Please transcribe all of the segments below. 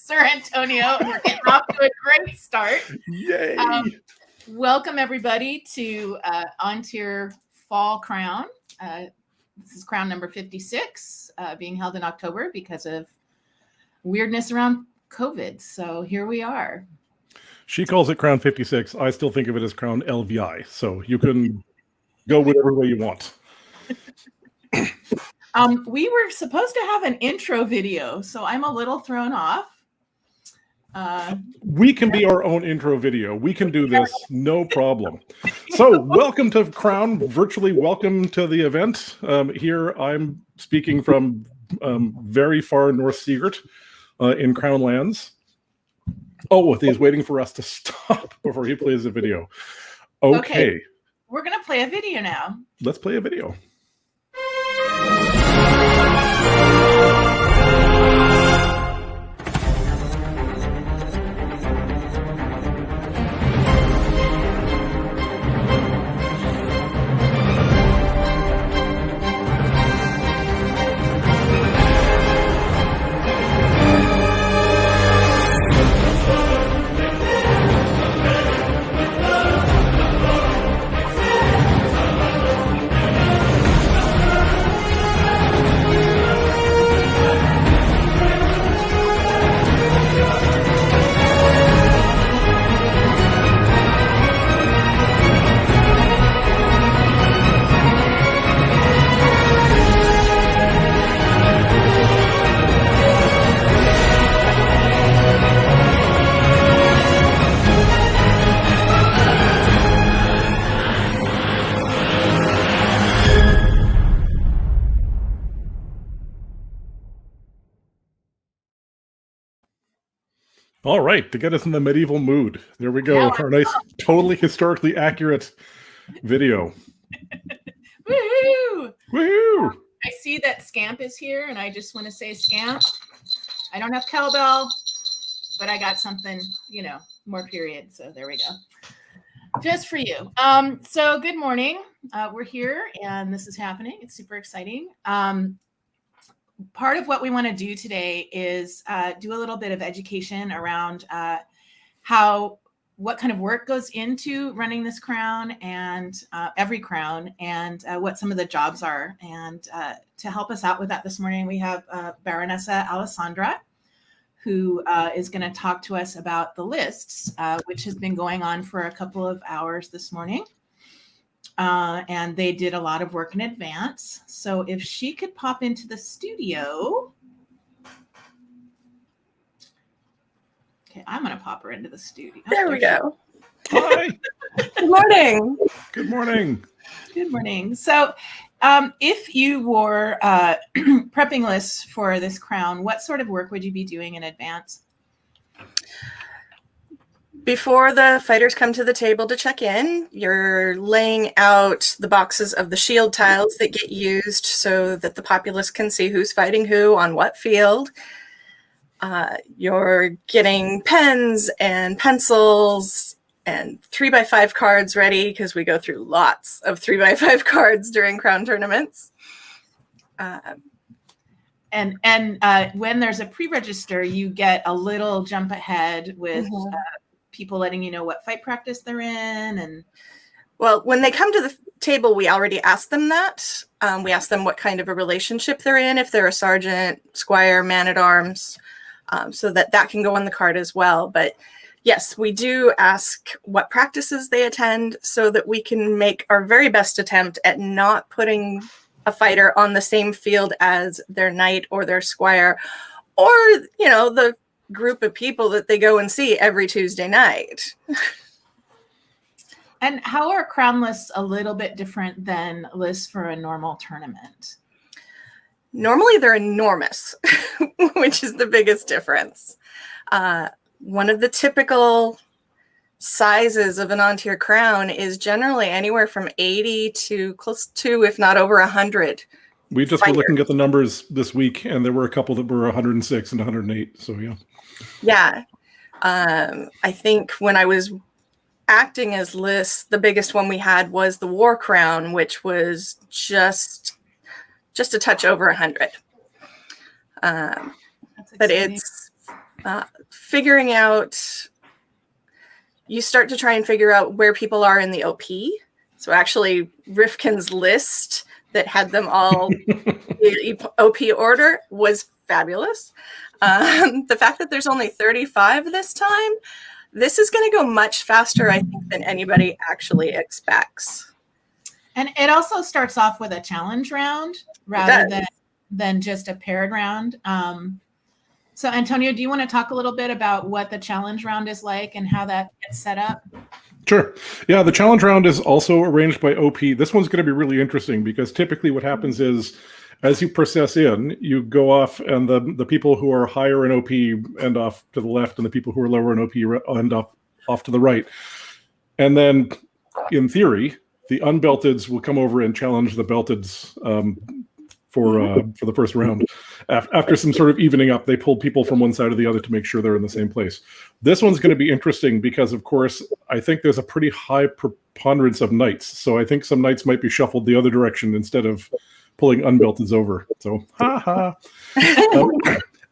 Sir Antonio, and we're getting off to a great start. Yay! Welcome everybody to onto your fall crown. This is crown number 56, being held in October because of weirdness around COVID. So here we are. She calls it crown 56. I still think of it as crown LVI. So you can go whatever way you want. We were supposed to have an intro video, so I'm a little thrown off. We can be our own intro video. We can do this, no problem. So welcome to Crown, virtually welcome to the event. Here I'm speaking from very far North Seagert in Crown lands. Oh, he's waiting for us to stop before he plays the video. Okay. We're going to play a video now. Let's play a video. All right, to get us in the medieval mood. There we go. Our nice, totally historically accurate video. Woohoo! Woohoo! I see that Scamp is here, and I just want to say, Scamp, I don't have cowbell, but I got something, more period. So there we go. Just for you. So good morning. We're here, and this is happening. It's super exciting. Part of what we want to do today is do a little bit of education around what kind of work goes into running this crown and every crown, and what some of the jobs are. And to help us out with that this morning, we have Baronessa Alessandra, who is going to talk to us about the lists, which has been going on for a couple of hours this morning. And they did a lot of work in advance. So if she could pop into the studio. Okay, I'm going to pop her into the studio. There we go. Hi. Good morning. Good morning. Good morning. So if you were prepping lists for this crown, what sort of work would you be doing in advance? Before the fighters come to the table to check in, you're laying out the boxes of the shield tiles that get used so that the populace can see who's fighting who on what field. You're getting pens and pencils and 3x5 cards ready, because we go through lots of 3x5 cards during crown tournaments. And when there's a pre-register, you get a little jump ahead with people letting you know what fight practice they're in. And well, when they come to the table, we already ask them that. We ask them what kind of a relationship they're in, if they're a sergeant, squire, man-at-arms, so that can go on the card as well. But yes, we do ask what practices they attend so that we can make our very best attempt at not putting a fighter on the same field as their knight or their squire, or, the group of people that they go and see every Tuesday night. And how are crown lists a little bit different than lists for a normal tournament? Normally they're enormous, which is the biggest difference. One of the typical sizes of an on-tier crown is generally anywhere from 80 to close to, if not over 100. We just were looking at the numbers this week, and there were a couple that were 106 and 108. So yeah. Yeah. I think when I was acting as lists, the biggest one we had was the War Crown, which was just a touch over 100. But figuring out, you start to try and figure out where people are in the OP. So actually, Rifkin's list that had them all in OP order was fabulous. The fact that there's only 35 this time, this is going to go much faster, I think, than anybody actually expects. And it also starts off with a challenge round rather than just a paired round. So Antonio, do you want to talk a little bit about what the challenge round is like and how that gets set up? Sure. Yeah, the challenge round is also arranged by OP. This one's going to be really interesting because typically what happens is as you process in, you go off and the people who are higher in OP end off to the left and the people who are lower in OP end off to the right. And then in theory, the unbelteds will come over and challenge the belteds for the first round. After some sort of evening up, they pull people from one side or the other to make sure they're in the same place. This one's going to be interesting because, of course, I think there's a pretty high preponderance of knights. So I think some knights might be shuffled the other direction instead of pulling unbelteds over. So,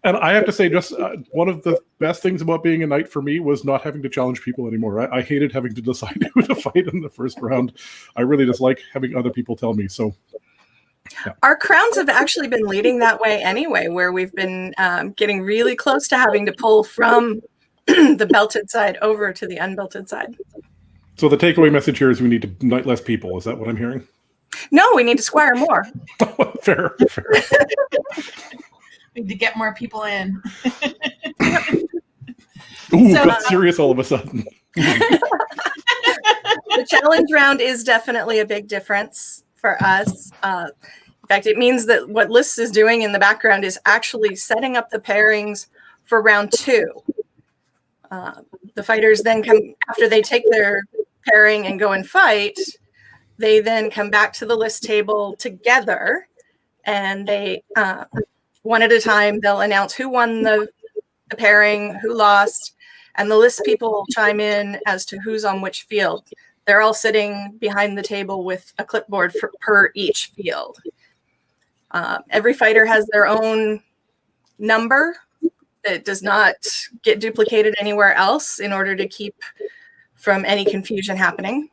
and I have to say, just one of the best things about being a knight for me was not having to challenge people anymore. I hated having to decide who to fight in the first round. I really just like having other people tell me. So. Yeah. Our crowns have actually been leading that way anyway, where we've been getting really close to having to pull from the belted side over to the unbelted side. So the takeaway message here is we need to knight less people. Is that what I'm hearing? No, we need to squire more. Fair. We need to get more people in. Ooh, got serious all of a sudden. The challenge round is definitely a big difference for us. In fact, it means that what Liz is doing in the background is actually setting up the pairings for round 2. The fighters then come, after they take their pairing and go and fight, they then come back to the list table together, and they, one at a time, they'll announce who won the pairing, who lost, and the list people chime in as to who's on which field. They're all sitting behind the table with a clipboard per each field. Every fighter has their own number that does not get duplicated anywhere else in order to keep from any confusion happening.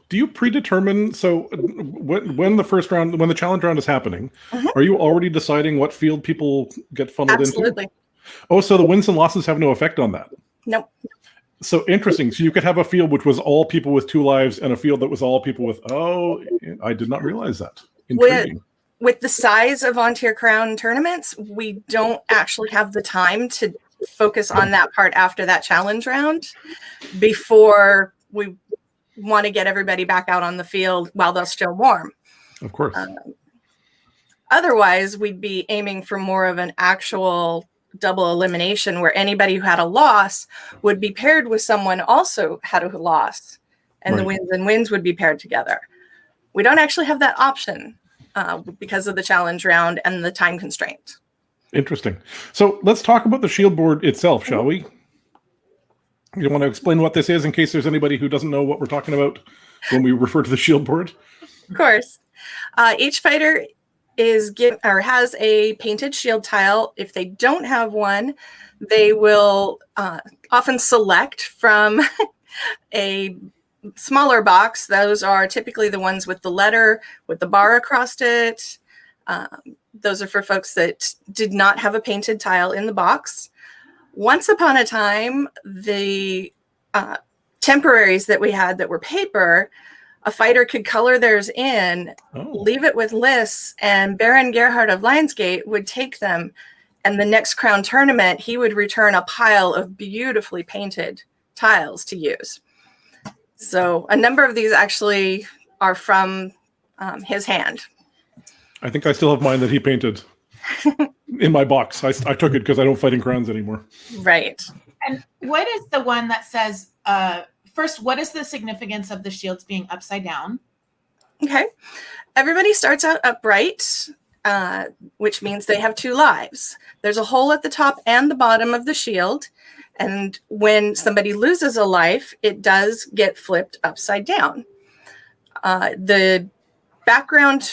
Do you predetermine, so when the challenge round is happening, are you already deciding what field people get funneled Absolutely. into? Oh, so the wins and losses have no effect on that? Nope. So interesting. So you could have a field which was all people with 2 lives and a field that was all people with, I did not realize that. Intriguing. With the size of on-tier crown tournaments, we don't actually have the time to focus on that part after that challenge round before we want to get everybody back out on the field while they're still warm. Of course. Otherwise, we'd be aiming for more of an actual double elimination where anybody who had a loss would be paired with someone also had a loss, and the wins and wins would be paired together. We don't actually have that option because of the challenge round and the time constraint. Interesting. So let's talk about the shield board itself, shall we? You want to explain what this is in case there's anybody who doesn't know what we're talking about when we refer to the shield board? Of course. Each fighter has a painted shield tile. If they don't have one, they will often select from a smaller box. Those are typically the ones with the letter with the bar across it. Those are for folks that did not have a painted tile in the box. Once upon a time, the temporaries that we had that were paper, a fighter could color theirs in, leave it with lists, and Baron Gerhard of Lionsgate would take them, and the next crown tournament, he would return a pile of beautifully painted tiles to use. So a number of these actually are from his hand. I think I still have mine that he painted in my box. I took it because I don't fight in crowns anymore. Right. And what is the one that says, first, what is the significance of the shields being upside down? Okay. Everybody starts out upright, which means they have 2 lives. There's a hole at the top and the bottom of the shield. And when somebody loses a life, it does get flipped upside down. The background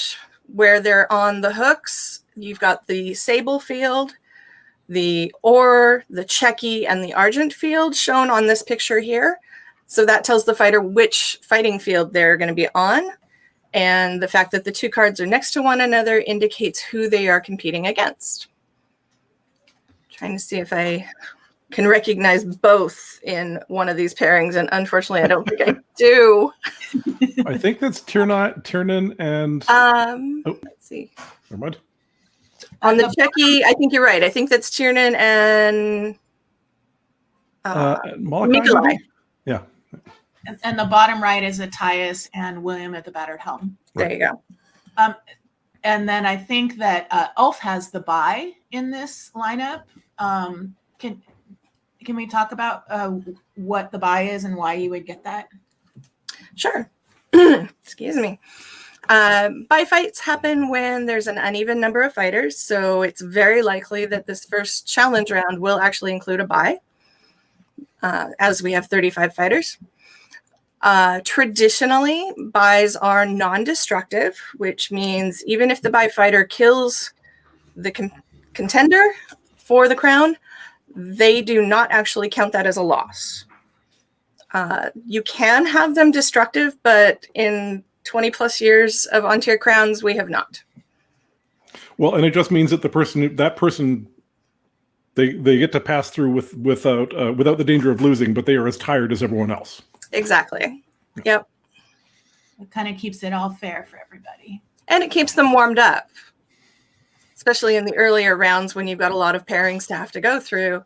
where they're on the hooks, you've got the sable field. the ore, the checky, and the argent field shown on this picture here. So that tells the fighter which fighting field they're going to be on. And the fact that the two cards are next to one another indicates who they are competing against. Trying to see if I can recognize both in one of these pairings, and unfortunately, I don't think I do. I think that's Tiernan and... Let's see. Never mind. On the checky, I think you're right. I think that's Tiernan and Molokai? Yeah. And the bottom right is Achaxe and William at the battered helm. There you go. And then I think that Ulf has the buy in this lineup. Can we talk about what the buy is and why you would get that? Sure. Excuse me. Buy fights happen when there's an uneven number of fighters, so it's very likely that this first challenge round will actually include a buy, as we have 35 fighters. Traditionally, buys are non-destructive, which means even if the buy fighter kills the contender for the crown, they do not actually count that as a loss. You can have them destructive, but in 20 plus years of on-tier crowns, we have not. Well, and it just means that that person, they get to pass through without the danger of losing, but they are as tired as everyone else. Exactly. Yep. It kind of keeps it all fair for everybody. And it keeps them warmed up, especially in the earlier rounds when you've got a lot of pairings to have to go through.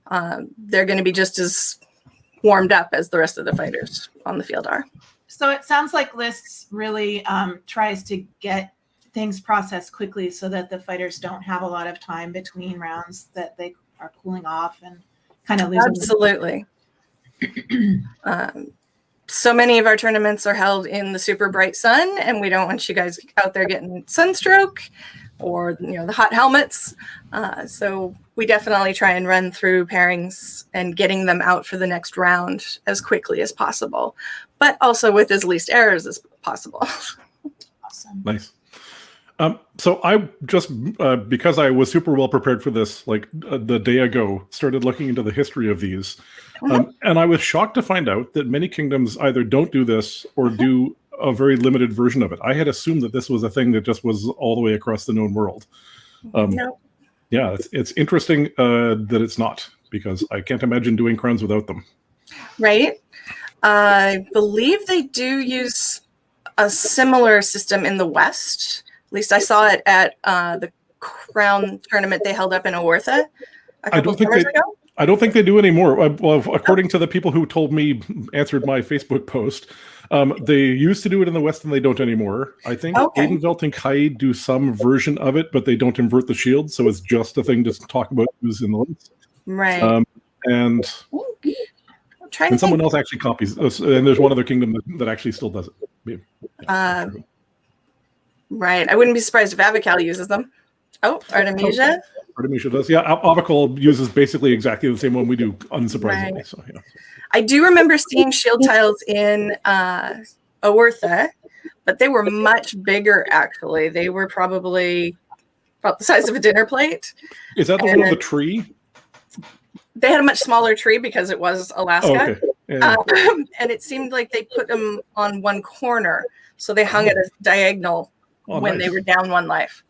They're going to be just as warmed up as the rest of the fighters on the field are. So it sounds like Lists really tries to get things processed quickly so that the fighters don't have a lot of time between rounds, that they are cooling off and kind of losing. Absolutely. So many of our tournaments are held in the super bright sun, and we don't want you guys out there getting sunstroke or the hot helmets. So we definitely try and run through pairings and getting them out for the next round as quickly as possible, but also with as least errors as possible. Awesome. Nice. So I just, because I was super well prepared for this, like the day ago, started looking into the history of these. And I was shocked to find out that many kingdoms either don't do this or do a very limited version of it. I had assumed that this was a thing that just was all the way across the known world. No. Yeah, it's interesting that it's not, because I can't imagine doing crowns without them. Right. I believe they do use a similar system in the West. At least I saw it at the crown tournament they held up in Owertha a couple of summers ago. I don't think they do anymore. Well, according to the people who told me, answered my Facebook post, they used to do it in the West and they don't anymore. I think Edenvelt and Kai do some version of it, but they don't invert the shield, so it's just a thing to talk about who's in the list. Right. And someone else actually copies, and there's one other kingdom that actually still does it. Right. I wouldn't be surprised if Avical uses them. Oh, Artemisia. Artemisia does. Yeah, Avical uses basically exactly the same one we do, unsurprisingly. Right. So, yeah. I do remember seeing shield tiles in Owertha, but they were much bigger, actually. They were probably about the size of a dinner plate. Is that the one with the tree? They had a much smaller tree because it was Alaska. Oh, okay. Yeah. And it seemed like they put them on one corner, so they hung at a diagonal when they were down one life.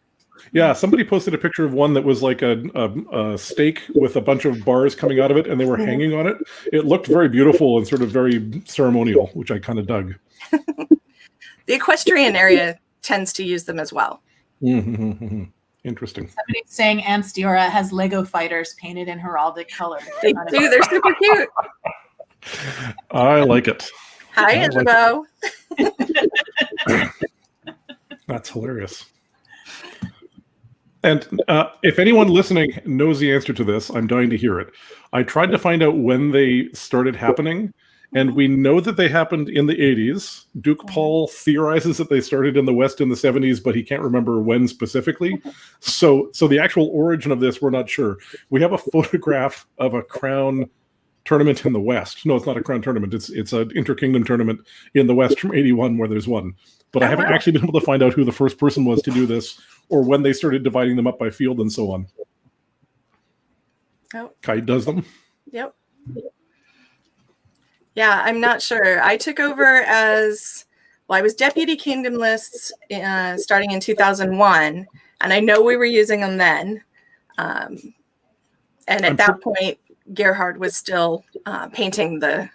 Yeah, somebody posted a picture of one that was like a steak with a bunch of bars coming out of it, and they were hanging on it. It looked very beautiful and sort of very ceremonial, which I kind of dug. The equestrian area tends to use them as well. Mm-hmm. Interesting. Somebody's saying Anstiora has Lego fighters painted in heraldic color. They do. They're super cute. I like it. Hi, Isabel. That's hilarious. And if anyone listening knows the answer to this, I'm dying to hear it. I tried to find out when they started happening, and we know that they happened in the 80s. Duke Paul theorizes that they started in the West in the 70s, but he can't remember when specifically. So the actual origin of this, we're not sure. We have a photograph of a crown tournament in the West. No, it's not a crown tournament. It's an interkingdom tournament in the West from 81 where there's one. But I haven't actually been able to find out who the first person was to do this, or when they started dividing them up by field and so on. Oh, Kite does them. yep. Yeah, I'm not sure. I took over as, well, I was deputy kingdom lists starting in 2001, and I know we were using them then. And at that point, Gerhard was still painting the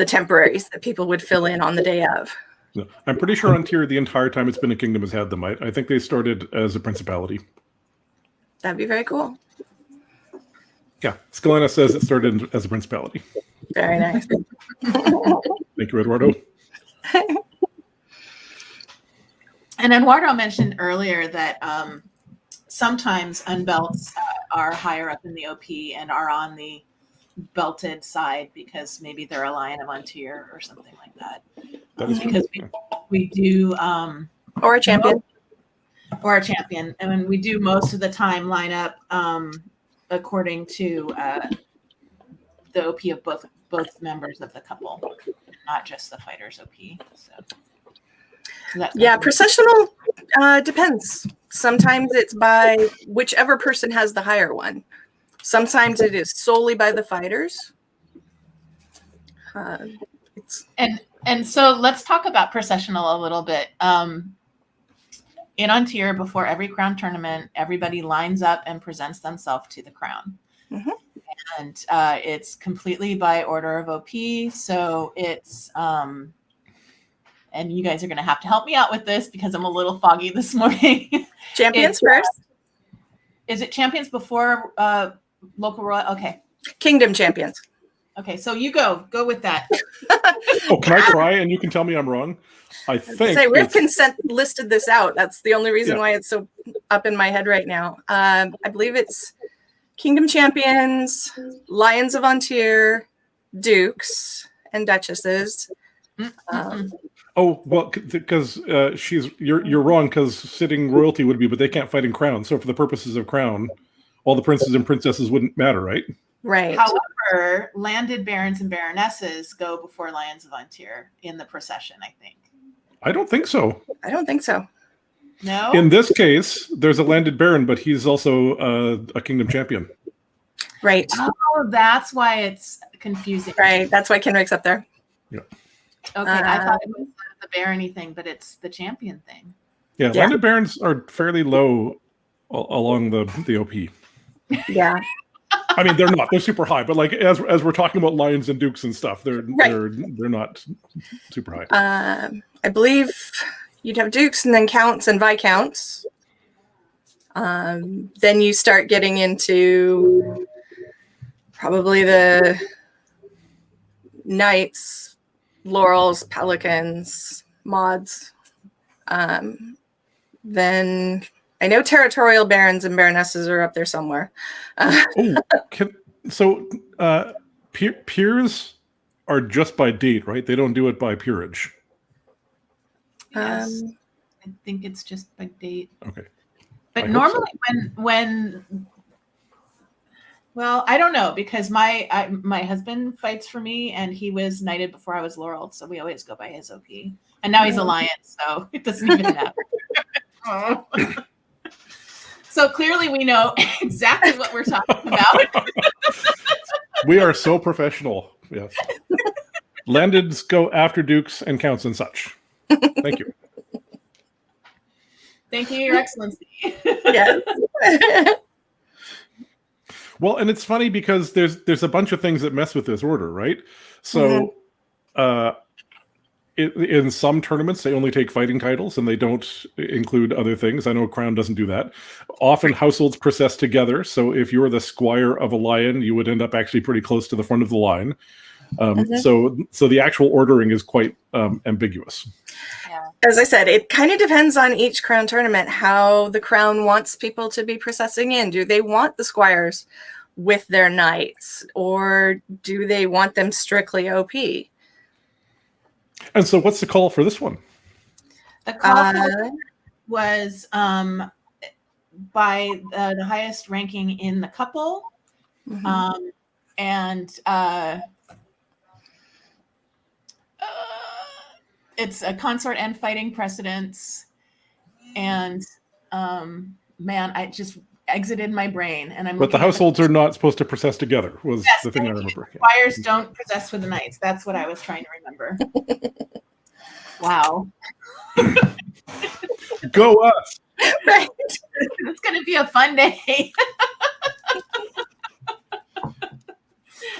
temporaries that people would fill in on the day of. No, I'm pretty sure Untier, the entire time it's been a kingdom, has had them. I think they started as a principality. That'd be very cool. Yeah, Scalena says it started as a principality. Very nice. Thank you, Eduardo. And Eduardo mentioned earlier that sometimes unbelts are higher up in the OP and are on the belted side because maybe they're a Lion of Untier or something like that. Because we do or a champion. Or a champion. And we do most of the time line up according to the OP of both members of the couple, not just the fighter's OP. So yeah, processional depends. Sometimes it's by whichever person has the higher one. Sometimes it is solely by the fighters. And so let's talk about processional a little bit. In Untier, before every crown tournament, everybody lines up and presents themselves to the crown. Mm-hmm. And it's completely by order of OP. So it's, and you guys are going to have to help me out with this because I'm a little foggy this morning. Champions first. Is it champions before local royal? Okay. Kingdom champions. Okay, so you go with that. Oh, can I try and you can tell me I'm wrong? I think Rick Consent listed this out. That's the only reason why it's so up in my head right now. I believe it's Kingdom Champions, Lions of Untier, Dukes, and Duchesses. Oh, well, because you're wrong because sitting royalty would be, but they can't fight in crown. So for the purposes of crown, all the princes and princesses wouldn't matter, right? Right. However, landed barons and baronesses go before Lions of Untier in the procession, I think. I don't think so. I don't think so. No? In this case, there's a landed baron, but he's also a kingdom champion. Right. Oh, that's why it's confusing. Right. That's why Kenrick's up there. Yeah. Okay, I thought it was the barony thing, but it's the champion thing. Yeah, landed barons are fairly low along the OP. Yeah. I mean, they're not. They're super high, but like as we're talking about lions and dukes and stuff, they're not super high. I believe you'd have dukes and then counts and viscounts. Then you start getting into probably the knights, laurels, pelicans, mods. Then I know territorial barons and baronesses are up there somewhere. Peers are just by date, right? They don't do it by peerage. Yes. I think it's just by date. Okay. But normally well, I don't know because my husband fights for me and he was knighted before I was laureled, so we always go by his OP. And now he's a lion, so it doesn't even matter. So clearly we know exactly what we're talking about. We are so professional. Yes. Landeds go after dukes and counts and such. Thank you. Thank you, Your Excellency. Yes. Well, and it's funny because there's a bunch of things that mess with this order, right? So in some tournaments, they only take fighting titles and they don't include other things. I know Crown doesn't do that. Often households process together. So if you're the squire of a lion, you would end up actually pretty close to the front of the line. So the actual ordering is quite ambiguous. Yeah. As I said, it kind of depends on each crown tournament, how the crown wants people to be processing in. Do they want the squires with their knights or do they want them strictly OP? And so what's the call for this one? The call for was by the highest ranking in the couple. It's a consort and fighting precedence. And man, I exited my brain, and I'm. But the households are not supposed to process together. Was the thing I remember. Squires don't possess with the knights. That's what I was trying to remember. Wow. Go us! Right. It's going to be a fun day.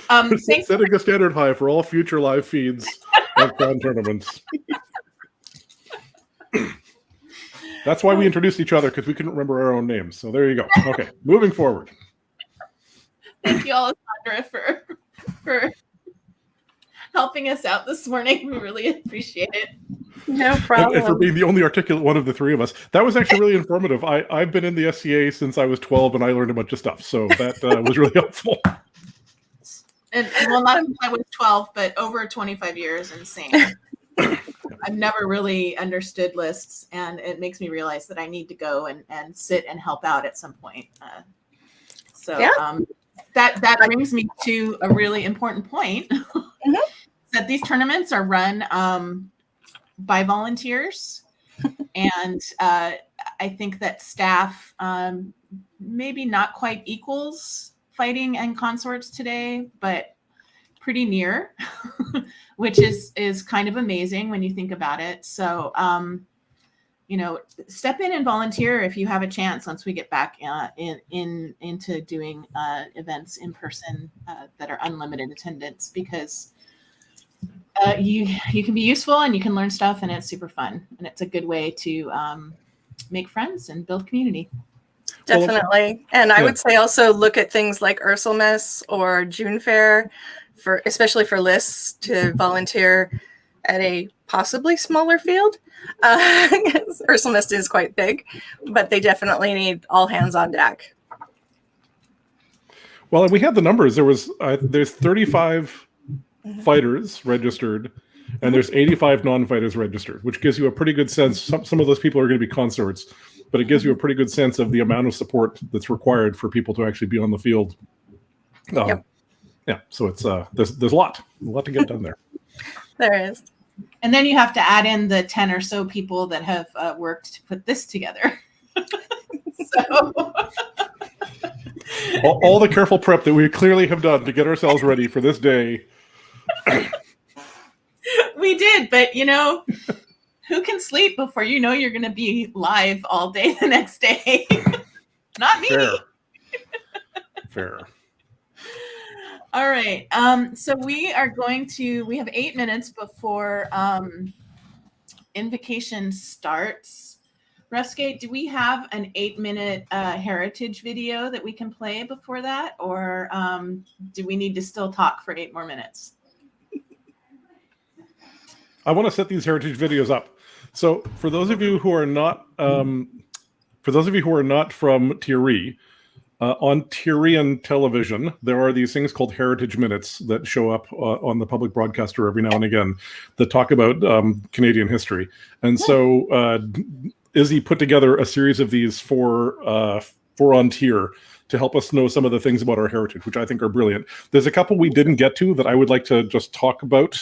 Setting a standard high for all future live feeds of Crown tournaments. That's why we introduced each other, because we couldn't remember our own names. So there you go. Okay, moving forward. Thank you, Alessandra, for helping us out this morning. We really appreciate it. No problem. And for being the only articulate one of the three of us. That was actually really informative. I've been in the SCA since I was 12, and I learned a bunch of stuff. So that was really helpful. And well, not since I was 12, but over 25 years, insane. I've never really understood lists, and it makes me realize that I need to go and sit and help out at some point. That brings me to a really important point. Mm-hmm. That these tournaments are run by volunteers, and I think that staff maybe not quite equals fighting and consorts today, but pretty near, which is kind of amazing when you think about it. So, step in and volunteer if you have a chance once we get back into doing events in person that are unlimited attendance, because you can be useful and you can learn stuff, and it's super fun, and it's a good way to make friends and build community. Definitely. And I would say also look at things like Ursulmes or June Fair, especially for lists to volunteer at a possibly smaller field. Ursulmes is quite big, but they definitely need all hands on deck. Well, we had the numbers. There's 35 fighters registered, and there's 85 non-fighters registered, which gives you a pretty good sense. Some of those people are going to be consorts, but it gives you a pretty good sense of the amount of support that's required for people to actually be on the field. Yep. Yeah, so it's there's a lot to get done there. There is. And then you have to add in the 10 or so people that have worked to put this together. So all the careful prep that we clearly have done to get ourselves ready for this day. We did, but who can sleep before you're going to be live all day the next day? Not me. Fair. All right. So we have 8 minutes before invocation starts. Ruskate, do we have an 8-minute heritage video that we can play before that? Or do we need to still talk for 8 more minutes? I want to set these heritage videos up. So for those of you who are not from Thierry, on Tyrian television, there are these things called heritage minutes that show up on the public broadcaster every now and again that talk about Canadian history. And so Izzy put together a series of these for on Tier to help us know some of the things about our heritage, which I think are brilliant. There's a couple we didn't get to that I would like to just talk about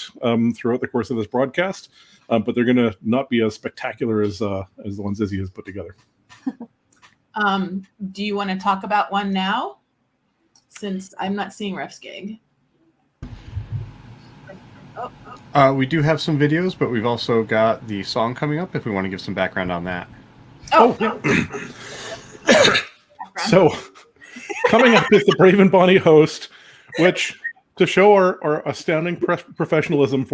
throughout the course of this broadcast, but they're going to not be as spectacular as the ones Izzy has put together. Do you want to talk about one now? Since I'm not seeing Ref's gig. We do have some videos, but we've also got the song coming up if we want to give some background on that. So, coming up is the Brave and Bonnie host, which, to show our astounding professionalism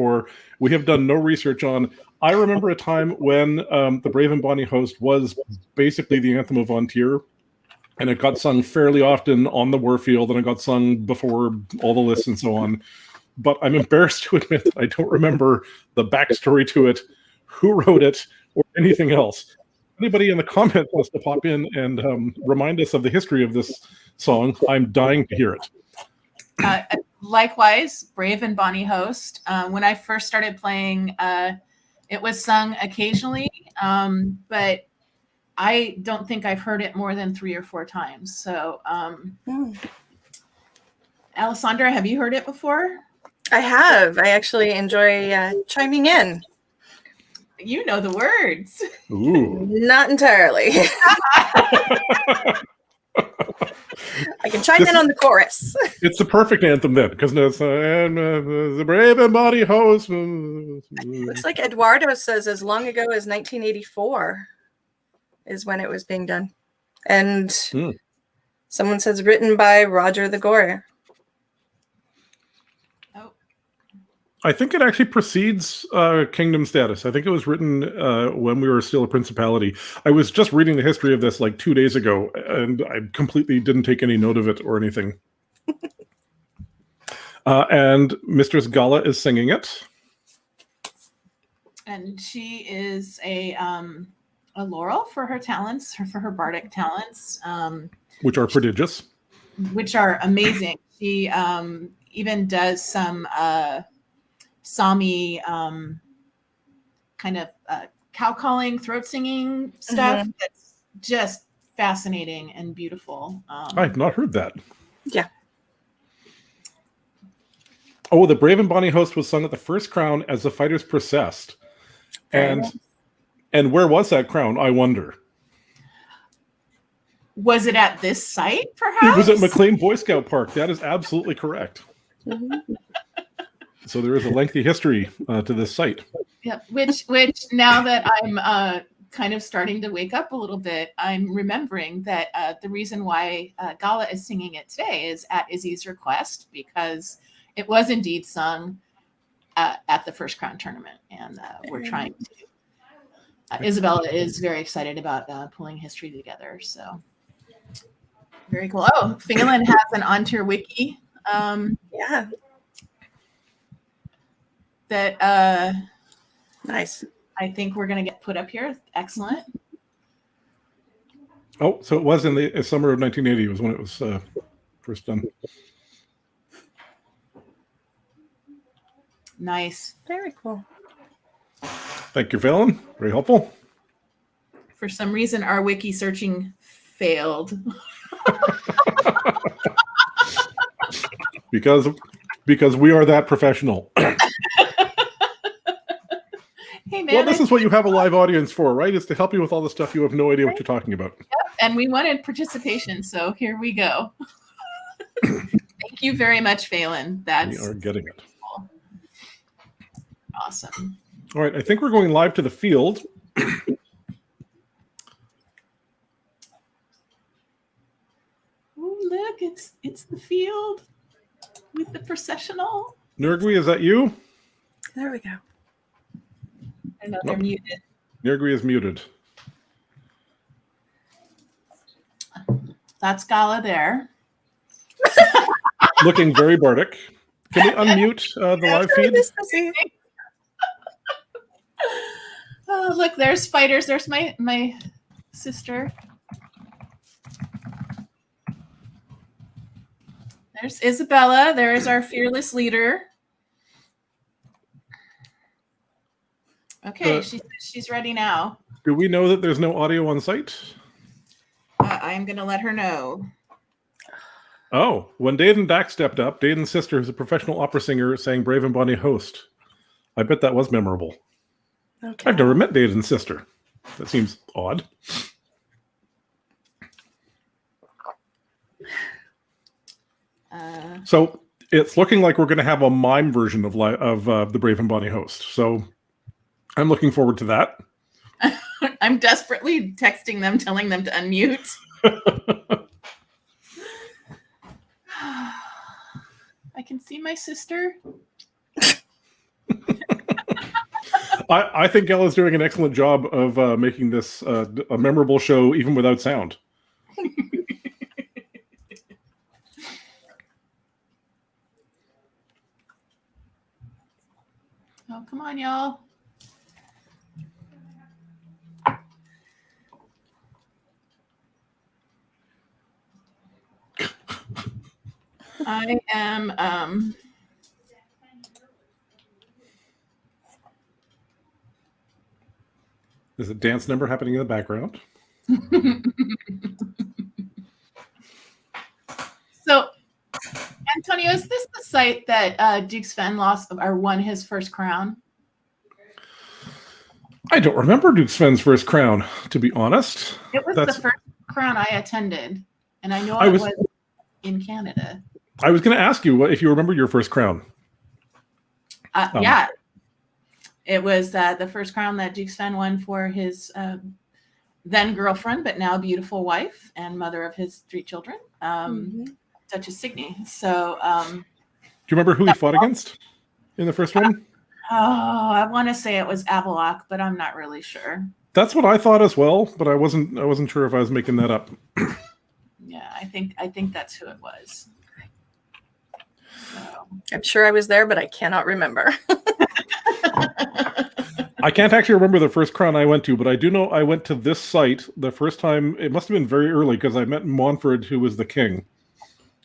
we have done no research on. I remember a time when the Brave and Bonnie host was basically the anthem of Von Tier, and it got sung fairly often on the Warfield, and it got sung before all the lists and so on. But I'm embarrassed to admit that I don't remember the backstory to it, who wrote it, or anything else. Anybody in the comments wants to pop in and remind us of the history of this song, I'm dying to hear it. Likewise, Brave and Bonnie host. When I first started playing, it was sung occasionally, but I don't think I've heard it more than 3 or 4 times. So, Alessandra, have you heard it before? I have. I actually enjoy chiming in. You know the words. Ooh. Not entirely. I can chime in on the chorus. It's the perfect anthem then, because it's the brave and body host. Looks like Eduardo says as long ago as 1984 is when it was being done. And someone says written by Roger the Gore. Oh, I think it actually precedes kingdom status. I think it was written when we were still a principality. I was just reading the history of this like 2 days ago, and I completely didn't take any note of it or anything. And Mistress Gala is singing it. and she is a laurel for her talents, for her bardic talents, Which are prodigious. which are amazing. She even does some Sami kind of cow calling, throat singing stuff. That's just fascinating and beautiful. I've not heard that. Yeah. Oh, the Brave and Bonny Host was sung at the first crown as the fighters processed. And where was that crown, I wonder? Was it at this site, It perhaps? was at McLean Boy Scout Park. That is absolutely correct. So there is a lengthy history to this site. Yeah, which now that I'm kind of starting to wake up a little bit, I'm remembering that the reason why Gala is singing it today is at Izzy's request, because it was indeed sung at the First Crown tournament, and we're trying to. Isabella is very excited about pulling history together, so very cool. Oh, Phelan has an on-tier wiki. Yeah. That Nice. I think we're going to get put up here. Excellent. Oh, so it was in the summer of 1980 was when it was first done. Nice. Very cool. Thank you, Phelan. Very helpful. For some reason, our wiki searching failed. Because we are that professional. Hey, man. Well, this is what you have a live audience for, right? Is to help you with all the stuff you have no idea what you're talking about. Yep, and we wanted participation, so here we go. Thank you very much, Phelan. That's We are getting it. awesome. All right, I think we're going live to the field. Oh, look, it's the field with the processional. Nurgui, is that you? There we go. I know they're Nope. muted. Nurgui is muted. That's Gala there. Looking very bardic. Can we unmute the live feed? Oh, look, there's fighters. There's my sister. There's Isabella. There's our fearless leader. Okay, she's ready now. Do we know that there's no audio on site? I'm going to let her know. Oh, when Dayden Dack stepped up, Dayden's sister, who's a professional opera singer, sang Brave and Bonny Host. I bet that was memorable. Okay. I've never met Dayden's sister. That seems odd. So it's looking like we're going to have a mime version of the Brave and Bonny Host. So I'm looking forward to that. I'm desperately texting them, telling them to unmute. I can see my sister. I think Ella's doing an excellent job of making this a memorable show, even without sound. Oh, come on, y'all. I am There's a dance number happening in the background. So, Antonio, is this the site that Duke Sven lost or won his first crown? I don't remember Duke Sven's first crown, to be honest. It was the first crown I attended. And I know I it was- was in Canada. I was going to ask you if you remember your first crown. Yeah. It was the first crown that Duke Sven won for his then girlfriend, but now beautiful wife and mother of his 3 children, Duchess Signy. So, do you remember who he fought against in the first one? I want to say it was Avaloch, but I'm not really sure. That's what I thought as well, but I wasn't sure if I was making that up. Yeah, I think that's who it was. So. I'm sure I was there, but I cannot remember. I can't actually remember the first crown I went to, but I do know I went to this site the first time. It must have been very early because I met Montford, who was the king.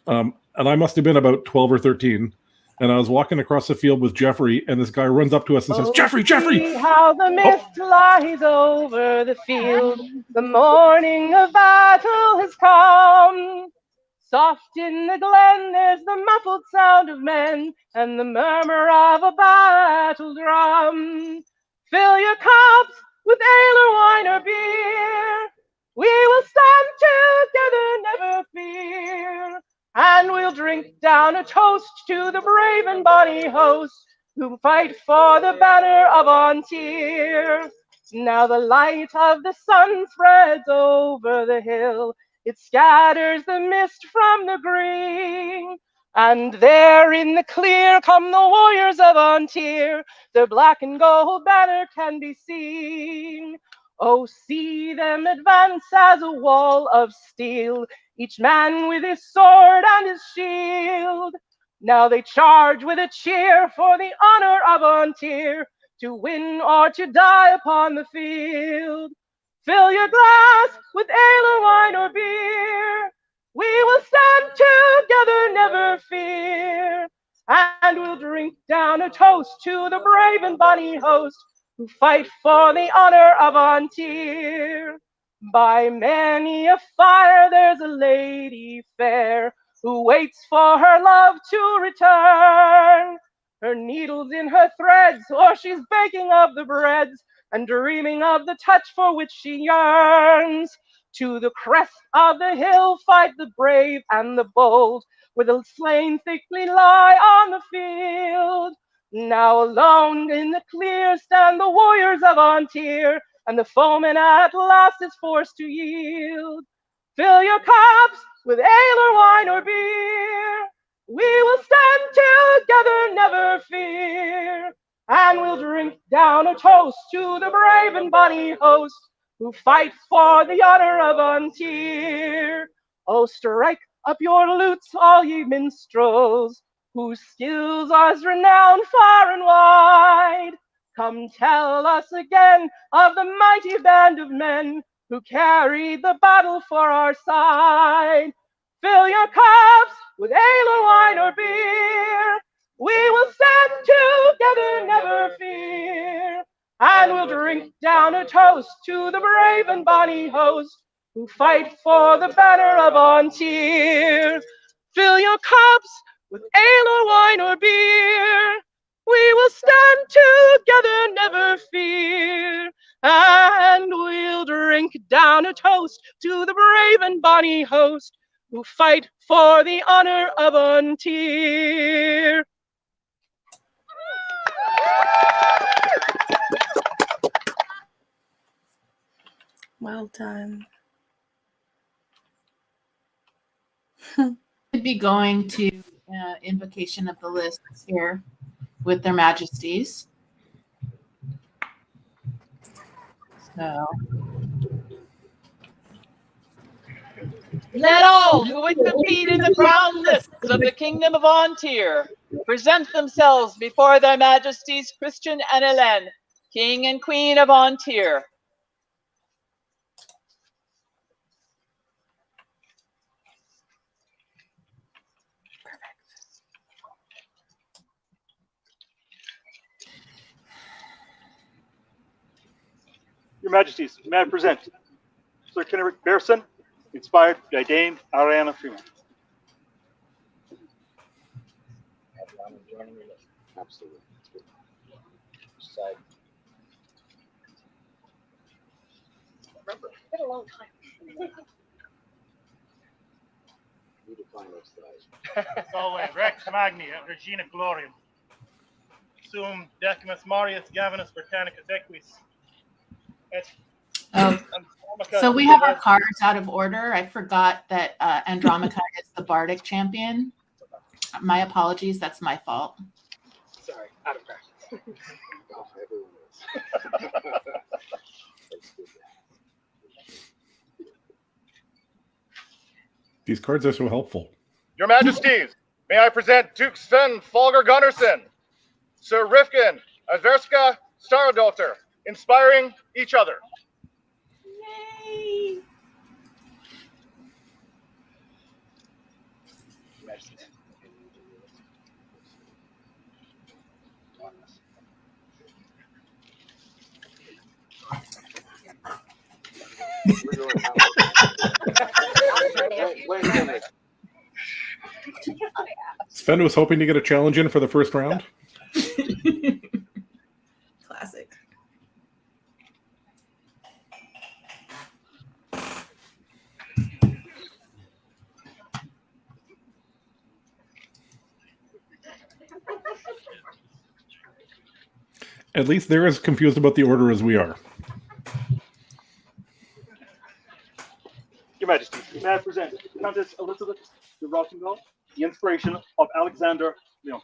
And I must have been about 12 or 13. And I was walking across the field with Jeffrey, and this guy runs up to us and says, Jeffrey! See how the mist lies over the field. The morning of battle has come. Soft in the glen, there's the muffled sound of men and the murmur of a battle drum. Fill your cups with ale or wine or beer. We will stand together, never fear. And we'll drink down a toast to the brave and bonny host who fight for the banner of Ontir. Now the light of the sun spreads over the hill. It scatters the mist from the green. And there in the clear come the warriors of Ontir. Their black and gold banner can be seen. Oh, see them advance as a wall of steel, each man with his sword and his shield. Now they charge with a cheer for the honor of Ontir, to win or to die upon the field. Fill your glass with ale or wine or beer. We will stand together, never fear. And we'll drink down a toast to the brave and bonny host who fight for the honor of Ontir. By many a fire there's a lady fair who waits for her love to return. Her needles in her threads, or she's baking of the breads and dreaming of the touch for which she yearns. To the crest of the hill fight the brave and the bold, where the slain thickly lie on the field. Now alone in the clear stand the warriors of Ontir, and the foeman at last is forced to yield. Fill your cups with ale or wine or beer. We will stand together, never fear. And we'll drink down a toast to the brave and bonny host who fight for the honor of Ontir. Oh, strike up your lutes, all ye minstrels, whose skills are renowned far and wide. Come tell us again of the mighty band of men who carried the battle for our side. Fill your cups with ale or wine or beer. We will stand together, never fear. And we'll drink down a toast to the brave and bonny host who fight for the banner of Ontir. Fill your cups with ale or wine or beer. We will stand together, never fear. And we'll drink down a toast to the brave and bonny host who fight for the honor of Ontir. Well done. Could be going to invocation of the lists here with their majesties. So let all who would compete in the crown lists of the kingdom of Ontir present themselves before their majesties Christian and Hélène, king and queen of Ontir. Your Majesties, may I present Sir Kenrick Bearson, inspired by Dame Ariana Freeman. Absolutely. Side. Remember, it's been a long time. Solve Rex Magni et Regina Gloriam. Sum Decimus Marius Gavinus Britannicus Equis. Et Oh, so we have our cards out of order. I forgot that Andromache is the Bardic champion. My apologies. That's my fault. Sorry, out of practice. These cards are so helpful. Your Majesties, may I present Duke Sven Folger Gunnarsson, Sir Rifkin, Averska Starodottir, inspiring each other. Yay! Sven was hoping to get a challenge in for the first round. Classic. At least they're as confused about the order as we are. Your Majesty, may I present Countess Elizabeth de Rottingall, the inspiration of Alexander Leon.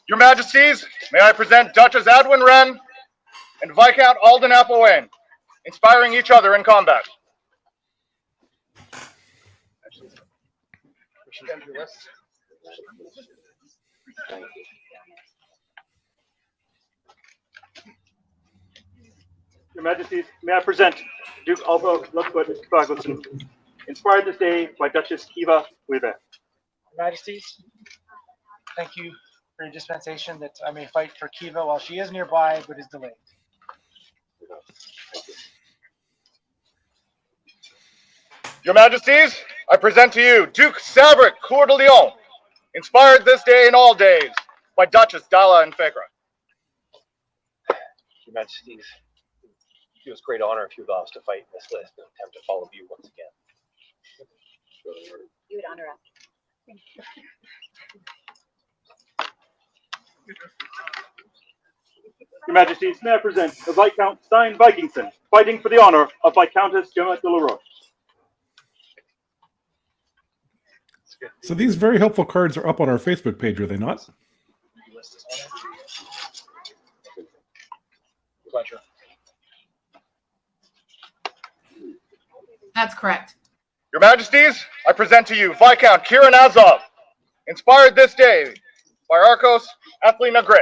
Your Majesties, may I present Duchess Adwin Wren and Viscount Alden Applewayne, inspiring each other in combat. Your Majesties, may I present Duke Alva Ludwig Bagelsson, inspired this day by Duchess Eva Weber. Your Majesties, thank you for your dispensation that I may fight for Kiva while she is nearby but is delayed. Your Majesties, I present to you Duke Saverick Coeur de Lion, inspired this day and all days by Duchess Dalla and Fegra. Your Majesties, it was great honor if you allow us to fight in this list and attempt to follow you once again. You would honor us. Your Majesties, may I present the Viscount Stein Vikingson, fighting for the honor of Viscountess Gemma de Leroy. So these very helpful cards are up on our Facebook page, are they not? Pleasure. That's correct. Your Majesties, I present to you Viscount Kieran Azov, inspired this day by Arcos Athelina Gray.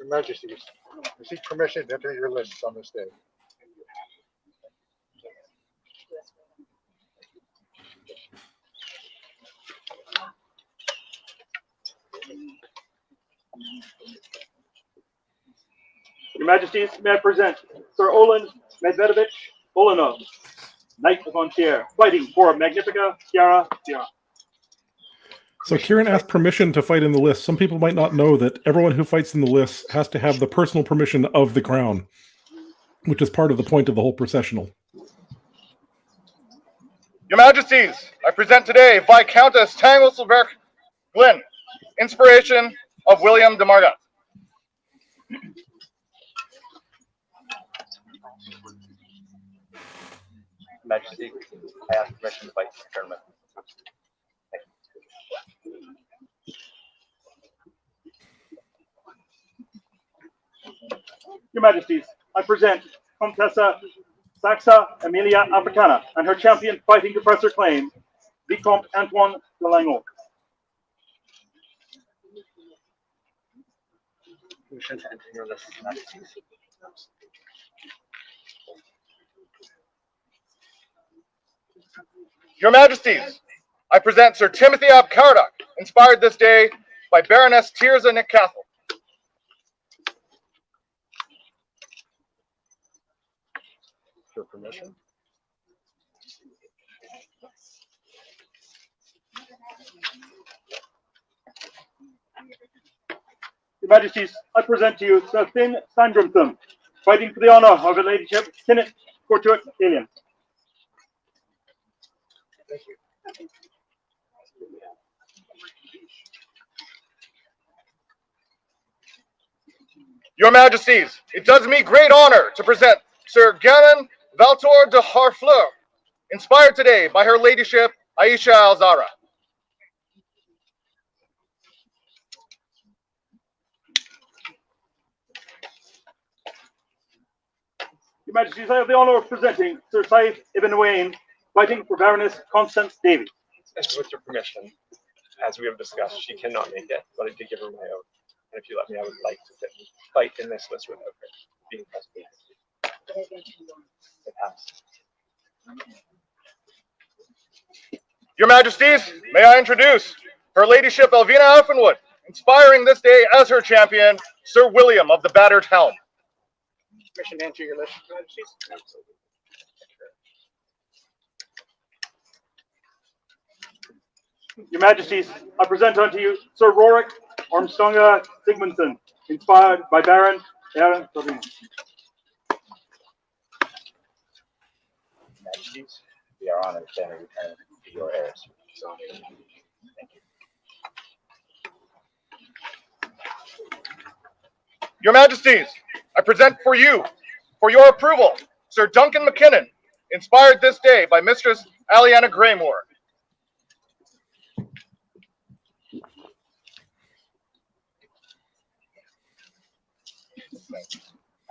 Your Majesties, I seek permission to enter your lists on this day. Your Majesties, may I present Sir Olin Medvedevich Olenov, Knight of Ontier, fighting for Magnifica Tiara Tiara. So Kieran asked permission to fight in the list. Some people might not know that everyone who fights in the list has to have the personal permission of the crown, which is part of the point of the whole processional. Your Majesties, I present today Viscountess Tanglesilberg Glynn, inspiration of William de Margat. Majesty, I ask permission to fight in the tournament. Your Majesties, I present Comtessa Saxa Emilia Africana and her champion fighting to press her claim, Vicomte Antoine de Langon. Permission to enter your list, Majesties. Your Majesties, I present Sir Timothy Ab Cardock, inspired this day by Baroness Tirza Nick Cathal. Your permission. Your Majesties, I present to you Sir Finn Sandrintham, fighting for the honor of Her Ladyship Tinnet Courtuit Alien. Thank you. Your Majesties, it does me great honor to present Sir Gannon Valtor de Harfleur, inspired today by Her Ladyship Aisha Alzara. Your Majesties, I have the honor of presenting Sir Saif Ibn Wayne, fighting for Baroness Constance Davy. With your permission, as we have discussed, she cannot make it, but I did give her my oath. And if you let me, I would like to fight in this list without her being present. It has. Your Majesties, may I introduce Her Ladyship Elvina Elfinwood, inspiring this day as her champion, Sir William of the Battered Helm. Permission to enter your list, Your Majesties? Your Majesties, I present unto you Sir Rorik Ormstonga Sigmundson, inspired by Baron Aaron Sorino. Majesties, we are honored to return to your heirs. So, thank you. Your Majesties, I present for you, for your approval, Sir Duncan McKinnon, inspired this day by Mistress Aliana Graymore.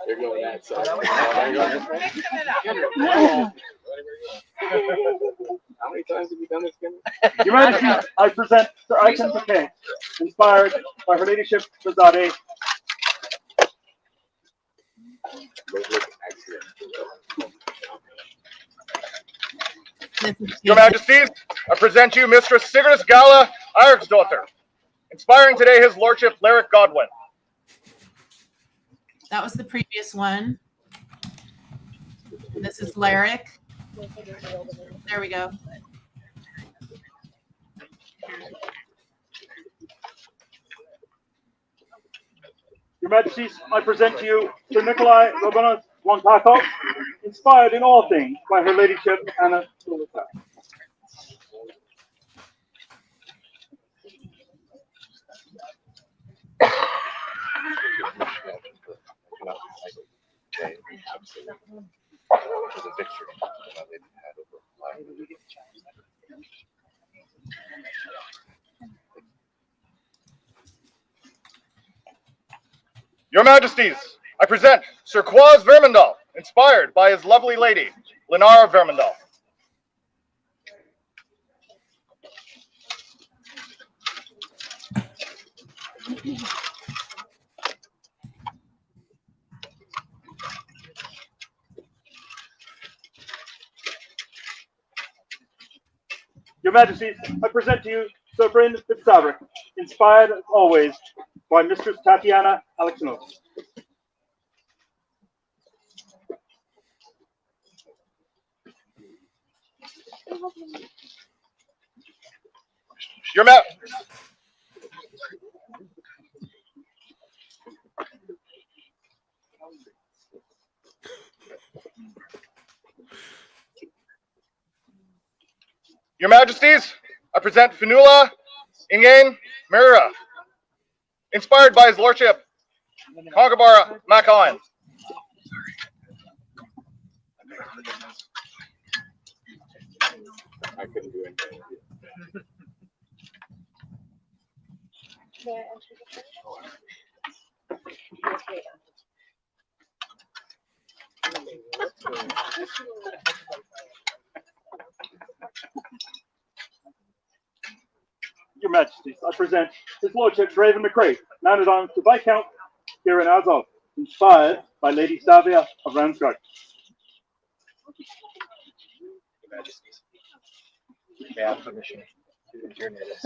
You're going that side. How many times have you done this, Kim? Your Majesties, I present Sir Aiken McKay, inspired by Her Ladyship Shazade. Your Majesties, I present you Mistress Sigurdis Gala Eiríksdóttir, inspiring today His Lordship Lyric Godwin. That was the previous one. This is Lyric. There we go. Your Majesties, I present to you Sir Nikolai Romanov Wontakov, inspired in all things by Her Ladyship Anna Sulita. Your Majesties, I present Sir Quaz Vermindal, inspired by his lovely lady, Lenara Vermindal. Your Majesties, I present to you Sir Bryn Fitzavric, inspired as always by Mistress Tatiana Alexanos. Your Ma- Your Majesties, I present Finula Ingen Mira, inspired by His Lordship Kongabara Macawan. I couldn't do anything. Your Majesties, I present His Lordship Draven McCrae, mounted on to Viscount Kieran Azov, inspired by Lady Savia of Ramsgard. Your Majesties, may I have permission to adjourn this?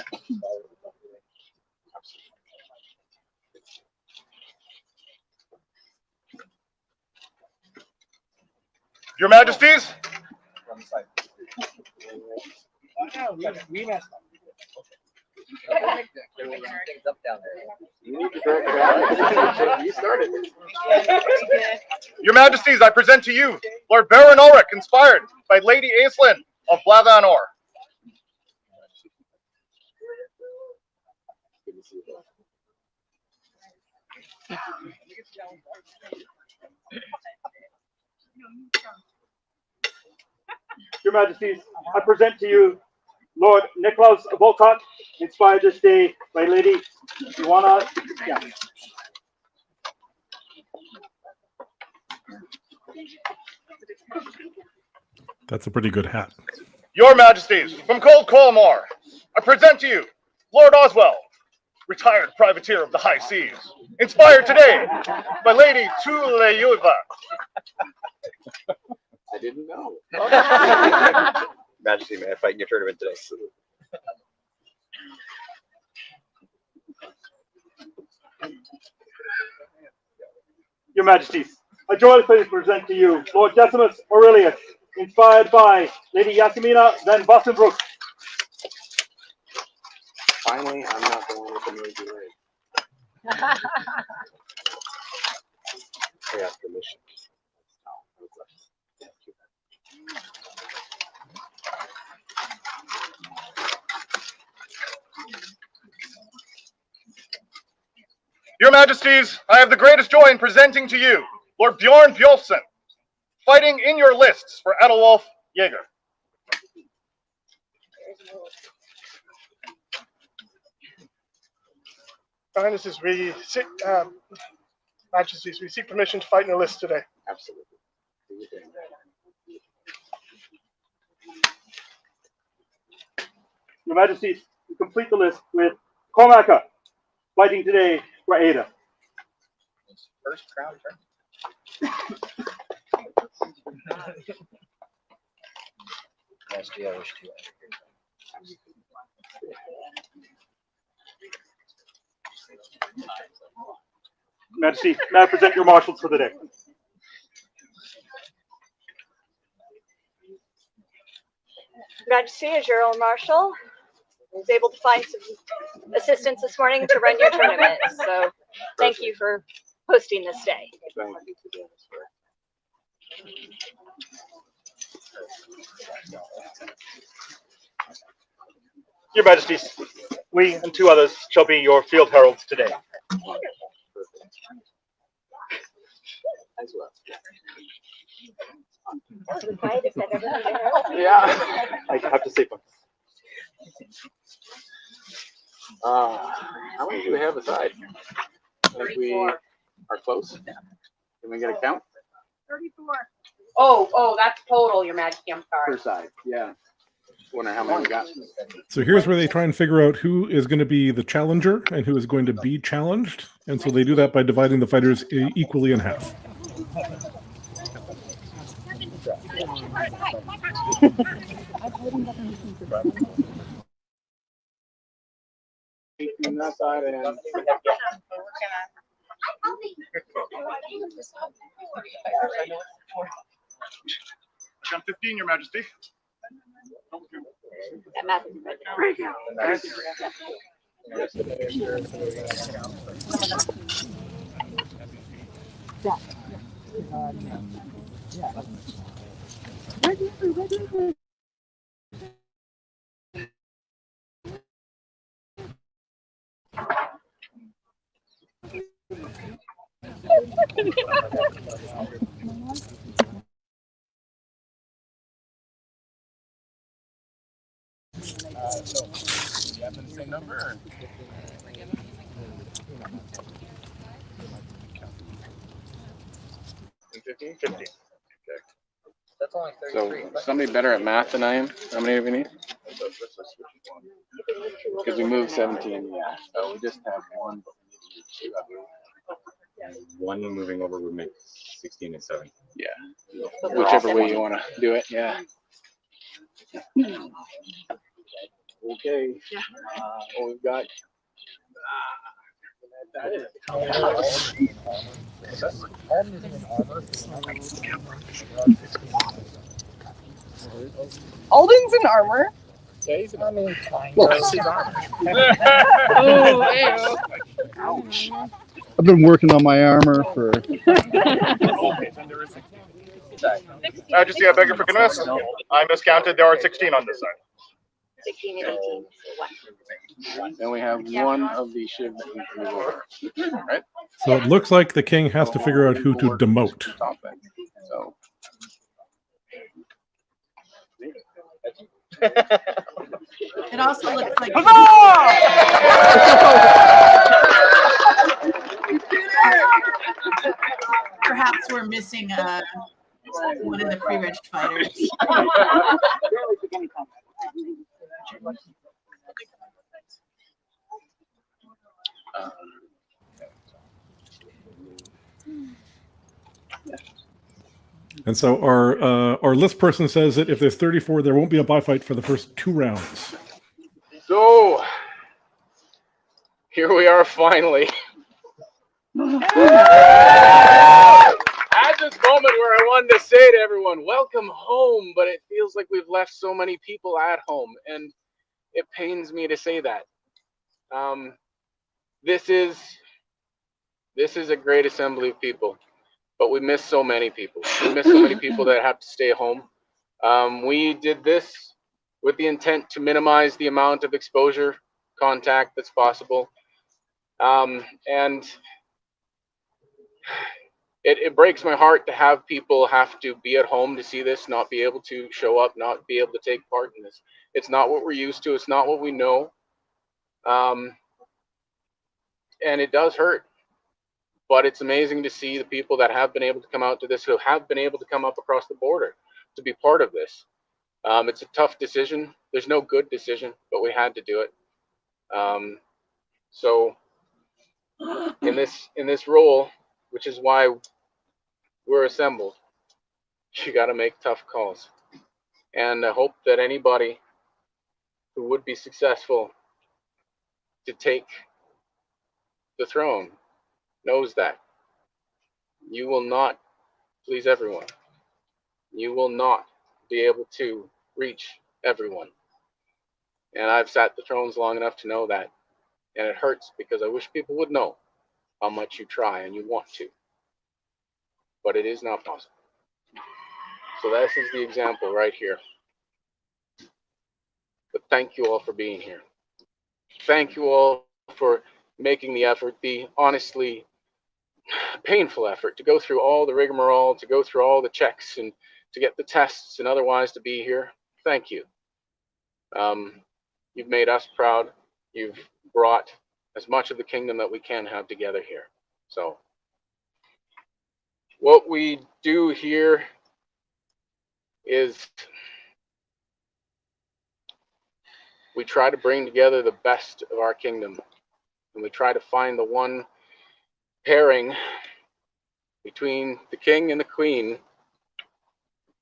Your Majesties, We messed up. Things up down there. You started. Your Majesties, I present to you Lord Baron Ulrich, inspired by Lady Aislinn of Blathanor. Your Majesties, I present to you Lord Niklaus Volkot, inspired this day by Lady Ioana. Yeah. That's a pretty good hat. Your Majesties, from Cold Colmore, I present to you Lord Oswell, retired privateer of the high seas, inspired today by Lady Tuleyuva. I didn't know. Majesty, may I fight in your tournament today? Your Majesties, I joyfully present to you Lord Decimus Aurelius, inspired by Lady Yasemina van Bossenbroek. Finally, I'm not the one with the noisy leg. I got permission. Your Majesties, I have the greatest joy in presenting to you Lord Bjorn Bjolfsson, fighting in your lists for Adelwolf Jaeger. Majesties, Majesties, we seek permission to fight in the list today. Absolutely. Your Majesties, we complete the list with Cormaca, fighting today for Ada. First crown turn. Majesty, I wish to. Majesty, may I present your marshals for the day? Majesty, as your own marshal, I was able to find some assistance this morning to run your tournament. So thank you for hosting this day. Thank you to Dennis Your Majesties, we and two others shall be your field heralds today. as well. Yeah, I have to say one. How many do we have aside? I think we are close. Can we get a count? 34. Oh, that's total, Your Majesty. I'm sorry. Per side, yeah. Just wondering how many we got. So here's where they try and figure out who is going to be the challenger and who is going to be challenged. And so they do that by dividing the fighters equally in half. That side and Count 15, Your Majesty. So, you have the same number? Or? 15? 15. Okay. That's only 33. so somebody better at math than I am. How many do we need? Because we moved 17, yeah. So we just have one. One moving over would make 16 and 7. Yeah. Whichever way you want to do it, yeah. Okay. What we've got. Alden's in armor. Yeah, he's in armor. Oh, ew. Ouch. I've been working on my armor for. Majesty, I beg your forgiveness. I miscounted. There are 16 on this side. 16 and 18. So what? Then we have one of the shiv that needs to move over. Right? So it looks like the king has to figure out who to demote. So. It also looks like perhaps we're missing one of the pre-reg fighters. And so our list person says that if there's 34, there won't be a buy fight for the first 2 rounds. So here we are finally. At this moment where I wanted to say to everyone, welcome home, but it feels like we've left so many people at home, and it pains me to say that. This is a great assembly of people, but we miss so many people. We miss so many people that have to stay home. We did this with the intent to minimize the amount of exposure contact that's possible. And it breaks my heart to have people have to be at home to see this, not be able to show up, not be able to take part in this. It's not what we're used to. It's not what we know. And it does hurt. But it's amazing to see the people that have been able to come out to this, who have been able to come up across the border to be part of this. It's a tough decision. There's no good decision, but we had to do it. So in this role, which is why we're assembled, you got to make tough calls. And I hope that anybody who would be successful to take the throne knows that you will not please everyone. You will not be able to reach everyone. And I've sat the thrones long enough to know that. And it hurts because I wish people would know how much you try and you want to. But it is not possible. So this is the example right here. But thank you all for being here. Thank you all for making the effort, the honestly painful effort to go through all the rigmarole, to go through all the checks and to get the tests and otherwise to be here. Thank you. You've made us proud. You've brought as much of the kingdom that we can have together here. So what we do here is we try to bring together the best of our kingdom, and we try to find the one pairing between the king and the queen,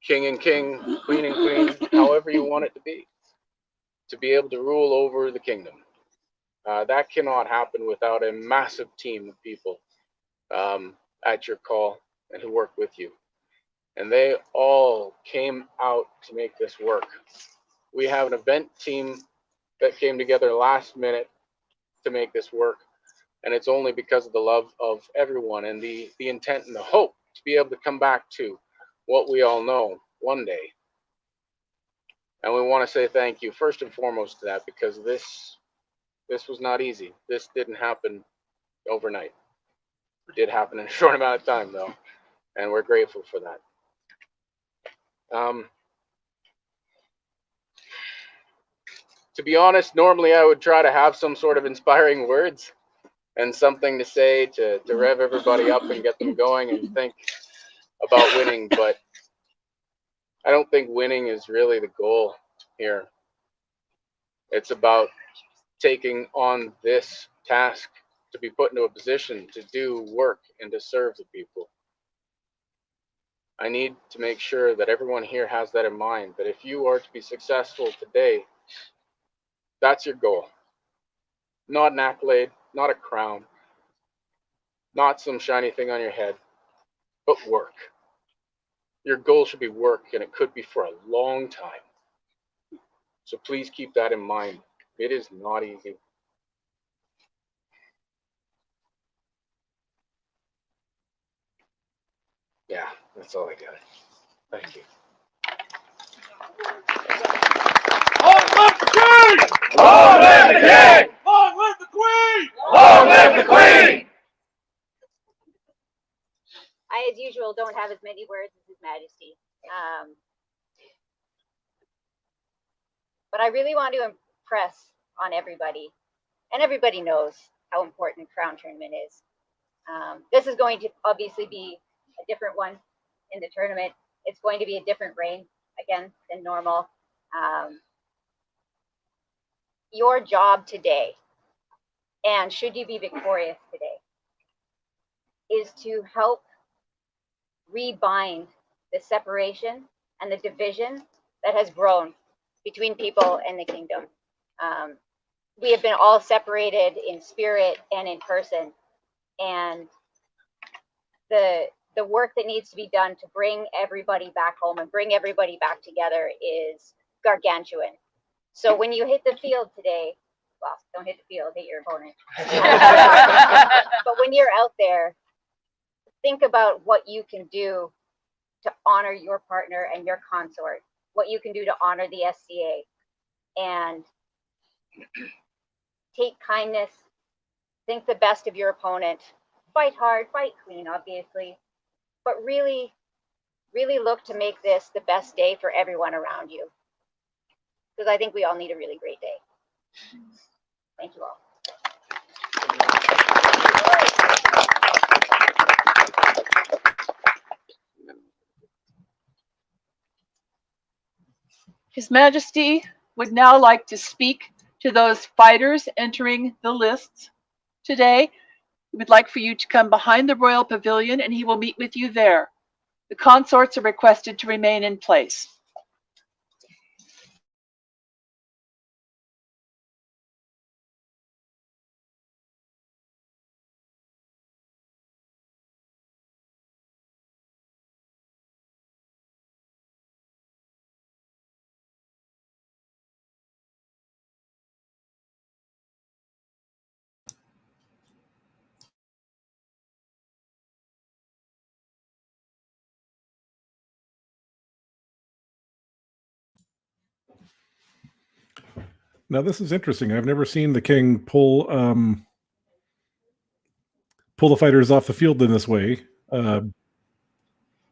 king and king, queen and queen, however you want it to be able to rule over the kingdom. That cannot happen without a massive team of people at your call and who work with you. And they all came out to make this work. We have an event team that came together last minute to make this work. And it's only because of the love of everyone and the intent and the hope to be able to come back to what we all know one day. And we want to say thank you first and foremost to that, because this was not easy. This didn't happen overnight. It did happen in a short amount of time though, and we're grateful for that. To be honest, normally I would try to have some sort of inspiring words and something to say to rev everybody up and get them going and think about winning, but I don't think winning is really the goal here. It's about taking on this task to be put into a position to do work and to serve the people. I need to make sure that everyone here has that in mind, that if you are to be successful today, that's your goal. Not an accolade, not a crown, not some shiny thing on your head, but work. Your goal should be work, and it could be for a long time. So please keep that in mind. It is not easy. Yeah, that's all I got. Thank you. Long live the king! Long live the king! Long live the queen! Long live the queen! I, as usual, don't have as many words as His Majesty. But I really want to impress on everybody, and everybody knows how important Crown Tournament is. This is going to obviously be a different one in the tournament. It's going to be a different reign, again, than normal. Your job today, and should you be victorious today, is to help rebind the separation and the division that has grown between people and the kingdom. We have been all separated in spirit and in person, and the work that needs to be done to bring everybody back home and bring everybody back together is gargantuan. So when you hit the field today, well, don't hit the field, hit your opponent. But when you're out there, think about what you can do to honor your partner and your consort, what you can do to honor the SCA, and take kindness, think the best of your opponent, fight hard, fight clean, obviously, but really, really look to make this the best day for everyone around you. Because I think we all need a really great day. Thank you all. His Majesty would now like to speak to those fighters entering the lists today. He would like for you to come behind the Royal Pavilion and he will meet with you there. The consorts are requested to remain in place. Now this is interesting. I've never seen the king pull the fighters off the field in this way. Typically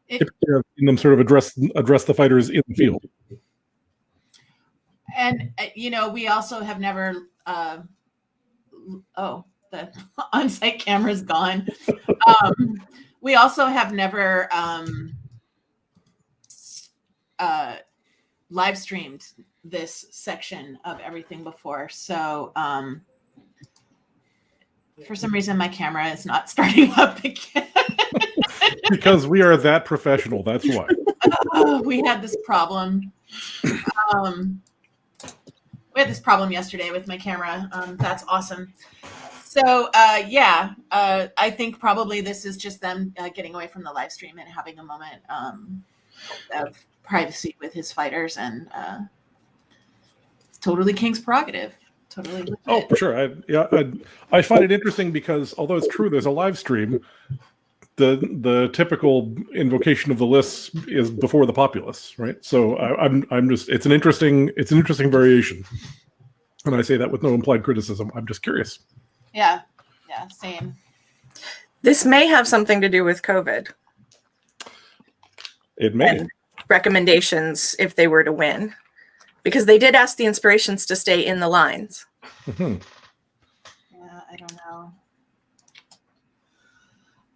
I've seen them sort of address the fighters in the field. And you know, we also have never. Oh, the on-site camera's gone. We also have never live streamed this section of everything before, so for some reason my camera is not starting up again. Because we are that professional, that's why. We had this problem. We had this problem yesterday with my camera. That's awesome. So yeah, I think probably this is just them getting away from the live stream and having a moment of privacy with his fighters, and totally king's prerogative. Totally legit. Oh, for sure. I find it interesting because although it's true there's a live stream, the typical invocation of the lists is before the populace, right? So I'm just it's an interesting variation, and I say that with no implied criticism. I'm just curious. Yeah, same. This may have something to do with COVID. It may. And recommendations if they were to win, because they did ask the inspirations to stay in the lines. Mm-hmm. Yeah, I don't know.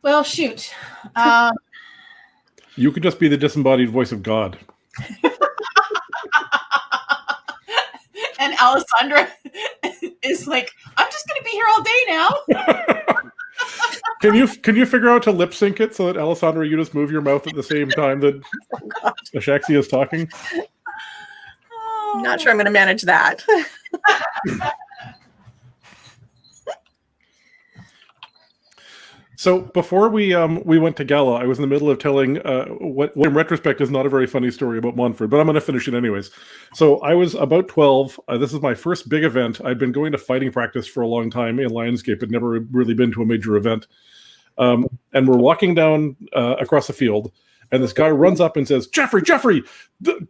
Well, shoot. You could just be the disembodied voice of God. And Alessandra is like, I'm just going to be here all day now. Can you figure out to lip sync it so that Alessandra, you just move your mouth at the same time that Achaxe is talking? Not sure I'm going to manage that. So before we went to gala, I was in the middle of telling what in retrospect is not a very funny story about Montford, but I'm going to finish it anyways. So I was about 12. This is my first big event. I'd been going to fighting practice for a long time in Lionsgate, but never really been to a major event. And we're walking down across the field, and this guy runs up and says, Jeffrey,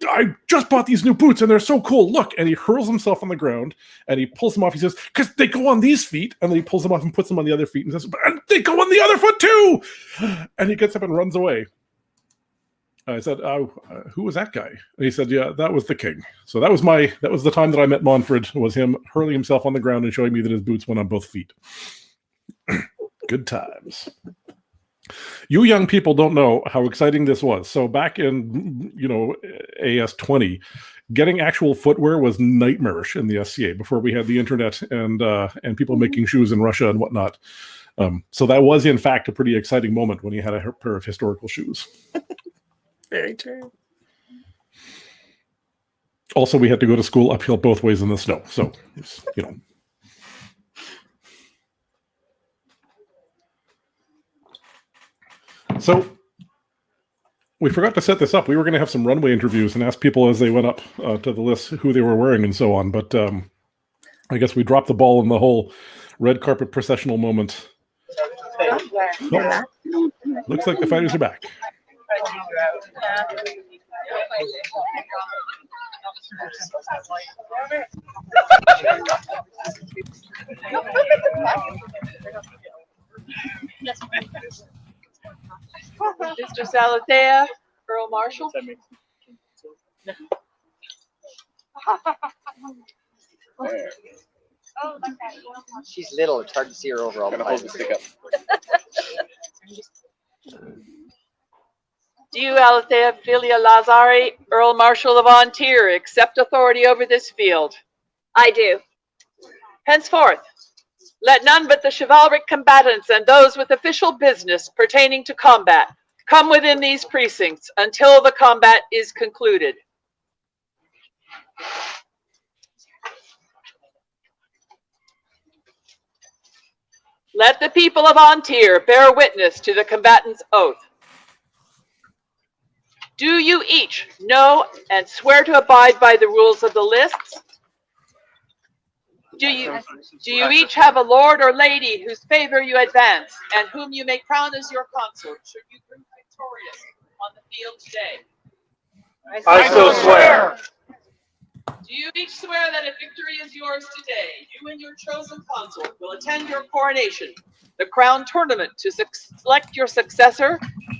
I just bought these new boots and they're so cool. Look. And he hurls himself on the ground and he pulls them off. He says, because they go on these feet. And then he pulls them off and puts them on the other feet and says, and they go on the other foot too. And he gets up and runs away. I said, who was that guy? And he said, yeah, that was the king. So that was the time that I met Monfred, was him hurling himself on the ground and showing me that his boots went on both feet. Good times. You young people don't know how exciting this was. So back in, AS20, getting actual footwear was nightmarish in the SCA before we had the internet and people making shoes in Russia and whatnot. So that was, in fact, a pretty exciting moment when you had a pair of historical shoes. Very true. Also, we had to go to school uphill both ways in the snow. So, So we forgot to set this up. We were going to have some runway interviews and ask people as they went up to the list who they were wearing and so on. But I guess we dropped the ball in the whole red carpet processional moment. Oh, looks like the fighters are back. Mr. Salatea, Earl Marshal. She's little. It's hard to see her overall. Do you, Alethea Filia Lazari, Earl Marshal of Antir, accept authority over this field? I do. Henceforth, let none but the chivalric combatants and those with official business pertaining to combat come within these precincts until the combat is concluded. Let the people of Antir bear witness to the combatant's oath. Do you each know and swear to abide by the rules of the lists? Do you each have a lord or lady whose favor you advance and whom you may crown as your consort should you prove victorious on the field today? I so swear. Do you each swear that if victory is yours today, you and your chosen consort will attend your coronation, the crown tournament, to select your successor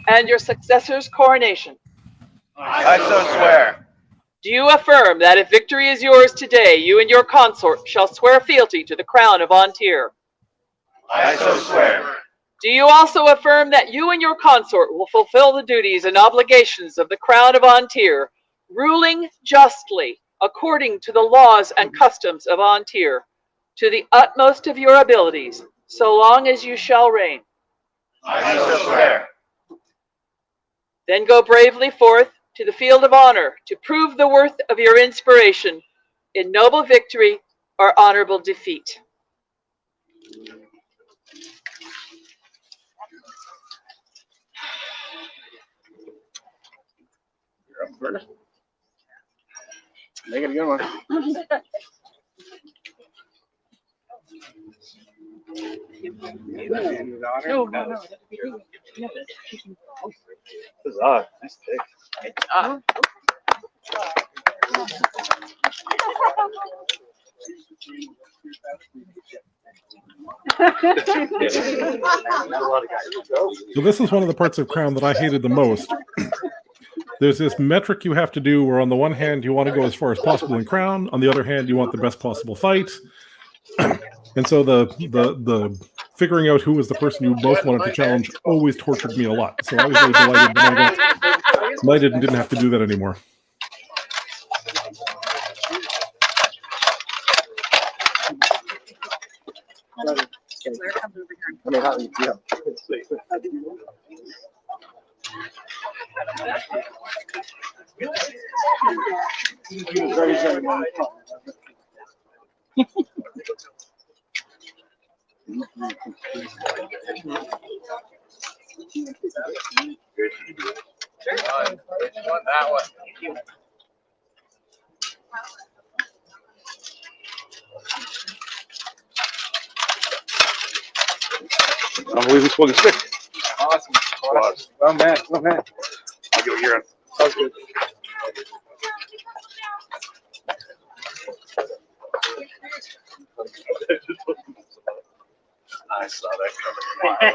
and your successor's coronation? I so swear. Do you affirm that if victory is yours today, you and your consort shall swear fealty to the crown of Antir? I so swear. Do you also affirm that you and your consort will fulfill the duties and obligations of the crown of Antir, ruling justly according to the laws and customs of Antir, to the utmost of your abilities, so long as you shall reign? I so swear. Then go bravely forth to the field of honor to prove the worth of your inspiration in noble victory or honorable defeat. You're up first. Make it a good one. No. Huzzah. Nice pick. So this is one of the parts of Crown that I hated the most. There's this metric you have to do where on the one hand you want to go as far as possible in Crown, on the other hand you want the best possible fight. And so the figuring out who was the person you most wanted to challenge always tortured me a lot. So I was really delighted when I got knighted and didn't have to do that anymore. That one. I'm leaving smoking stick. Awesome. Well, man. I'll go here. Sounds good. I saw that coming.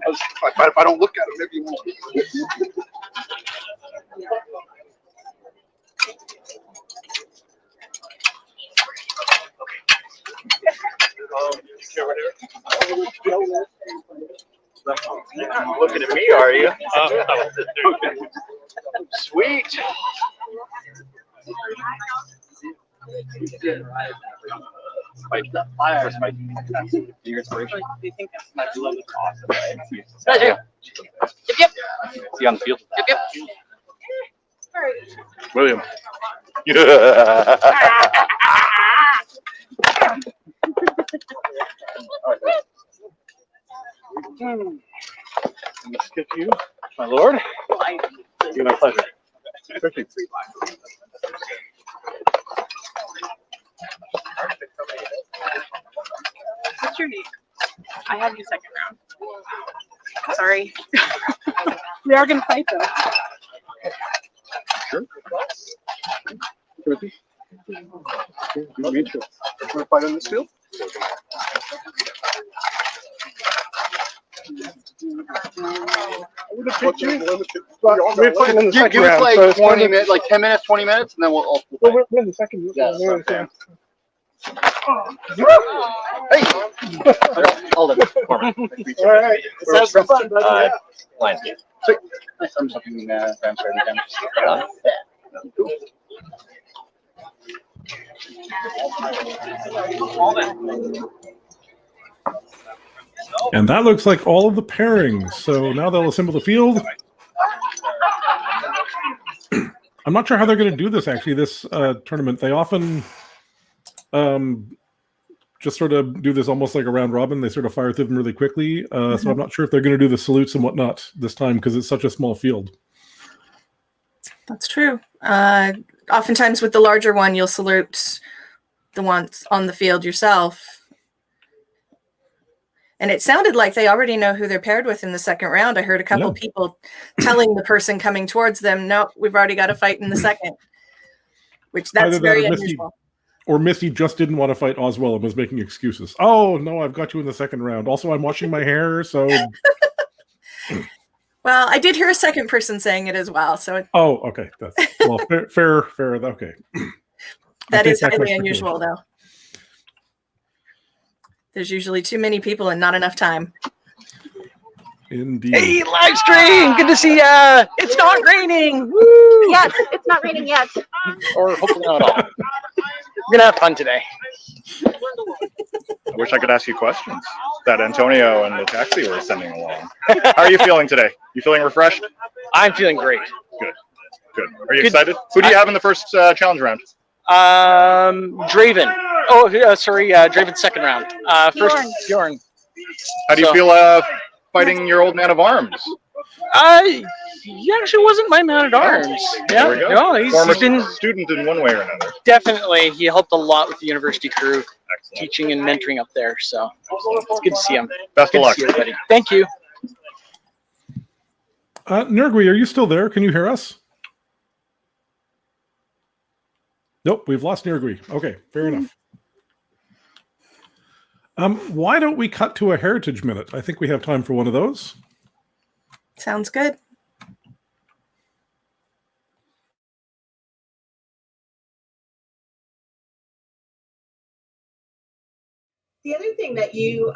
If I don't look at it, maybe you won't. You're not looking at me, are you? Sweet. Spike. Your inspiration. Do you think that's my love is awesome, right? Yep. See on the field. Yep. William. Let's get you, my lord. It's been my pleasure. Perfect. What's your name? I have you second round. Sorry. We are gonna fight though. Sure. Timothy. You want to fight on this field? Give us like 20 minutes, like 10 minutes, 20 minutes, and then we'll we're in the second. Yeah, okay. Hey! Hold it. All right. Sounds fun. Lionsgate. Sweet. Nice. I'm something vampire again. Cool. And that looks like all of the pairings. So now they'll assemble the field. I'm not sure how they're going to do this, actually, this tournament. They often just sort of do this almost like a round robin. They sort of fire through them really quickly. So I'm not sure if they're going to do the salutes and whatnot this time because it's such a small field. That's true. Oftentimes with the larger one, you'll salute the ones on the field yourself. And it sounded like they already know who they're paired with in the second round. I heard a couple people telling the person coming towards them, no, we've already got to fight in the second, which that's Either very that unusual. Or Misty just didn't want to fight Oswell and was making excuses. Oh, no, I've got you in the second round. Also, I'm washing my hair, so... Well, I did hear a second person saying it as well. So Oh, okay. That's well, fair. Okay. that is highly unusual, though. There's usually too many people and not enough time. Indeed. Hey, live stream! Good to see ya! It's not raining! Woo! Yes, it's not raining yet. Or hopefully not at all. We're gonna have fun today. I wish I could ask you questions that Antonio and Achaxe were sending along. How are you feeling today? You feeling refreshed? I'm feeling great. Good. Are you excited? Who do you have in the first challenge round? Draven. Oh, sorry, Draven's second round. First, Bjorn. How do you feel fighting your old man of arms? He actually wasn't my man at arms. There we go. No, he's been student in one way or another. Definitely. He helped a lot with the university crew, teaching and mentoring up there. So it's good to see him. Best of luck. To see everybody. Thank you. Nergui, are you still there? Can you hear us? Nope, we've lost Nergui. Okay, fair enough. Why don't we cut to a heritage minute? I think we have time for one of those. Sounds good. The other thing that you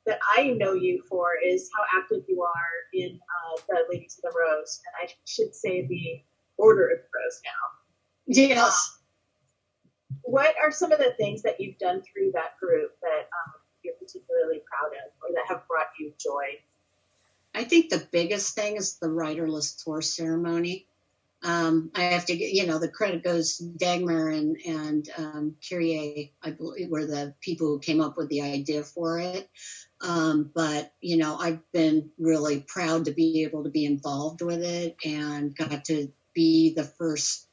that I know you for is how active you are in the Ladies of the Rose, and I should say the Order of the Rose now. Yes. What are some of the things that you've done through that group that you're particularly proud of, or that have brought you joy? I think the biggest thing is the riderless tour ceremony. I have to get, the credit goes to Dagmar and Kyrie, I believe, were the people who came up with the idea for it. But, I've been really proud to be able to be involved with it and got to be the first,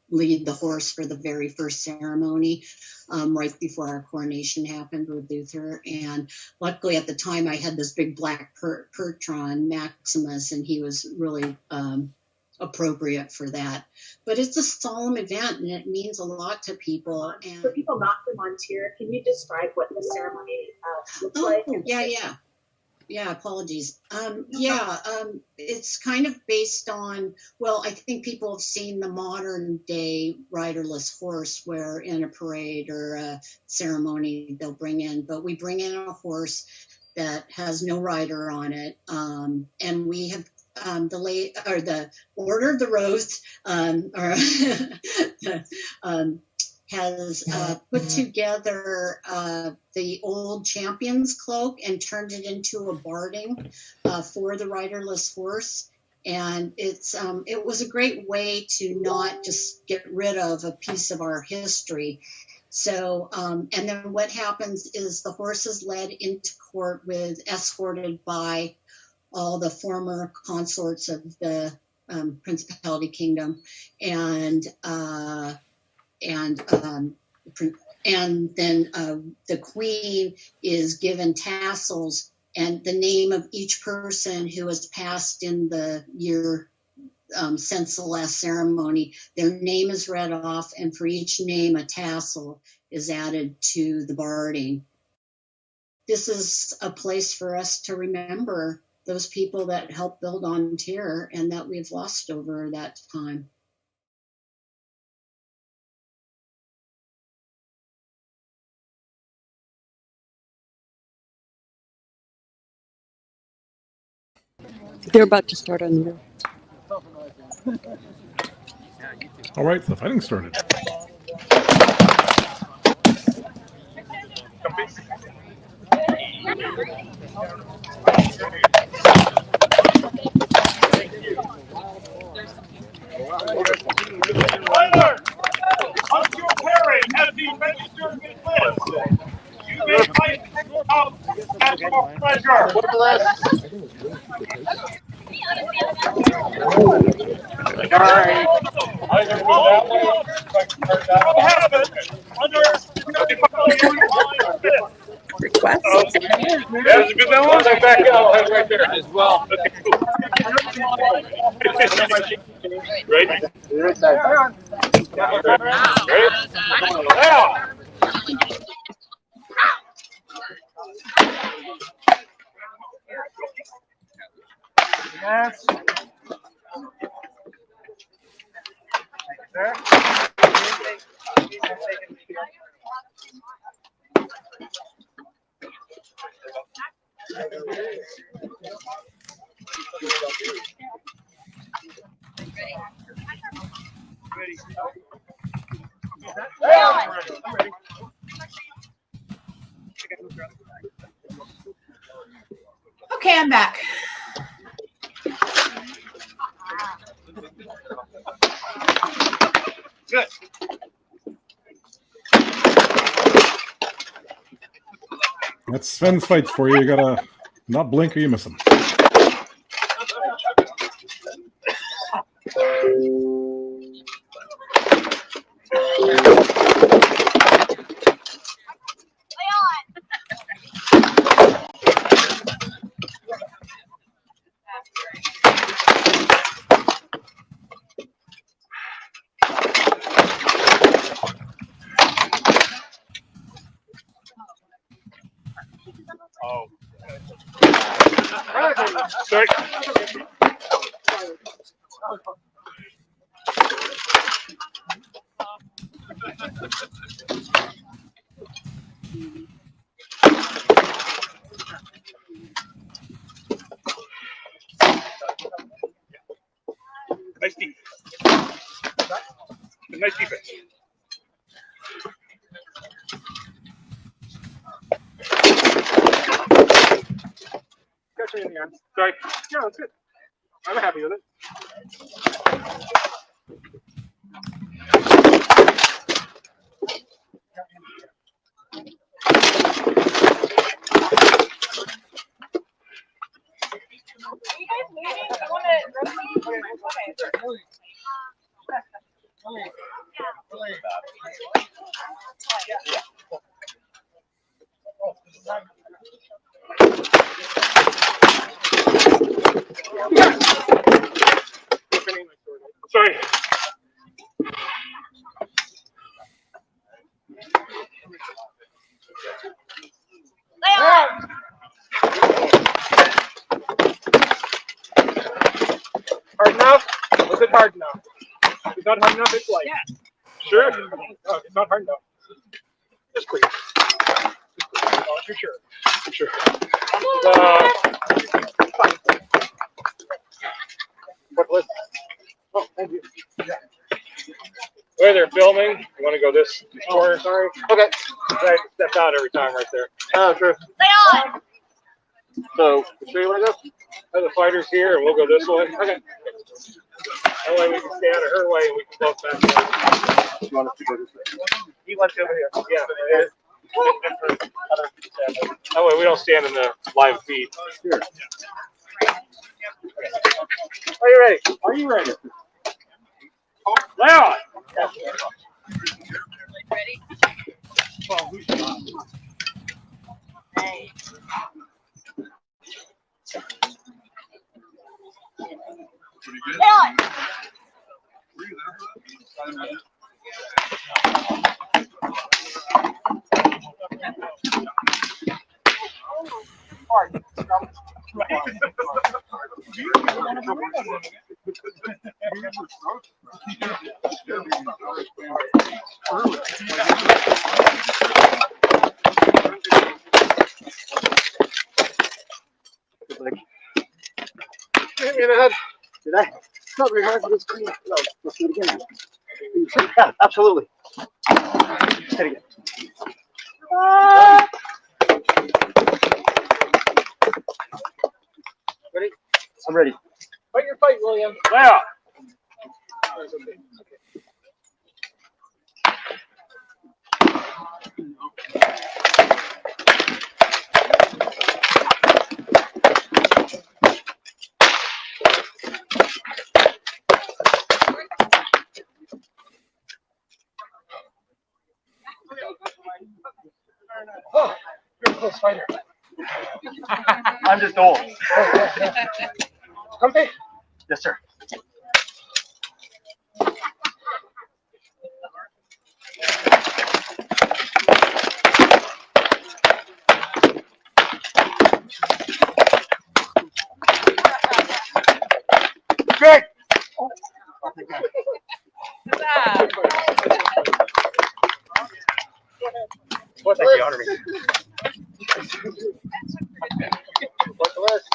lead the horse for the very first ceremony, right before our coronation happened with Luther. And luckily at the time I had this big black perch on, Maximus, and he was really appropriate for that. But it's a solemn event and it means a lot to people. And for people not from Ontario, can you describe what the ceremony looks like? Yeah, apologies. It's kind of based on, well, I think people have seen the modern day riderless horse where in a parade or a ceremony they'll bring in, but we bring in a horse that has no rider on it. And we have the Order of the Rose has put together the old champion's cloak and turned it into a barding for the riderless horse. And it was a great way to not just get rid of a piece of our history. So, and then what happens is the horse is led into court escorted by all the former consorts of the Principality Kingdom, and then the Queen is given tassels and the name of each person who has passed in the year since the last ceremony. Their name is read off, and for each name a tassel is added to the barding. This is a place for us to remember those people that helped build Ontario and that we've lost over that time. They're about to start on the. All right, the fighting started. Tyler, once your pairing has been registered with Liz, you may fight out at your pleasure. Request? There's a good one. I back out. I'll have it right there as well. Okay, cool. Ready? Ready? Now. Yes. Sir. Okay, I'm back. Good. That's Sven's fights for you. You gotta not blink or you miss them. Oh. Sorry. Nice defense. Nice defense. Got you in the end. Sorry. Yeah, that's good. I'm happy with it. Sorry. Hard enough? Was it hard enough? If it's not hard enough, it's light. Yeah. Sure. No, it's not hard enough. Just clear. Oh, you're sure. I'm sure. What was? Oh, thank you. Wait, they're filming. You want to go this corner? Sorry. Okay. I step out every time right there. Oh, sure. So, so you want to go? Have the fighters here, and we'll go this way. Okay. That way we can stay out of her way, and we can both back there. You want us to go this way? He wants over here. Yeah. That way we don't stand in the live feed. Sure. Are you ready? Are you ready? Lay on. Ready? Hey. Lay on. Hit me in the head. Did I? Not very hard, but it's clean. No, let's do it again. Yeah, absolutely. Hit again. Ready? I'm ready. Fight your fight, William. Lay Oh, you're a close fighter. I'm just old. Comfy? Yes, sir. Great. What the honor me? What's the list?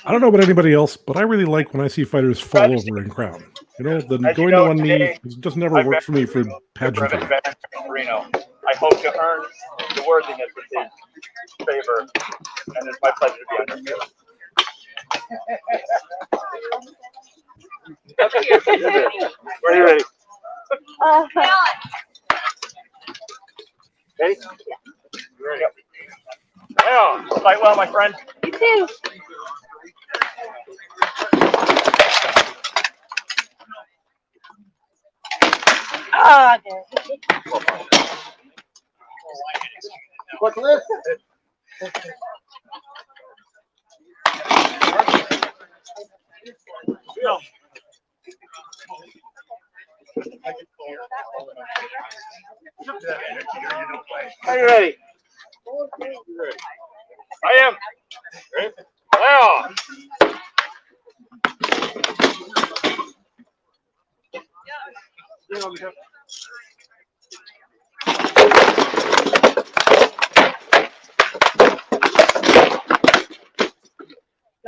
I don't know about anybody else, but I really like when I see fighters fall over in Crown. You know, the As you going know, to one knee today, just never I've worked for me for been pageantry. Reno. I hope to earn the worthiness of his favor, and it's my pleasure to be under him. Are you ready? Ready? Ready. Yeah, fight well, my friend. You too. Ah, What's this? No. Are you ready? I am. Ready? Wow.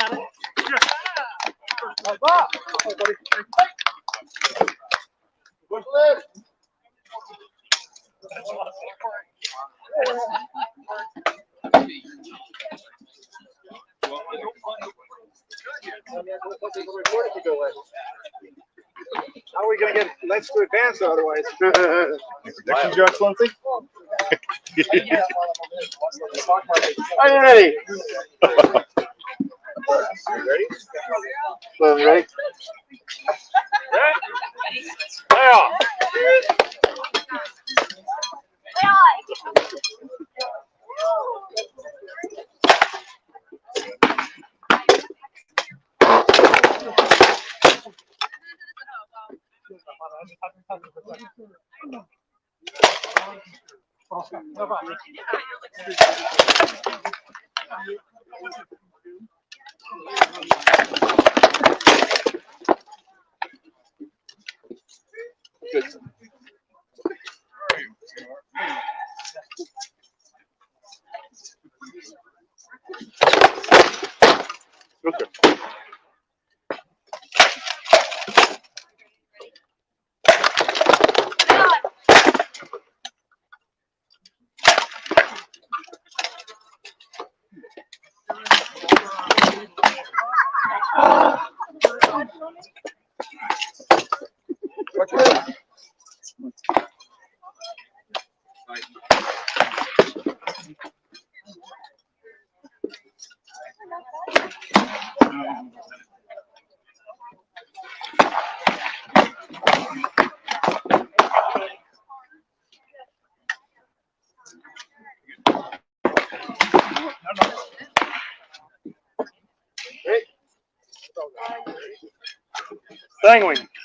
Got it? What's this? How are we going to get Let's to advance otherwise? Predictions, Your Excellency? Are you ready? Ready? So, ready? Lay on.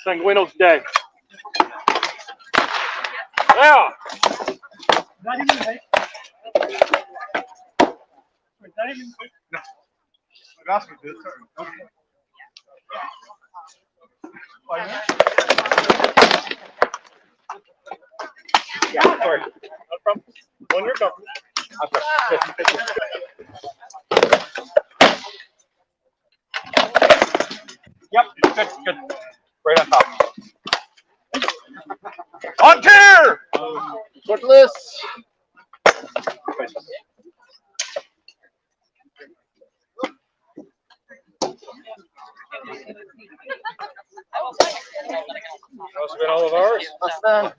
Sanguinos Day. Yeah. Not even right. Not even. No. I asked for this. Okay. Yeah, sorry. No problem. When you're comfortable. Yep, good, good. Right on top. On tier! Short list. Must have been all of ours. That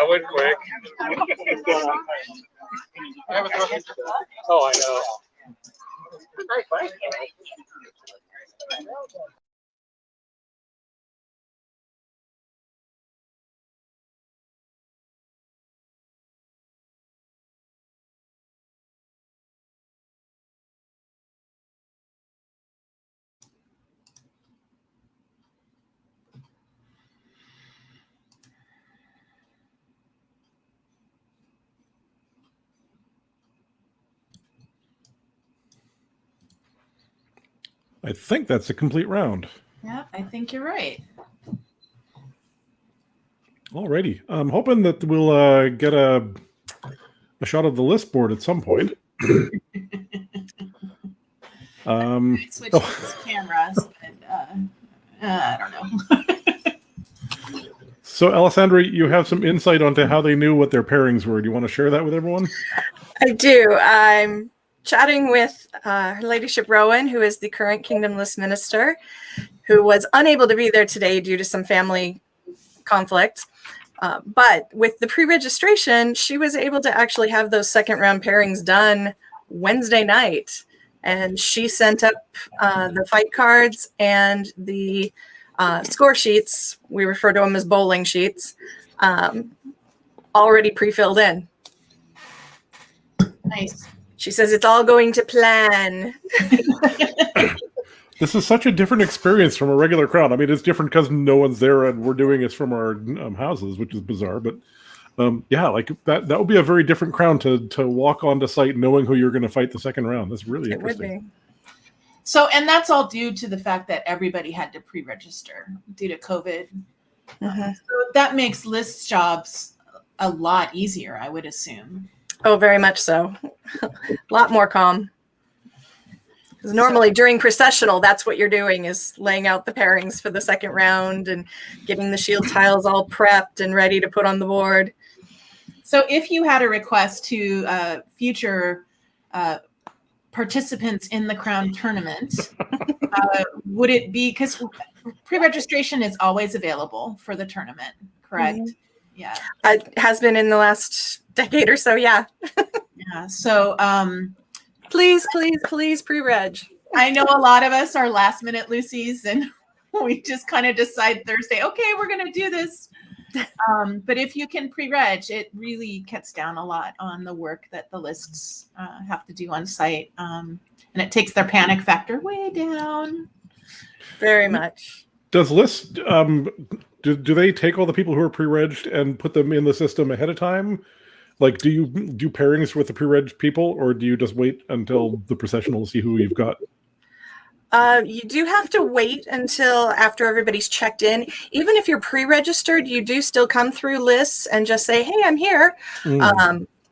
went quick. Oh, I know. I think that's a complete round. Yeah, I think you're right. Alrighty. I'm hoping that we'll get a shot of the list board at some point. Switch these cameras, but I don't know. So, Alessandra, you have some insight onto how they knew what their pairings were. Do you want to share that with everyone? I do. I'm chatting with Her Ladyship Rowan, who is the current Kingdomless Minister, who was unable to be there today due to some family conflict. But with the pre-registration, she was able to actually have those second round pairings done Wednesday night. And she sent up the fight cards and the score sheets. We refer to them as bowling sheets, already pre-filled in. Nice. She says it's all going to plan. This is such a different experience from a regular crowd. I mean, it's different because no one's there and we're doing it from our houses, which is bizarre. But yeah, like that would be a very different crowd to walk onto site knowing who you're going to fight the second round. That's really interesting. Would be. So, and that's all due to the fact that everybody had to pre-register due to COVID. Mm-hmm. So that makes list jobs a lot easier, I would assume. Oh, very much so. A lot more calm. Because normally during processional, that's what you're doing is laying out the pairings for the second round and getting the shield tiles all prepped and ready to put on the board. So if you had a request to future participants in the Crown tournament, would it be, because pre-registration is always available for the tournament, correct? Mm-hmm. Yeah. It has been in the last decade or so, yeah. Yeah. So please pre-reg. I know a lot of us are last minute Lucy's and we just kind of decide Thursday, okay, we're going to do this. But if you can pre-reg, it really cuts down a lot on the work that the lists have to do on site. And it takes their panic factor way down. Very much. Does list do they take all the people who are pre-regged and put them in the system ahead of time? Like, do you do pairings with the pre-regged people, or do you just wait until the processional to see who you've got? You do have to wait until after everybody's checked in. Even if you're pre-registered, you do still come through lists and just say, hey, I'm here.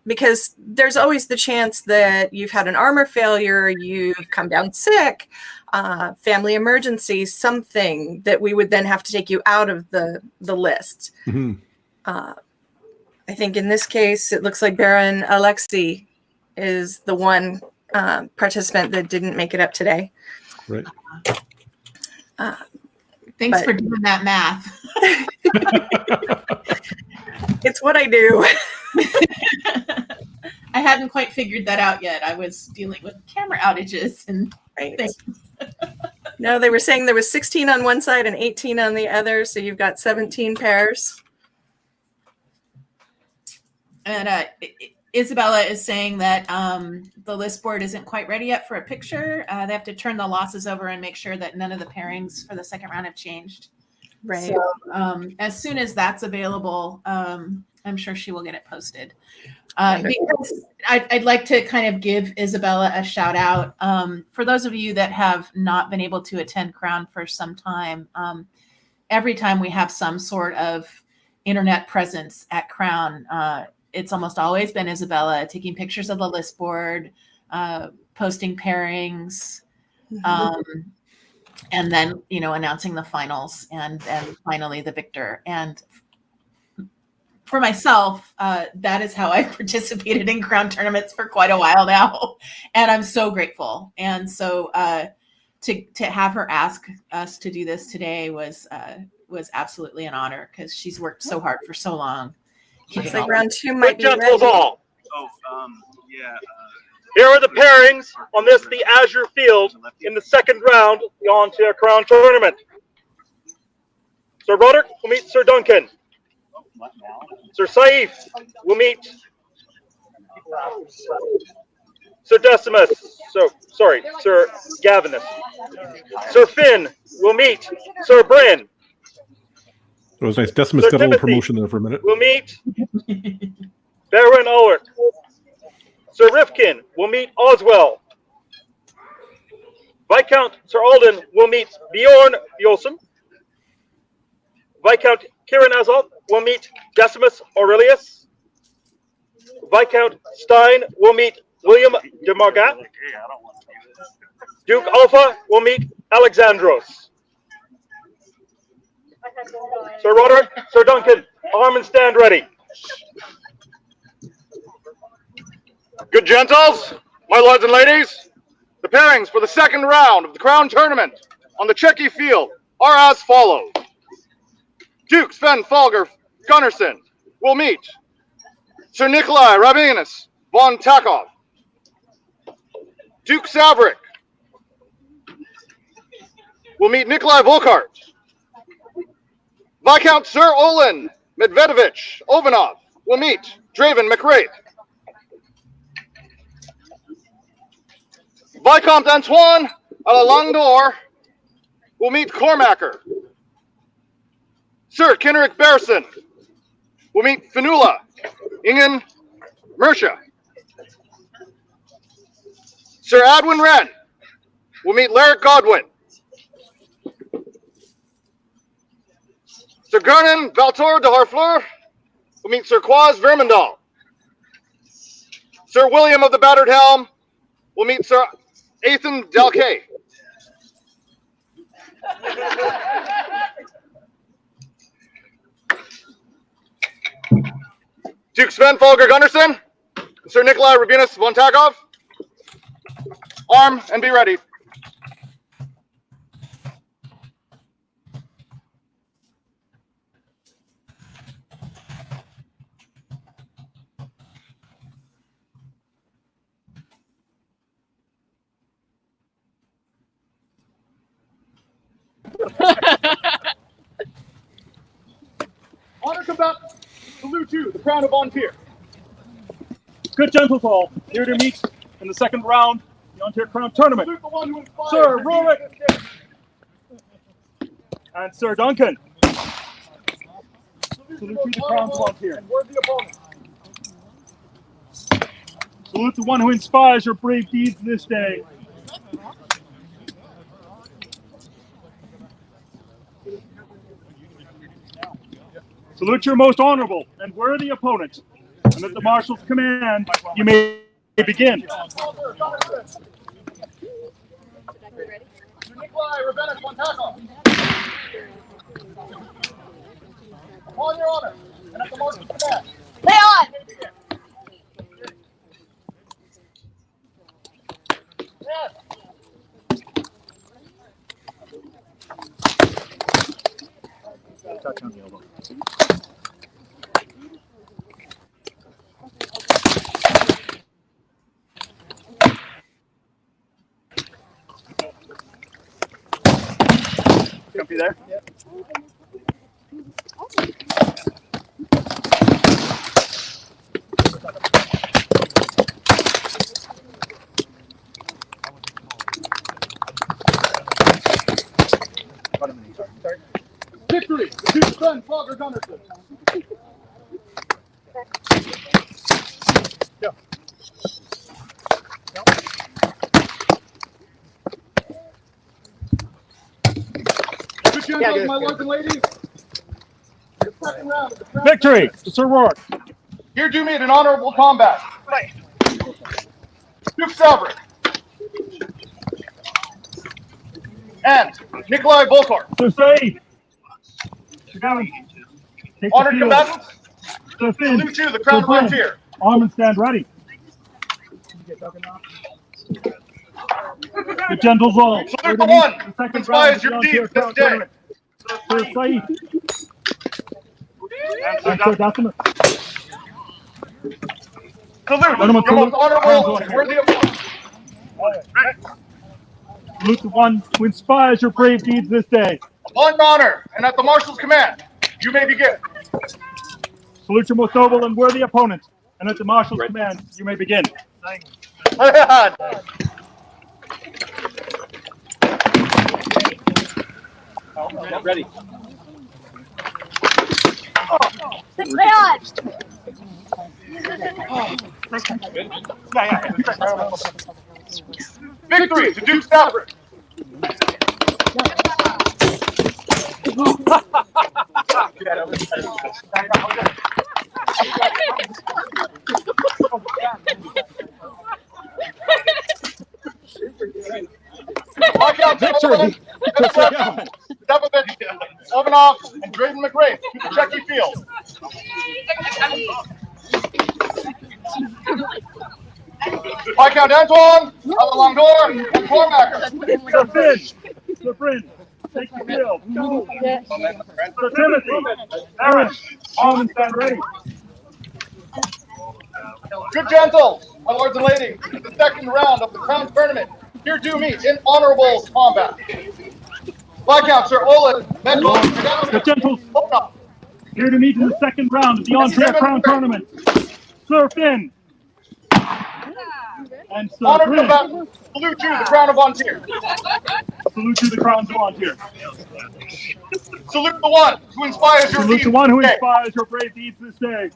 Because there's always the chance that you've had an armor failure, you've come down sick, family emergency, something that we would then have to take you out of the list. I think in this case, it looks like Baron Achaxe is the one participant that didn't make it up today. Right. Thanks for doing that math. It's what I do. I hadn't quite figured that out yet. I was dealing with camera outages and things. No, they were saying there was 16 on one side and 18 on the other, so you've got 17 pairs. And Isabella is saying that the list board isn't quite ready yet for a picture. They have to turn the losses over and make sure that none of the pairings for the second round have changed. Right. So as soon as that's available, I'm sure she will get it posted. Because I'd like to kind of give Isabella a shout out. For those of you that have not been able to attend Crown for some time, every time we have some sort of internet presence at Crown, it's almost always been Isabella taking pictures of the list board, posting pairings, and then, announcing the finals and finally the victor. And for myself, that is how I've participated in Crown tournaments for quite a while now. And I'm so grateful. And so to have her ask us to do this today was absolutely an honor, because she's worked so hard for so long. Looks like round 2 might be ready. All. Here are the pairings on the Azure Field in the second round of the Ontario Crown Tournament. Sir Roderick will meet Sir Duncan. Sir Saif will meet Sir Decimus. Sir Gavinus. Sir Finn will meet Sir Bryn. It was nice. Decimus got a little promotion there for a minute. We'll meet Baron Ulrich. Sir Rifkin will meet Oswell. Viscount Sir Alden will meet Bjorn Bjolsson. Viscount Kieran Azov will meet Decimus Aurelius. Viscount Stein will meet William de Margat. Duke Alpha will meet Alexandros. Sir Roderick, Sir Duncan, arm and stand ready. Good gentles, my lords and ladies, the pairings for the second round of the Crown Tournament on the Checky Field are as follows. Duke Sven Folger Gunnarsson will meet Sir Nikolai Rabinus von Takov. Duke Savrik will meet Nikolai Volkart. Viscount Sir Olin Medvedevich Ovanov will meet Draven McRae. Viscount Antoine Alalangdor will meet Cormacker. Sir Kenrick Bearson will meet Finula Ingen Mersha. Sir Adwin Wren will meet Larrick Godwin. Sir Gernan Valtor de Harfleur will meet Sir Quaz Vermandal. Sir William of the Battered Helm will meet Sir Ethan Dalkay. Duke Sven Folger Gunnarsson, Sir Nikolai Rabinus von Takov, arm and be ready. Honor combatants, salute you, the Crown of Ontario. Good gentles all, here to meet in the second round of the Ontario Crown Tournament. Sir Rorik and Sir Duncan. Salute to the crown volunteer. Salute the one who inspires your brave deeds this day. Salute your most honorable and worthy opponent, and at the marshal's command, you may begin. On your honor, and at the marshal's command. Lay on! Touch on the elbow. Comfy there? Yep. Victory! To defend Father Gunnarsson. Go. Good gentlemen, my lords and ladies. The second round of the crown Victory to Sir Rourke. Here do meet in honorable combat. Duke Stavrik. And Nikolai Volkar. Sir Said. Honored combatants. Sir Finn. Salute you, the crown volunteer. Arm and stand ready. The gentles all. Salute the one who inspires your deeds this day. Sir Said. And Sir Decimus. Salute your most honorable and worthy opponent. Salute the one who inspires your brave deeds this day. Upon your honor and at the marshal's command, you may begin. Salute your most noble and worthy opponent, and at the marshal's command, you may begin. Ready. Lay on! Victory to Duke Stavrik. Victory! Ivanov and Drayden McRae to the Checky Field. Viscount Antoine, Alalongor, and Cormacker. Sir Finn! Sir Finn! Take the field. Sir Timothy! Aaron! Arm and stand ready. Good gentles, my lords and ladies, the second round of the crown tournament. Here do meet in honorable combat. Viscount Sir Olin, Mental, The gentles here to meet in the second round of the Ontario Crown Tournament. Sir Finn. And Sir honored Bryn. combatants, salute you, the crown of Ontario. Salute you, the crown of Ontario. Salute the one who inspires your Salute deeds the one who this day. inspires your brave deeds this day.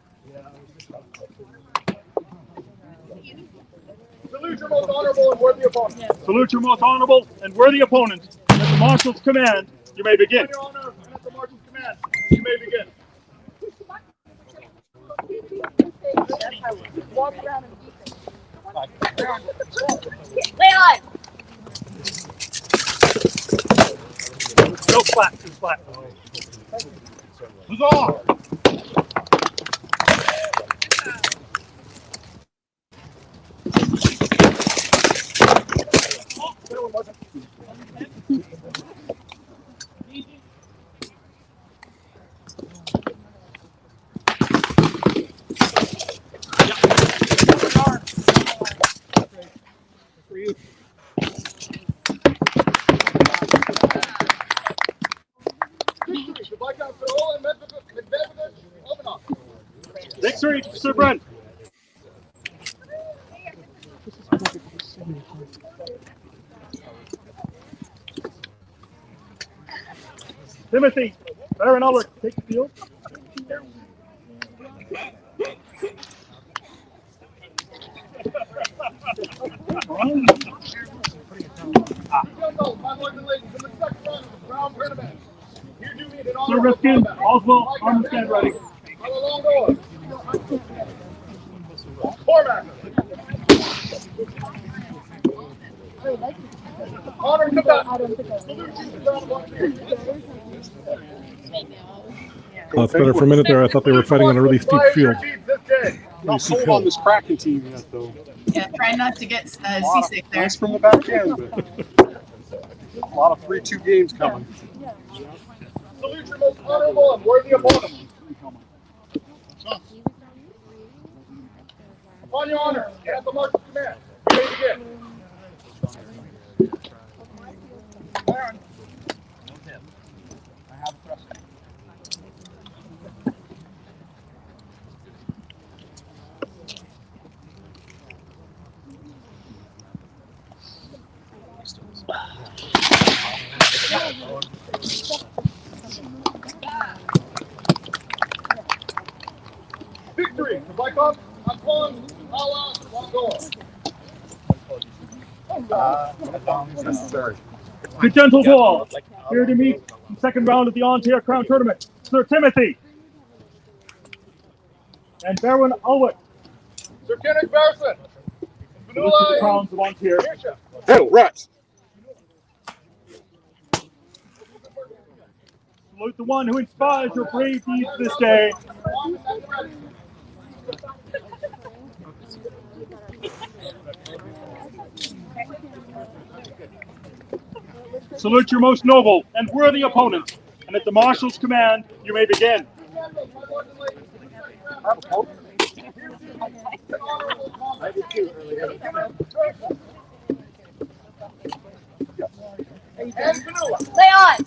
Salute your most honorable and worthy opponent. Salute your most honorable and worthy opponent. At the marshal's command, you may begin. On your honor and at the marshal's command, you may begin. Lay on! No flat, too flat. Huzzah! Victory, Sir Brent. Timothy, Baron Ulrich, take the field. Sir Rifkin, Oswald, arm stand ready. Cormac. Honor, come back. Well, that's better. For a minute there, I thought they were fighting on a really steep field. Not sold on this Kraken team yet, though. Yeah, try not to get seasick there. Nice from the back end, but a lot of 3-2 games coming. Salute your most honorable and worthy opponent. Upon your honor, and at the march of command, you may begin. Victory to Wyckoff, Antoine, Allah, Longoa. The Gentles all, here to meet in the second round of the On-Tier Crown Tournament, Sir Timothy and Berwin Ulwick. Sir Kenneth Barrison. This is the crowns of On-Tier. Hell, rats. Salute the one who inspires your brave deeds this day. Salute your most noble and worthy opponent, and at the marshal's command, you may begin. Lay on!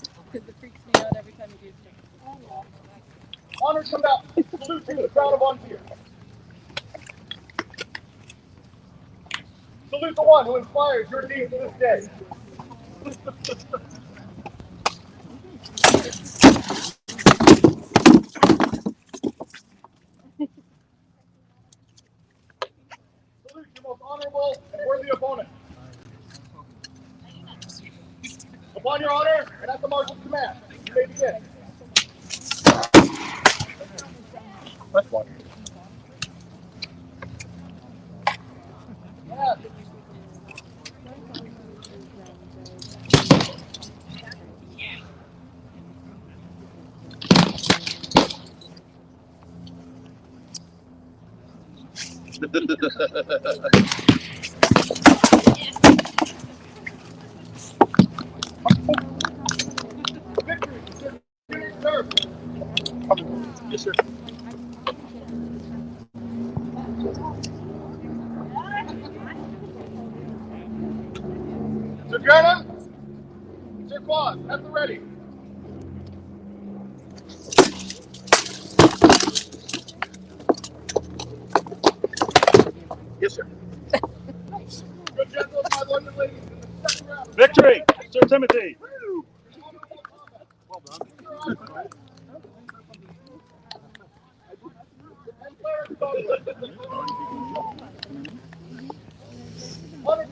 Honors come out. Salute to the crowd of On-Tier. Salute the one who inspires your deeds this day. Salute your most honorable and worthy opponent. Upon your honor and at the marshal's command, you may begin. That's one. Yes. Yes, sir. Sir German, Sir Claus, at the ready. Yes, sir. Good gentlemen, my lords and ladies, in the second round. Victory, Sir Timothy. Well done.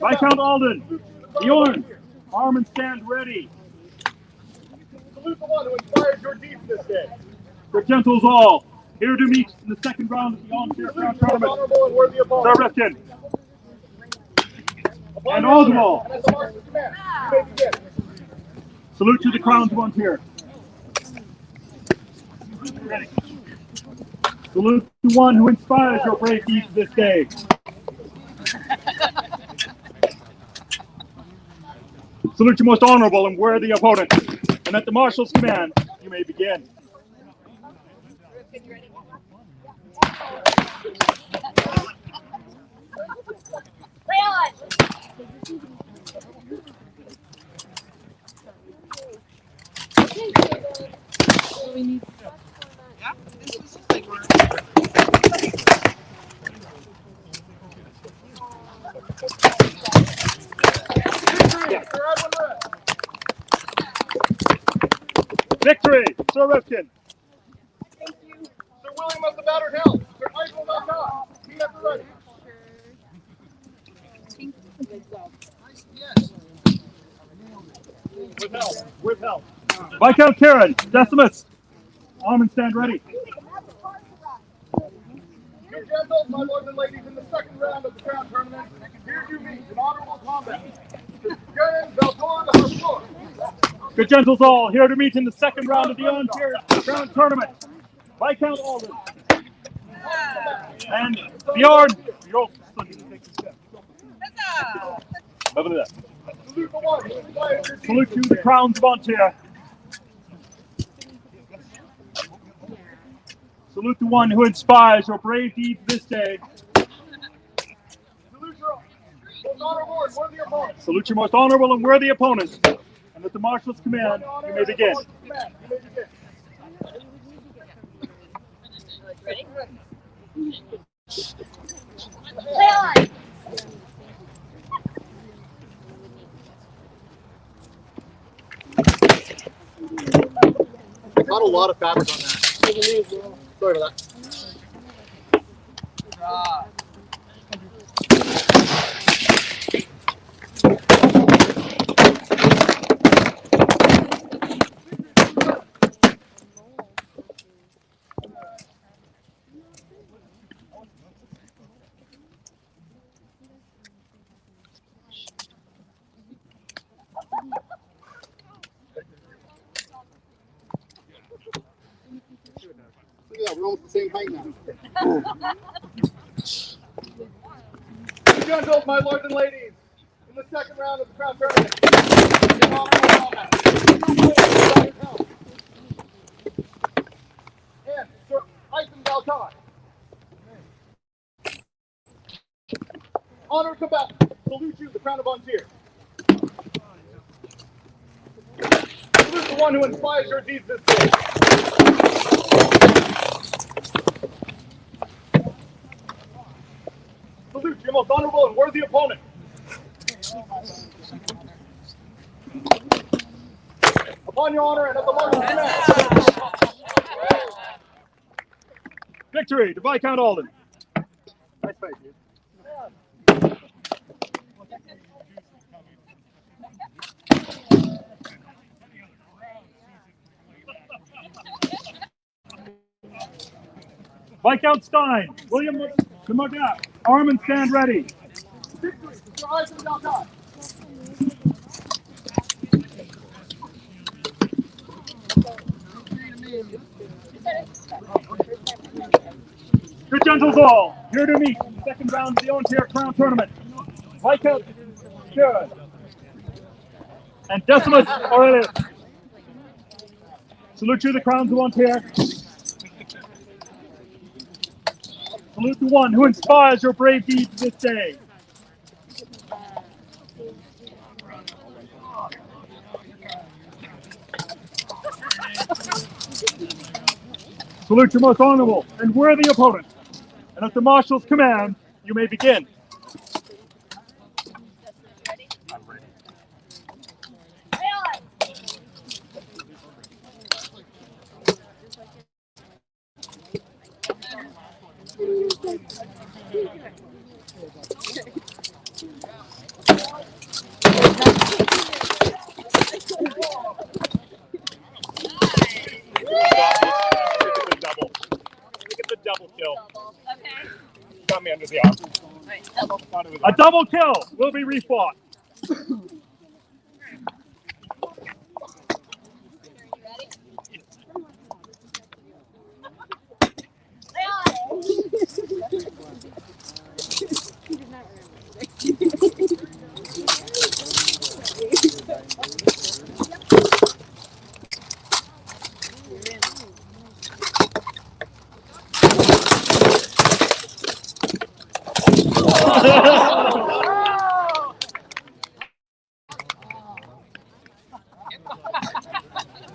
Viscount Alden, Bjorn, arm and stand ready. Salute the one who inspired your deeds this day. The gentles all, here to meet in the second round of the On-Tier Crown Tournament. Sir Rifkin. And Oswald. Salute to the crowns of On-Tier. Salute the one who inspires your brave deeds this day. Salute your most honorable and worthy opponent. And at the marshal's command, you may begin. Lay on! Victory, Sir Rifkin. Thank you. Sir William Tomb of the Battered Hill, Sir Eichel Malkai. Meet at the ready. With help. With help. Viscount Karen, Decimus. Arm and stand ready. Your gentles, my lords and ladies, in the second round of the Crown Tournament, here you meet in honorable combat. Karen Belfort de Harcourt. Good gentles all, here to meet in the second round of the on-tier Crown Tournament. Viscount Alden. And Bjorn. Lovely that. Salute you, the crowns of on-tier. Salute the one who inspires your brave deeds this day. Salute your most honorable and worthy opponents. And at the marshal's command, you may begin. Ready? Not a lot of fabric on that. Sorry about that. Look at that, we're almost the same height now. Gentles, my lords and ladies, in the second round of the Crown Tournament, in honorable combat, and Sir Eichel Malkai. Honored combatant, salute you, the Crown of Ontier. Salute the one who inspires your deeds this day. Salute your most honorable and worthy opponent. Upon your honor and at the marshal's command. Victory to Viscount Alden. Nice fight, dude. Viscount Stein, William de Mogat, arm and stand ready. Victory to Sir Eichel Malkai. Good gentles all, here to meet in the second round of the on-tier Crown Tournament. Viscount Karen and Decimus Aurelius. Salute you, the crowns of on-tier. Salute the one who inspires your brave deeds this day. Salute your most honorable and worthy opponent. And at the marshal's command, you may begin. Double kill. Okay. Got me under the arm. Right, double. A double kill will be refought.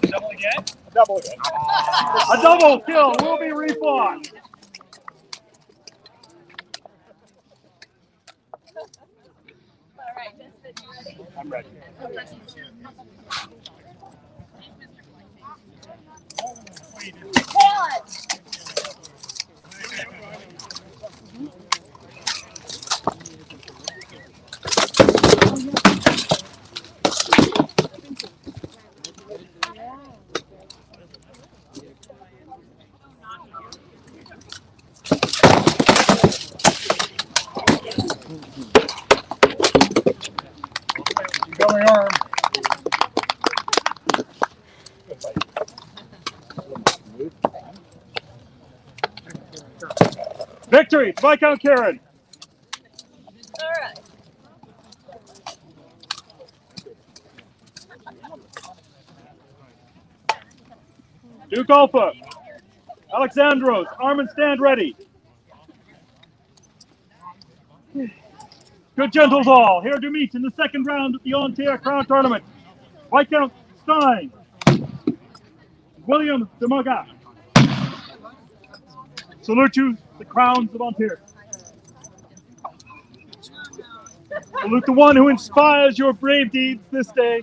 Double again? Double again. A double kill will be refought. All right, Desmond, you ready? I'm ready. my arm. Victory, Viscount Karen. All right. Duke Alpha. Alexandros, arm and stand ready. Good gentles all, here to meet in the second round of the Ontario Crown Tournament. Viscount Stein. William de Moga. Salute you, the crowns of Ontario. Salute the one who inspires your brave deeds this day.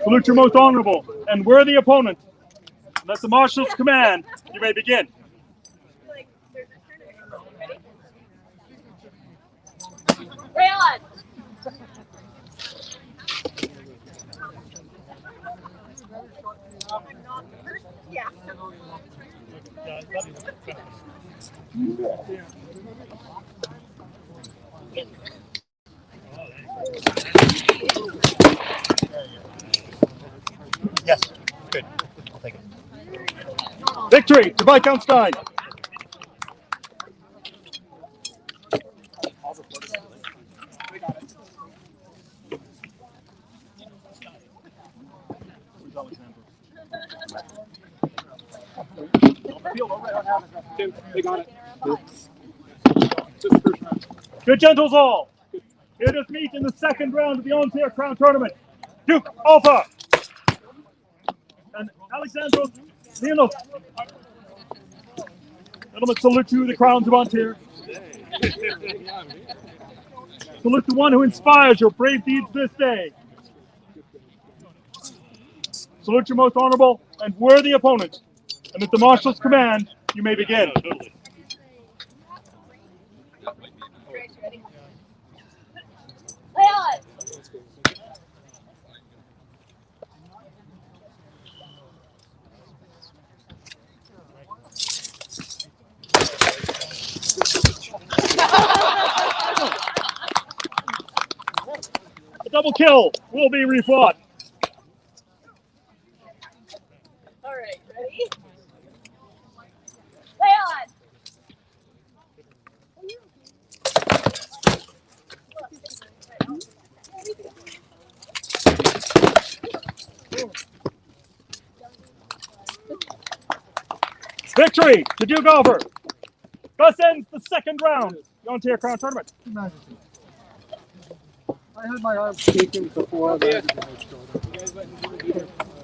Salute your most honorable and worthy opponent. Let the marshal's command, you may begin. Rayon! Yeah. Yes, good. I'll take it. Victory to Viscount Stein. They got it. Good gentles all. Here to meet in the second round of the Ontario Crown Tournament. Duke Alpha and Alexandros Leonos. Gentlemen, salute to the crowns of Ontario. Salute the one who inspires your brave deeds this day. Salute your most honorable and worthy opponent. And at the marshal's command, you may begin. Rayon! A double kill will be refought. All right, ready? Rayon! Victory to Duke Alpha. Thus ends the second round of the Ontario Crown Tournament. I had my arm shaking before the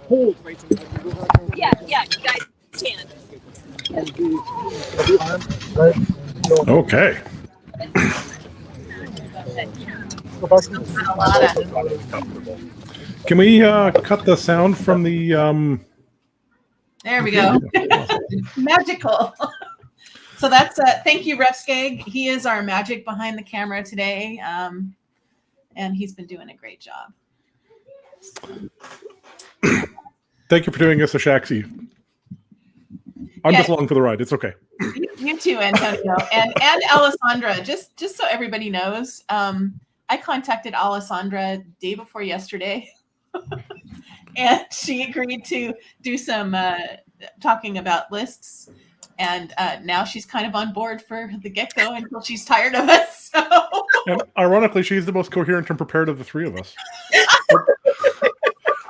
Hold. Yeah, you guys can. Okay. Can we cut the sound from the There we go. Magical. So that's thank you, Ref Skeg. He is our magic behind the camera today, and he's been doing a great job. Thank you for doing this, Achaxe. I'm just along for the ride. It's okay. You too, Antonio, and Alessandra. Just so everybody knows, I contacted Alessandra day before yesterday, and she agreed to do some talking about lists. And now she's kind of on board for the get-go until she's tired of us. So. And ironically, she's the most coherent and prepared of the three of us.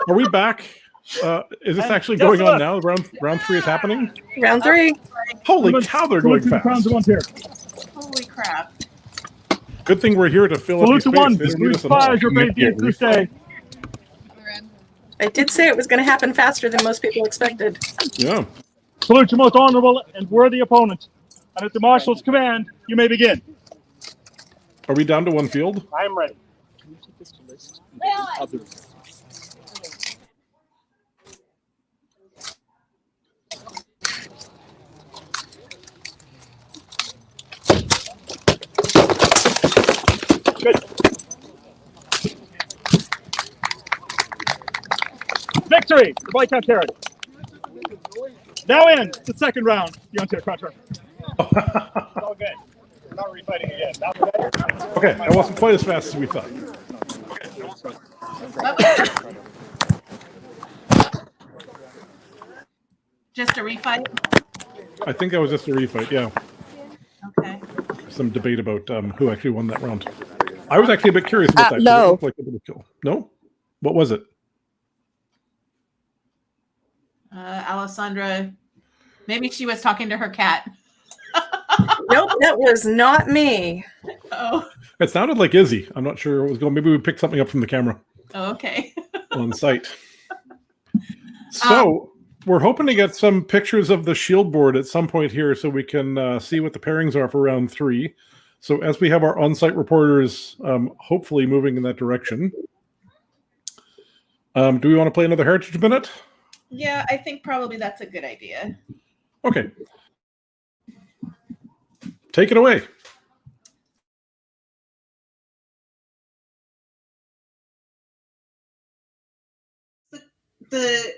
Are we back? Is this actually going on now? Round three is happening? Round three. Holy cow, they're going fast. Holy crap. Good thing we're here to fill up the space. Who inspires your brave deeds this day? I did say it was going to happen faster than most people expected. Yeah. Salute your most honorable and worthy opponent. And at the marshal's command, you may begin. Are we down to one field? I'm ready. Good. Victory to Viscount Karen. Now ends the second round, the Ontario Crown Tournament. All good. We're not refighting it yet. Okay, I wasn't quite as fast as we thought. Just a refight? I think that was just a refight, yeah. Okay. Some debate about who actually won that round. I was actually a bit curious about that. 'Cause no. it looked like a bit of kill. No? What was it? Alessandra, maybe she was talking to her cat. Nope, that was not me. Oh, It sounded like Izzy. I'm not sure what was going. Maybe we picked something up from the camera okay. on site. So we're hoping to get some pictures of the shield board at some point here so we can see what the pairings are for round 3. So as we have our on-site reporters hopefully moving in that direction. Do we want to play another Heritage Minute? Yeah, I think probably that's a good idea. Okay. Take it away. The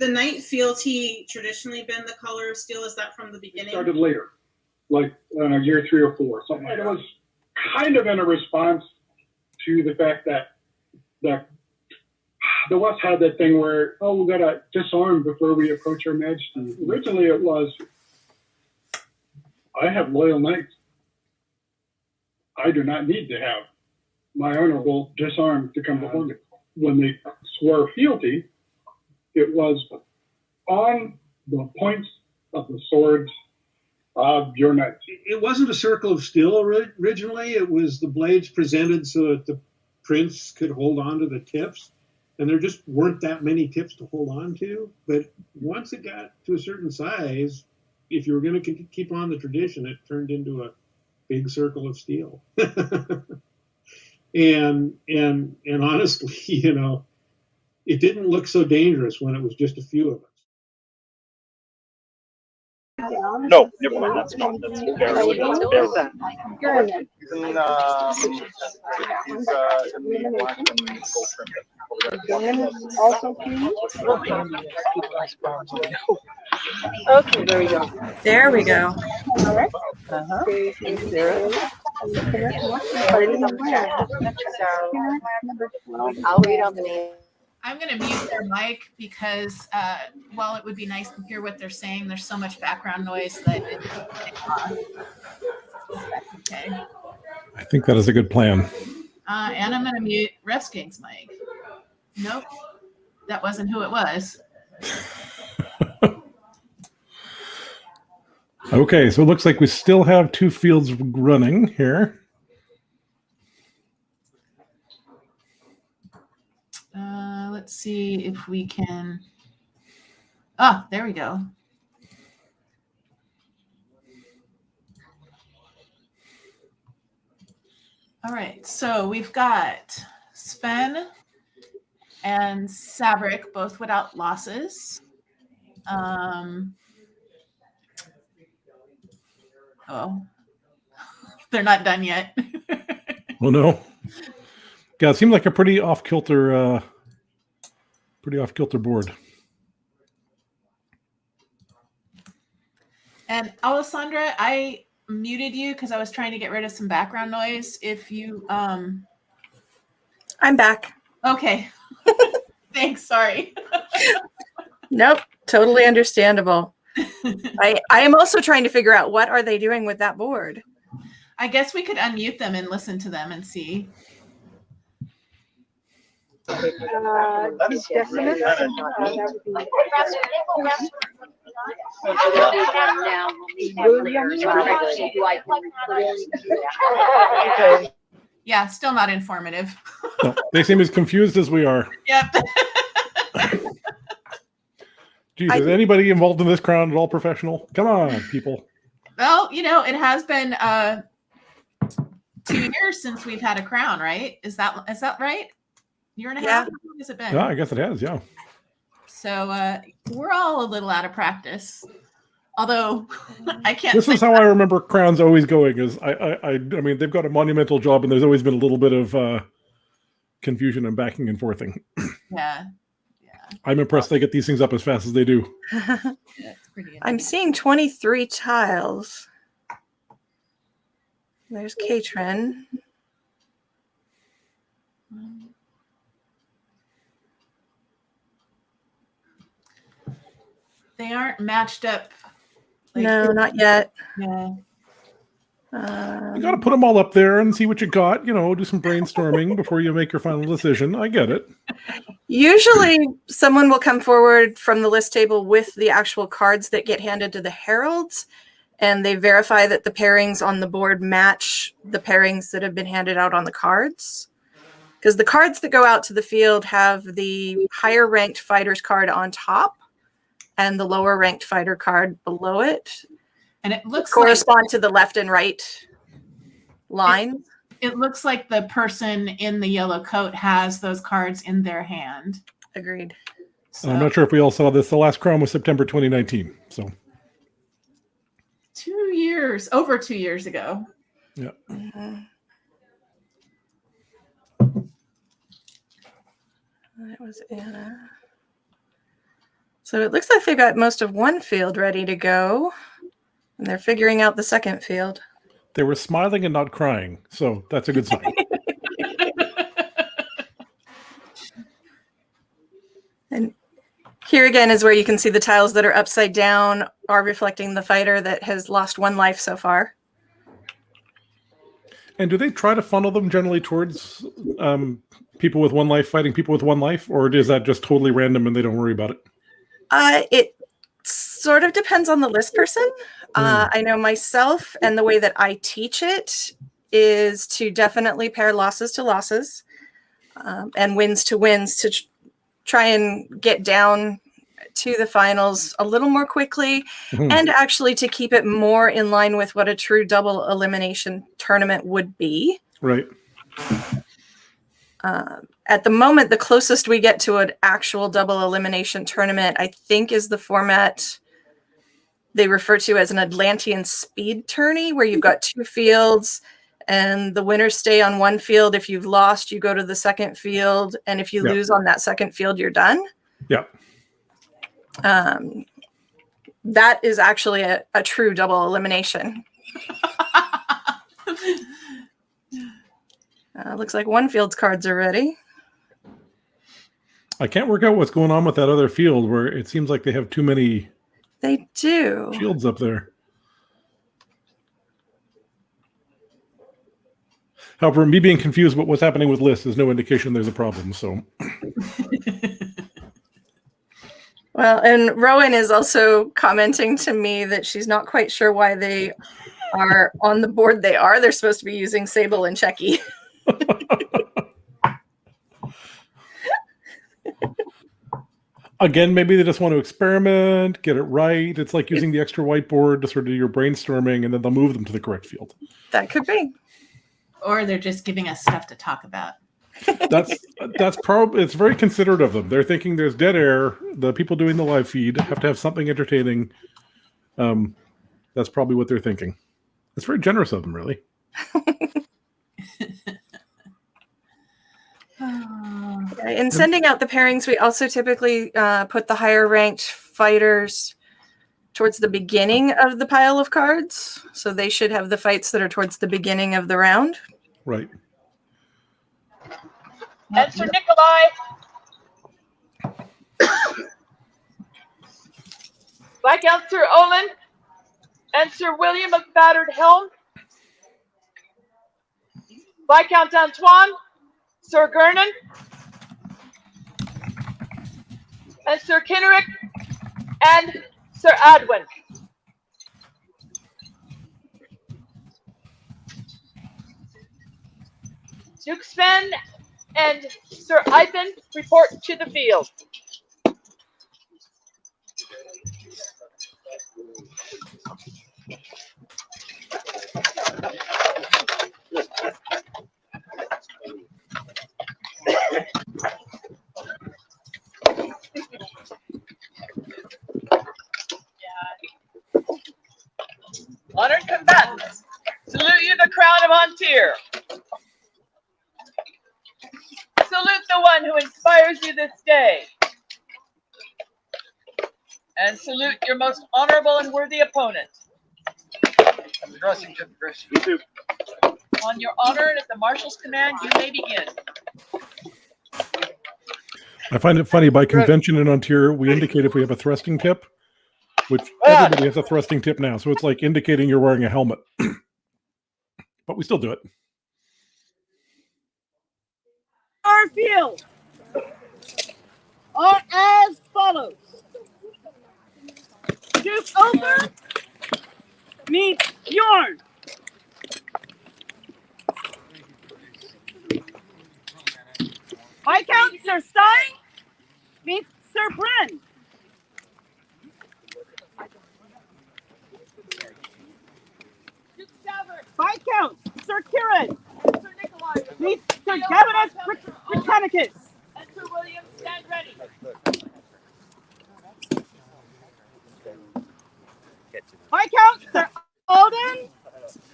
night fealty traditionally been the color of steel? Is that from the beginning? Started later, like year 3 or 4, something like that. It was kind of in a response to the fact that the West had that thing where, we got to disarm before we approach our majesty. Originally it was, I have loyal knights. I do not need to have my honorable disarmed to come before me. When they swore fealty, it was on the points of the swords of your knights. It wasn't a circle of steel originally. It was the blades presented so that the prince could hold on to the tips. And there just weren't that many tips to hold on to. But once it got to a certain size, if you were going to keep on the tradition, it turned into a big circle of steel. and honestly, it didn't look so dangerous when it was just a few of us. No, never mind. That's not. That's very bad. Okay, there we go. There we go. I'll read on the name. I'm going to mute their mic because while it would be nice to hear what they're saying, there's so much background noise that it's okay. I think that is a good plan. And I'm going to mute Refsking's mic. Nope, that wasn't who it was. Okay, so it looks like we still have 2 fields running here. Let's see if we can. Oh, there we go. All right, so we've got Sven and Savrik both without losses. Oh, they're not done yet. Well, no. Yeah, it seemed like a pretty off-kilter board. And Alessandra, I muted you because I was trying to get rid of some background noise. If you I'm back. Okay. Thanks, sorry. Nope, totally understandable. I am also trying to figure out what are they doing with that board. I guess we could unmute them and listen to them and see. Yeah, still not informative. No, they seem as confused as we are. Yep. Geez, is anybody involved in this crown at all professional? Come on, people. Well, it has been 2 years since we've had a crown, right? Is that right? Year and a half? How long has it been? Yeah, I guess it has, yeah. So we're all a little out of practice. Although I can't. This is how I remember crowns always going. Is I mean they've got a monumental job, and there's always been a little bit of confusion and backing and forthing. Yeah. I'm impressed they get these things up as fast as they do. I'm seeing 23 tiles. There's Katrin. They aren't matched up. No, not yet. Yeah. You got to put them all up there and see what you got. You know, do some brainstorming before you make your final decision. I get it. Usually someone will come forward from the list table with the actual cards that get handed to the heralds, and they verify that the pairings on the board match the pairings that have been handed out on the cards. Because the cards that go out to the field have the higher ranked fighter's card on top and the lower ranked fighter card below it. And it looks correspond to the left and right line. It looks like the person in the yellow coat has those cards in their hand. Agreed. I'm not sure if we all saw this. The last crown was September 2019. So 2 years, over 2 years ago. Yeah. That was Anna. So it looks like they got most of one field ready to go, and they're figuring out the second field. They were smiling and not crying, so that's a good sign. And here again is where you can see the tiles that are upside down are reflecting the fighter that has lost one life so far. And do they try to funnel them generally towards people with one life fighting people with one life, or is that just totally random and they don't worry about it? It sort of depends on the list person. I know myself, and the way that I teach it is to definitely pair losses to losses and wins to wins to try and get down to the finals a little more quickly, and actually to keep it more in line with what a true double elimination tournament would be. Right. At the moment, the closest we get to an actual double elimination tournament, I think, is the format they refer to as an Atlantean speed tourney, where you've got two fields and the winners stay on one field. If you've lost, you go to the second field. And if you lose on that second field, you're done. Yeah. That is actually a true double elimination. Looks like one field's cards are ready. I can't work out what's going on with that other field where it seems like they have too many They do. shields up there. However, me being confused about what's happening with lists is no indication there's a problem. So, Well, and Rowan is also commenting to me that she's not quite sure why they are on the board they are. They're supposed to be using Sable and Checky. again, maybe they just want to experiment, get it right. It's like using the extra whiteboard to sort of do your brainstorming, and then they'll move them to the correct field. That could be. Or they're just giving us stuff to talk about. That's probably, it's very considerate of them. They're thinking there's dead air. The people doing the live feed have to have something entertaining. That's probably what they're thinking. It's very generous of them, really. In sending out the pairings, we also typically put the higher ranked fighters towards the beginning of the pile of cards. So they should have the fights that are towards the beginning of the round. Right. And Sir Nikolai. Viscount Sir Olin and Sir William of Battered Helm. Viscount Antoine, Sir Gernon, and Sir Kinnerick and Sir Adwin. Duke Sven and Sir Ivan report to the field. Honored combatants, salute you the crown of Antir. Salute the one who inspires you this day. And salute your most honorable and worthy opponent. You too. On your honor and at the marshal's command, you may begin. I find it funny, by convention in Ontario, we indicate if we have a thrusting tip, which everybody has a thrusting tip now. So it's like indicating you're wearing a helmet. But we still do it. Our field are as follows. Duke over meets Bjorn. Viscount Sir Stein meets Sir Bren. Viscount Sir Kieran meets Sir Gavinus Britannicus. And Sir William, stand ready. Viscount Sir Alden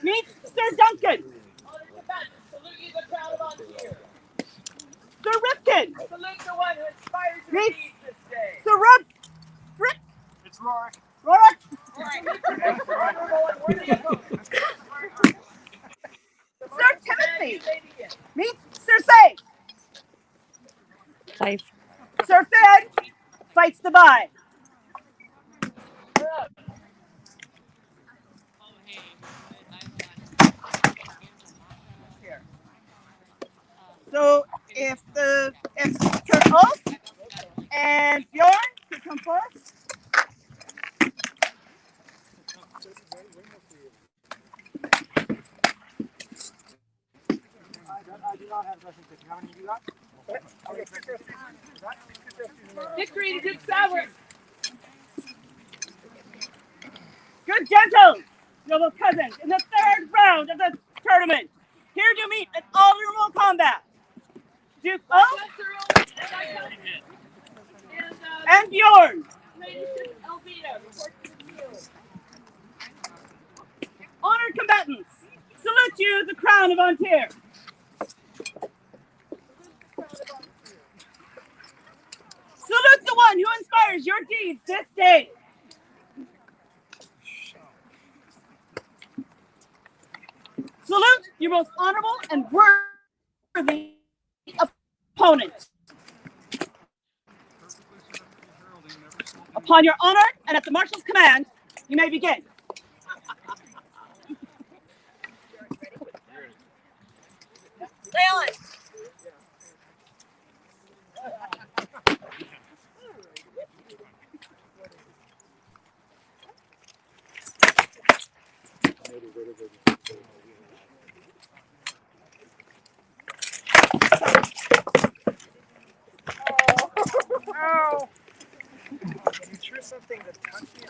meets Sir Duncan. Salute you, the crown of Ontario. Sir Ripken Salute the one who inspires your meets deeds this day. Sir Rick. It's Rorik. Sir Timothy meets Sir Safe. Safe. Sir Fed fights the bye. So if Sir Ulf and Bjorn could come forth. I do not have a question. How many do you got? Victory to Duke Sovereign. Good gentles, noble cousins, in the third round of the tournament, here to meet in honorable combat. Duke Ulf and Bjorn. Honored combatants, salute you the crown of Ontario. Salute the one who inspires your deeds this day. Salute your most honorable and worthy opponent. Upon your honor and at the marshal's command, you may begin. Silence. Ow! You threw something that touched me.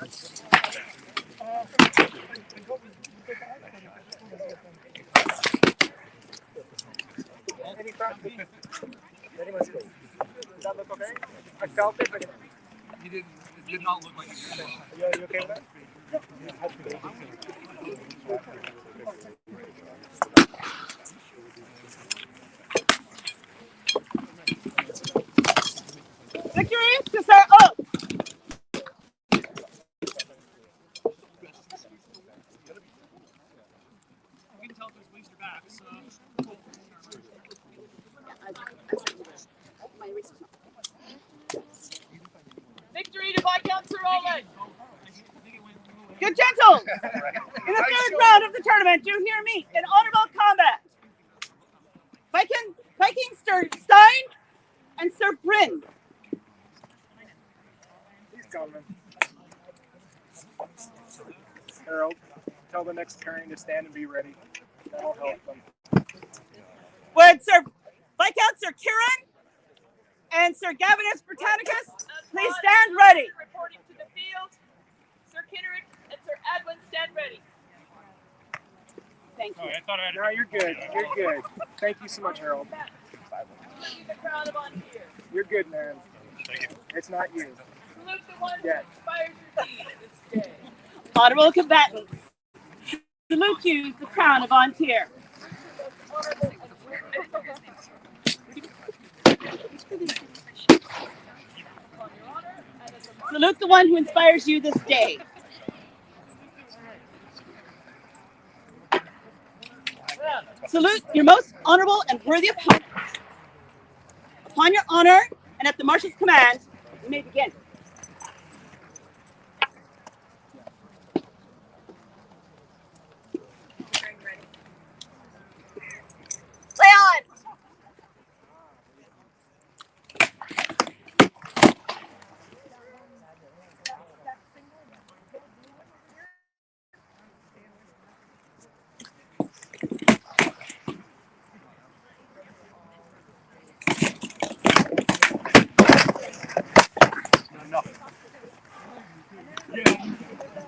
Any problem? Does that look okay? I felt it, but it did not look like it. Are you okay with that? Victory to Sir Oak. You can tell if there's bleached or back, so. Victory to Viscount Sir Olin. Good gentles, in the third round of the tournament, do here meet in honorable combat. Viking Sir Stein and Sir Bryn. He's coming. Harold, tell the next turn to stand and be ready. That'll help them. Would Sir Viscount Sir Kieran and Sir Gavinus Britannicus please stand ready? Reporting to the field. Sir Kinnerick and Sir Edwin, stand ready. Thank you. No, you're good. You're good. Thank you so much, Harold. The crown of Ontario. You're good, man. Thank you. It's not you. Salute the one who Yeah. inspires your deeds this day. Honorable combatants, salute you the crown of Ontario. Salute the one who inspires you this day. Salute your most honorable and worthy opponent. Upon your honor and at the marshal's command, you may begin. Leon!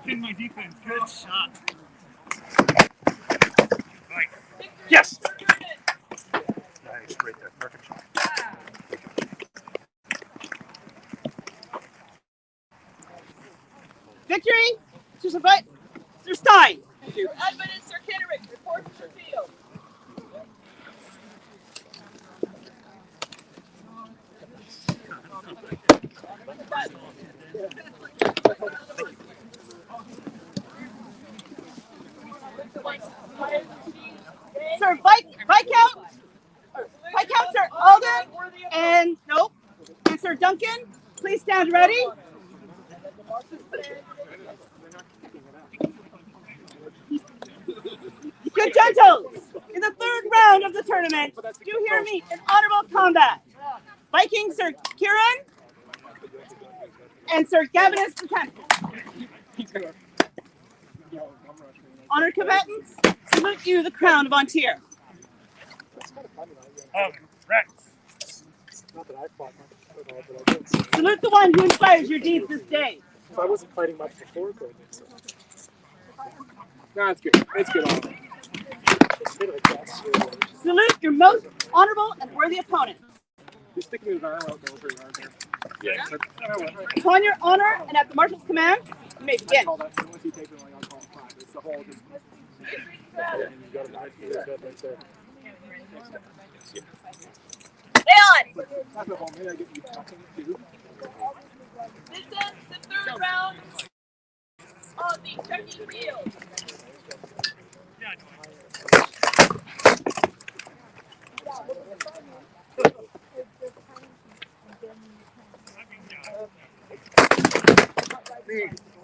In my defense. Good shot. Right. Yes. Nice, right there. Perfect shot. Victory to Sir Stein. Sir Edmund and Sir Kitterick, report to your field. Sir Viscount Sir Alden and Sir Duncan, please stand ready. Good gentles, in the third round of the tournament, do here meet in honorable combat. Viking Sir Kieran and Sir Gavinus the Honored combatants, salute you the crown of Ontier. Rex. Not that I fought much at all, but I did. Salute the one who inspires your deeds this day. So I wasn't fighting much before COVID. So. No, it's good. It's good. Salute your most honorable and worthy opponent. He's sticking his arm out over your arm there. Yeah. Upon your honor and at the marshal's command, you may begin. Once you take it, I'll call it flat. It's the whole just. Leon! That's a whole minute. I get you talking too. This ends the third round on the turkey field.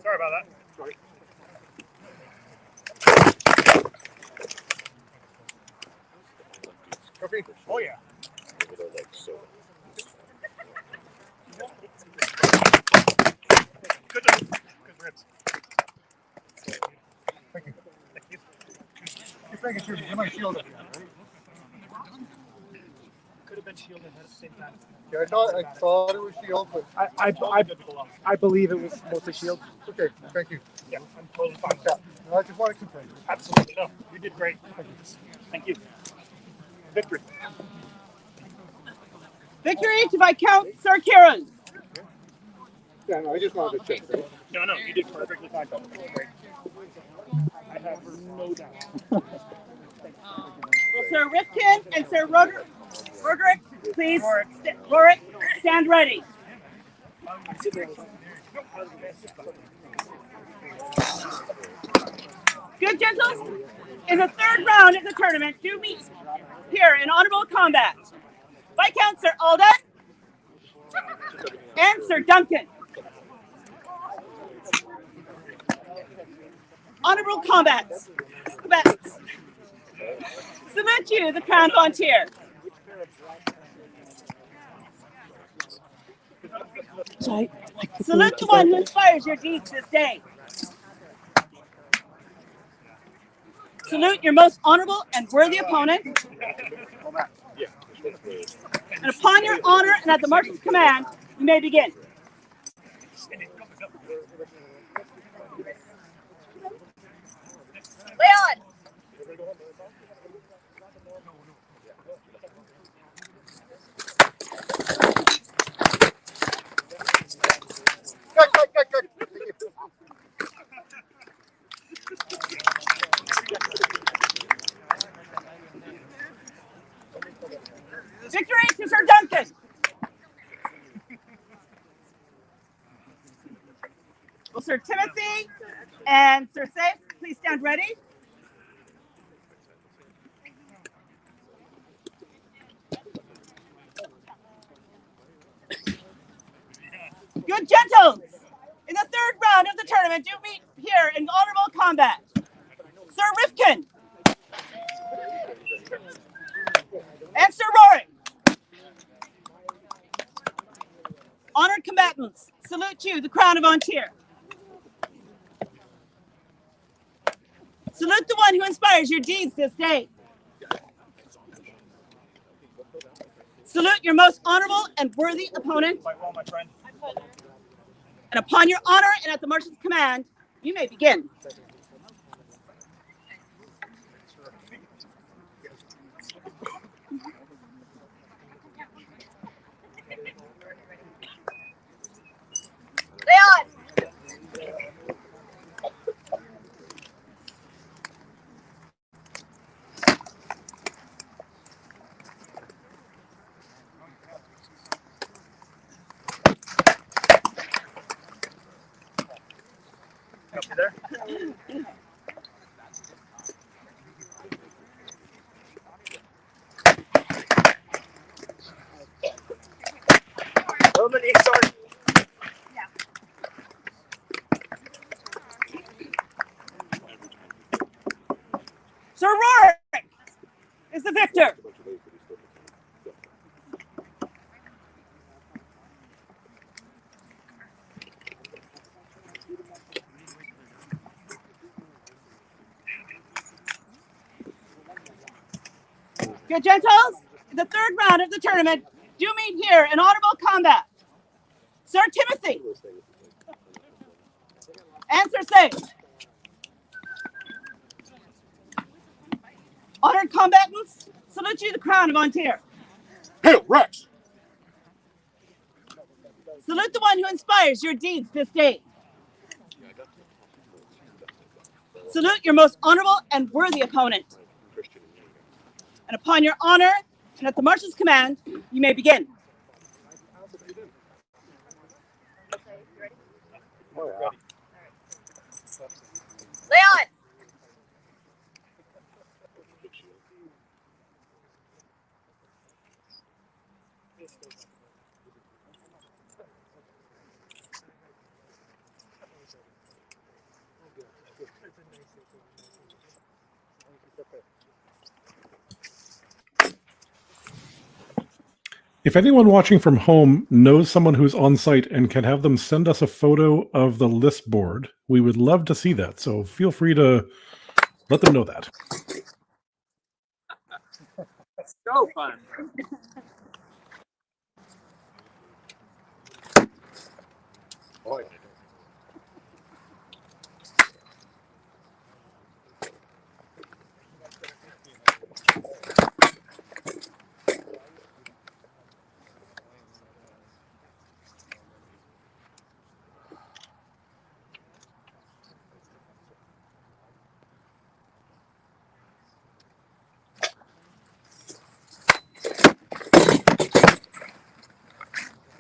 Sorry about that. Sorry. Coffee? Oh yeah. Good job. Good ribs. Thank you. Thank you. Just making sure you might shield it. Could have been shielded at the same time. Yeah, I thought it was shield, but I believe it was mostly shield. Okay, thank you. Yeah, I'm totally fine with that. No, I just wanted to confirm. Absolutely. No, you did great. Thank you. Thank you. Victory. Victory to Viscount Sir Kieran. Yeah, no, I just wanted to check. Right? No, you did perfectly fine. Great. I have no doubt. Will Sir Rifkin and Sir Roderick, please, Rorik, stand ready. Good gentles, in the third round of the tournament, do meet here in honorable combat. Viscount Sir Alden and Sir Duncan. Honorable combatants. Salute you, the crown of Ontier. Salute the one who inspires your deeds this day. Salute your most honorable and worthy opponent. And upon your honor and at the marshal's command, you may begin. Leon! Victory to Sir Duncan. Will Sir Timothy and Sir Safe please stand ready? Good gentles, in the third round of the tournament, do meet here in honorable combat. Sir Rifkin and Sir Rorik. Honored combatants, salute you, the Crown of Ontario. Salute the one who inspires your deeds this day. Salute your most honorable and worthy opponent. And upon your honor and at the Marshal's command, you may begin. Leon! Help you there? Sorry. Sir Rorik is the victor. Good gentles, in the third round of the tournament, do meet here in honorable combat. Sir Timothy and Sir Sage. Honored combatants, salute you, the Crown of Ontario. Hail, Rex! Salute the one who inspires your deeds this day. Salute your most honorable and worthy opponent. And upon your honor and at the Marshal's command, you may begin. Leon! If anyone watching from home knows someone who's on site and can have them send us a photo of the list board, we would love to see that. So feel free to let them know that. So fun. Boy.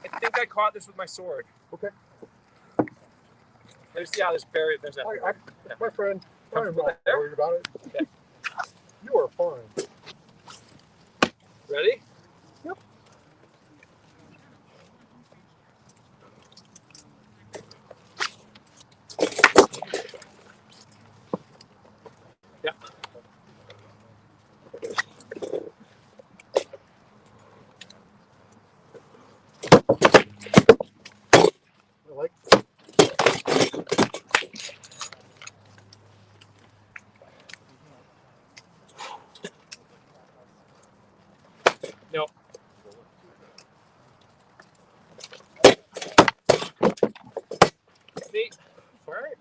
I think I caught this with my sword. Okay. There's buried. There's that. My friend, I'm Comfortable not there? worried about it. Okay. You are fine. Ready? Yep. Yeah. I like. No. See? All right.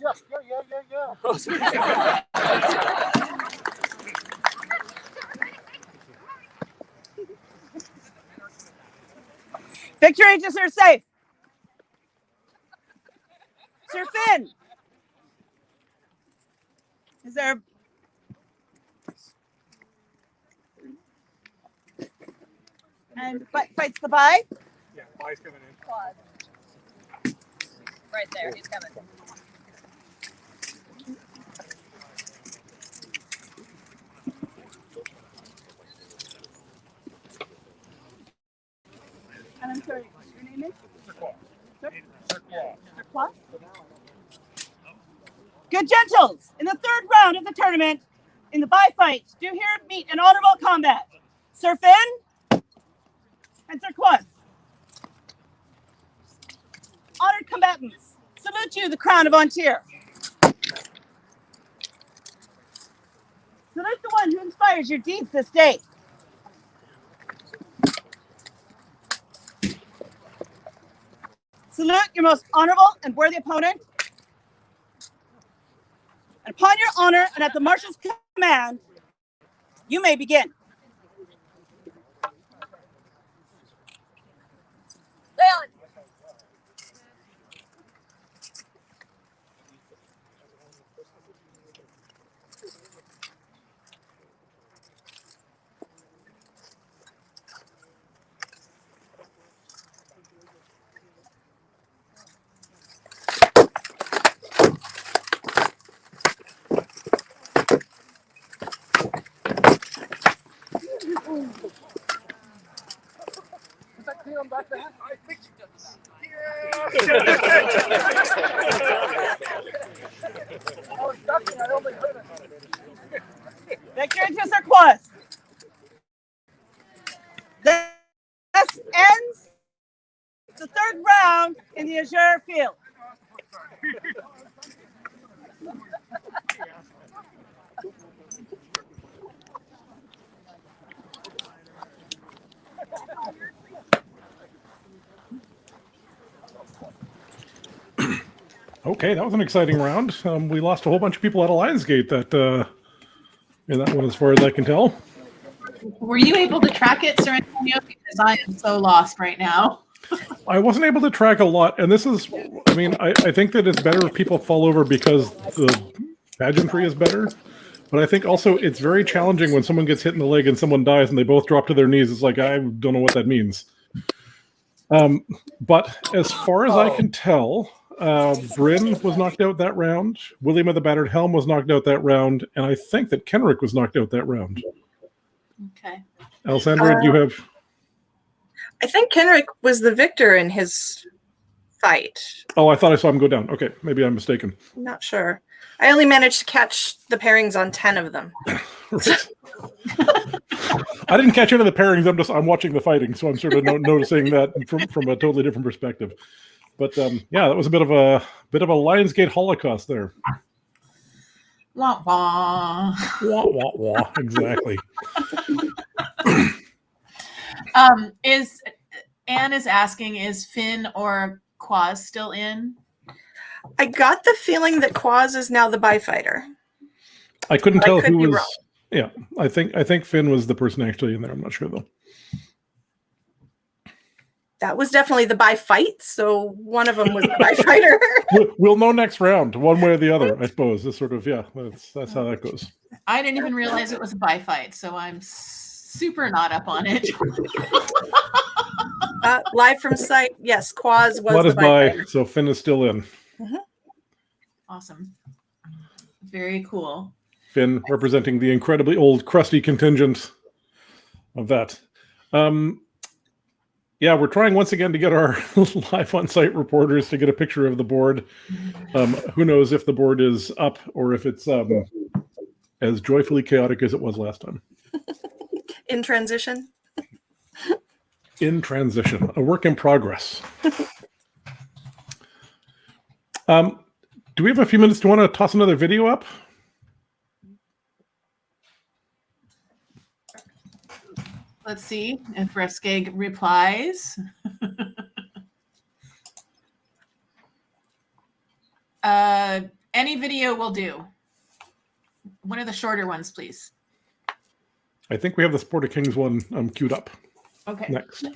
Yeah. Victory to Sir Safe. Sir Finn And fights the bye. Yeah, bye's coming in. Right there, he's coming. And I'm sorry, your name is? Sir Claw. Good gentles, in the third round of the tournament, in the bye fight, do here meet in honorable combat. Sir Finn and Sir Quas. Honored combatants, salute you the crown of Ontir. Salute the one who inspires your deeds this day. Salute your most honorable and worthy opponent. And upon your honor and at the marshal's command, you may begin. Leon. Was that clear on back there? I think she does that. I was ducking, I only heard it. Victor into Sir Quas. This ends the third round in the Azure field. Okay, that was an exciting round. We lost a whole bunch of people at Lionsgate in that one, as far as I can tell. Were you able to track it, Sir Antonio? Because I am so lost right now. I wasn't able to track a lot, and this is, I mean, I think that it's better if people fall over because the pageantry is better. But I think also it's very challenging when someone gets hit in the leg and someone dies and they both drop to their knees. It's like, I don't know what that means. But as far as I can tell, Bryn was knocked out that round. William of the Battered Helm was knocked out that round. And I think that Kenrick was knocked out that round. Okay. Alessandra, do you have... I think Kenrick was the victor in his fight. Oh, I thought I saw him go down. Okay, maybe I'm mistaken. I'm not sure. I only managed to catch the pairings on 10 of them. I didn't catch any of the pairings. I'm watching the fighting, so I'm sort of noticing that from a totally different perspective. But yeah, that was a bit of a Lionsgate holocaust there. Wah wah. Wah wah wah. Exactly. Anne is asking, is Finn or Quaz still in? I got the feeling that Quaz is now the bye fighter. I couldn't tell who was. Wrong. Yeah, I think Finn was the person actually in there. I'm not sure though. That was definitely the bye fight, so one of them was the bye fighter. We'll know next round, one way or the other, I suppose. This sort of, yeah, that's how that goes. I didn't even realize it was a bye fight, so I'm super not up on it. Live from site, yes, Quaz was What the is bye by? fighter. So Finn is still in. Mm-hmm. Awesome. Very cool. Finn representing the incredibly old, crusty contingent of that. Yeah, we're trying once again to get our live on-site reporters to get a picture of the board. Who knows if the board is up or if it's as joyfully chaotic as it was last time. In transition. In transition, a work in progress. Do we have a few minutes? Do you want to toss another video up? Let's see if Refskeg replies. Any video will do. One of the shorter ones, please. I think we have the Sport of Kings one queued up. Okay. Next.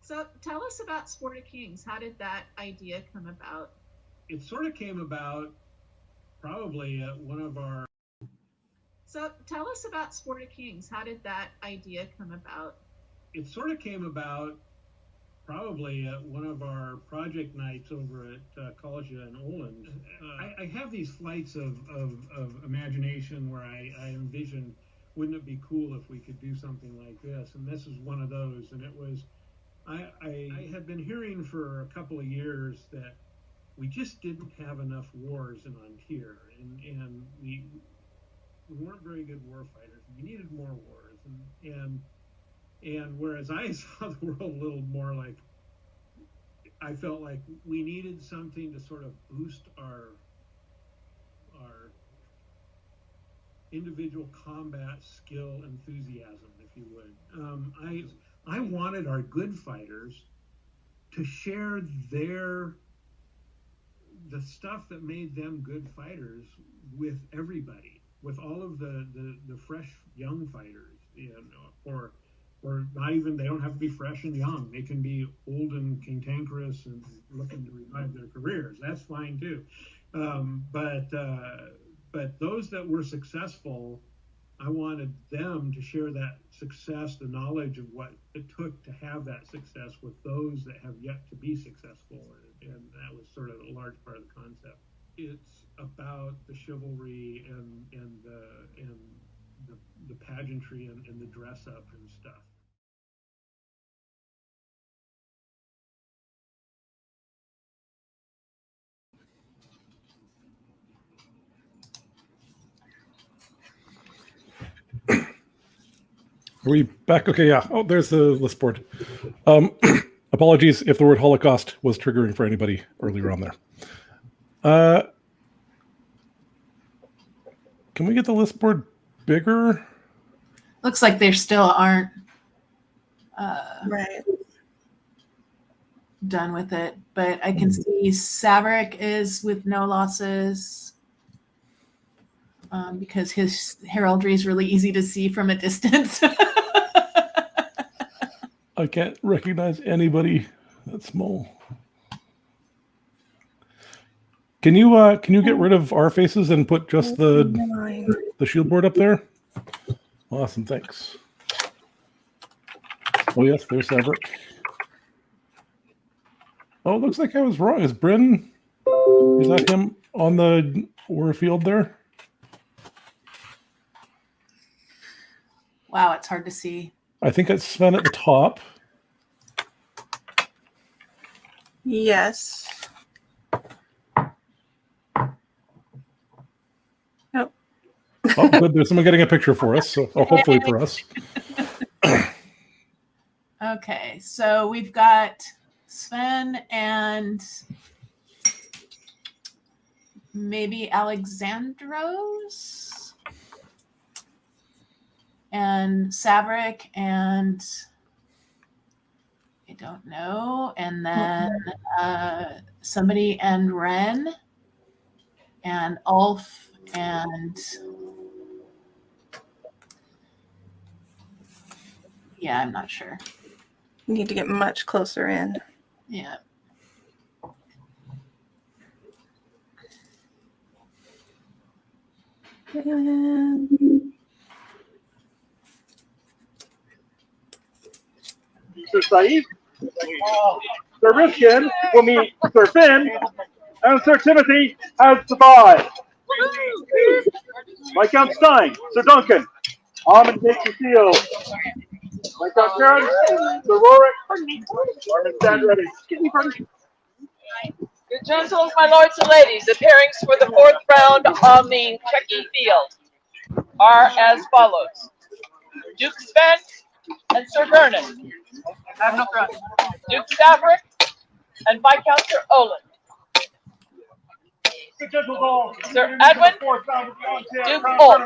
So tell us about Sport of Kings. How did that idea come about? It sort of came about probably at one of our So tell us about Sport of Kings. How did that idea come about? It sort of came about probably at one of our project nights over at College in Oland. I have these flights of imagination where I envision, wouldn't it be cool if we could do something like this? And this is one of those. And it was, I had been hearing for a couple of years that we just didn't have enough wars in Ontario, and we weren't very good war fighters. We needed more wars, and whereas I saw the world a little more like, I felt like we needed something to sort of boost our individual combat skill enthusiasm, if you would. I wanted our good fighters to share the stuff that made them good fighters with everybody, with all of the fresh young fighters, or not even, they don't have to be fresh and young. They can be old and cantankerous and looking to revive their careers. That's fine too. But those that were successful, I wanted them to share that success, the knowledge of what it took to have that success with those that have yet to be successful. And that was sort of a large part of the concept. It's about the chivalry and the pageantry and the dress up and stuff. Are we back? Okay, yeah. Oh, there's the list board. Apologies if the word Holocaust was triggering for anybody earlier on there. Can we get the list board bigger? Looks like there still aren't Right. done with it, but I can see Saverick is with no losses because his heraldry is really easy to see from a distance. I can't recognize anybody that small. Can you get rid of our faces and put just the shield board up there? Awesome, thanks. Oh yes, there's Saverick. Oh, it looks like I was wrong. Is Bryn? Is that him on the war field there? Wow, it's hard to see. I think it's Sven at the top. Yes. Oh. Oh, good. There's someone getting a picture for us. So, hopefully for us. Okay, so we've got Sven and maybe Alexandros and Saverick and I don't know, and then somebody and Ren and Ulf and yeah, I'm not sure. You need to get much closer in. Yeah. Sir Saeed, Sir Rifkin will meet Sir Finn, and Sir Timothy has survived. Viscount Stein, Sir Duncan, arm and take the field. Viscount Karen, Sir Rorik, arm and stand ready. Good gentlemen, my lords and ladies, the pairings for the fourth round on the Checky field are as follows. Duke Sven and Sir Vernon. Duke Saverick and Viscount Olin. Sir Edwin, Duke Ulf.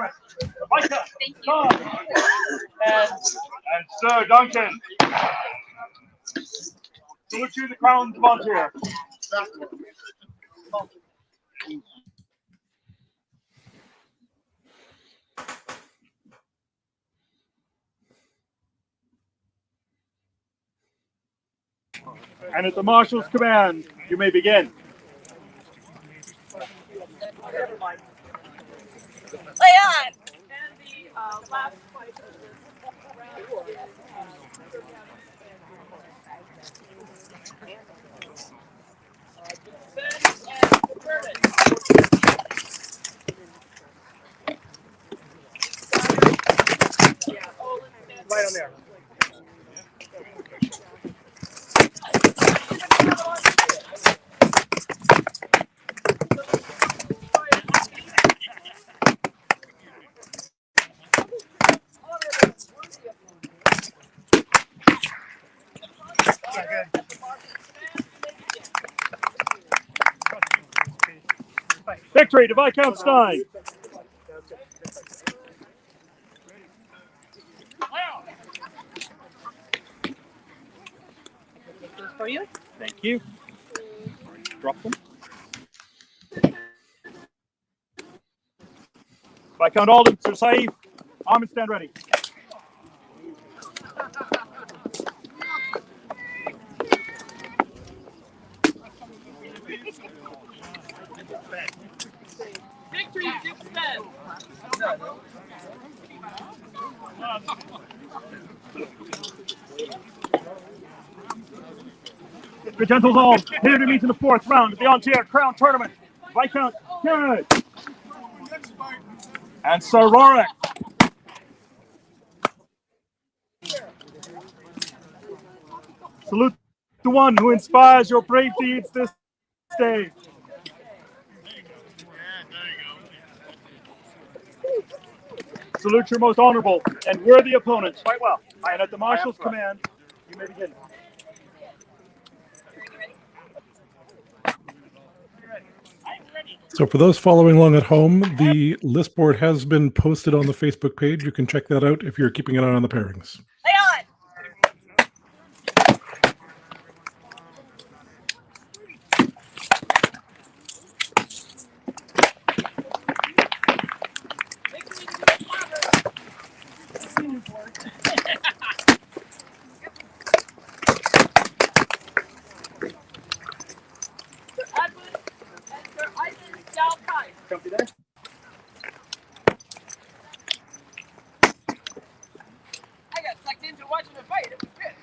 And Sir Duncan. Salute you, the Crown of Ontario. And at the Marshal's command, you may begin. Lay on! last fight of this round is Right on there. Victory to Viscount Stein. for you. Thank you. Drop them. Viscount Alden, Sir Saif, arm and stand ready. Victory, Duke Sven. The Gentles all here to meet in the 4th round of the Ontario Crown Tournament. Viscount Kennedy and Sir Rorik. Salute the one who inspires your brave deeds this day. Salute your most honorable and worthy opponents. Quite well. And at the Marshal's command, you may begin. So for those following along at home, the list board has been posted on the Facebook page. You can check that out if you're keeping an eye on the pairings. Lay on. Comfy there? I got sucked into watching the fight. It was good.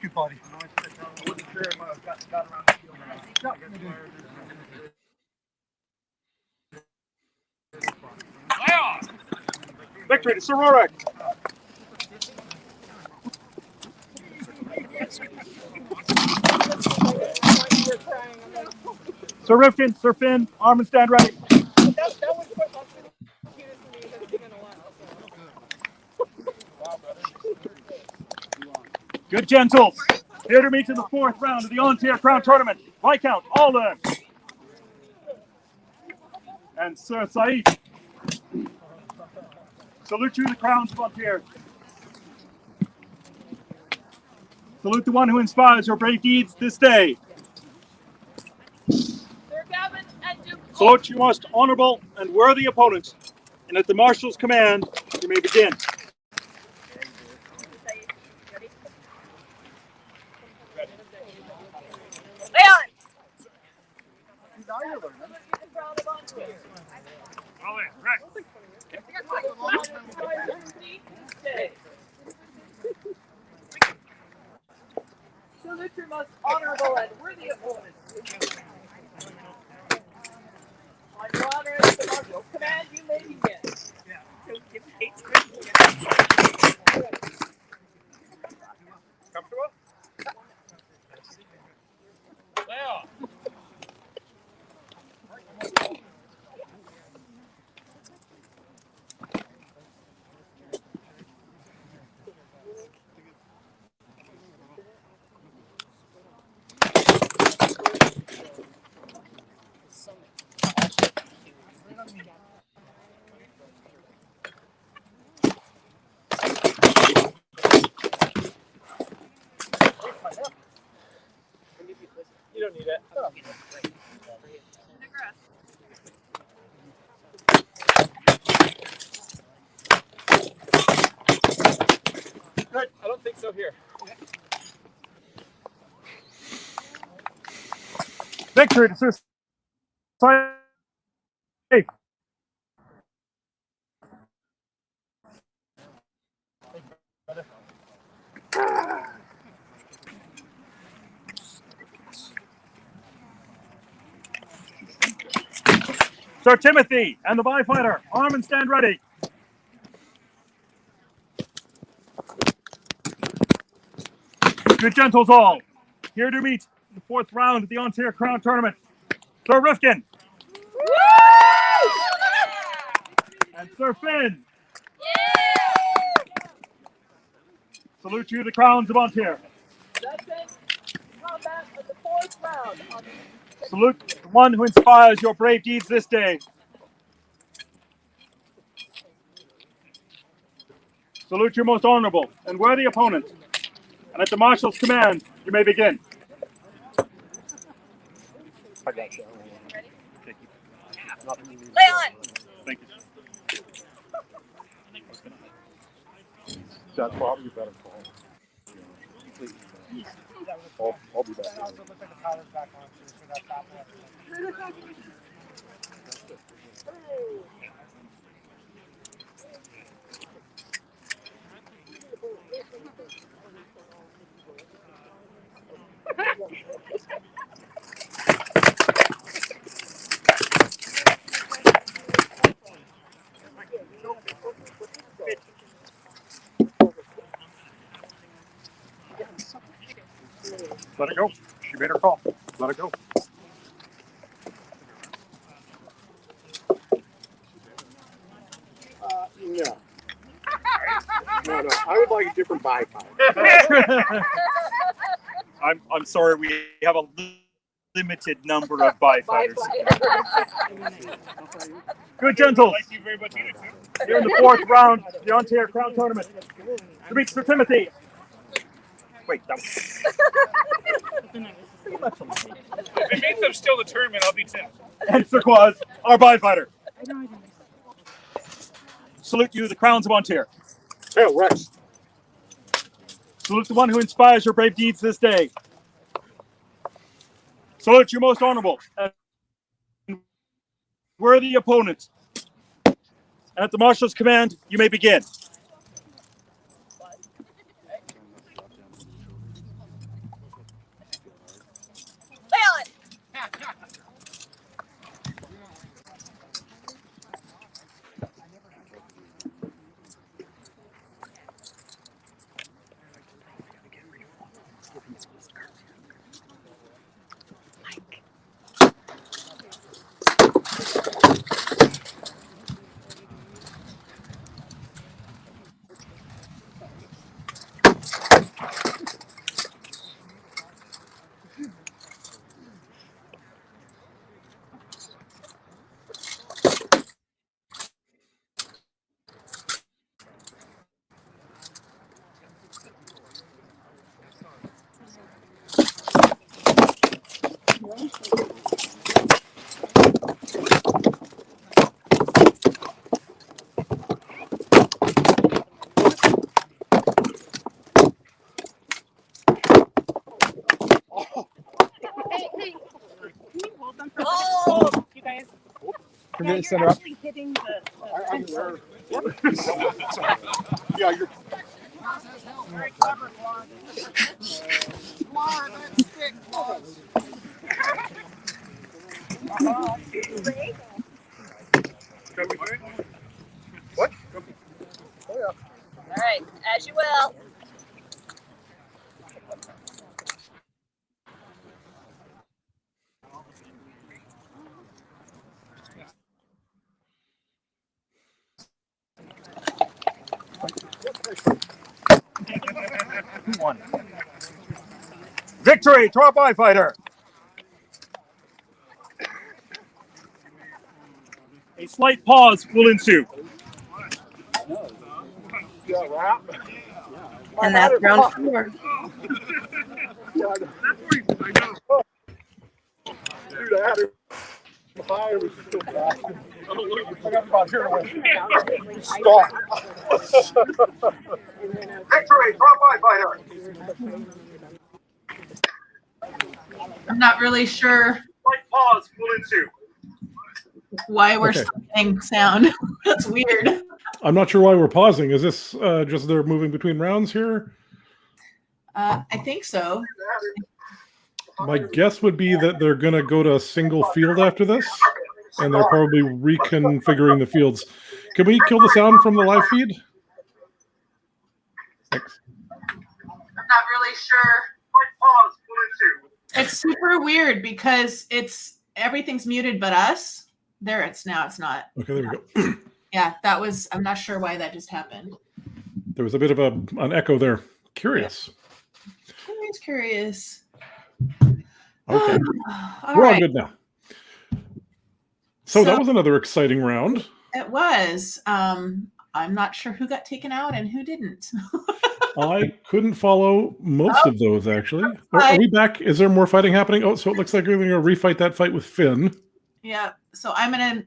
Good body. Victory to Sir Rorik. Sir Rifkin, Sir Finn, arm and stand ready. Good Gentles, here to meet in the 4th round of the Ontario Crown Tournament. Viscount Alden and Sir Saif. Salute you, the crowns of Ontario. Salute the one who inspires your brave deeds this day. Sir Gavin and Duke. Salute your most honorable and worthy opponents. And at the Marshal's command, you may begin. Lay on. Salute your most honorable and worthy opponents. On your honor as the Marshal command, you may begin. Comfortable? Lay on. You don't need it. here. Victory to Sir Safe. Sir Timothy and the byfighter, arm and stand ready. Good gentles all, here to meet the 4th round of the Ontario Crown Tournament. Sir Rifkin. And Sir Finn. Salute you, the crowns of Ontario. Salute the one who inspires your brave deeds this day. Salute your most honorable and worthy opponent. And at the Marshal's command, you may begin. Lay on. Thank you. That's probably better call. I'll be back. Let it go. She made her call. Let it go. No. No. I would like a different bypass. I'm sorry, we have a limited number of byfighters. Good gentles. Here in the 4th round of the Ontario Crown Tournament. To meet Sir Timothy. Wait, that was... If it means I'm still the tournament, I'll be Tim. And Sir Quaz, our byfighter. Salute you, the crowns of Ontario. Hail, Rex. Salute the one who inspires your brave deeds this day. Salute your most honorable and worthy opponent. And at the Marshal's command, you may begin. Lay on. Oh, you guys. Can Yeah, we you're send her up? actually hitting the I'm yeah, you're. very clever, Quan. Come on, let's stick, Claus. What? All right, as you will. Who won? Victory to our byfighter. A slight pause will ensue. And that's round 4. Dude, I had high or was she still blasting? I got about here away. Stop. Victory, drop by fighter. I'm not really sure Slight pause will ensue. why we're Okay. still getting sound. That's weird. I'm not sure why we're pausing. Is this just they're moving between rounds here? I think so. My guess would be that they're going to go to a single field after this, and they're probably reconfiguring the fields. Can we kill the sound from the live feed? Thanks. I'm not really sure. Pause will ensue. It's super weird because everything's muted but us. There, it's now. It's not. Okay, there we go. Yeah, that was. I'm not sure why that just happened. There was a bit of an echo there. Curious. Curious. Okay. All We're right. all good now. So that was another exciting round. It was. I'm not sure who got taken out and who didn't. I couldn't follow most of those, actually. Are we back? Is there more fighting happening? Oh, so it looks like we're going to refight that fight with Finn. Yeah. So I'm gonna.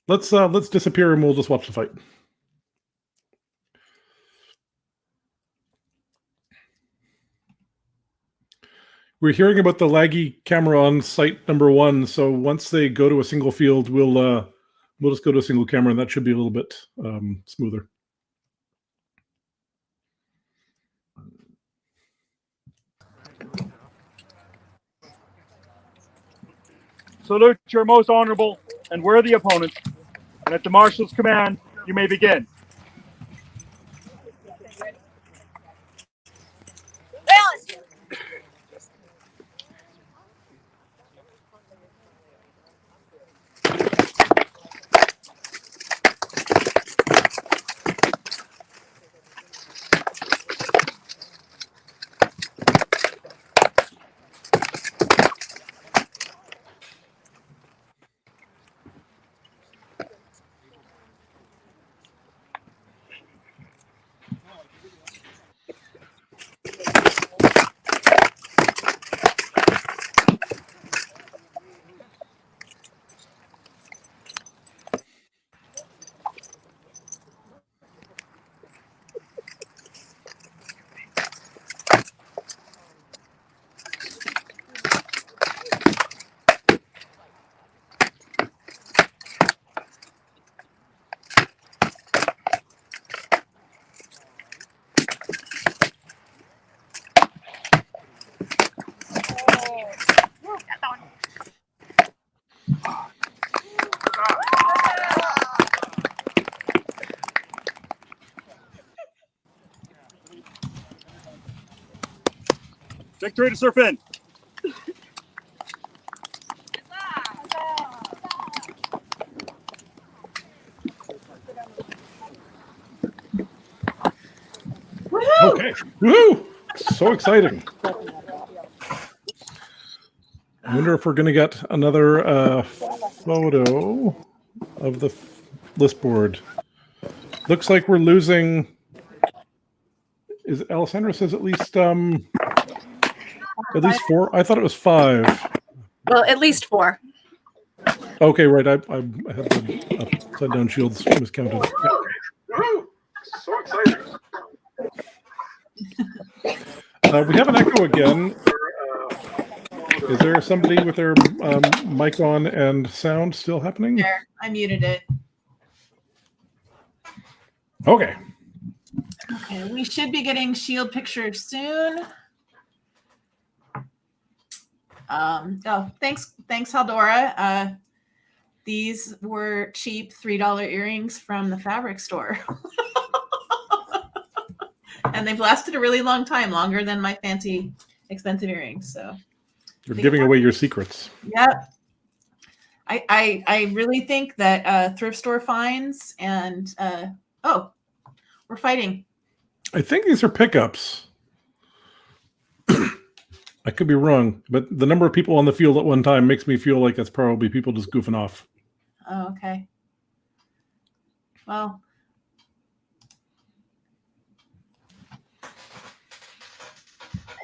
Let's disappear and we'll just watch the fight. We're hearing about the laggy camera on site number 1. So once they go to a single field, we'll just go to a single camera, and that should be a little bit smoother. Salute your most honorable and worthy opponents, and at the marshal's command, you may begin. Victory to Sir Finn. Okay. Woohoo! So exciting. I wonder if we're going to get another photo of the list board. Looks like we're losing. Is Alessandra says at least 4? I thought it was 5. Well, at least 4. Okay, right. I had the upside down shields miscounted. Yeah. So exciting. We have an echo again. Is there somebody with their mic on and sound still happening? There, I muted it. Okay. Okay, we should be getting shield pictures soon. Thanks, Haldora. These were cheap $3 earrings from the fabric store. And they've lasted a really long time, longer than my fancy, expensive earrings. So You're giving away your secrets. Yep. I really think that thrift store finds and we're fighting. I think these are pickups. I could be wrong, but the number of people on the field at one time makes me feel like that's probably people just goofing off. Oh, okay. Well, I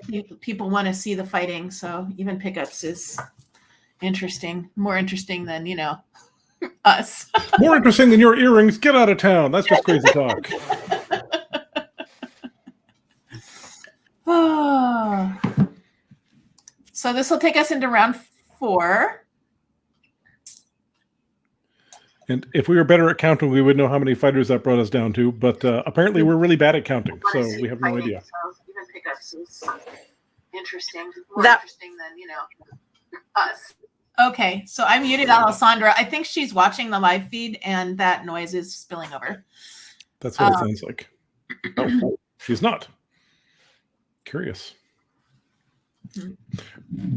think people want to see the fighting, so even pickups is interesting, more interesting than, you know, us. More interesting than your earrings. Get out of town. That's just crazy talk. Oh. So this will take us into round 4. And if we were better at counting, we would know how many fighters that brought us down to. But apparently we're really bad at counting, so we have no idea. Even pickups is interesting, interesting than, you know, us. Okay, so I muted Alessandra. I think she's watching the live feed and that noise is spilling over. That's what it sounds like. Oh, she's not. Curious.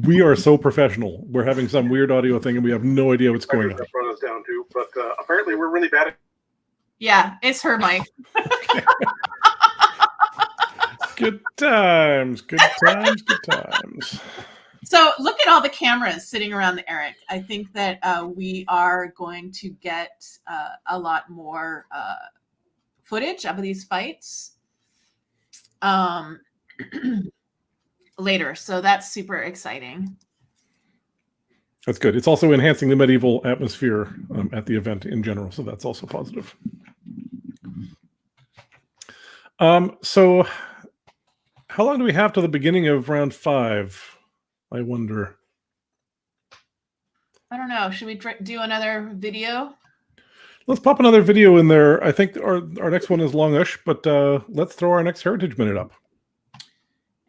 We are so professional. We're having some weird audio thing and we have no idea what's going on. That brought us down to, but apparently we're really bad at. Yeah, it's her mic. Good times, good times, good times. So look at all the cameras sitting around the Eric. I think that we are going to get a lot more footage of these fights later. So that's super exciting. That's good. It's also enhancing the medieval atmosphere at the event in general. So that's also positive. So how long do we have to the beginning of round 5? I wonder. I don't know. Should we do another video? Let's pop another video in there. I think our next one is longish, but let's throw our next Heritage Minute up.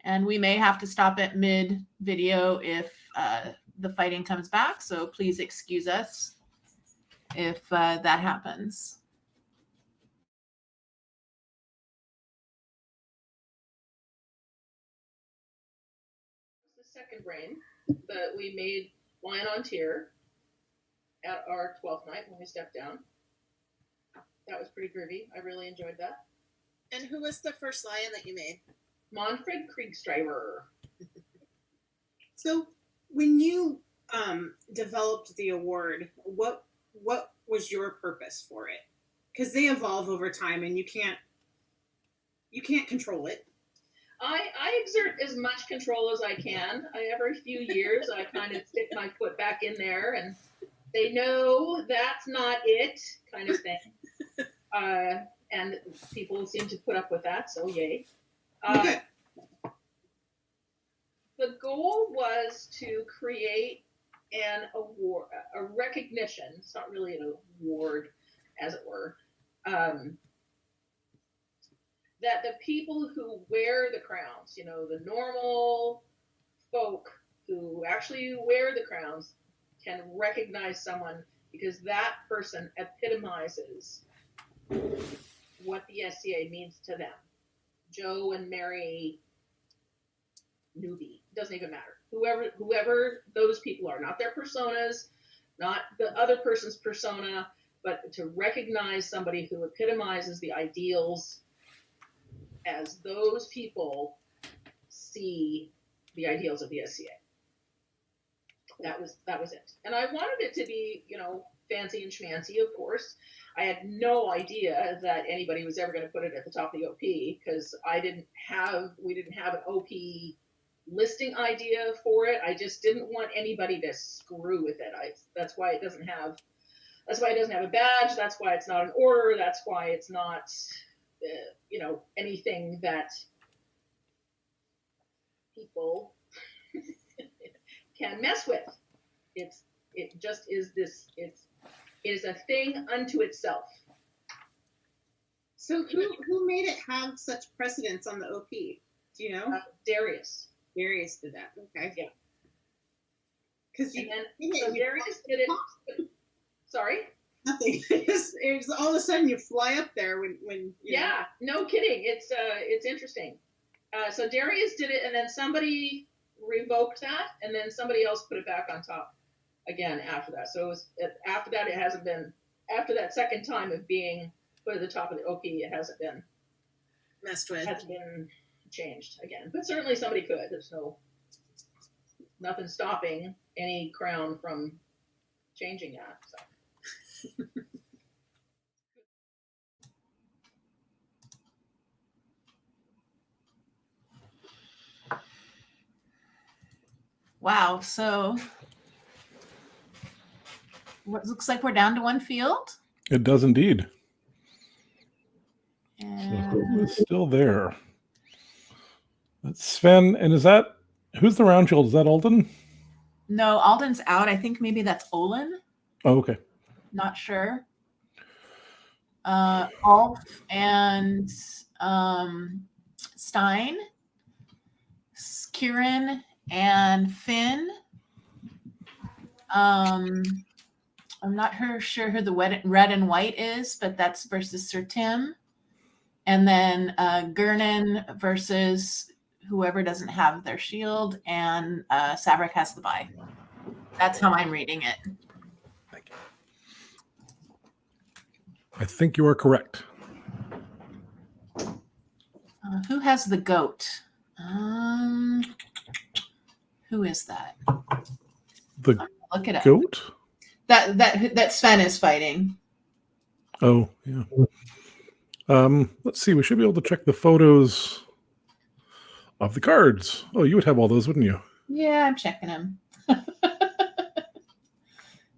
And we may have to stop at mid video if the fighting comes back. So please excuse us if that happens. The second brain that we made Lion on Tier at our 12th night when we stepped down. That was pretty groovy. I really enjoyed that. And who was the first lion that you made? Manfred Kriegstreiber. So when you developed the award, what was your purpose for it? Because they evolve over time and you can't control it. I exert as much control as I can. Every few years I kind of stick my foot back in there and they know that's not it, kind of thing. And people seem to put up with that, so yay. Okay. The goal was to create an award, a recognition. It's not really an award, as it were. That the people who wear the crowns, you know, the normal folk who actually wear the crowns, can recognize someone because that person epitomizes what the SCA means to them. Joe and Mary newbie, doesn't even matter. Whoever those people are, not their personas, not the other person's persona, but to recognize somebody who epitomizes the ideals as those people see the ideals of the SCA. That was it. And I wanted it to be, you know, fancy and schmancy, of course. I had no idea that anybody was ever going to put it at the top of the OP because we didn't have an OP listing idea for it. I just didn't want anybody to screw with it. That's why it doesn't have a badge. That's why it's not an order. That's why it's not, you know, anything that people can mess with. It just is this. It is a thing unto itself. So who made it have such precedence on the OP? Do you know? Darius. Darius did that. Okay. Yeah. Because Darius did it. Sorry. Nothing. It was all of a sudden you fly up there when you know. No kidding. It's interesting. So Darius did it, and then somebody revoked that, and then somebody else put it back on top again after that. So it was after that. It hasn't been after that second time of being put at the top of the OP. It hasn't been messed with. Hasn't been changed again. But certainly somebody could. There's nothing stopping any crown from changing that. So. Wow. So what looks like we're down to one field. It does indeed. So And who is still there? That's Sven. And who's the round shield? Is that Alden? no, Alden's out. I think maybe that's Olin. Oh, okay. Not sure. Ulf and Stein, Kieran and Finn. I'm not sure who the red and white is, but that's versus Sir Tim. And then Gurnan versus whoever doesn't have their shield, and Savrik has the bye. That's how I'm reading it. I think you are correct. Who has the goat? Who is that? The Look it up. goat? That Sven is fighting. Oh, yeah. Let's see. We should be able to check the photos of the cards. Oh, you would have all those, wouldn't you? Yeah, I'm checking him.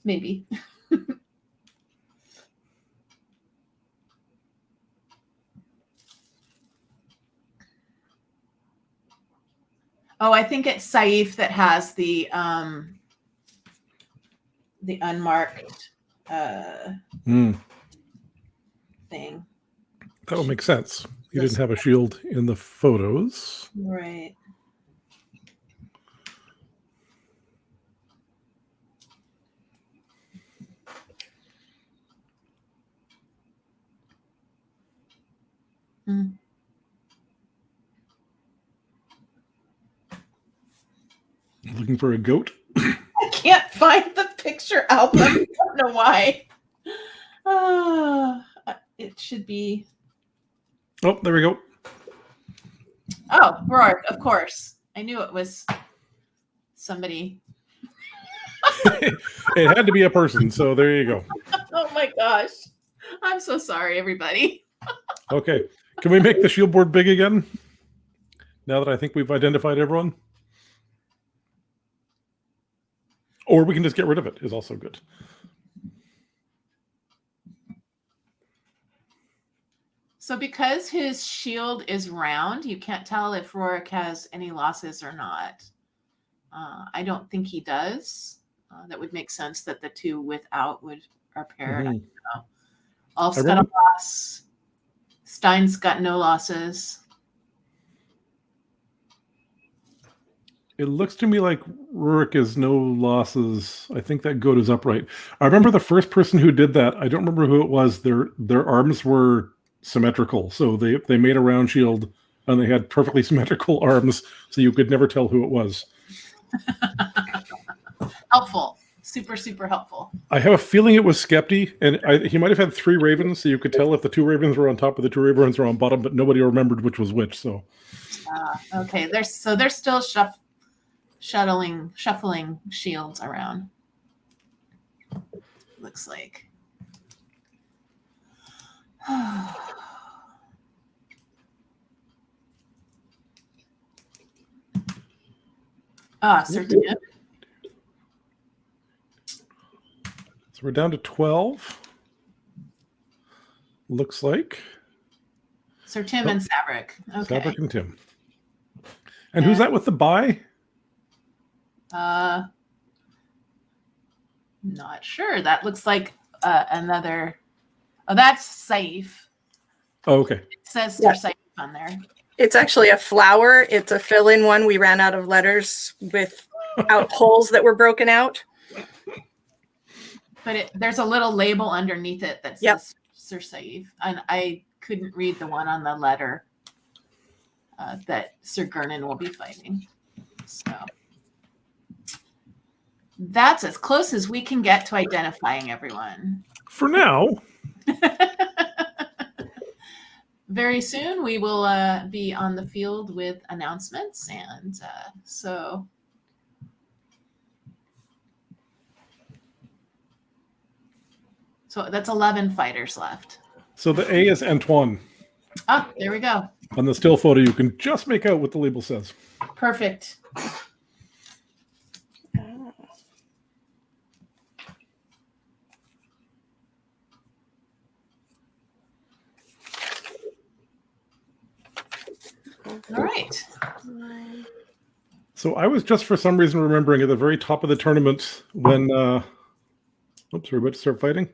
Maybe. Oh, I think it's Saif that has the unmarked thing. That would make sense. He didn't have a shield in the photos. Right. Looking for a goat? I can't find the picture album. I don't know why. It should be. Oh, there we go. Oh, Rourke, of course. I knew it was somebody. It had to be a person, so there you go. Oh my gosh. I'm so sorry, everybody. Okay. Can we make the shield board big again? Now that I think we've identified everyone? Or we can just get rid of it, is also good. So because his shield is round, you can't tell if Rourke has any losses or not. I don't think he does. That would make sense that the two without are paired. I don't know. Ulf's got a loss. Stein's got no losses. It looks to me like Rurik is no losses. I think that goat is upright. I remember the first person who did that. I don't remember who it was. Their arms were symmetrical, so they made a round shield and they had perfectly symmetrical arms, so you could never tell who it was. Helpful. Super, super helpful. I have a feeling it was Skepti, and he might have had 3 ravens, so you could tell if the 2 ravens were on top of the 2 ravens were on bottom, but nobody remembered which was which. So, okay, they're still shuffling shields around. Looks like. Sir Tim. So we're down to 12. Looks like. Sir Tim and Savrik. Okay. Savrik and Tim. And who's that with the bye? Not sure. That looks like another. Oh, that's safe. Oh, okay. It says Sir Safe on there. It's actually a flower. It's a fill-in one. We ran out of letters without holes that were broken out. But there's a little label underneath it that says Sir Saif, and I couldn't read the one on the letter that Sir Gurnan will be fighting. So that's as close as we can get to identifying everyone. For now. Very soon we will be on the field with announcements, and so that's 11 fighters left. So the A is Antoine. Ah, there we go. On the still photo, you can just make out what the label says. Perfect. All right. So I was just for some reason remembering at the very top of the tournament when oops, we're about to start fighting.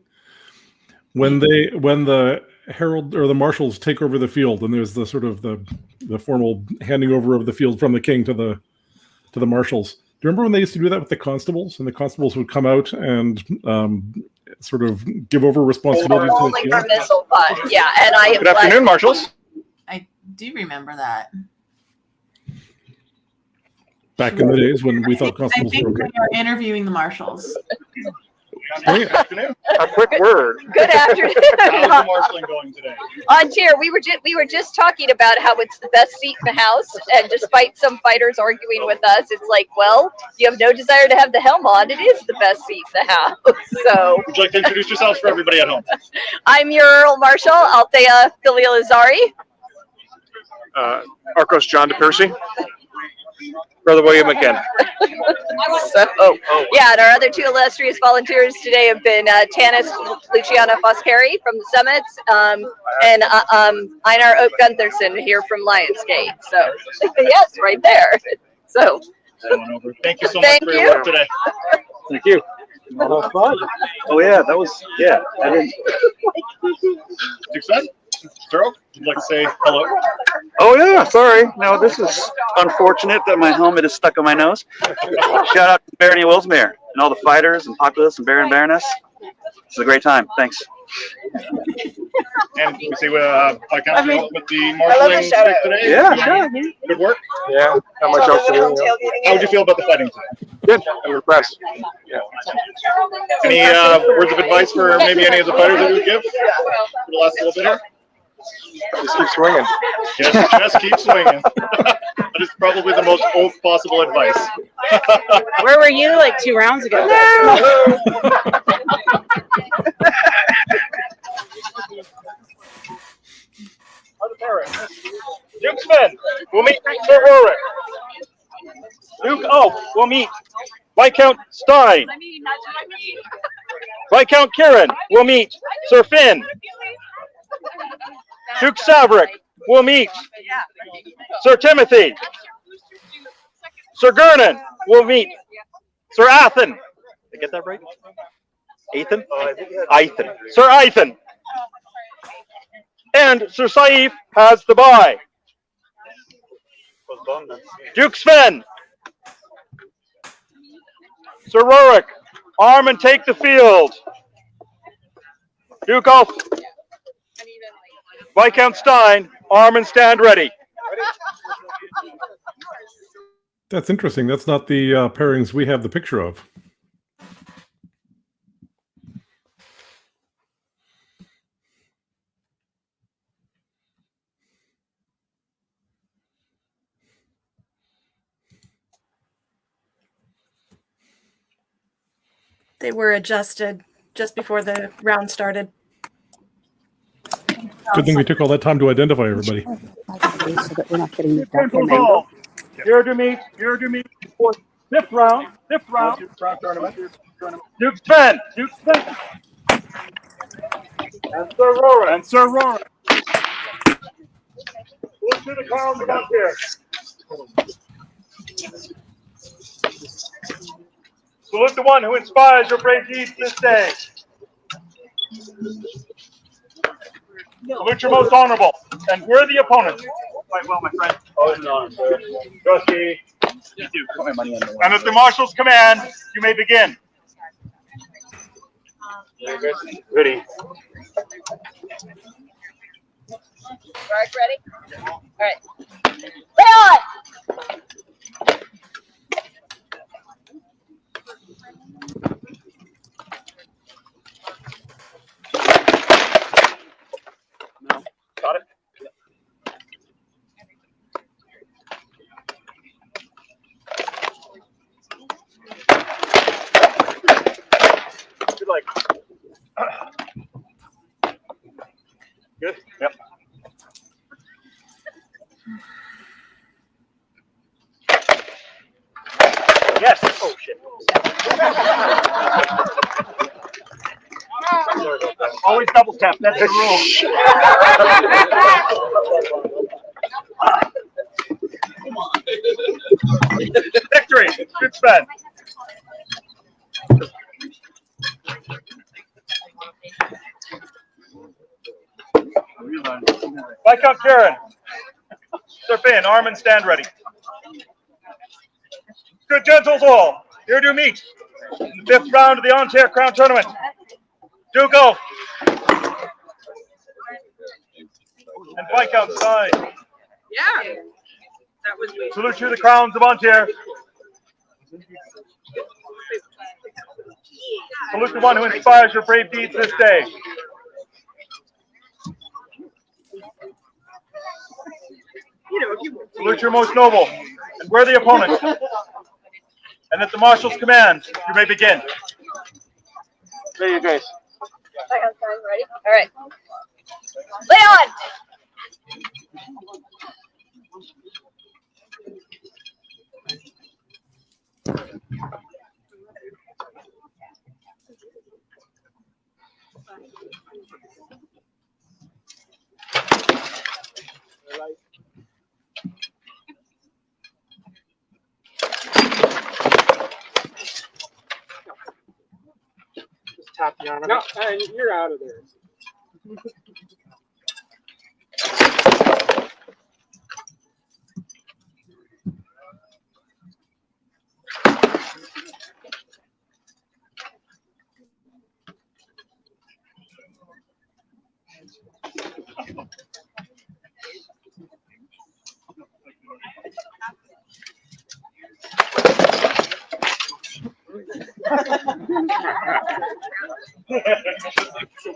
When the herald or the marshals take over the field, and there's the sort of the formal handing over of the field from the king to the marshals. Do you remember when they used to do that with the constables? And the constables would come out and sort of give over responsibility to the Only field? for missile fun. Yeah, and I am Good afternoon, marshals. I do remember that. Back in the days when we thought I constables think were we okay. were interviewing the marshals. Good afternoon. A quick word. Good afternoon. How's the marshalling going today? On chair, we were just talking about how it's the best seat in the house, and despite some fighters arguing with us, it's like, well, you have no desire to have the helm on. It is the best seat in the house. So, Would you like to introduce yourselves for everybody at home? I'm your Earl Marshal, Althea Galilazari. Arcos John DePercy. Brother William again. So, yeah, and our other two illustrious volunteers today have been Tanis Luciana Foscari from the Summits, and Einar Oak Guntherson here from Lionsgate. So, yes, right there. So, Thank you so much for your work today. Thank you. Oh yeah, that was I didn't. Success. Zero, would you like to say hello? Oh yeah, sorry. No, this is unfortunate that my helmet is stuck on my nose. Shout out to Barony Willsmere and all the fighters and populace and Baron Baroness. It's a great time. Thanks. And we see I can't help with the marshalling stick today. Yeah, sure. Good work. Yeah, not much else to do. How would you feel about the fighting today? Good. I'm impressed. Yeah. Any words of advice for maybe any of the fighters that you would give for the last little bit here? Just keep swinging. Yes, just keep swinging. That is probably the most oath possible advice. Where were you like 2 rounds ago? Duke's men will meet Sir Rorik. Duke Oak will meet Viscount Stein. Viscount Kieran will meet Sir Finn. Duke Saverick will meet Sir Timothy. Sir Gernon will meet Sir Athen. Did I get that right? Athen? Ethan. Sir Ethan. And Sir Saif has the bye. Duke Sven. Sir Rorik, arm and take the field. Duke Ulf. Viscount Stein, arm and stand ready. That's interesting. That's not the pairings we have the picture of. They were adjusted just before the round started. Good thing we took all that time to identify everybody. So that we're not getting the Temples all. Here to meet for fifth round. Duke Sven. And Sir Rorik. Who's to the crown up here? Salute the one who inspires your brave deeds this day. Salute your most honorable and worthy opponents. Quite well, my friend. Always an honor, sir. Trustee. And at the marshal's command, you may begin. Ready. Rorik, ready? All right. Lay on! Got it? Good, like. Good? Yep. Yes. Oh, shit. Always double tap. That's the rule. Victory. Good spend. Viscount Karen. Sir Finn, arm and stand ready. Good gentles all, here to meet in the 5th round of the Ontario Crown Tournament. Duke Oaf and Viscount Stein. Yeah. That was me. Salute you the crowns of Ontario. Salute the one who inspires your brave deeds this day. Salute your most noble and worthy opponent. And at the Marshal's command, you may begin. There you go. Ready? All right. Lay on! Just tap the arm. No, and you're out of there.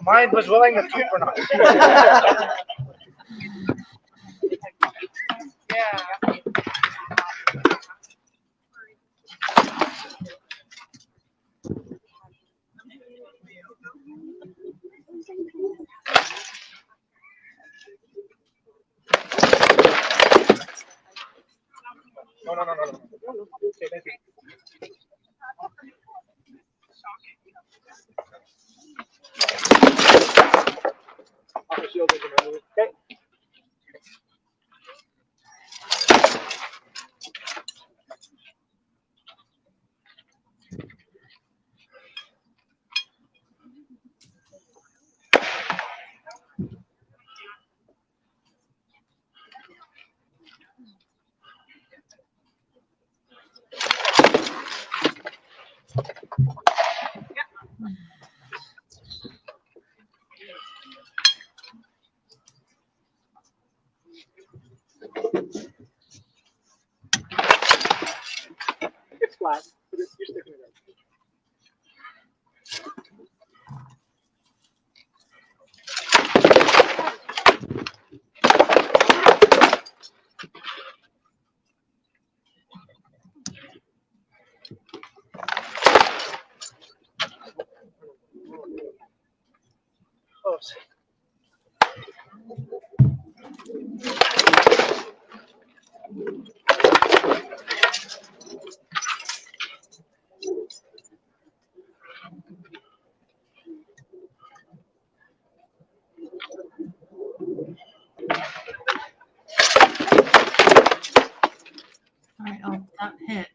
Mine was willing to keep or not. Yeah. No. Okay, thank you. Okay. It's flat, but you're sticking it out. Close. All right, oh, that hit.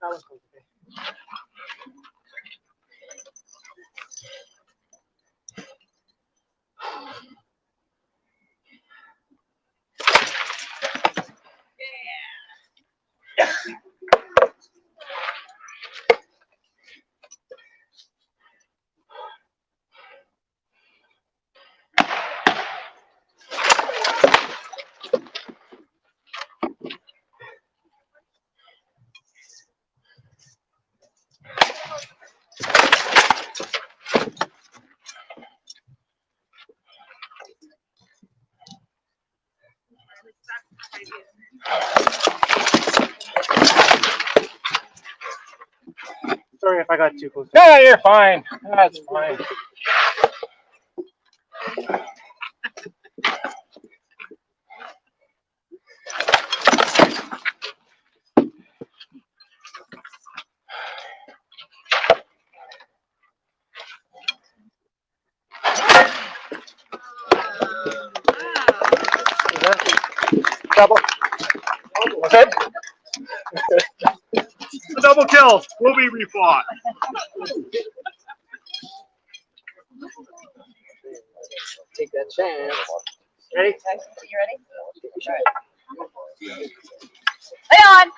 That was okay. Sorry if I got too close. No, you're fine. That's fine. Double. What's it? The double kill will be refought. Take that chance. Ready? You ready? Lay on.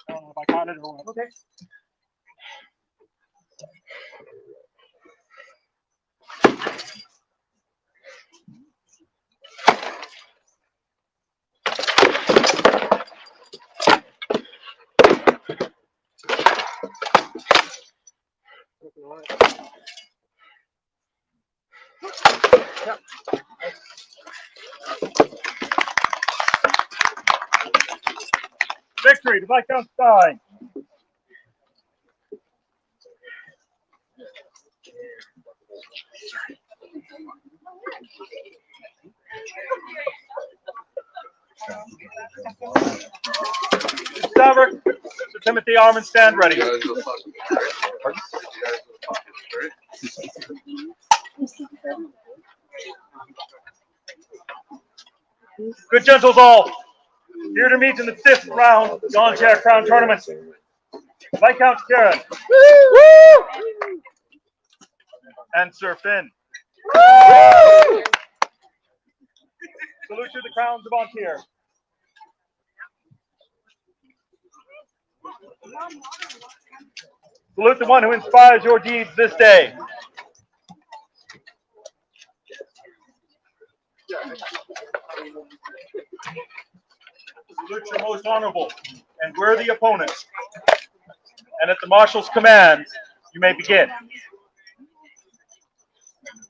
I don't know if I caught it or what. Okay. Victory to Viscount Stein. Stavrik, Sir Timothy Armand, stand ready. Good gentles all, here to meet in the 5th round of the Ontario Crown Tournament. Viscount Karen. And Sir Finn. Salute to the crowns of Ontario. Salute the one who inspires your deeds this day. Salute your most honorable and worthy opponents. And at the Marshal's command, you may begin.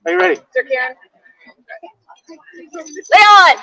Are you ready? Sir Kieran. Lay on.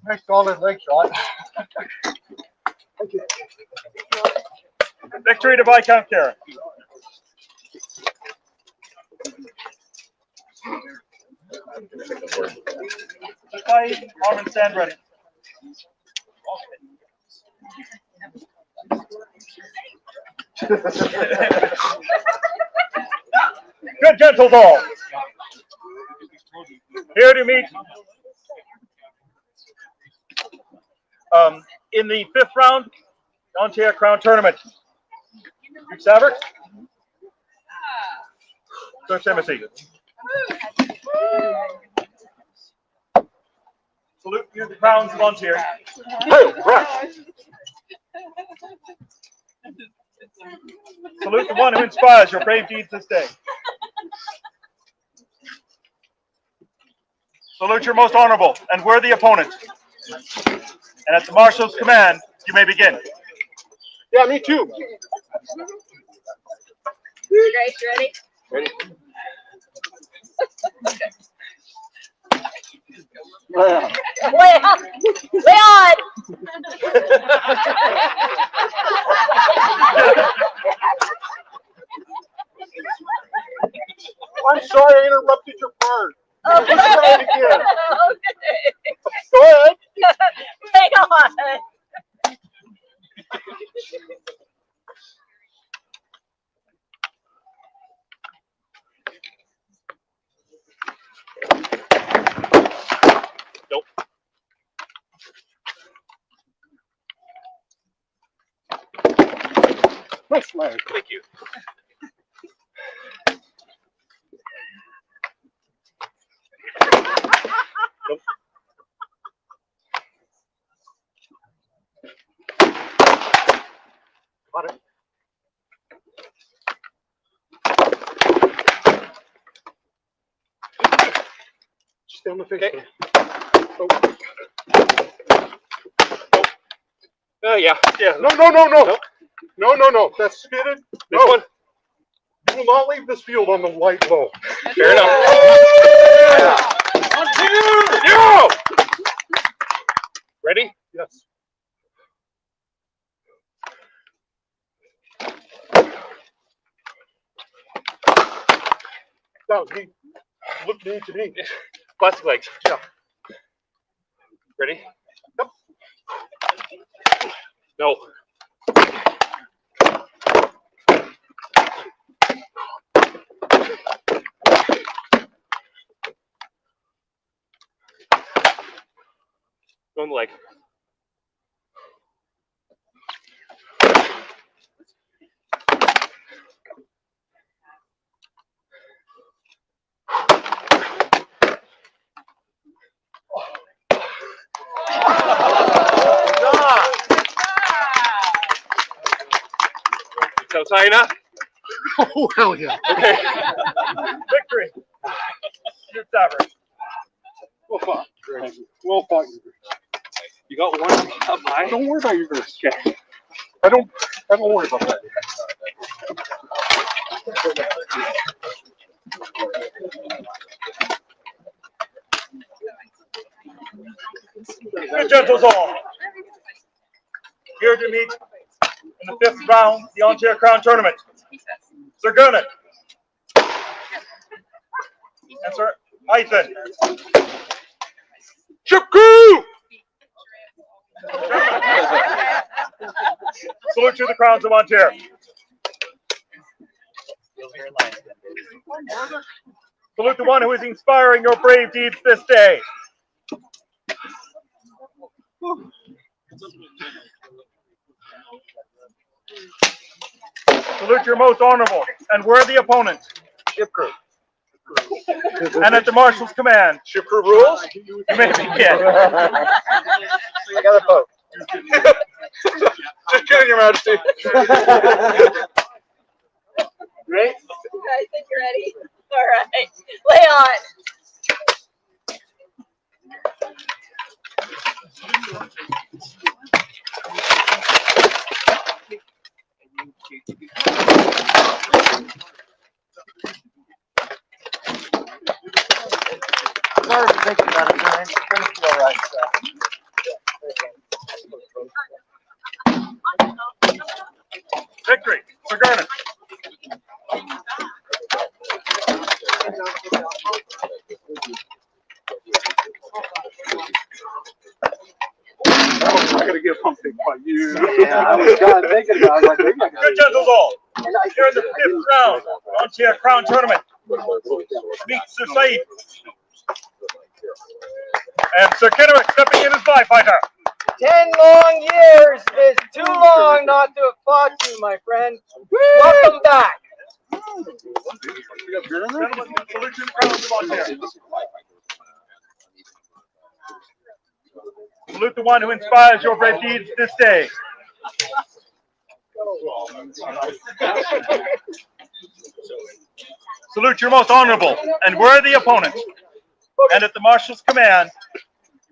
Nice solid leg shot. Victory to Viscount Karen. Fight, Armand, stand ready. Good gentles all, here to meet in the 5th round Ontario Crown Tournament. Stavrik, Sir Timothy. Salute you the crowns of Ontario. Hey, right. Salute the one who inspires your brave deeds this day. Salute your most honorable and worthy opponent. And at the Marshal's command, you may begin. Yeah, me too. Grace, ready? Ready. Leon! Leon! I'm sorry I interrupted your part. Okay. Let's try it again. Okay. Go ahead. Leon! Nope. Nice flag. Thank you. Nope. Got it. Just down the face. Okay. Oh, yeah. Yeah. No. Nope. No. That's spitted. This one? You will not leave this field on the light low. Fair enough. Yeah. 1, 2, 0! Ready? Yes. That was me. Look me to me. Plastic legs. Yeah. Ready? Yep. No. Go on the leg. So China. Oh, hell yeah. Okay. Victory. Your average. Well fought. Well fought. You got one up high. Don't worry about your girls. Okay. I don't worry about that. Good gentles all. Here to meet in the 5th round of the Ontario Crown Tournament. Sir Gurnan. And Sir Ethan. Shaku! Salute to the crowns of Ontario. Salute the one who is inspiring your brave deeds this day. Salute your most honorable and worthy opponent, Ship Crew. And at the Marshal's command, Ship Crew rules, you may begin. I got a vote. Just kidding, Your Majesty. Ready? I think you're ready. All right. Leon! Sorry for thinking about it, man. It's gonna feel right, Victory for Gurnan. I'm not gonna get pumped by you. Yeah, I was kind of thinking about it. Like, maybe I Good gentles all. Here in the 5th round of Ontario Crown Tournament. Meet Sir Saeed. And Sir Kennewick stepping in as byfighter. 10 long years is too long not to have fought you, my friend. Welcome back. Gentlemen, salute to the crowns of Ontario. Salute the one who inspires your brave deeds this day. Salute your most honorable and worthy opponent. And at the Marshal's command, you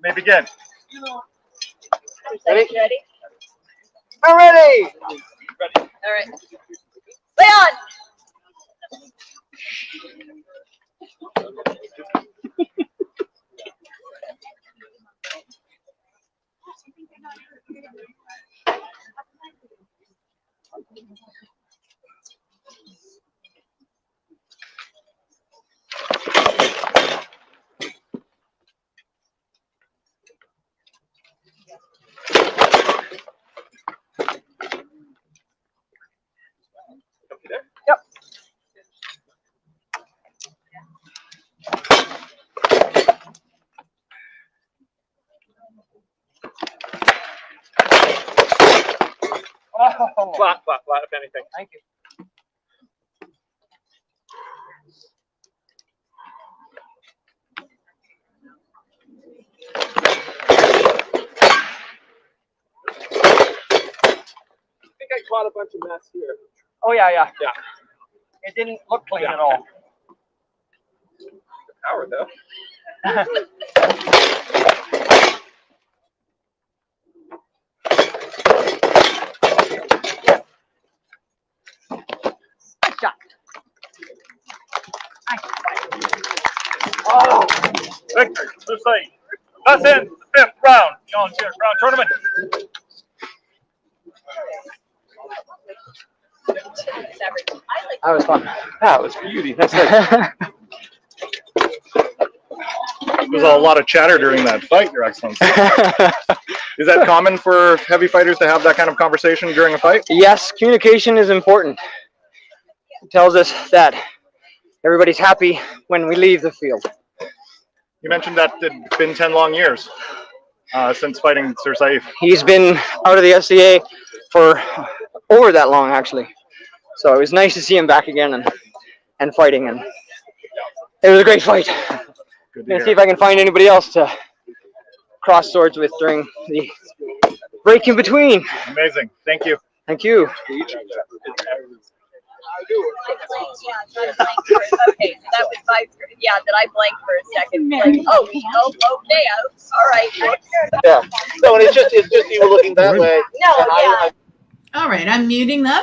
may begin. Ready? Ready? I'm ready. All right. Leon! Flat, flat, flat, if anything. Thank you. I think I caught a bunch of mess here. Oh yeah, yeah. Yeah. It didn't look clean Yeah. at all. The power though. Nice shot. Oh, victory, Lucy. That's in the 5th round. John Tier Crown Tournament. That was fun. That was beauty. That's nice. There's a lot of chatter during that fight, Your Excellency. Is that common for heavy fighters to have that kind of conversation during a fight? Yes, communication is important. It tells us that everybody's happy when we leave the field. You mentioned that it's been 10 long years since fighting Sir Saif. He's been out of the SCA for over that long, actually. So it was nice to see him back again and fighting, and it was a great fight. I'm gonna see if I can find anybody else to cross swords with during the break in between. Amazing. Thank you. Thank you. Okay, so that was my, yeah, that I blanked for a second. Like, oh, okay, all right. Yeah. No, and it's just you were looking that way. No, yeah. All right, I'm muting them.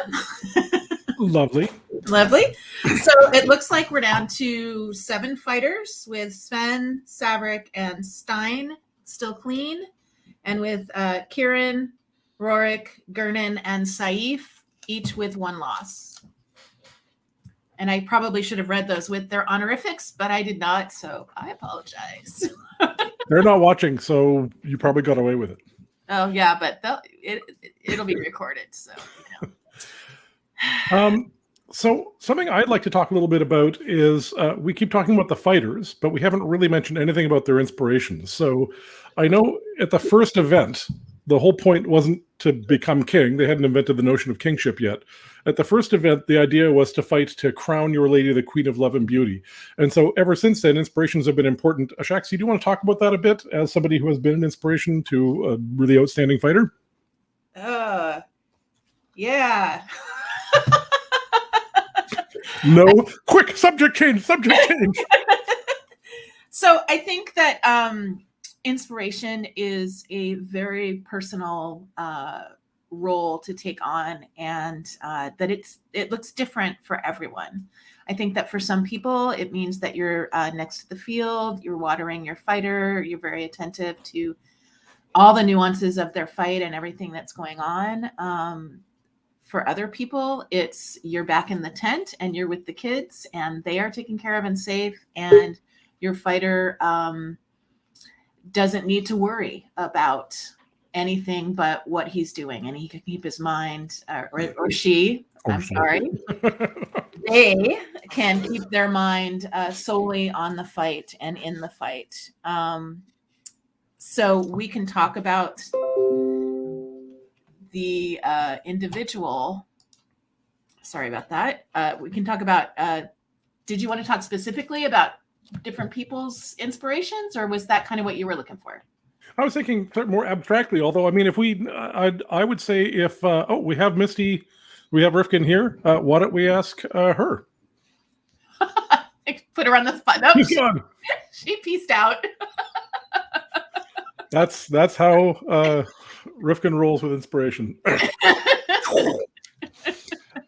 Lovely. Lovely. So it looks like we're down to 7 fighters with Sven, Savrik, and Stein still clean, and with Kieran, Rorik, Gurnan, and Saif each with 1 loss. And I probably should have read those with their honorifics, but I did not, so I apologize. They're not watching, so you probably got away with it. Oh yeah, but it'll be recorded, so you know. So something I'd like to talk a little bit about is we keep talking about the fighters, but we haven't really mentioned anything about their inspirations. So I know at the first event, the whole point wasn't to become king. They hadn't invented the notion of kingship yet. At the first event, the idea was to fight to crown your lady the queen of love and beauty. And so ever since then, inspirations have been important. Achaxe, do you want to talk about that a bit as somebody who has been an inspiration to a really outstanding fighter? Yeah. No, quick, subject change. So I think that inspiration is a very personal role to take on, and that it looks different for everyone. I think that for some people, it means that you're next to the field, you're watering your fighter, you're very attentive to all the nuances of their fight and everything that's going on. For other people, it's you're back in the tent and you're with the kids and they are taken care of and safe, and your fighter doesn't need to worry about anything but what he's doing, and he can keep his mind, or she, I'm sorry, they can keep their mind solely on the fight and in the fight. So we can talk about the individual. Sorry about that. We can talk about, did you want to talk specifically about different people's inspirations, or was that kind of what you were looking for? I was thinking more abstractly, although, I mean, if we, I would say if, we have Misty, we have Rifkin here. Why don't we ask her? Put her on the spot. Nope. She's gone. She pieced out. That's how Rifkin rolls with inspiration.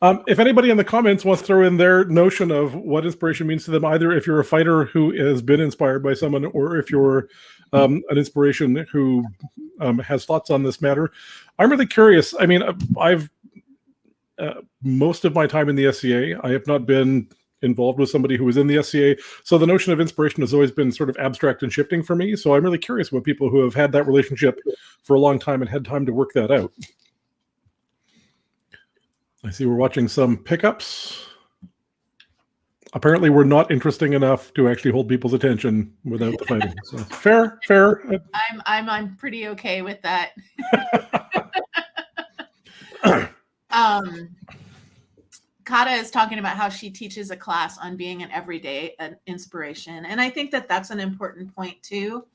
If anybody in the comments wants to throw in their notion of what inspiration means to them, either if you're a fighter who has been inspired by someone, or if you're an inspiration who has thoughts on this matter, I'm really curious. I mean, I've most of my time in the SCA, I have not been involved with somebody who was in the SCA. So the notion of inspiration has always been sort of abstract and shifting for me. So I'm really curious about people who have had that relationship for a long time and had time to work that out. I see we're watching some pickups. Apparently we're not interesting enough to actually hold people's attention without the fighting. So fair. I'm pretty okay with that. Kata is talking about how she teaches a class on being an everyday inspiration. And I think that that's an important point too,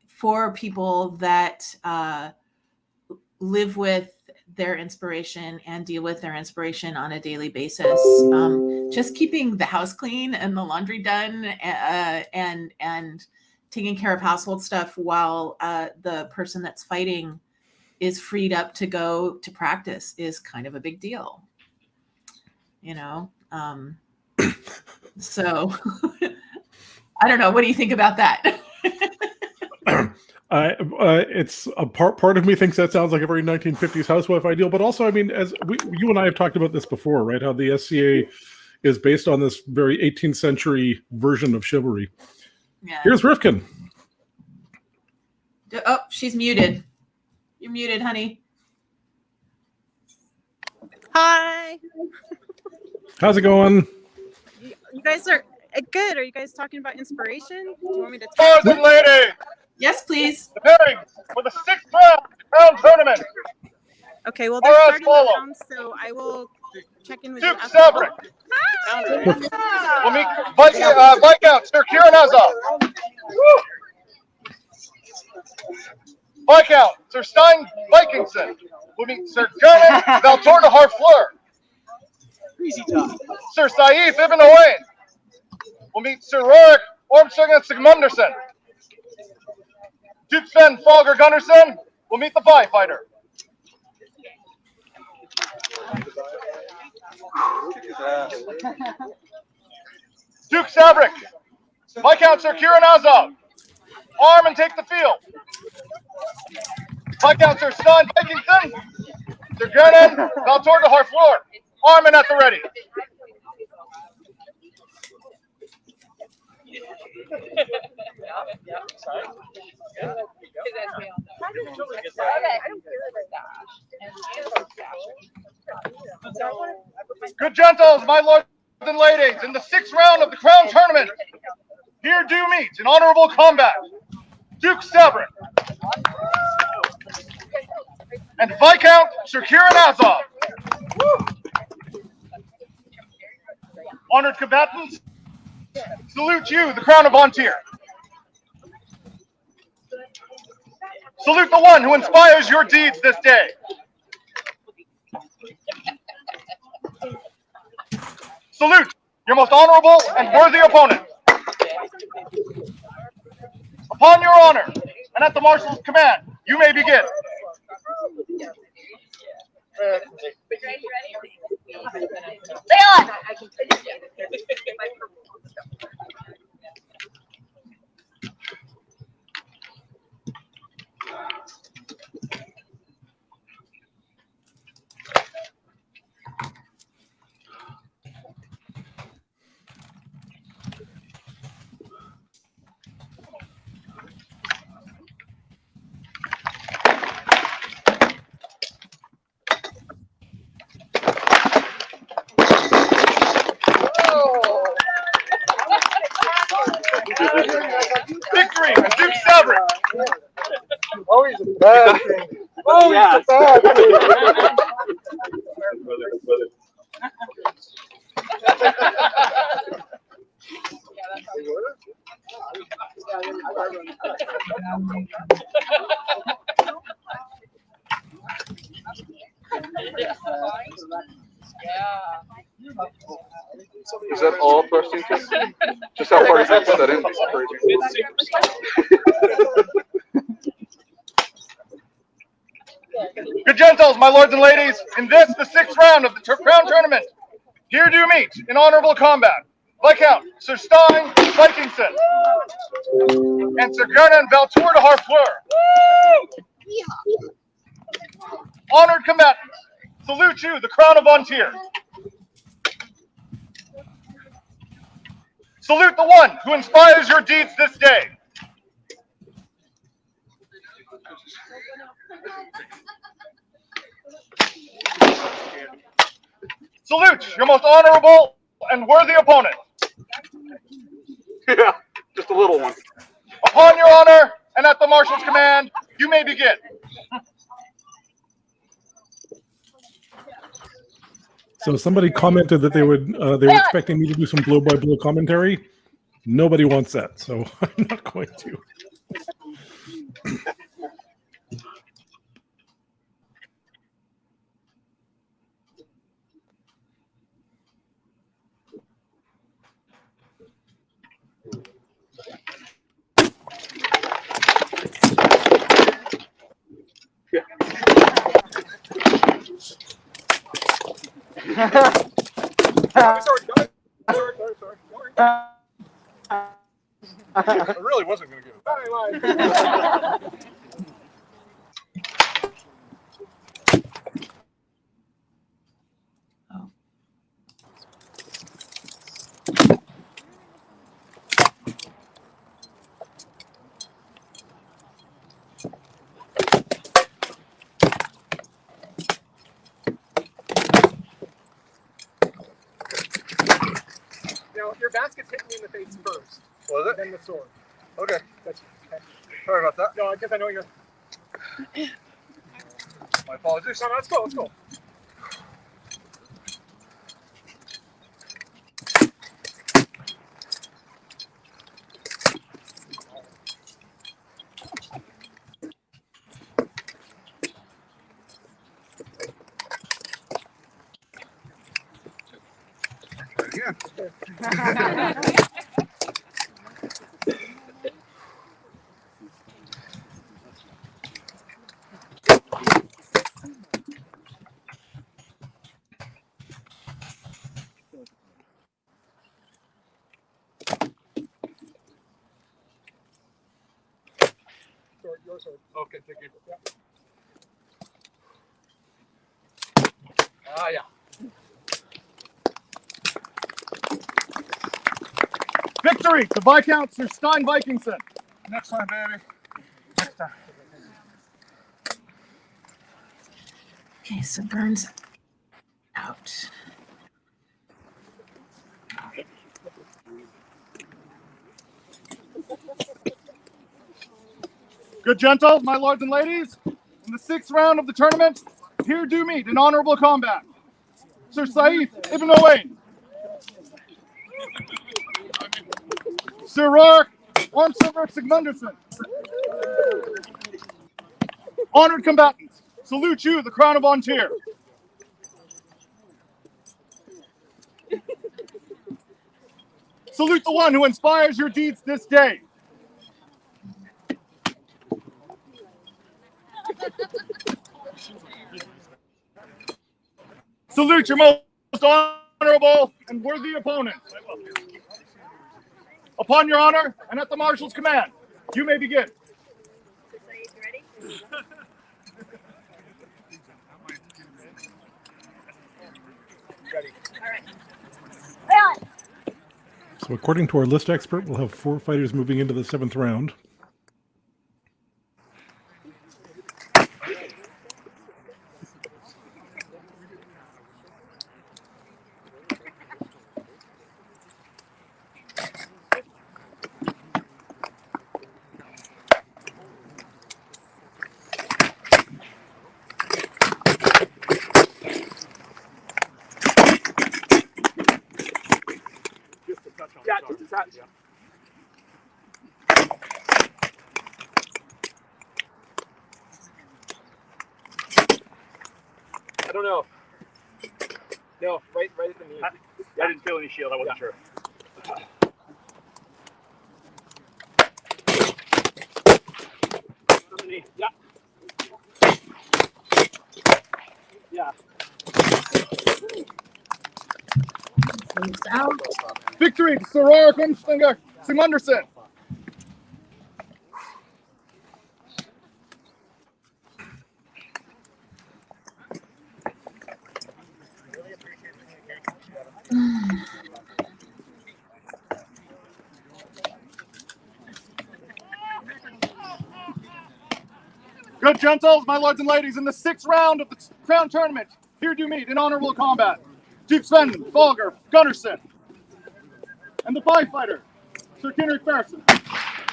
for people that live with their inspiration and deal with their inspiration on a daily basis. Just keeping the house clean and the laundry done and taking care of household stuff while the person that's fighting is freed up to go to practice is kind of a big deal, you know? So I don't know. What do you think about that? It's a part of me thinks that sounds like a very 1950s housewife ideal, but also, I mean, as you and I have talked about this before, right? How the SCA is based on this very 18th century version of chivalry. Yeah. Here's Rifkin. Oh, she's muted. You're muted, honey. Hi. How's it going? You guys are good. Are you guys talking about inspiration? Do you want me to Lords and ladies, yes, please. the pairings for the 6th round crown tournament. Okay, well, Are they're as starting the follows. round, so I will check in with Duke you. after. Saverick. We'll meet Viscount Sir Kieran Azov. Viscount Sir Stein Vikingson. We'll meet Sir German Valtor de Harfleur. Sir Saif Ibn Owain. We'll meet Sir Rorik Ormsungen Sigmunderson. Duke Sven Fogger Gunnarsson. We'll meet the Vi fighter. Duke Saverick. Viscount Sir Kieran Azov. Arm and take the field. Viscount Sir Stein Vikingson. Sir Gernan Valtor de Harfleur. Arm and at the ready. Good gentles, my lords and ladies, in the 6th round of the crown tournament, here do meet in honorable combat Duke Saverick and Viscount Sir Kieran Azov. Honored combatants, salute you, the crown of Vontier. Salute the one who inspires your deeds this day. Salute your most honorable and worthy opponent. Upon your honor and at the marshal's command, you may begin. Stay on. Victory for Duke Saverick. Oh, he's a bad thing. Oh, he's a bad thing. Is that all question? Just how far you can put that in? Good gentles, my lords and ladies, in this, the 6th round of the crown tournament, here do meet in honorable combat Viscount Sir Stein Vikingson and Sir Gernan Valtor de Harfleur. Honored combatants, salute you, the crown of Vontier. Salute the one who inspires your deeds this day. Salute your most honorable and worthy opponent. Yeah, just a little one. Upon your honor and at the marshal's command, you may begin. So somebody commented that they were expecting me to do some blow-by-blow commentary. Nobody wants that, so I'm not going to. I really wasn't going to give it back. Now, your basket's hitting me in the face first. Was it? Then the sword. Okay. That's okay. Sorry about that. No, because I know you're. My apologies. No, let's go. Let's go. Yeah. Sword, your sword. Okay, thank you. Yeah. Ah, yeah. Victory to Viscount Sir Stein Vikingson. Next time, baby. Next time. Okay, so Burns out. Good gentle, my lords and ladies, in the 6th round of the tournament, here do meet in honorable combat Sir Saif Ibn Owain, Sir Rourke Armsilver Sigmunderson. Honored combatants, salute you, the Crown of Ontario. Salute the one who inspires your deeds this day. Salute your most honorable and worthy opponent. Upon your honor and at the Marshal's command, you may begin. So according to our list expert, we'll have 4 fighters moving into the 7th round. Yeah, just a touch. I don't know. No, right at the knee. I didn't feel any shield. I wasn't sure. Yeah. Yeah. Out. Victory to Sir Rourke Armsilver Sigmunderson. Good gentles, my lords and ladies, in the 6th round of the Crown Tournament, here do meet in honorable combat Duke Sven Folger Gunnarsson and the 5-fighter Sir Kenrick Farrison.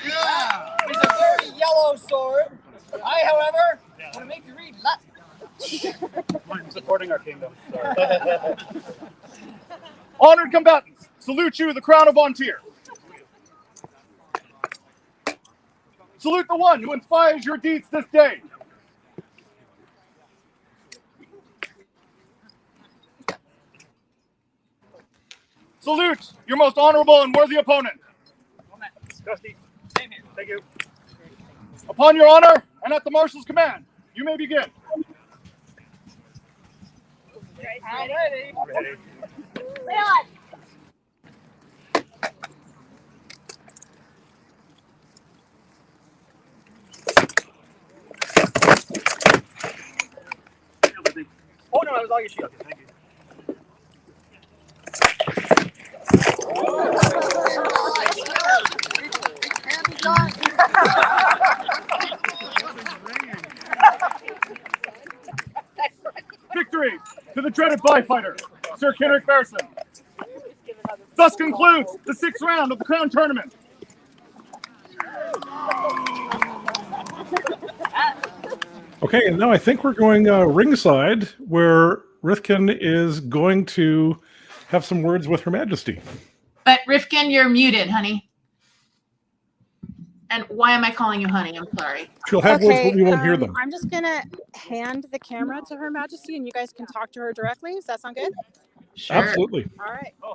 Yeah! It's a very yellow sword. I, however, want to make you read Latin. I'm supporting our kingdom. Honored combatants, salute you, the Crown of Vontier. Salute the one who inspires your deeds this day. Salute your most honorable and worthy opponent. Dusty, thank you. Upon your honor and at the Marshal's command, you may begin. Ready. Leon. Oh no, that was all your shield. Thank you. Victory to the dreaded fighter, Sir Kenrick Bearson. Thus concludes the 6th round of the Crown Tournament. Okay, and now I think we're going ringside, where Rifkin is going to have some words with Her Majesty. But Rifkin, you're muted, honey. And why am I calling you honey? I'm sorry. She'll have words, but we won't hear them. I'm just going to hand the camera to Her Majesty and you guys can talk to her directly. Does that sound good? Sure. Absolutely. All right. So,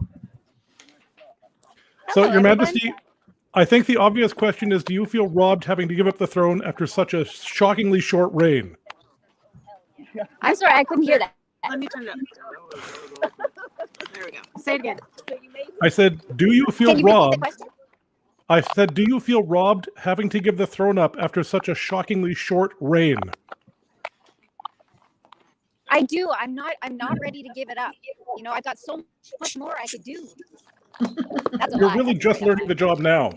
Hello, Your everyone. Majesty, I think the obvious question is, do you feel robbed having to give up the throne after such a shockingly short reign? I'm sorry, I couldn't hear that. Let me turn it up. There we go. Say it again. I said, do you feel Can you repeat the robbed? question? I said, do you feel robbed having to give the throne up after such a shockingly short reign? I do. I'm not ready to give it up. You know, I've got so much more I could do. That's a You're lie. really just learning the job now.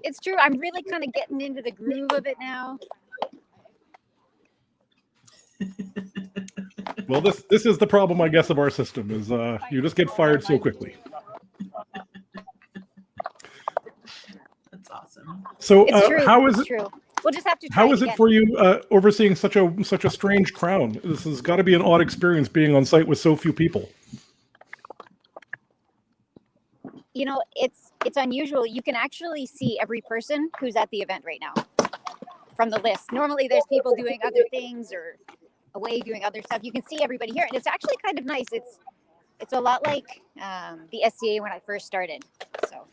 It's true. I'm really kind of getting into the groove of it now. Well, this is the problem, I guess, of our system, is you just get fired so quickly. That's awesome. So It's true. how is It's it? true. We'll just have to try How is it again. for you overseeing such a strange crown? This has got to be an odd experience being on site with so few people. You know, it's unusual. You can actually see every person who's at the event right now from the list. Normally there's people doing other things or away doing other stuff. You can see everybody here, and it's actually kind of nice. It's a lot like the SCA when I first started. So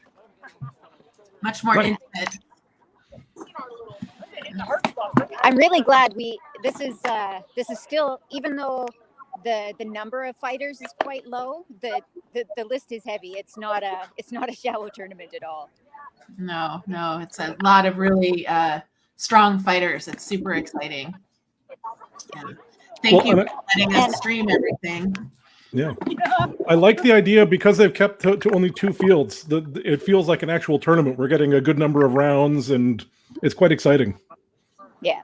Much more Right. intimate. I'm really glad this is still, even though the number of fighters is quite low, the list is heavy. It's not a shallow tournament at all. No, it's a lot of really strong fighters. It's super exciting. Yeah. Thank you for letting us stream everything. Yeah, I like the idea because they've kept to only 2 fields. It feels like an actual tournament. We're getting a good number of rounds, and it's quite exciting. Yeah.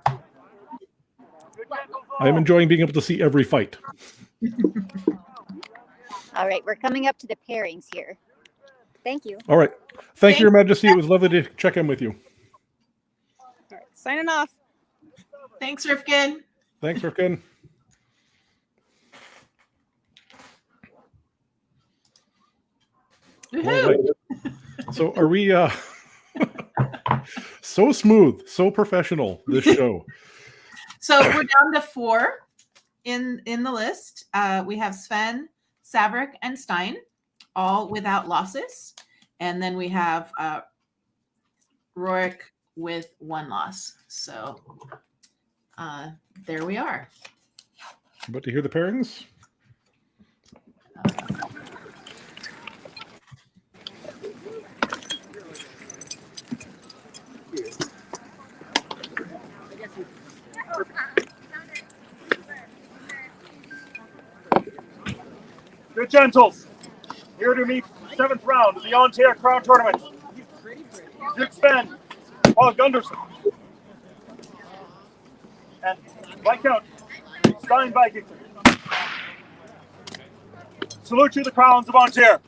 I'm enjoying being able to see every fight. All right, we're coming up to the pairings here. Thank you. All right. Thank you, Your Majesty. It was lovely to check in with you. All right. Signing off. Thanks, Rifkin. Thanks, Rifkin. All right. So are we so smooth, so professional, this show? So we're down to 4 in the list. We have Sven, Savrik, and Stein, all without losses. And then we have Rorik with 1 loss. So there we are. About to hear the pairings? Good gentles, here to meet the 7th round of the Ontario Crown Tournament. Duke Sven, Paul Gunderson, and Viscount Stein Viking. Salute you, the crowns of Ontario.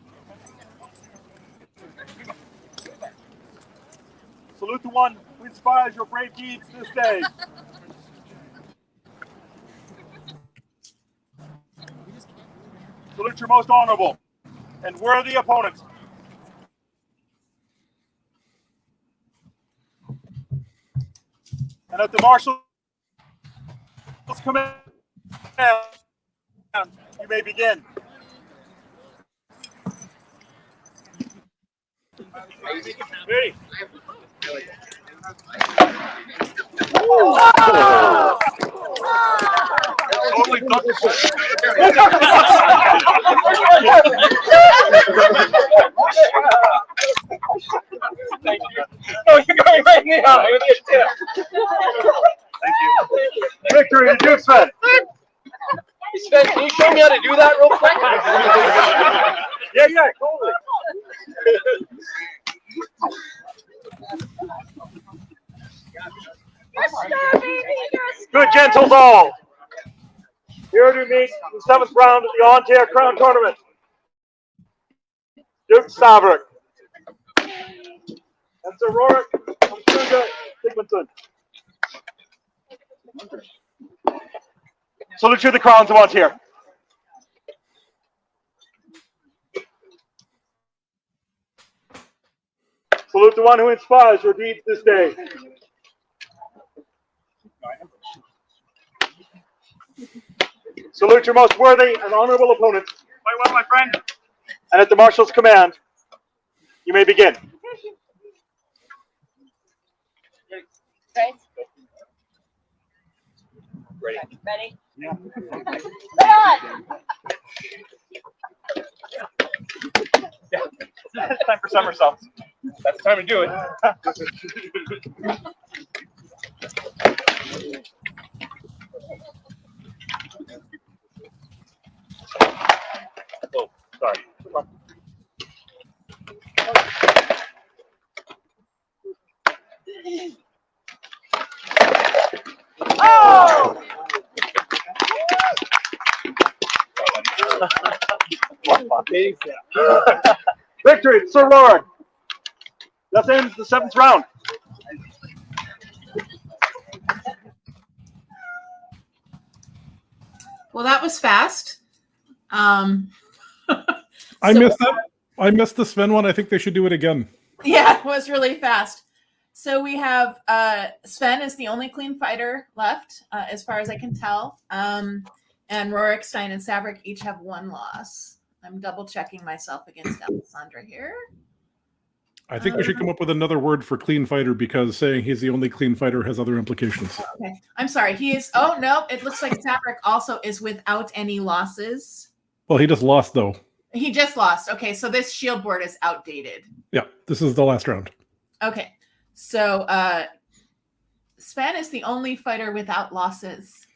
Salute the one who inspires your brave deeds this day. Salute your most honorable and worthy opponents. And at the marshal's command, you may begin. Ready? Totally Thank you. No, you're going right now. Thank you. Victory to Duke Sven. Sven, can you show me how to do that real quick? Yeah, totally. Good gentles all. Here to meet the 7th round of the On-Tier Crown Tournament. Duke Saverick. And Sir Rorik from Sigmundson. Salute you the crowns of On-Tier. Salute the one who inspires your deeds this day. Salute your most worthy and honorable opponents. Quite well, my friend. And at the marshal's command, you may begin. Ready? Ready? Yeah. It's time for somersaults. That's the time to do it. Oh, sorry. Oh! Victory, Sir Rorik. That ends the 7th round. Well, that was fast. I missed that. I missed the Sven one. I think they should do it again. Yeah, it was really fast. So we have Sven is the only clean fighter left, as far as I can tell. And Rorik, Stein, and Saverick each have 1 loss. I'm double checking myself against Alessandra here. I think we should come up with another word for clean fighter because saying he's the only clean fighter has other implications. Okay, I'm sorry. He is. Oh no, it looks like Saverick also is without any losses. Well, he just lost though. He just lost. Okay, so this shield board is outdated. Yeah, this is the last round. Okay, so Sven is the only fighter without losses.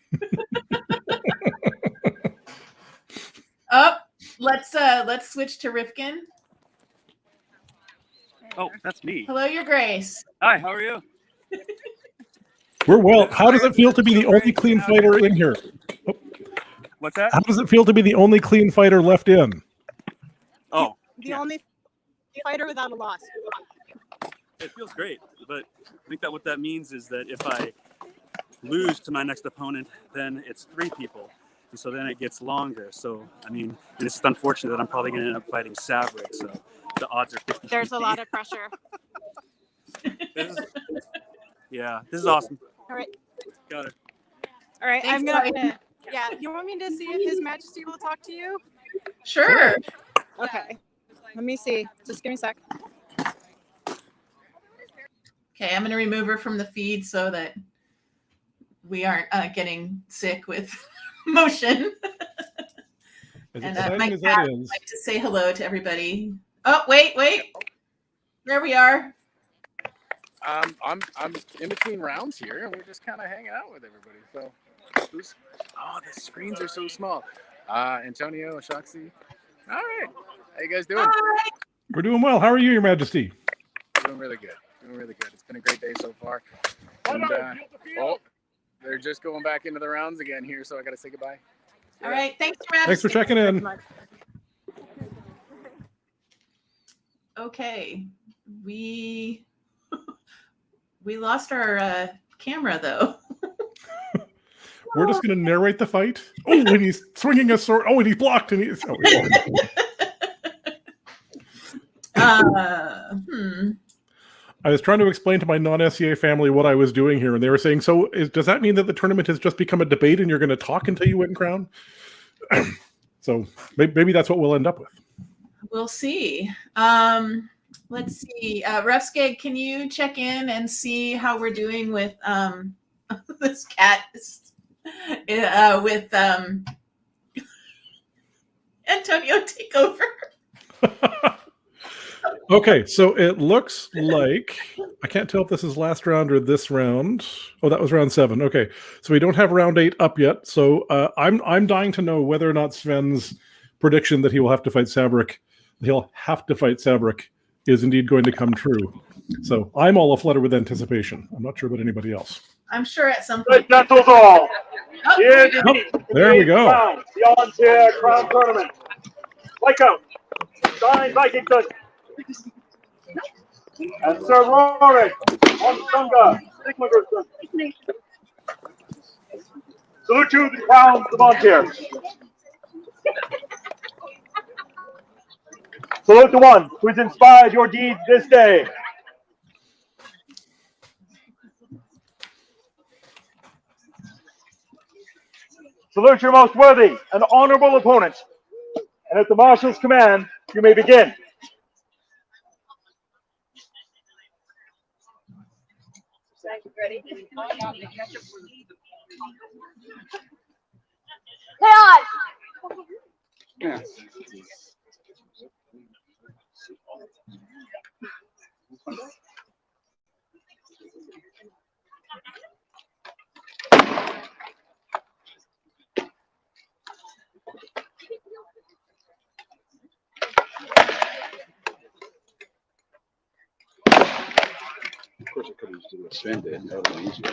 Oh, let's switch to Rifkin. Oh, that's me. Hello, Your Grace. Hi, how are you? We're well. How does it feel to be the only clean fighter in here? Oh. What's that? How does it feel to be the only clean fighter left in? Oh, The only fighter without a loss. it feels great, but I think that what that means is that if I lose to my next opponent, then it's 3 people. And so then it gets longer. So, I mean, and it's just unfortunate that I'm probably going to end up fighting Saverick. So the odds are 50. There's a lot of pressure. This is awesome. All right. Got it. All right. Thanks, I'm going Brian. to. Yeah. You want me to see if His Majesty will talk to you? Sure. Okay. Let me see. Just give me a sec. Okay, I'm going to remove her from the feed so that we aren't getting sick with motion. As And exciting my as cat that would is, like to say hello to everybody. Oh, wait. There we are. I'm in between rounds here, and we're just kind of hanging out with everybody. So, the screens are so small. Antonio, Achaxe. All right, how you guys doing? Hi. we're doing well. How are you, Your Majesty? Doing really good. It's been a great day so far. And, they're just going back into the rounds again here, so I got to say goodbye. All right. Thanks, Your Thanks for Majesty. checking in. Okay. We lost our camera, though. We're just going to narrate the fight. Oh, and he's swinging a sword. Oh, and he's blocked. And he's. Oh, I was trying to explain to my non-SCA family what I was doing here, and they were saying, "So, does that mean that the tournament has just become a debate, and you're going to talk until you win crown?" So maybe that's what we'll end up with. We'll see. Let's see. Refskeg, can you check in and see how we're doing with this cat? With Antonio, take over. Okay, so it looks like I can't tell if this is last round or this round. Oh, that was round 7. Okay, so we don't have round 8 up yet. So I'm dying to know whether or not Sven's prediction that he will have to fight Sabric, is indeed going to come true. So I'm all aflutter with anticipation. I'm not sure about anybody else. I'm sure at some point. That's all. Here there we go. The on-tier crown tournament. Like out. Stein Vikington. And Sir Rorik on Sunga. Salute to the crowns of on-tier. Salute the one who has inspired your deeds this day. Salute your most worthy and honorable opponent. And at the Marshal's command, you may begin. Ready? Leon! Yeah. Of course, I could have just spend it. That would be easier.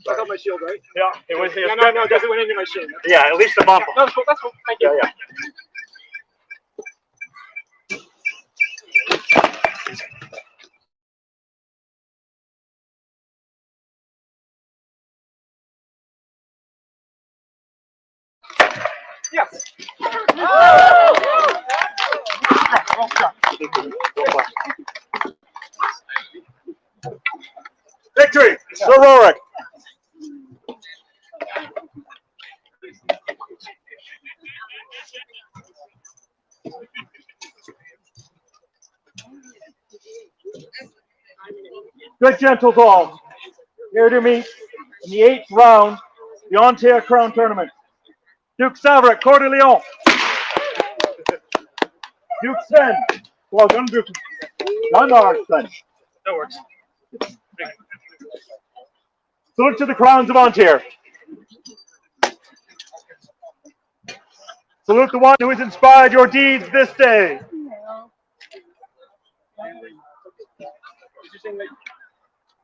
I got my shield, right? Yeah, it was. No, it doesn't went into my shield. Yeah, at least the bump. No, that's cool. That's cool. Thank you. Yeah. Yes. Victory, Sir Rorik. Good gentles all, here to meet in the 8th round, the on-tier crown tournament. Duke Sabric, Coeur de Lion. Duke Sven, well done, Duke. Gunnar Sven. That works. Salute to the crowns of on-tier. Salute the one who has inspired your deeds this day.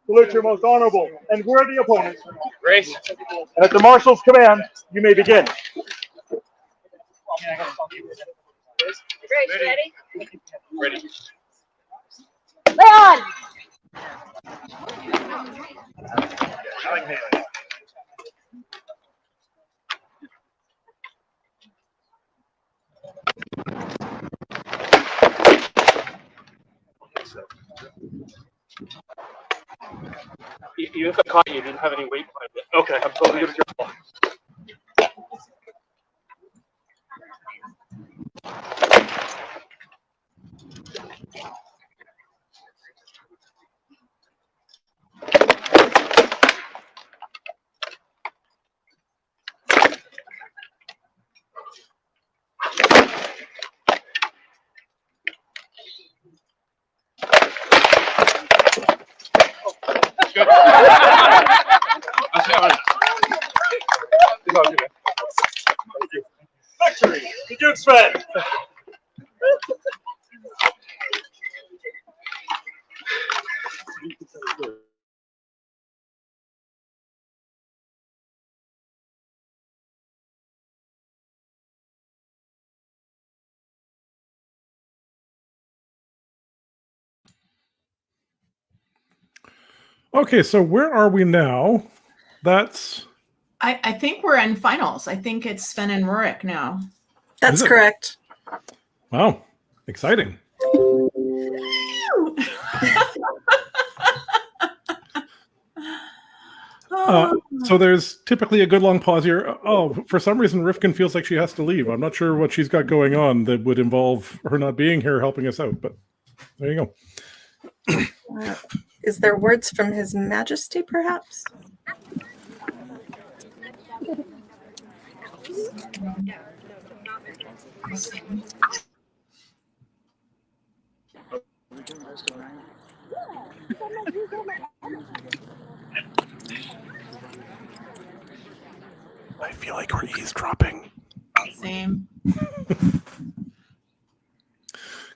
Salute your most honorable and worthy opponents. Grace. And at the Marshal's command, you may begin. Grace, ready? Ready. Leon! Even if I caught you, didn't have any weight behind it. Okay, I'm totally good with your ball. Good. Victory to Duke Sven. Okay, so where are we now? That's. I think we're in finals. I think it's Sven and Rurik now. That's correct. Wow, exciting. So there's typically a good long pause here. Oh, for some reason, Rifkin feels like she has to leave. I'm not sure what she's got going on that would involve her not being here helping us out, but there you go. Is there words from His Majesty, perhaps? I feel like we're eavesdropping. Same.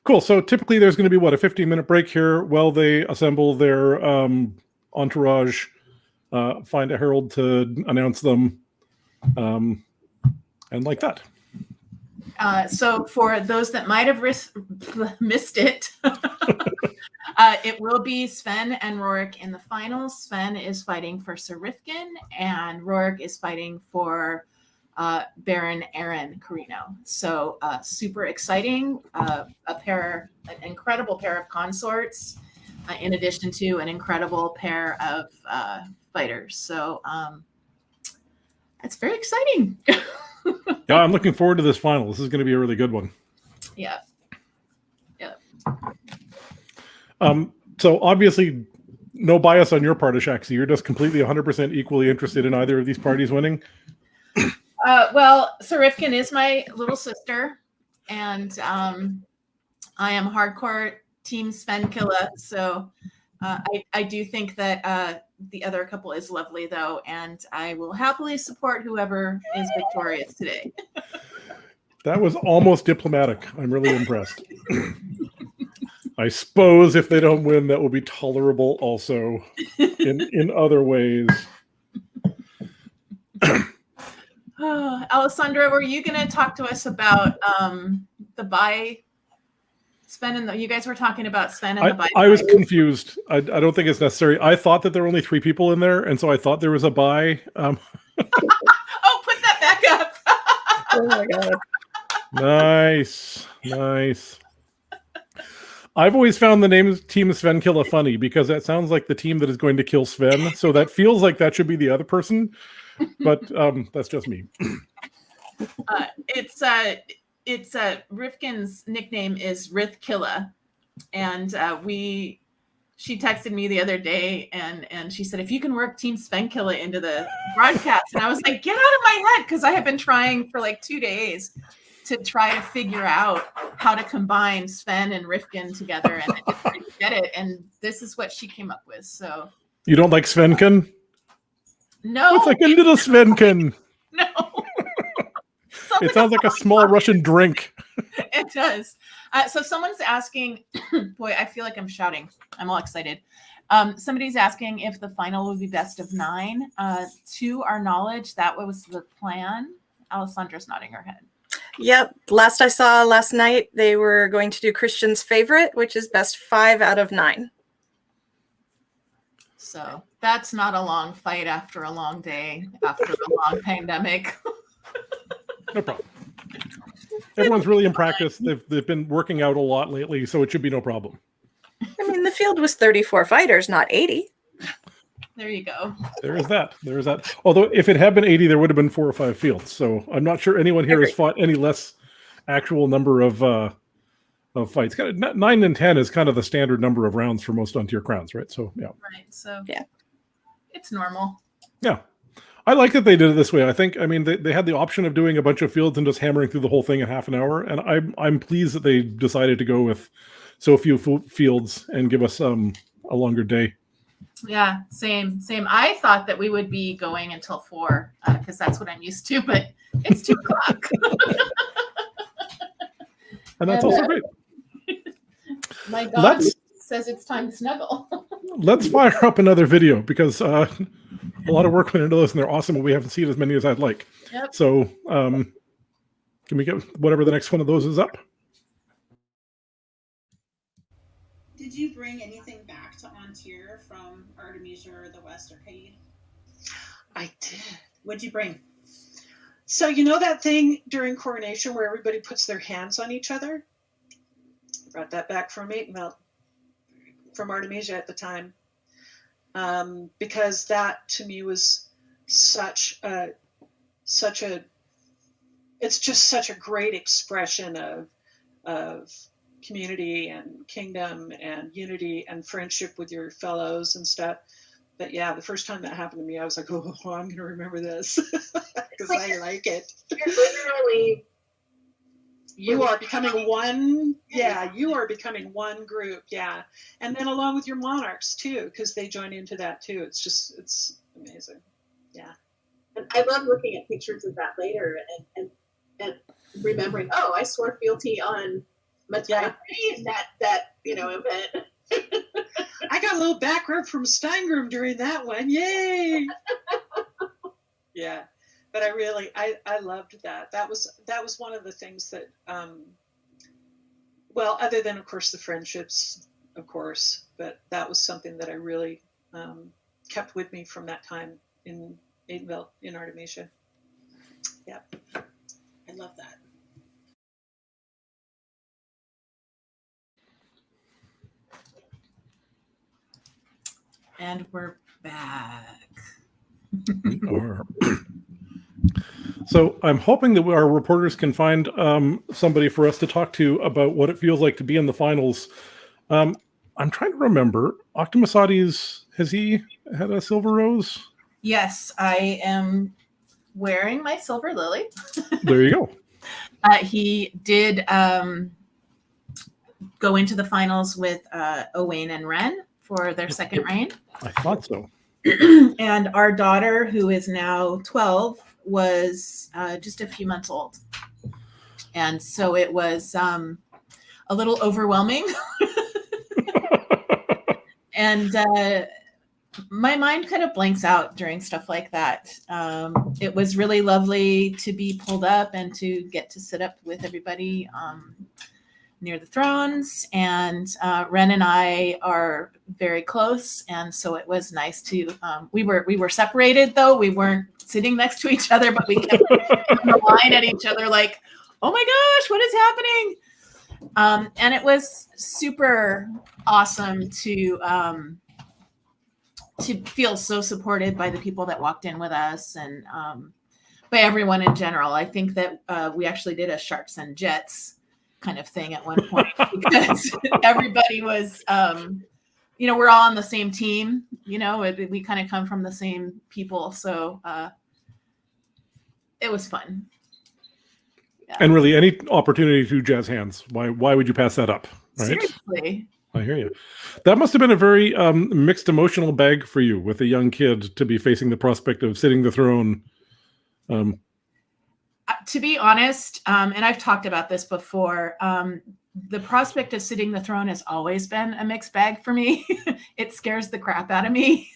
Cool. So typically there's going to be, what, a 15-minute break here while they assemble their entourage, find a herald to announce them, and like that. So for those that might have missed it, it will be Sven and Rurik in the finals. Sven is fighting for Sir Rifkin, and Rurik is fighting for Baron Aaron Carino. So super exciting. An incredible pair of consorts, in addition to an incredible pair of fighters. So it's very exciting. Yeah, I'm looking forward to this final. This is going to be a really good one. Yeah. Yeah. So obviously, no bias on your part, Achaxe. You're just completely 100% equally interested in either of these parties winning. Well, Sir Rifkin is my little sister, and I am hardcore team Sven Killa. So I do think that the other couple is lovely, though, and I will happily support whoever is victorious today. That was almost diplomatic. I'm really impressed. I suppose if they don't win, that will be tolerable also in other ways. Oh, Alessandra, were you going to talk to us about the buy? Sven and you guys were talking about Sven and the buy. I was confused. I don't think it's necessary. I thought that there were only 3 people in there, and so I thought there was a buy. Oh, put that back up. Oh my god. Nice. I've always found the name Team Sven Killa funny because that sounds like the team that is going to kill Sven. So that feels like that should be the other person, but that's just me. It's Rifkin's nickname is Rith Killa, and she texted me the other day and she said, if you can work Team Sven Killa into the broadcast, and I was like, get out of my head, because I have been trying for like 2 days to try to figure out how to combine Sven and Rifkin together, and I just didn't get it, and this is what she came up with. So You don't like Svenkin? no, It's like a little Svenkin. no. It sounds like a small Russian drink. It does. So someone's asking, boy, I feel like I'm shouting. I'm all excited. Somebody's asking if the final would be best of 9. To our knowledge, that was the plan. Alessandra's nodding her head. Yep. Last I saw last night, they were going to do Christian's favorite, which is best 5 out of 9. So that's not a long fight after a long day, after a long pandemic. No problem. Everyone's really in practice. They've been working out a lot lately, so it should be no problem. I mean, the field was 34 fighters, not 80. There you go. There is that. Although if it had been 80, there would have been 4 or 5 fields. So I'm not sure anyone here has fought any less actual number of fights. 9 and 10 is kind of the standard number of rounds for most on-tier crowns, right? So yeah. Right. So yeah, it's normal. Yeah. I like that they did it this way. I mean, they had the option of doing a bunch of fields and just hammering through the whole thing in half an hour. And I'm pleased that they decided to go with so few fields and give us a longer day. Yeah, same. I thought that we would be going until 4 because that's what I'm used to, but it's 2 o'clock. And that's also great. My dog says it's time to snuggle. Let's fire up another video because a lot of work went into those and they're awesome, and we haven't seen as many as I'd like. Yep. So can we get whatever the next one of those is up? Did you bring anything back to On volunteer from Artemisia or the West Arcade? I did. What'd you bring? So you know that thing during coronation where everybody puts their hands on each other? I brought that back from Artemisia at the time, because that to me was such a it's just such a great expression of community and kingdom and unity and friendship with your fellows and stuff. But yeah, the first time that happened to me, I was like, oh, I'm going to remember this because I like it. You're literally. You are becoming one. Yeah, you are becoming one group. Yeah. And then along with your monarchs too, because they join into that too. It's amazing. Yeah. And I love looking at pictures of that later and remembering, oh, I swore fealty on Matai and that event. I got a little back rub from Steingram during that one. Yay! Yeah, but I loved that. That was one of the things that, well, other than of course the friendships, of course, but that was something that I really kept with me from that time in Aidenville in Artemisia. Yeah, I love that. And we're back. We are. So I'm hoping that our reporters can find somebody for us to talk to about what it feels like to be in the finals. I'm trying to remember. Octomasades, has he had a silver rose? Yes, I am wearing my silver lily. There you go. He did go into the finals with Owain and Ren for their second reign. I thought so. And our daughter, who is now 12, was just a few months old. And so it was a little overwhelming. And my mind kind of blanks out during stuff like that. It was really lovely to be pulled up and to get to sit up with everybody near the thrones. And Ren and I are very close. And so it was nice to, we were separated though. We weren't sitting next to each other, but we kept the line at each other like, oh my gosh, what is happening? And it was super awesome to feel so supported by the people that walked in with us and by everyone in general. I think that we actually did a Sharks and Jets kind of thing at one point because everybody was, we're all on the same team, we kind of come from the same people. So it was fun. Yeah. And really any opportunity to jazz hands. Why would you pass that up? Right? Seriously. I hear you. That must have been a very mixed emotional bag for you with a young kid to be facing the prospect of sitting the throne. To be honest, and I've talked about this before, the prospect of sitting the throne has always been a mixed bag for me. It scares the crap out of me.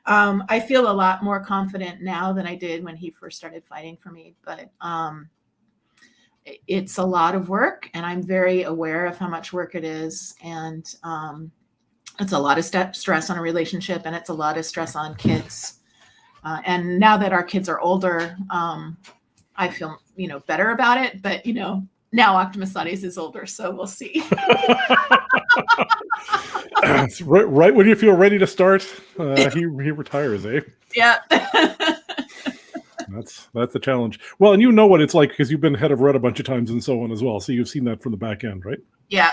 I feel a lot more confident now than I did when he first started fighting for me, but it's a lot of work and I'm very aware of how much work it is. And it's a lot of stress on a relationship and it's a lot of stress on kids. And now that our kids are older, I feel, better about it, but now Octomasades is older, so we'll see. right when you feel ready to start, he retires, eh? Yeah. That's a challenge. Well, and you know what it's like because you've been head of red a bunch of times and so on as well. So you've seen that from the back end, right? Yeah,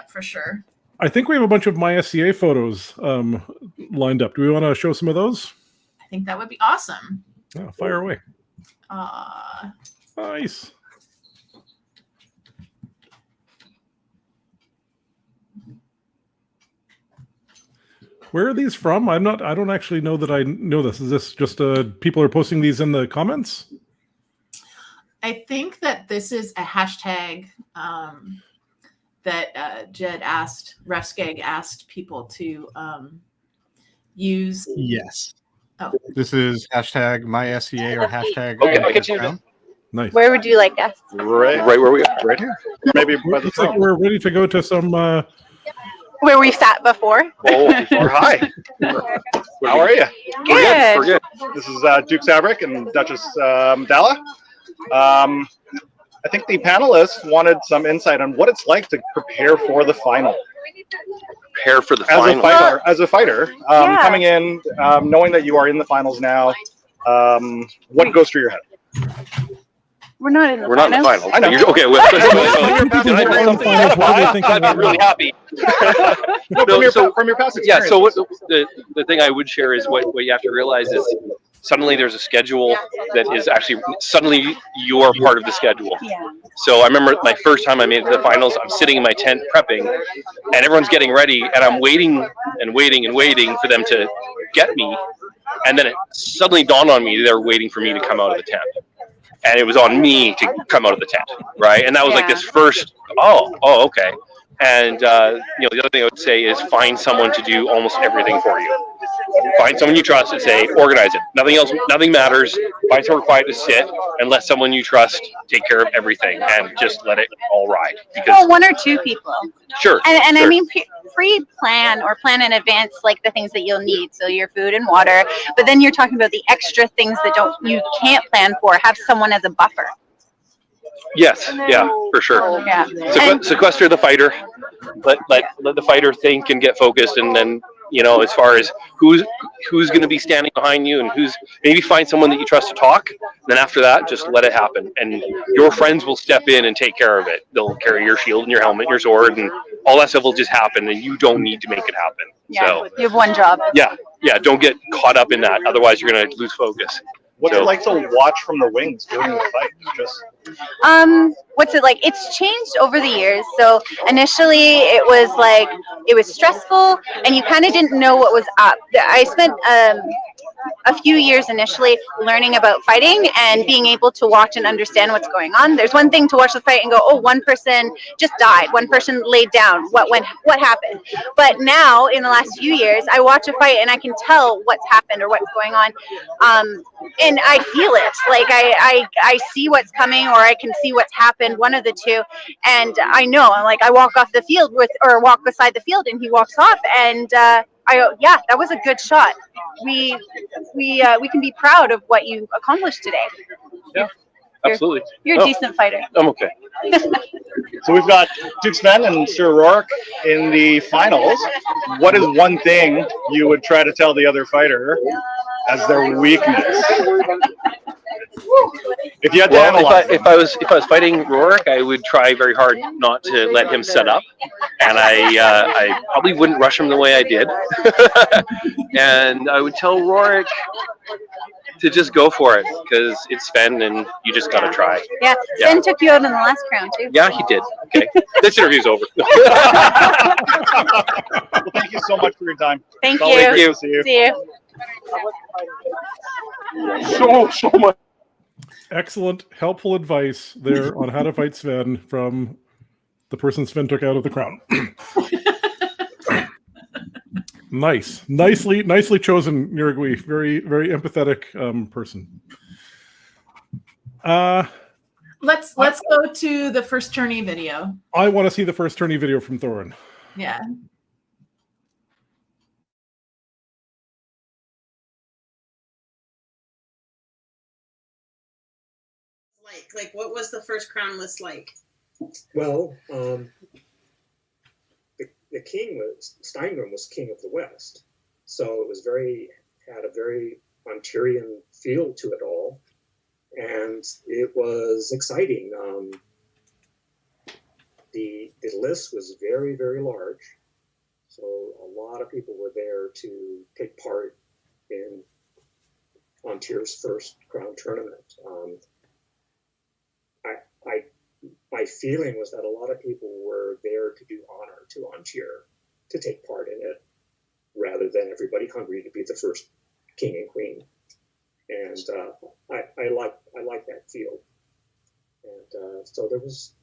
for sure. I think we have a bunch of my SCA photos lined up. Do we want to show some of those? I think that would be awesome. Yeah, fire away. Nice. Where are these from? I don't actually know that I know this. Is this just people are posting these in the comments? I think that this is a hashtag that Jed Refskeg asked people to use. Yes. Oh. This is hashtag MySCA or hashtag. Okay, I can change it. Nice. Where would you like us? Right where we are. Right here. Maybe by the Looks like we're ready to go to some where we sat before. Oh, hi. How are you? Good. We're good. This is Duke Sabrick and Duchess Dalla. I think the panelists wanted some insight on what it's like to prepare for the final. Prepare for the final. As a fighter, coming in, knowing that you are in the finals now, what goes through your head? We're not in the We're not in the finals. I know. Okay, well, I'd be really happy. From your past experience. Yeah, so the thing I would share is what you have to realize is suddenly there's a schedule that is actually suddenly you're part of the schedule. So I remember my first time I made it to the finals, I'm sitting in my tent prepping and everyone's getting ready and I'm waiting and waiting and waiting for them to get me. And then it suddenly dawned on me they're waiting for me to come out of the tent. And it was on me to come out of the tent, right? And that was like this first, okay. And the other thing I would say is find someone to do almost everything for you. Find someone you trust and say, organize it. Nothing else, nothing matters. Find somewhere quiet to sit and let someone you trust take care of everything and just let it all ride. Well, one or two people. Sure. And sure. I mean, pre-plan or plan in advance, like the things that you'll need. So your food and water, but then you're talking about the extra things that you can't plan for. Have someone as a buffer. Yes, yeah, for sure. Yeah. Sequester the fighter. Let the fighter think and get focused, and then as far as who's going to be standing behind you, and maybe find someone that you trust to talk. And then after that, just let it happen, and your friends will step in and take care of it. They'll carry your shield and your helmet, and your sword, and all that stuff will just happen, and you don't need to make it happen. Yeah. So You have one job. yeah, don't get caught up in that. Otherwise, you're going to lose focus. What's it like to watch from the wings during the fight? What's it like? It's changed over the years. So initially it was stressful and you kind of didn't know what was up. I spent a few years initially learning about fighting and being able to watch and understand what's going on. There's one thing to watch the fight and go, oh, one person just died, one person laid down, what happened? But now in the last few years, I watch a fight and I can tell what's happened or what's going on. And I feel it. Like I see what's coming, or I can see what's happened, one of the two. And I know, like I walk off the field walk beside the field and he walks off and I go, yeah, that was a good shot. We can be proud of what you accomplished today. Yeah, absolutely. You're a decent fighter. I'm okay. So we've got Duke Sven and Sir Rourke in the finals. What is one thing you would try to tell the other fighter as their weakness? If you had to analyze if I was fighting Rourke, I would try very hard not to let him set up, and I probably wouldn't rush him the way I did, and I would tell Rourke to just go for it because it's Sven and you just gotta try. Yeah, Sven took you out in the last round too. Yeah, he did. Okay, this interview's over. Well, thank you so much for your time. Thank It's always you. great to see you. See you. So much excellent, helpful advice there on how to fight Sven from the person Sven took out of the crown. Nicely chosen, Niragui. Very, very empathetic person. Let's go to the first tourney video. I want to see the first tourney video from Thorin. Yeah. Like what was the first crown list like? Well, the king Steingram was king of the West, so it was had a very Ontarian feel to it all, and it was exciting. The list was very, very large, so a lot of people were there to take part in Ontier's first crown tournament. My feeling was that a lot of people were there to do honor to Antier, to take part in it, rather than everybody hungry to be the first king and queen. And I like that feel. And so there was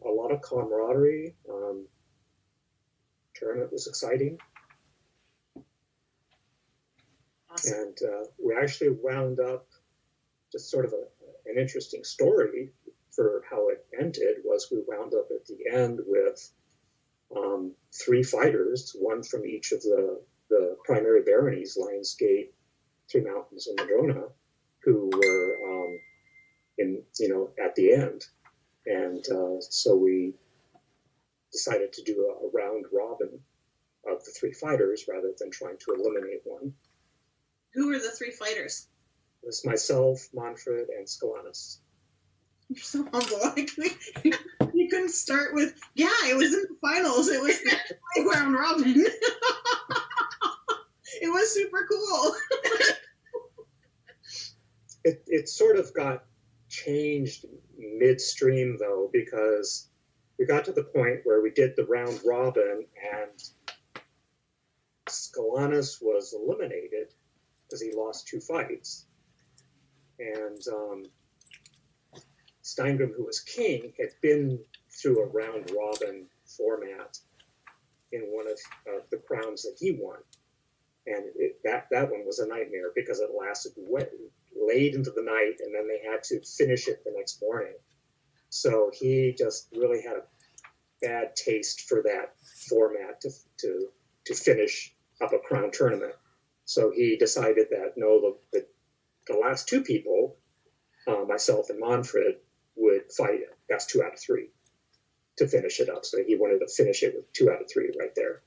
a lot of camaraderie. Tournament was exciting. Awesome. And we actually wound up, just sort of an interesting story for how it ended, was we wound up at the end with 3 fighters, one from each of the primary baronies, Lionsgate, Three Mountains, and Madrona, who were at the end. And so we decided to do a round robin of the 3 fighters rather than trying to eliminate one. Who were the 3 fighters? It was myself, Manfred, and Scalanus. You're so humble. You couldn't start with, yeah, it was in the finals. It was round robin. It was super cool. It sort of got changed midstream, though, because we got to the point where we did the round robin and Scalanus was eliminated because he lost 2 fights. And Steingrim, who was king, had been through a round robin format in one of the crowns that he won. And that one was a nightmare because it lasted late into the night, and then they had to finish it the next morning. So he just really had a bad taste for that format to finish up a crown tournament. So he decided that no, the last 2 people, myself and Manfred, would fight best 2 out of 3 to finish it up. So he wanted to finish it with 2 out of 3 right there.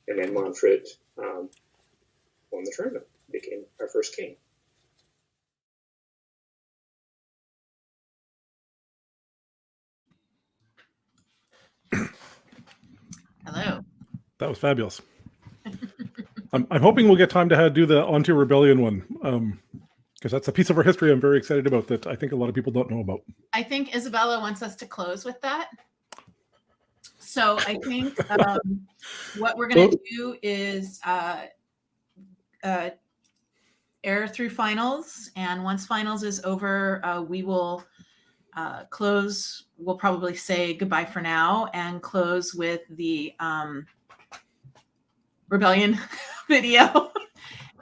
And then Manfred won the tournament, became our first king. Hello. That was fabulous. I'm hoping we'll get time to do the Onto Rebellion one, because that's a piece of our history I'm very excited about that I think a lot of people don't know about. I think Isabella wants us to close with that. So I think what we're going to do is air through finals. And once finals is over, we will close. We'll probably say goodbye for now and close with the Rebellion video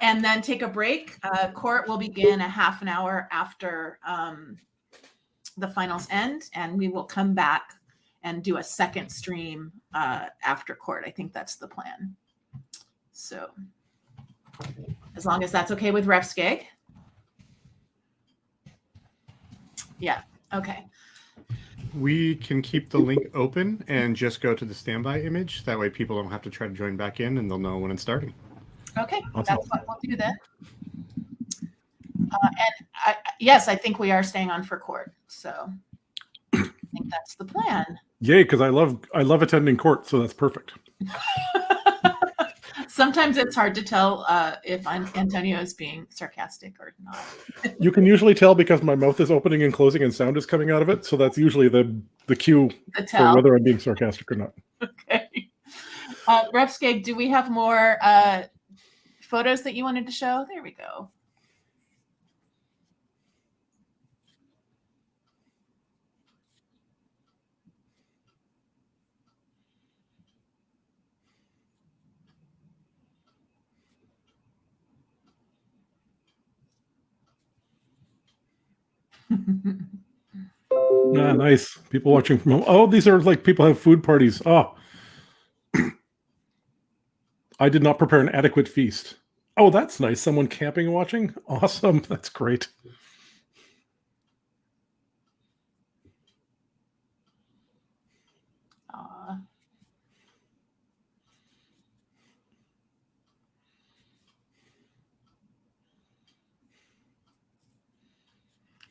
and then take a break. Court will begin a half an hour after the finals end, and we will come back and do a second stream after court. I think that's the plan. So as long as that's okay with RefSkeg. Yeah, okay. We can keep the link open and just go to the standby image. That way people don't have to try to join back in and they'll know when it's starting. Okay, that's what we'll do then. Yes, I think we are staying on for court. So I think that's the plan. Yay, because I love attending court, so that's perfect. Sometimes it's hard to tell if Antonio is being sarcastic or not. You can usually tell because my mouth is opening and closing and sound is coming out of it. So that's usually the cue for whether I'm being sarcastic or not. Okay. RefSkeg, do we have more photos that you wanted to show? There we go. Yeah, nice. People watching from home. Oh, these are like people have food parties. Oh, I did not prepare an adequate feast. Oh, that's nice. Someone camping and watching. Awesome. That's great.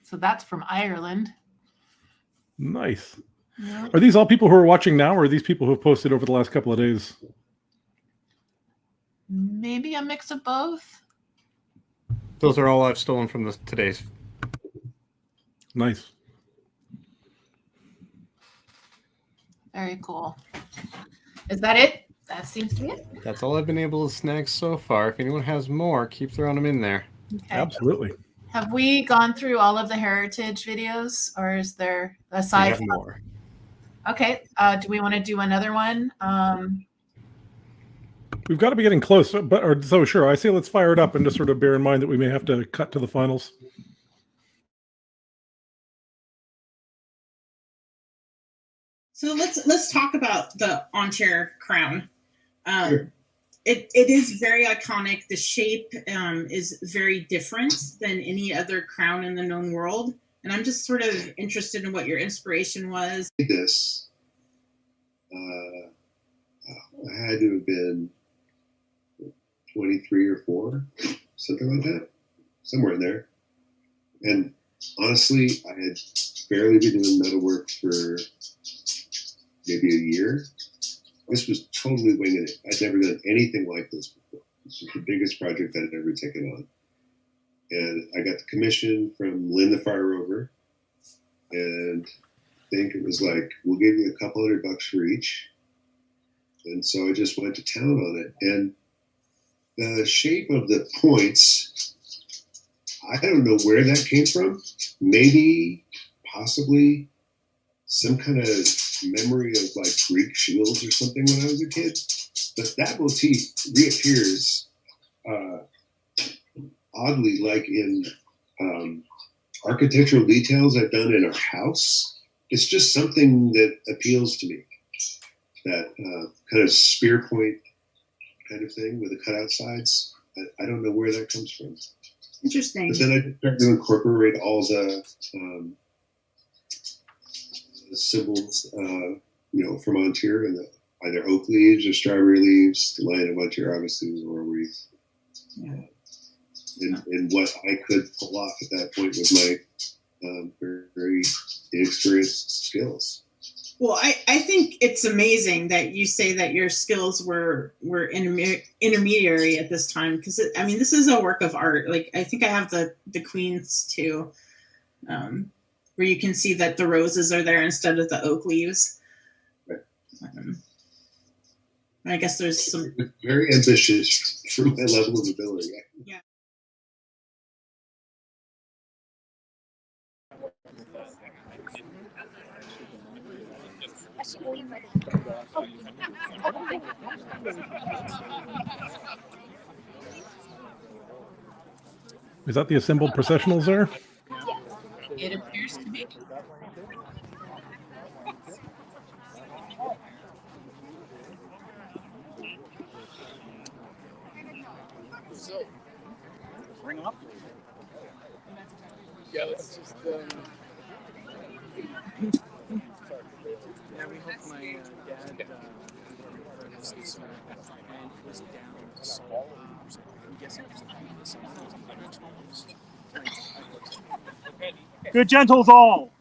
So that's from Ireland. Nice. Yeah. Are these all people who are watching now, or are these people who have posted over the last couple of days? Maybe a mix of both. Those are all I've stolen from today's. Nice. Very cool. Is that it? That seems to be it. That's all I've been able to snag so far. If anyone has more, keep throwing them in there. Okay. Absolutely. Have we gone through all of the heritage videos, or is there aside from more? Okay. Do we want to do another one? We've got to be getting close, so sure. I say let's fire it up and just sort of bear in mind that we may have to cut to the finals. So let's talk about the on-chair crown. Sure. It is very iconic. The shape is very different than any other crown in the known world. And I'm just sort of interested in what your inspiration was. This, I had to have been 23 or 4, something like that, somewhere in there. And honestly, I had barely been doing metalwork for maybe a year. This was totally winging it. I'd never done anything like this before. This was the biggest project I'd ever taken on. And I got the commission from Lynn the Fire Rover, and I think it was like, we'll give you a couple $100 for each. And so I just went to town on it. And the shape of the points, I don't know where that came from. Maybe, possibly, some kind of memory of like Greek shields or something when I was a kid. But that motif reappears oddly, like in architectural details I've done in our house. It's just something that appeals to me. That kind of spear point kind of thing with the cutout sides. I don't know where that comes from. Interesting. But then I started to incorporate all the symbols, from Montier, and either oak leaves or strawberry leaves. The Lion of Montier obviously was a laurel wreath. And what I could pull off at that point with my very inexperienced skills. Well, I think it's amazing that you say that your skills were intermediary at this time, because this is a work of art. Like, I think I have the Queens too, where you can see that the roses are there instead of the oak leaves. Right. I guess there's some very ambitious for my level of ability. Yeah. Is that the assembled processionals there? It appears to be. So, bring them up. Yeah, let's just. Yeah, we hope my dad has this and was down small. I'm guessing Good gentles all.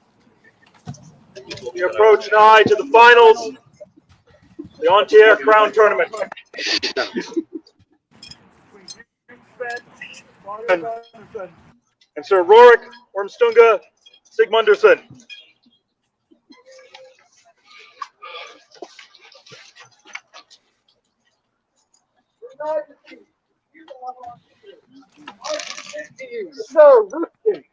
We approach nigh to the finals, the on-chair crown tournament. And Sir Rorik Ormstunga Sigmundarson. Sir Ruskin,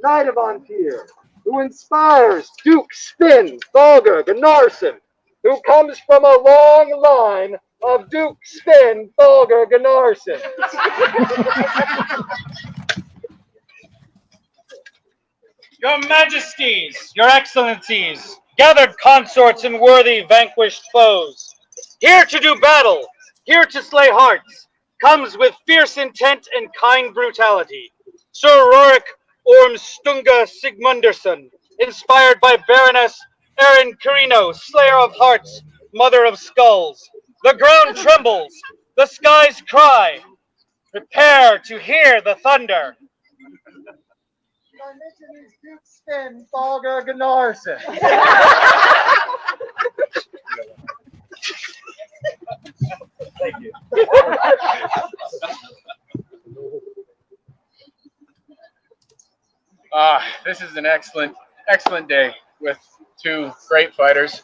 Knight of Antir, who inspires Duke Spin Tholger Gunnarsson, who comes from a long line of Duke Spin Tholger Gunnarsson. Your Majesties, Your Excellencies, gathered consorts and worthy vanquished foes, here to do battle, here to slay hearts, comes with fierce intent and kind brutality. Sir Rorik Ormstunga Sigmundarson, inspired by Baroness Erin Carino, Slayer of Hearts, Mother of Skulls. The ground trembles, the skies cry. Prepare to hear the thunder. My mission is Duke Spin Tholger Gunnarsson. Thank you. This is an excellent day with two great fighters.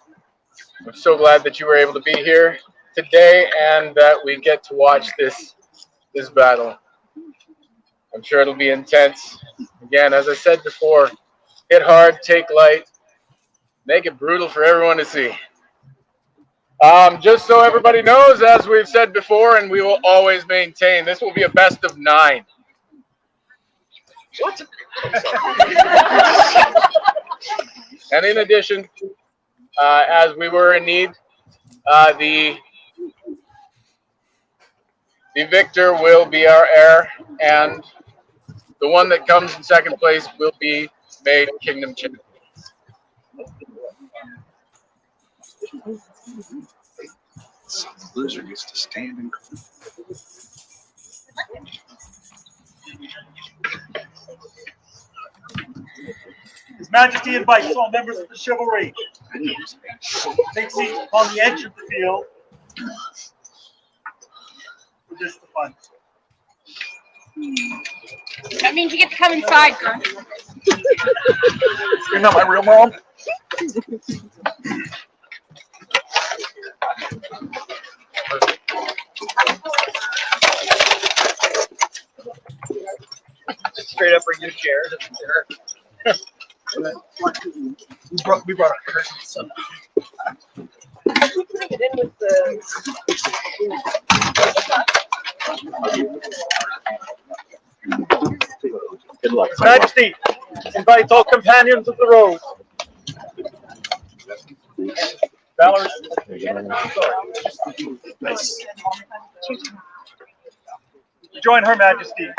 I'm so glad that you were able to be here today and that we get to watch this battle. I'm sure it'll be intense. Again, as I said before, hit hard, take light, make it brutal for everyone to see. Just so everybody knows, as we've said before, and we will always maintain, this will be a best of 9. What? And in addition, as we were in need. The victor will be our heir, and the one that comes in second place will be made kingdom champion. Loser used to stand and His Majesty invites all members of the chivalry to take seats on the edge of the field. For this the fun. That means you get to come inside, girl. You're not my real mom. Straight up bring your chair. We brought our curtains. Get in with the. Good luck. His Majesty invites all companions of the road. Valorous. Nice. Join Her Majesty.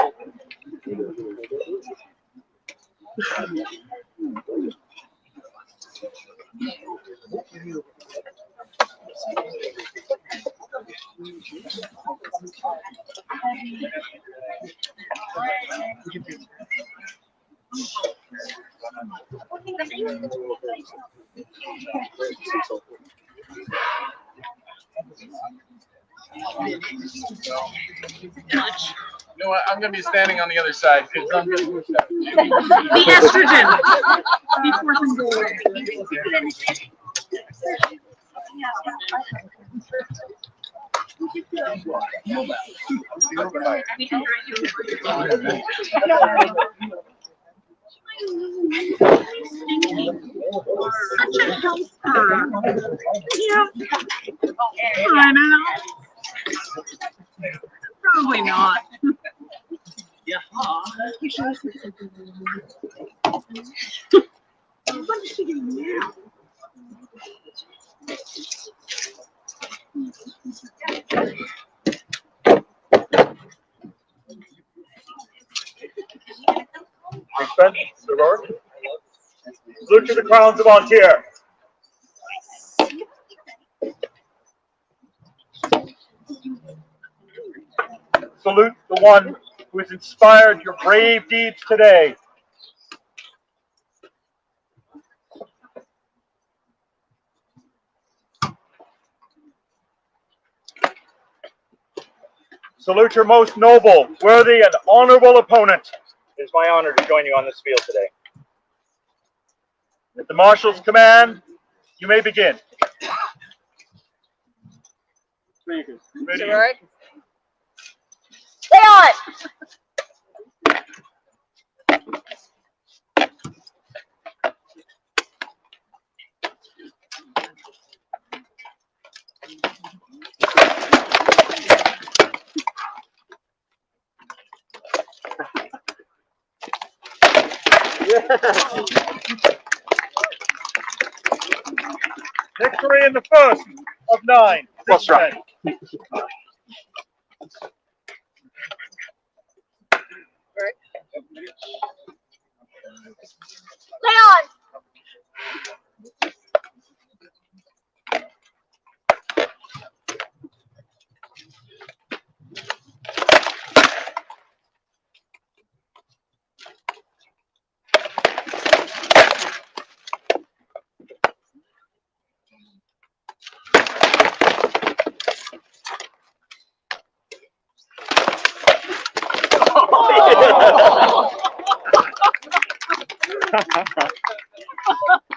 You know what? I'm going to be standing on the other side because I'm going to push that. The estrogen. Before things go away. Such a helper. Yeah. I know. Probably not. Yeah. What is she doing now? Respect, Sir Lord. Salute to the crowns of Antier. Salute the one who has inspired your brave deeds today. Salute your most noble, worthy, and honorable opponent. It is my honor to join you on this field today. At the Marshal's command, you may begin. Ready. Right. Stay on! Victory in the first of 9. Plus right. Stay on!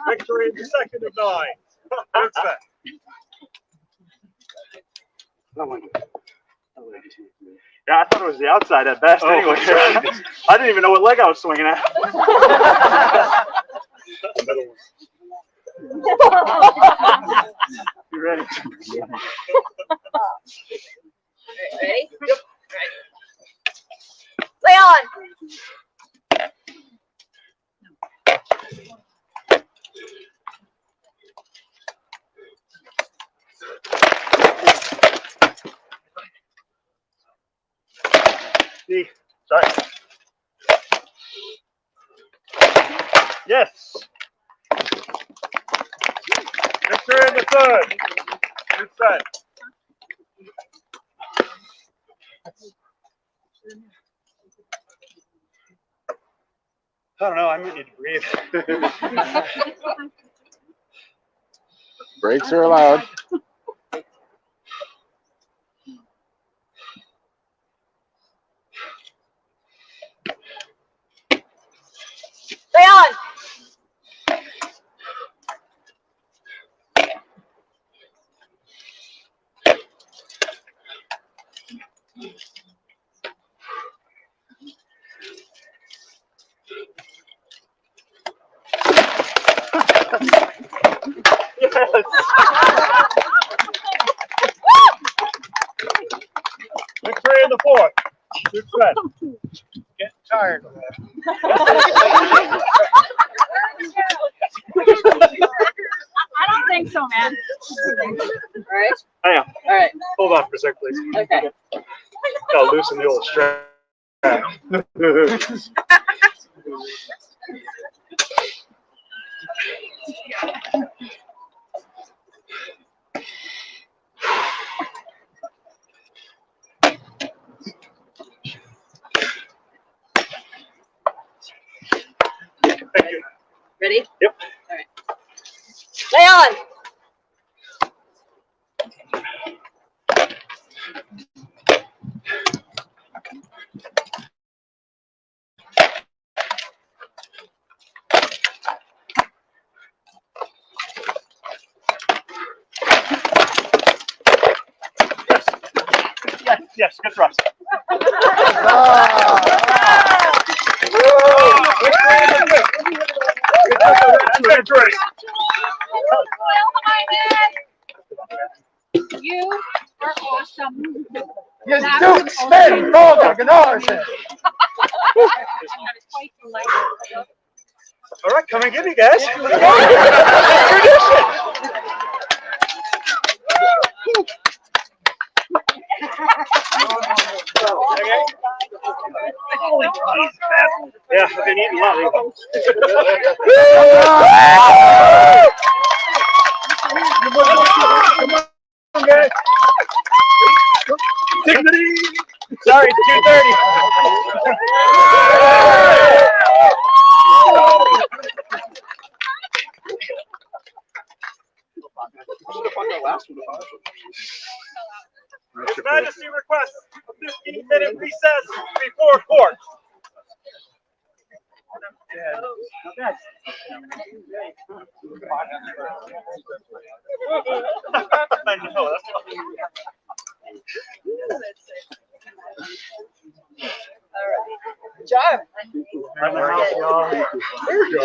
Victory in the second of 9. What's that? Yeah, I thought it was the outside at best. Anyway, I didn't even know what leg I was swinging at. You ready? Ready? Yep. Lay on! the sorry. Yes. Victor in the third. Good set. I don't know. I might need to breathe. Breaks are allowed. Stay on. Victory in the fourth. Good set. Getting tired. I don't think so, man. All right. Hang on. All right. Hold on for a sec, please. Okay. Gotta loosen the old strap. Thank you. Ready? Yep. All right. Stay on. Yes, yes, good thrust. Victory. You are awesome. Yes, Duke, spin, Bulldog, and Arson. All right, come and get me, guys. Yeah, I've been eating a lot. Come on, guys. Dignity. Sorry, it's 2:30. His Majesty requests a 15-minute recess before court. I know, that's funny. All right. Good job. There you go.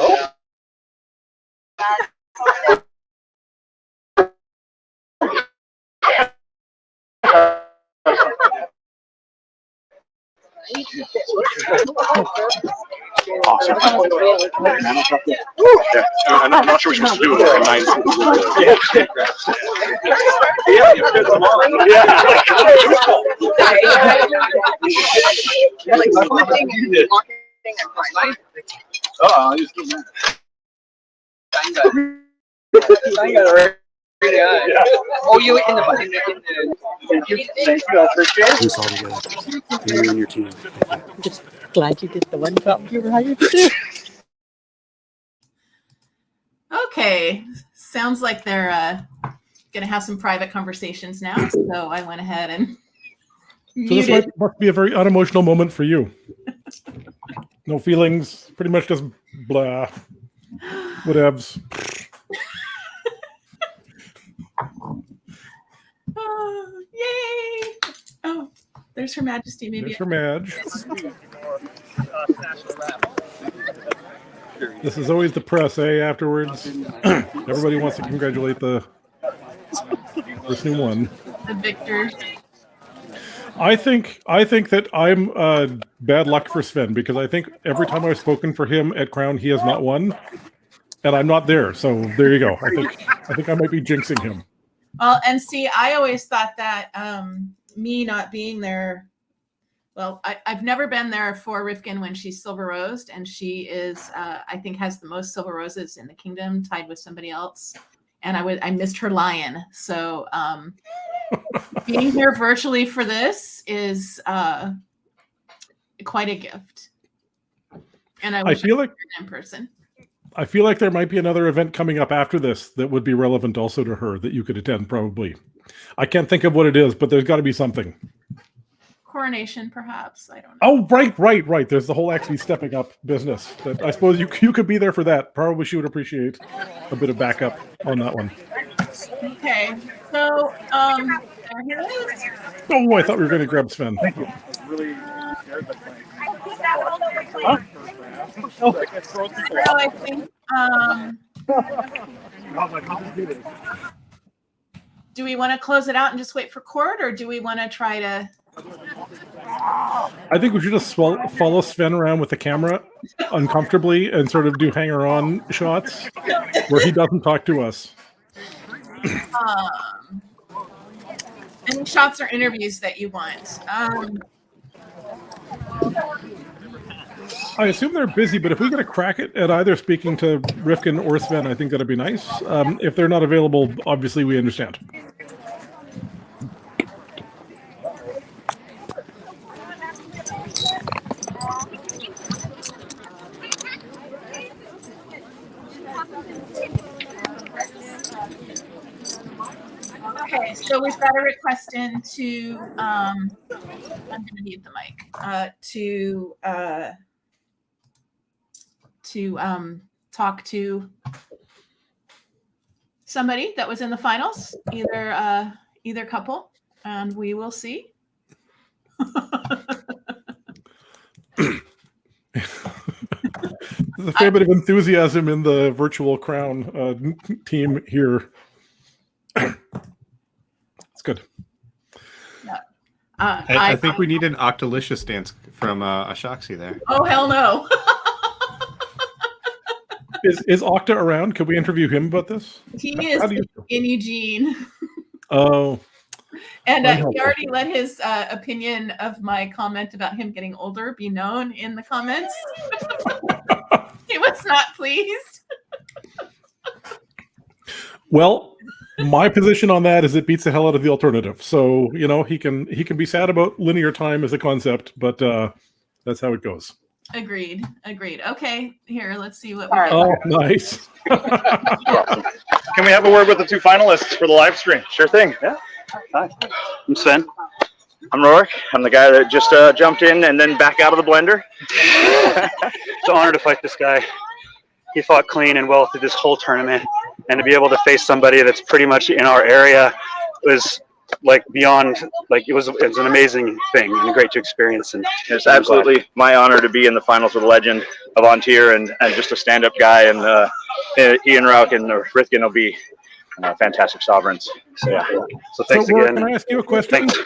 Awesome. Yeah, I'm not sure what you're supposed to do with it. Oh, you in the Thank you. Thank you. I appreciate it. This all together. You and your team. Just glad you did the one job you were hired to do. Okay, sounds like they're going to have some private conversations now. So I went ahead and So this must be a very unemotional moment for you. No feelings, pretty much just blah, whatevs. Oh, yay! Oh, there's Her Majesty. Maybe There's Her Madge. This is always the press, eh? Afterwards, everybody wants to congratulate the person who won. the victor. I think that I'm bad luck for Sven because I think every time I've spoken for him at Crown, he has not won, and I'm not there. So there you go. I think I might be jinxing him. Well, and see, I always thought that me not being there, Well, I've never been there for Rifkin when she's silver rosed, and she is, I think, has the most silver roses in the kingdom, tied with somebody else. And I missed her lion, so being here virtually for this is quite a gift. And I wish feel like in person. I feel like there might be another event coming up after this that would be relevant also to her that you could attend. Probably, I can't think of what it is, but there's got to be something. Coronation, perhaps. I don't know. Oh, right. There's the whole actually stepping up business. That I suppose you could be there for that. Probably she would appreciate a bit of backup on that one. Okay, so here it is. Oh, I thought we were going to grab Sven. Thank you. Really scared that So I think, do we want to close it out and just wait for court, or do we want to try to? I think we should just follow Sven around with the camera uncomfortably and sort of do hanger-on shots where he doesn't talk to us. Any shots or interviews that you want? I assume they're busy, but if we get a crack at either speaking to Rifkin or Sven, I think that'd be nice. If they're not available, obviously we understand. Okay, so we've got a request in to, I'm going to mute the mic, to talk to somebody that was in the finals, either couple, and we will see. There's a fair bit of enthusiasm in the virtual crown team here. It's good. I think we need an Octalicious dance from Achaxe there. Oh, hell no. Is Octa around? Could we interview him about this? He is in Eugene. Oh. And he already let his opinion of my comment about him getting older be known in the comments. He was not pleased. Well, my position on that is it beats the hell out of the alternative. So, he can be sad about linear time as a concept, but that's how it goes. Agreed. Okay, here, let's see what. Oh, nice. Can we have a word with the two finalists for the live stream? Sure thing. Yeah. Hi, I'm Sven. I'm Rourke. I'm the guy that just jumped in and then back out of the blender. It's an honor to fight this guy. He fought clean and well through this whole tournament, and to be able to face somebody that's pretty much in our area was like beyond, like it was an amazing thing and great to experience. And it's absolutely my honor to be in the finals with a legend of Ontier and just a stand-up guy. And he and Rauk and Rifkin will be fantastic sovereigns. So yeah. So thanks again. Can I ask you a question? Thanks.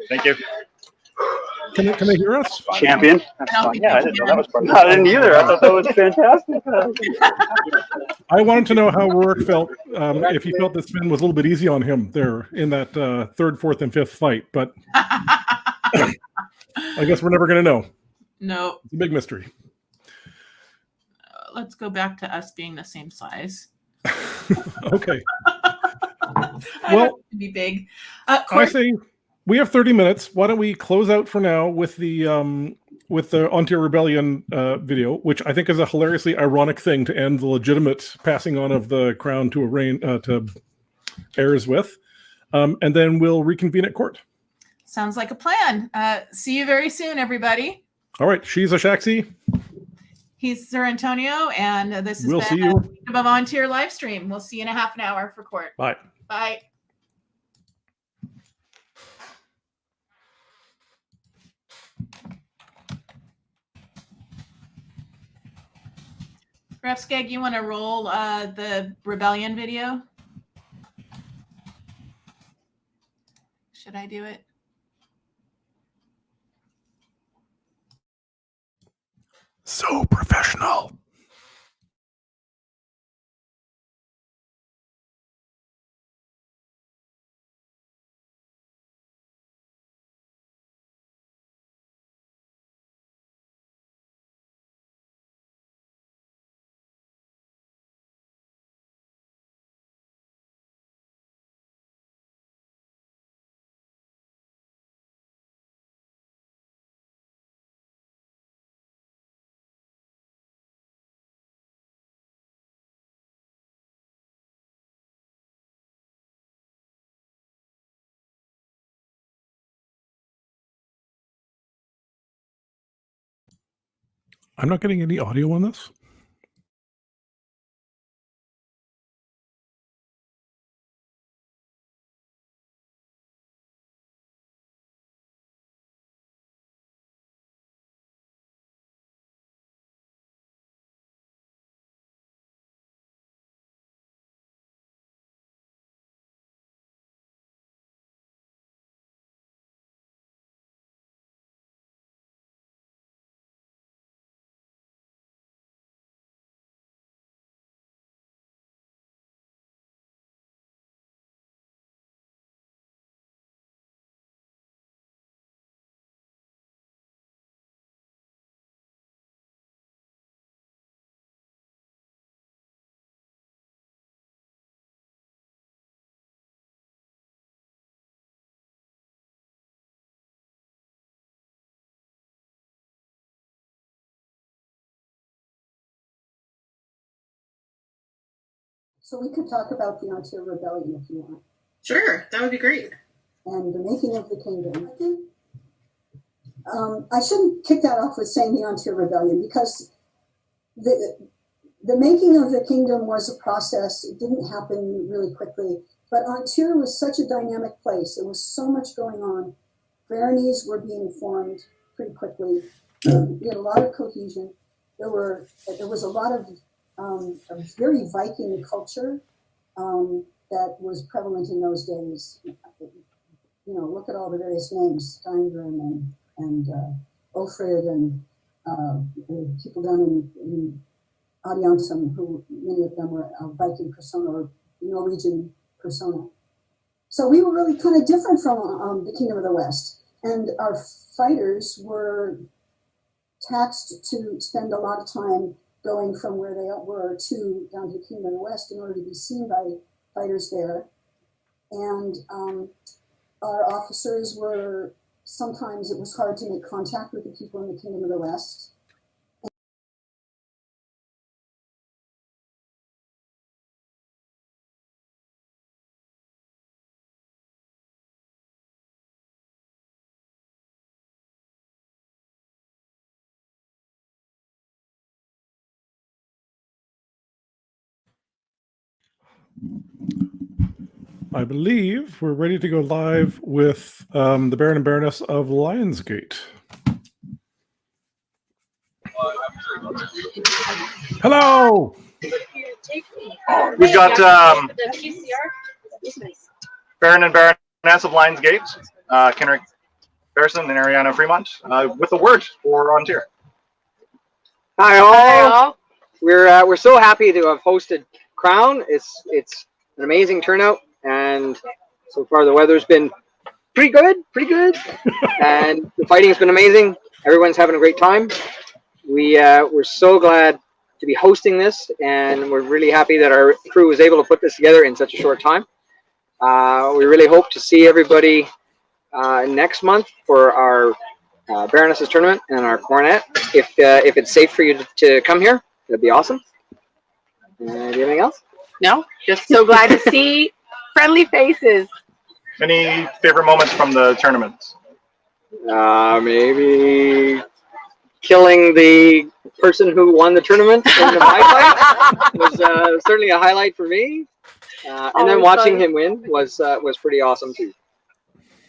Thank you. Can they hear us? Champion. Yeah, I didn't know that was part of it. I didn't either. I thought that was fantastic. I wanted to know how Rourke felt, if he felt that Sven was a little bit easy on him there in that third, fourth, and fifth fight. But I guess we're never going to know. No. It's a big mystery. Let's go back to us being the same size. Okay. Well, to be big. I say we have 30 minutes. Why don't we close out for now with the Ontier Rebellion video, which I think is a hilariously ironic thing to end the legitimate passing on of the crown to heirs with, and then we'll reconvene at court. Sounds like a plan. See you very soon, everybody. All right, she's Achaxe. He's Sir Antonio, and this has We'll been see you. Kingdom of Ontier live stream. We'll see you in a half an hour for court. Bye. Bye. Refskeg, you want to roll the rebellion video? Should I do it? So professional. I'm not getting any audio on this. So we could talk about the Ontario Rebellion if you want. Sure, that would be great. And the making of the kingdom. I shouldn't kick that off with saying the Ontario Rebellion, because the making of the kingdom was a process. It didn't happen really quickly. But Ontario was such a dynamic place. There was so much going on. Baronies were being formed pretty quickly. We had a lot of cohesion. There was a lot of a very Viking culture that was prevalent in those days. You know, look at all the various names, Steingrim and Ofrid and people down in Adiantum, who many of them were Viking persona or Norwegian persona. So we were really kind of different from the Kingdom of the West. And our fighters were taxed to spend a lot of time going from where they were to down to the Kingdom of the West in order to be seen by fighters there. And our officers were, sometimes it was hard to make contact with the people in the Kingdom of the West. I believe we're ready to go live with the Baron and Baroness of Lionsgate. Hello! We've got Baron and Baroness of Lionsgate, Kenrick Harrison and Ariana Fremont, with a word for Ontario. Hi all. We're so happy to have hosted Crown. It's an amazing turnout, and so far the weather's been pretty good, and the fighting's been amazing. Everyone's having a great time. We're so glad to be hosting this, and we're really happy that our crew was able to put this together in such a short time. We really hope to see everybody next month for our Baroness's tournament and our Coronet. If it's safe for you to come here, that'd be awesome. Do you have anything else? No, just so glad to see friendly faces. Any favorite moments from the tournament? Maybe killing the person who won the tournament in the fight was certainly a highlight for me. And then watching him win was pretty awesome too.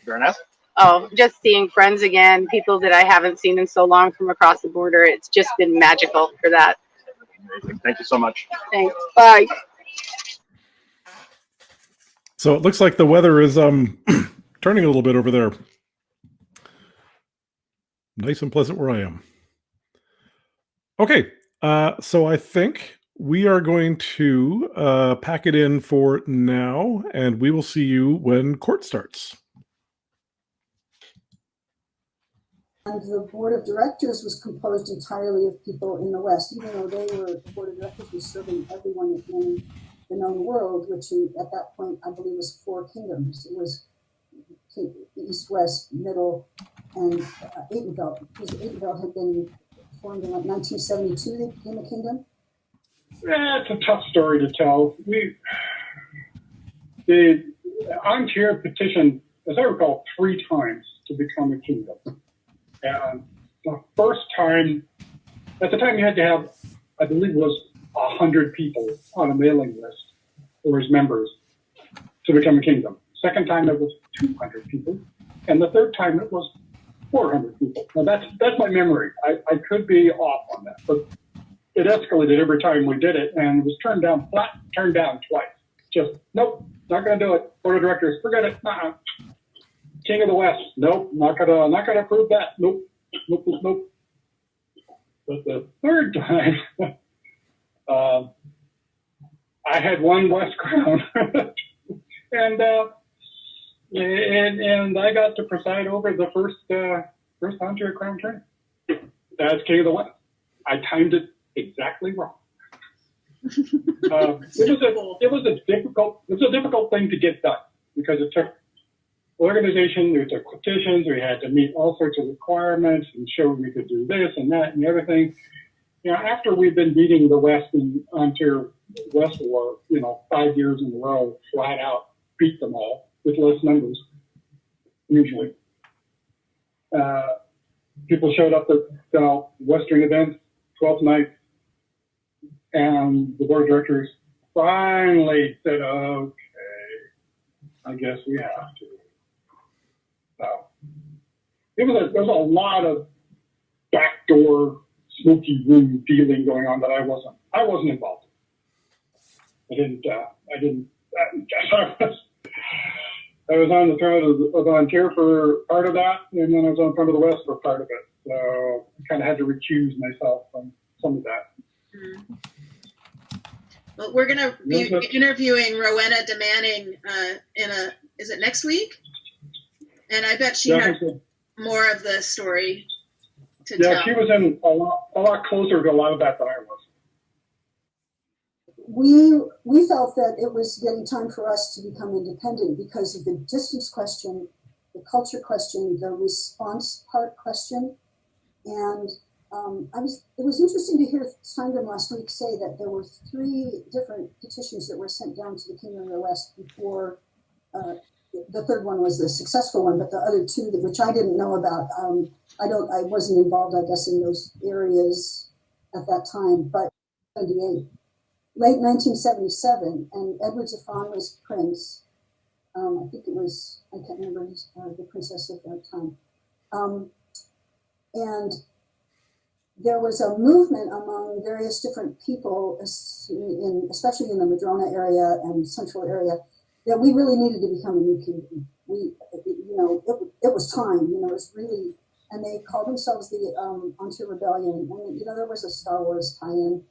Baroness? Oh, just seeing friends again, people that I haven't seen in so long from across the border. It's just been magical for that. Amazing. Thank you so much. Thanks. Bye. So it looks like the weather is turning a little bit over there. Nice and pleasant where I am. Okay, so I think we are going to pack it in for now, and we will see you when court starts. And the board of directors was composed entirely of people in the West, even though the board of directors was serving everyone in the known world, which at that point I believe was 4 kingdoms. It was East, West, Middle, and Adenveld. Because Adenveld had been formed in 1972. They became a kingdom. It's a tough story to tell. The Ontario petitioned, as I recall, 3 times to become a kingdom. And the first time At the time, you had to have, I believe it was 100 people on a mailing list or as members to become a kingdom. Second time it was 200 people, and the third time it was 400 people. Now that's my memory. I could be off on that, but it escalated every time we did it, and it was turned down twice. Just nope, not going to do it. Board of directors, forget it. King of the West, nope, not gonna approve that. Nope. But the third time, I had one West crown, and I got to preside over the first Ontario crown tournament as King of the West. I timed it exactly wrong. It was a difficult thing to get done because it took organization, it took petitions, we had to meet all sorts of requirements and show we could do this and that and the other thing. After we've been beating the West in Ontario West War, 5 years in a row, flat out beat them all with less numbers, usually. People showed up at Western events, 12th night, and the board of directors finally said, okay, I guess we have to. There was a lot of backdoor smoky room dealing going on that I wasn't involved in. I was on the throne of Ontario for part of that, and then I was on front of the West for part of it. So I kind of had to recuse myself from some of that. Mm-hmm. Well, we're going to be interviewing Rowena DeManning is it next week? And I bet she has more of the story to tell. Yeah, she was in a lot closer to a lot of that than I was. We felt that it was getting time for us to become independent because of the distance question, the culture question, the response part question. And it was interesting to hear Steingram last week say that there were 3 different petitions that were sent down to the Kingdom of the West before the third one was the successful one, but the other 2, which I didn't know about, I wasn't involved, I guess, in those areas at that time, but 78. Late 1977, and Edward Zafon was prince. I think it was, I can't remember the princess at that time. And there was a movement among various different people, especially in the Madrona area and central area, that we really needed to become a new kingdom. It was time, it was really, and they called themselves the Ontario Rebellion. And, there was a Star Wars tie-in.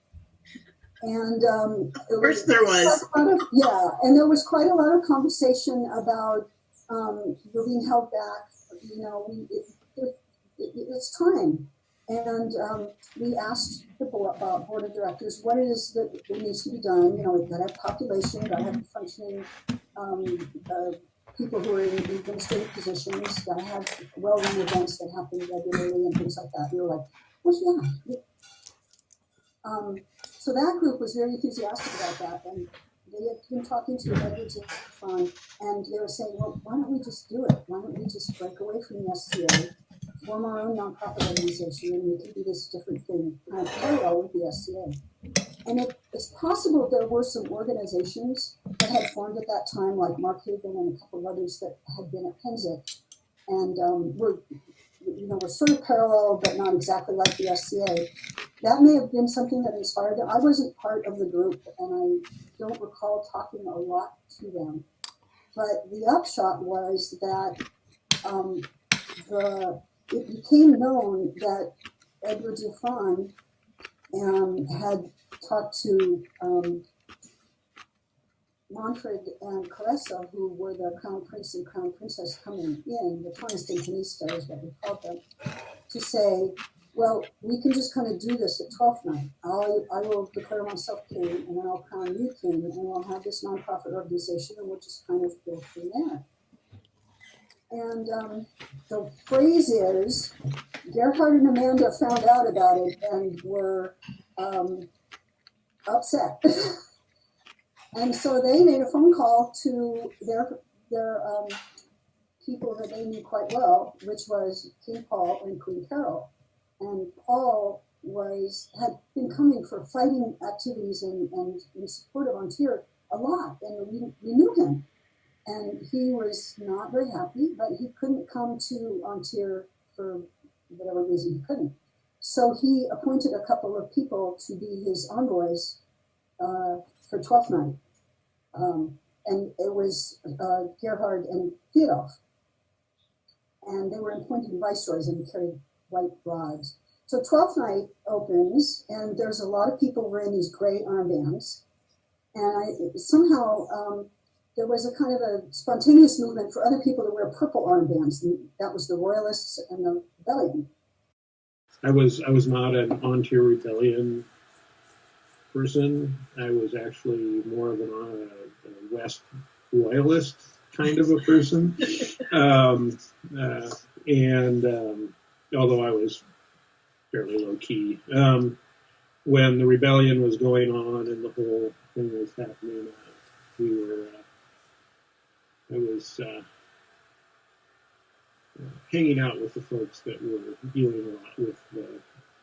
And of course there was. And there was quite a lot of conversation about we're being held back. It's time. And we asked the board of directors what it is that needs to be done. We've got to have population, we've got to have functioning people who are in administrative positions, got to have well-run events that happen regularly and things like that. We were like, well, yeah. So that group was very enthusiastic about that, and they had been talking to Edward Zafon, and they were saying, well, why don't we just do it? Why don't we just break away from the SCA, form our own nonprofit organization, and we can do this different thing, kind of parallel with the SCA. And it's possible there were some organizations that had formed at that time, like Mark Haven and a couple of others that had been at Penzic, and were sort of parallel, but not exactly like the SCA. That may have been something that inspired them. I wasn't part of the group, and I don't recall talking a lot to them. But the upshot was that it became known that Edward Zafon had talked to Manfred and Caressa, who were the crown prince and crown princess coming in, the Tonistan is what we called them, to say, well, we can just kind of do this at 12th night. I will declare myself king, and then I'll crown you king, and we'll have this nonprofit organization, and we'll just kind of go from there. And the phrase is, Gerhard and Amanda found out about it and were upset. And so they made a phone call to their people that they knew quite well, which was King Paul and Queen Carol. And Paul had been coming for fighting activities and in support of Antir a lot, and we knew him. And he was not very happy, but he couldn't come to Antir for whatever reason he couldn't. So he appointed a couple of people to be his envoys for Twelfth Night. And it was Gerhard and Theodulf. And they were appointed viceroys and carried white rods. So Twelfth Night opens, and there's a lot of people wearing these gray armbands. And somehow there was a kind of a spontaneous movement for other people to wear purple armbands. And that was the Royalists and the Rebellion. I was not an Antir Rebellion person. I was actually more of a West Royalist kind of a person. Although I was fairly low key. When the rebellion was going on and the whole thing was happening, I was hanging out with the folks that were dealing a lot with the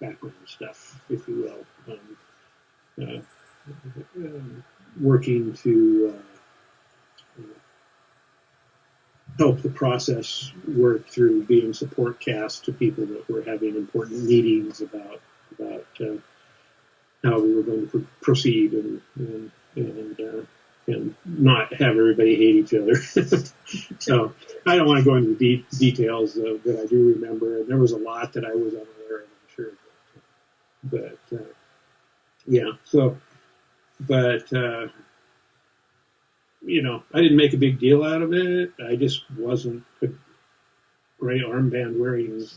background stuff, if you will, working to help the process work through being support cast to people that were having important meetings about how we were going to proceed and not have everybody hate each other. So I don't want to go into the details that I do remember. And there was a lot that I was unaware of, I'm sure. But yeah, so, but, I didn't make a big deal out of it. I just wasn't a gray armband wearing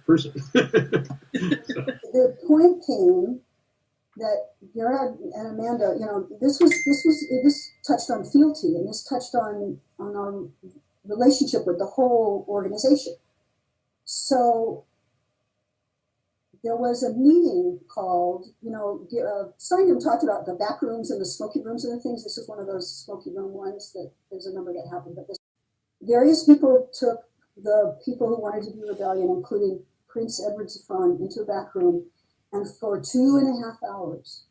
person. The point came that Gerhard and Amanda, this touched on fealty, and this touched on our relationship with the whole organization. So there was a meeting called, Steinem talked about the back rooms and the smoky rooms and the things. This is one of those smoky room ones that there's a number that happened. But various people took the people who wanted to do rebellion, including Prince Edward Zafran, into a back room. And for 2.5 hours,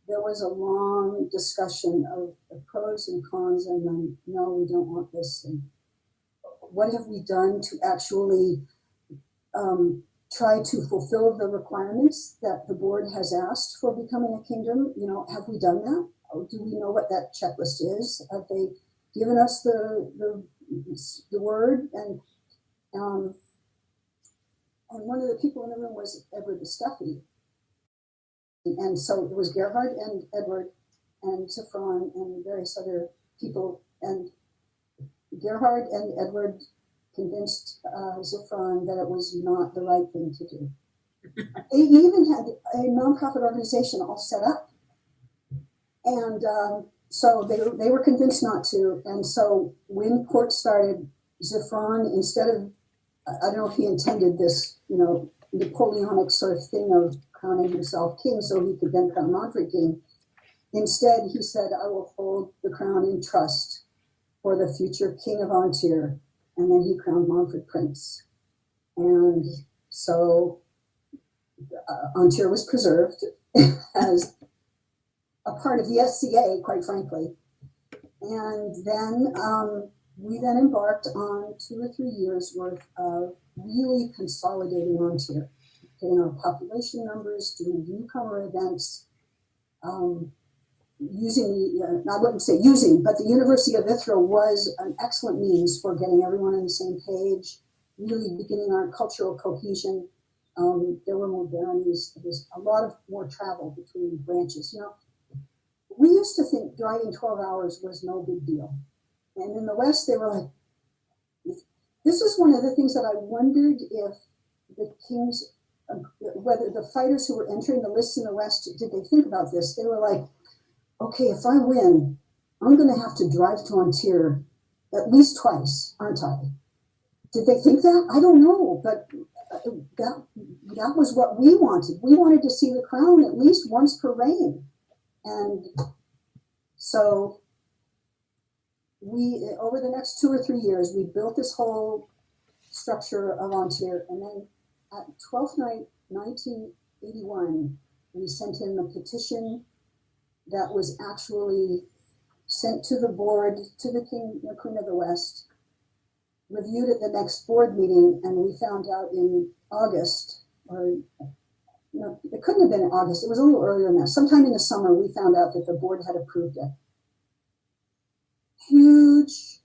there was a long discussion of the pros and cons, and then, no, we don't want this. And what have we done to actually try to fulfill the requirements that the board has asked for becoming a kingdom? Have we done that? Do we know what that checklist is? Have they given us the word? And one of the people in the room was Edward the Stuffy. And so it was Gerhard and Edward and Zafran and various other people. And Gerhard and Edward convinced Zafran that it was not the right thing to do. They even had a nonprofit organization all set up. And so they were convinced not to. And so when court started, Zafran, instead of, I don't know if he intended this, Napoleonic sort of thing of crowning himself king so he could then crown Manfred king. Instead, he said, I will hold the crown in trust for the future king of Antir. And then he crowned Manfred prince. And so Antir was preserved as a part of the SCA, quite frankly. And then we then embarked on 2 or 3 years worth of really consolidating Antir, getting our population numbers, doing newcomer events, using, I wouldn't say using, but the University of Ithra was an excellent means for getting everyone on the same page, really beginning our cultural cohesion. There were more baronies. There was a lot of more travel between branches. We used to think driving 12 hours was no big deal. And in the West, they were like, this is one of the things that I wondered if the kings, whether the fighters who were entering the lists in the West, did they think about this? They were like, okay, if I win, I'm going to have to drive to Antir at least twice, aren't I? Did they think that? I don't know, but that was what we wanted. We wanted to see the crown at least once per reign. And so we, over the next 2 or 3 years, we built this whole structure of Antir. And then at 12th night, 19 1981, we sent in a petition that was actually sent to the board, to the King, the Queen of the West, reviewed at the next board meeting, and we found out in August, or no, it couldn't have been in August, it was a little earlier than that. Sometime in the summer, we found out that the board had approved it. Huge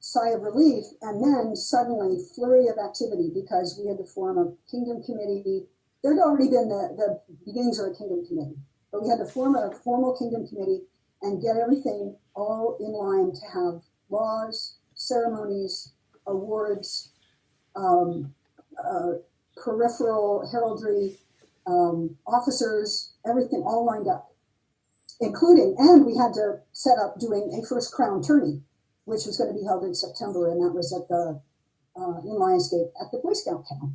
sigh of relief, and then suddenly flurry of activity because we had to form a kingdom committee. There had already been the beginnings of a kingdom committee, but we had to form a formal kingdom committee and get everything all in line to have laws, ceremonies, awards, peripheral heraldry, officers, everything all lined up, including, and we had to set up doing a first crown tourney, which was going to be held in September, and that was at the in Lionsgate at the Boy Scout camp.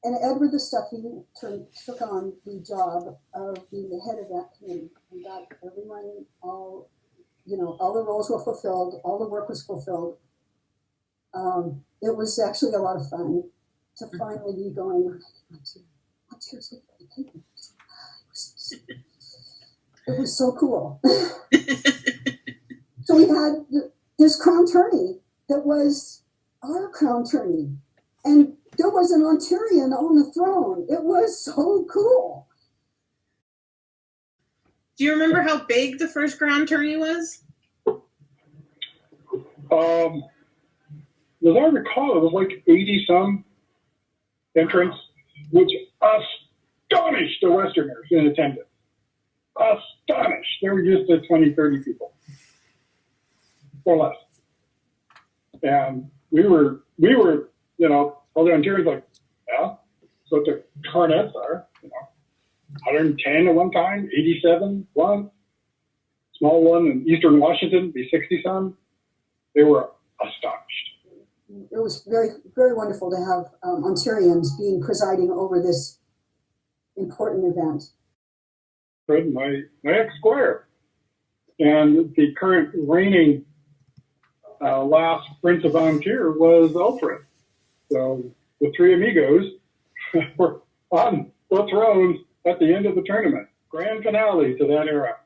And Edward the Stuffy took on the job of being the head of that committee and got everyone all the roles were fulfilled, all the work was fulfilled. It was actually a lot of fun to finally be going, it was so cool. So we had this crown tourney that was our crown tourney. And there was an Ontarian on the throne. It was so cool. Do you remember how big the first crown tourney was? As I recall, it was like 80-some entrants, which astonished the Westerners in attendance. Astonished. There were just 20, 30 people, or less. And we were, all the Ontarians like, yeah, so what the Cornets are, 110 at one time, 87 one, small one in Eastern Washington, be 60-some. They were astonished. It was very, very wonderful to have Ontarians being presiding over this important event. Fred, my ex-squire, and the current reigning last Prince of Ontario was Alfred. So the three amigos were on the thrones at the end of the tournament. Grand finale to that era.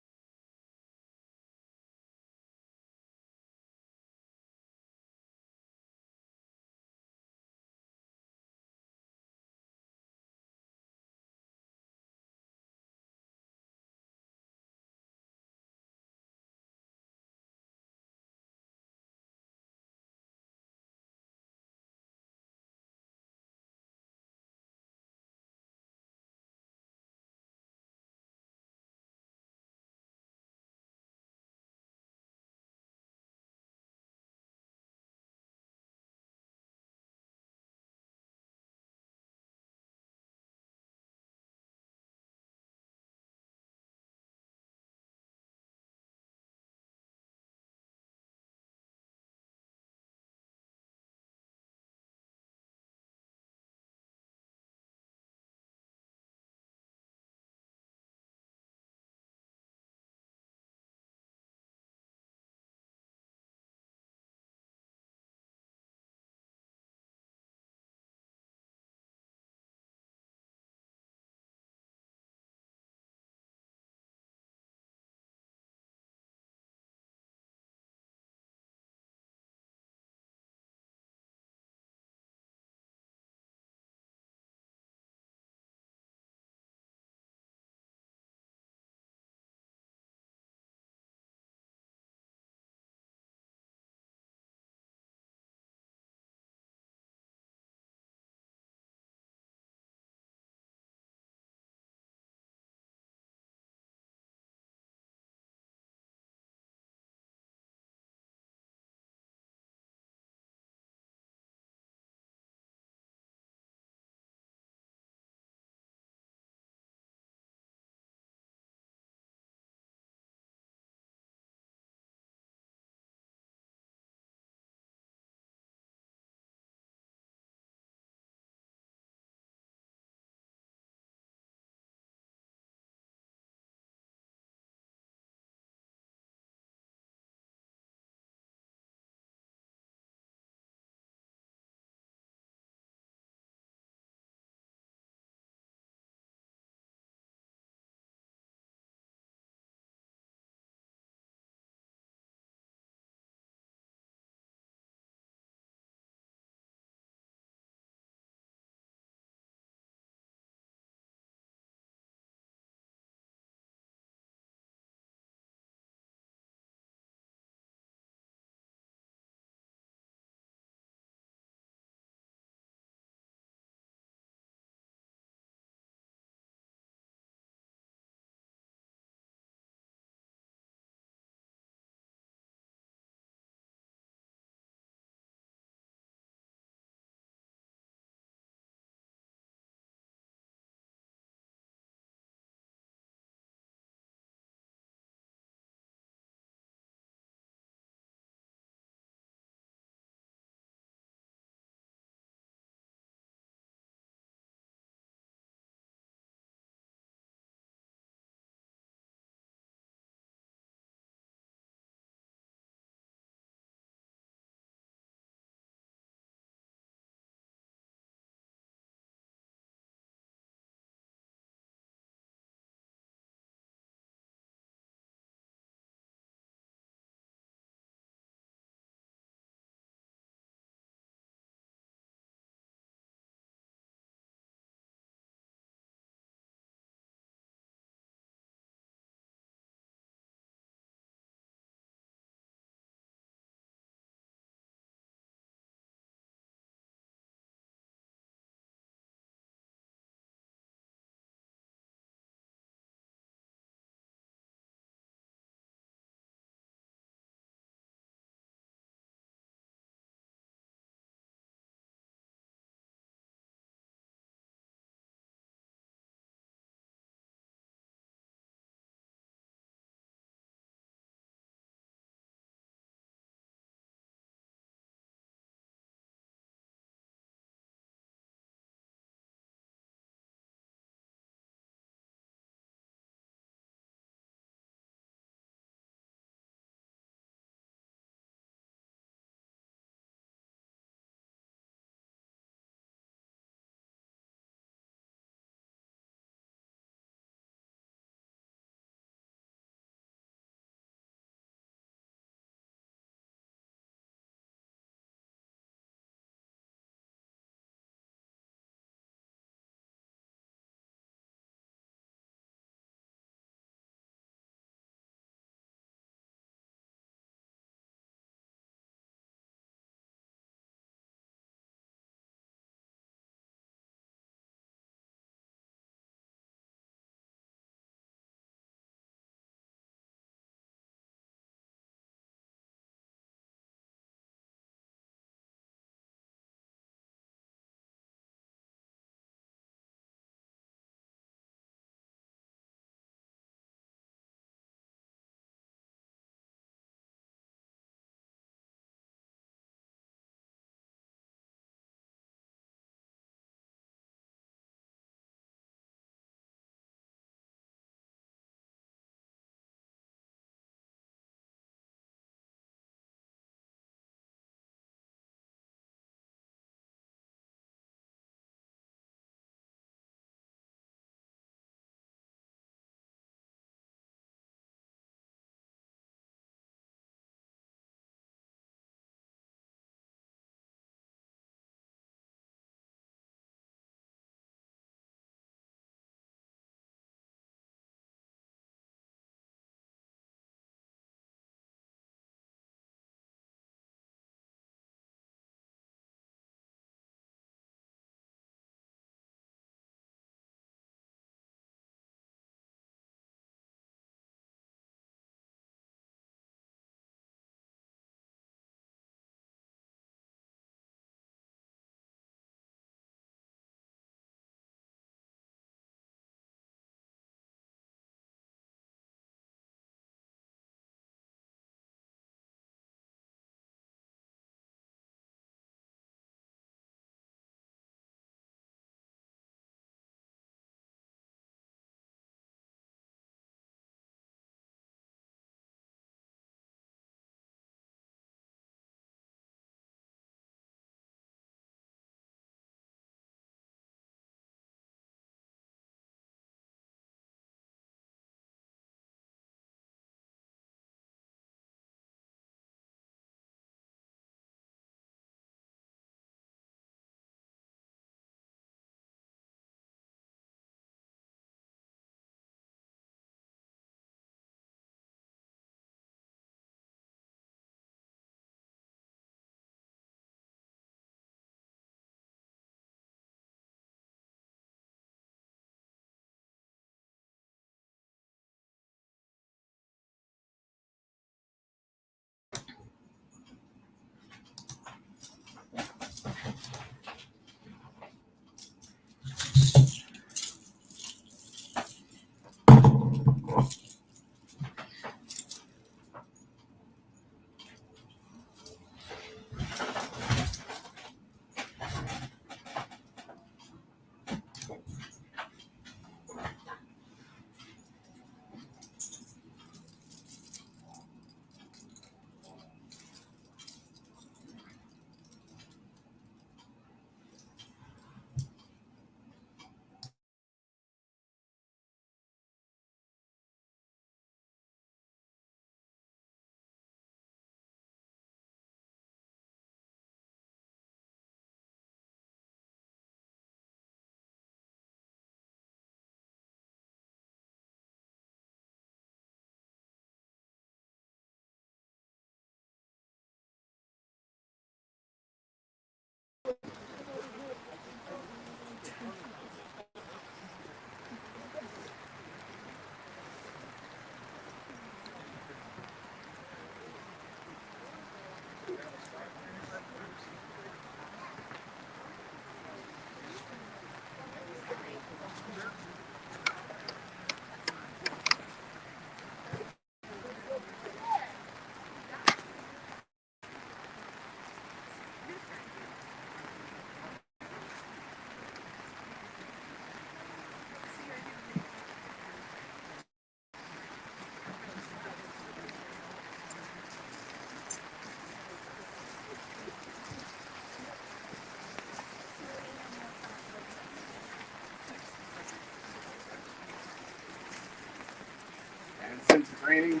It's raining.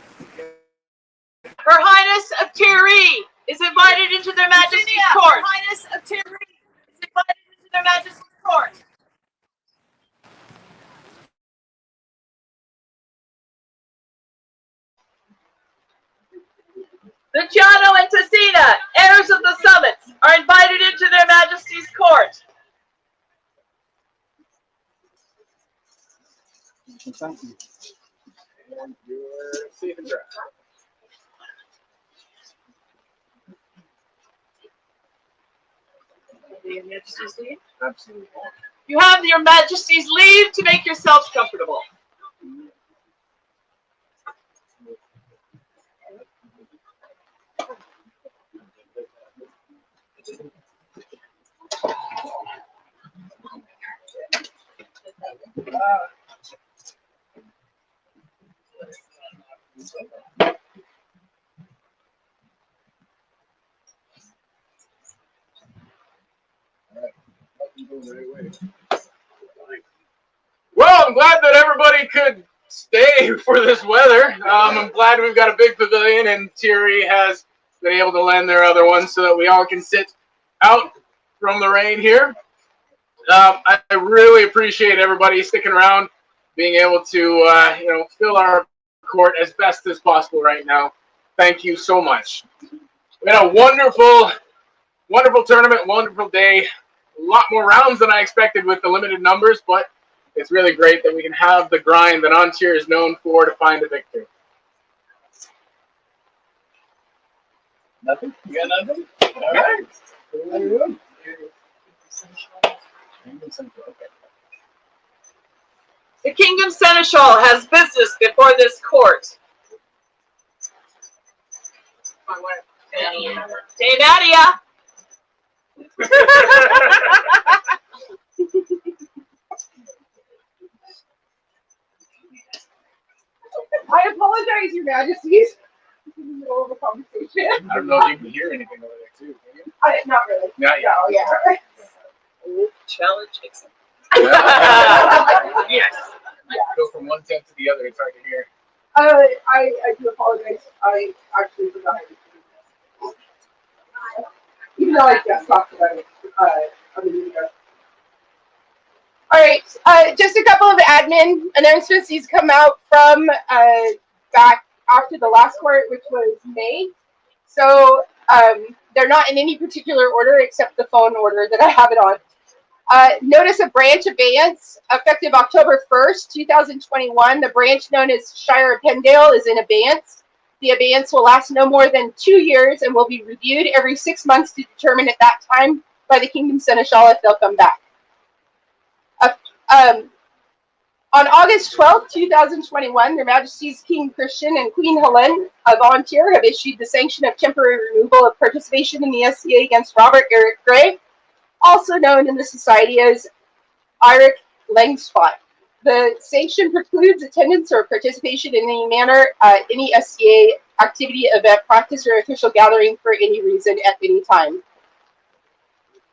Her Highness of Tyri is invited into their Majesty's court. Her Highness of Tyri is invited into their Majesty's court. Luciano and Tessina, heirs of the summits, are invited into their Majesty's court. Thank you. And you're safe and dry. Your Majesty's leave? Absolutely. You have your Majesty's leave to make yourselves comfortable. Well, I'm glad that everybody could stay for this weather. I'm glad we've got a big pavilion and Thierry has been able to lend their other one so that we all can sit out from the rain here. I really appreciate everybody sticking around, being able to fill our court as best as possible right now. Thank you so much. We had a wonderful tournament, wonderful day. A lot more rounds than I expected with the limited numbers, but it's really great that we can have the grind that Ontier is known for to find a victory. Nothing? You got nothing? All right. The Kingdom Seneschal has business before this court. Hey, Nadia. I apologize, Your Majesties. In the middle of a conversation. I don't know if you can hear anything over there, too. Can you? Not really. Not yet. No, yeah. Challenge accepted. Yes. Go from one tent to the other. It's hard to hear. I do apologize. I actually forgot. Even though I just talked about it a minute ago. All right, just a couple of admin announcements. These come out from back after the last court, which was May. So they're not in any particular order except the phone order that I have it on. Notice a branch abeyance effective October 1st, 2021. The branch known as Shire of Pendale is in abeyance. The abeyance will last no more than 2 years and will be reviewed every 6 months to determine at that time by the Kingdom Seneschal if they'll come back. On August 12th, 2021, Their Majesties King Christian and Queen Helen of Ontier have issued the sanction of temporary removal of participation in the SCA against Robert Eric Gray, also known in the society as Eric Langspot. The sanction precludes attendance or participation in any manner, any SCA activity, event, practice, or official gathering for any reason at any time.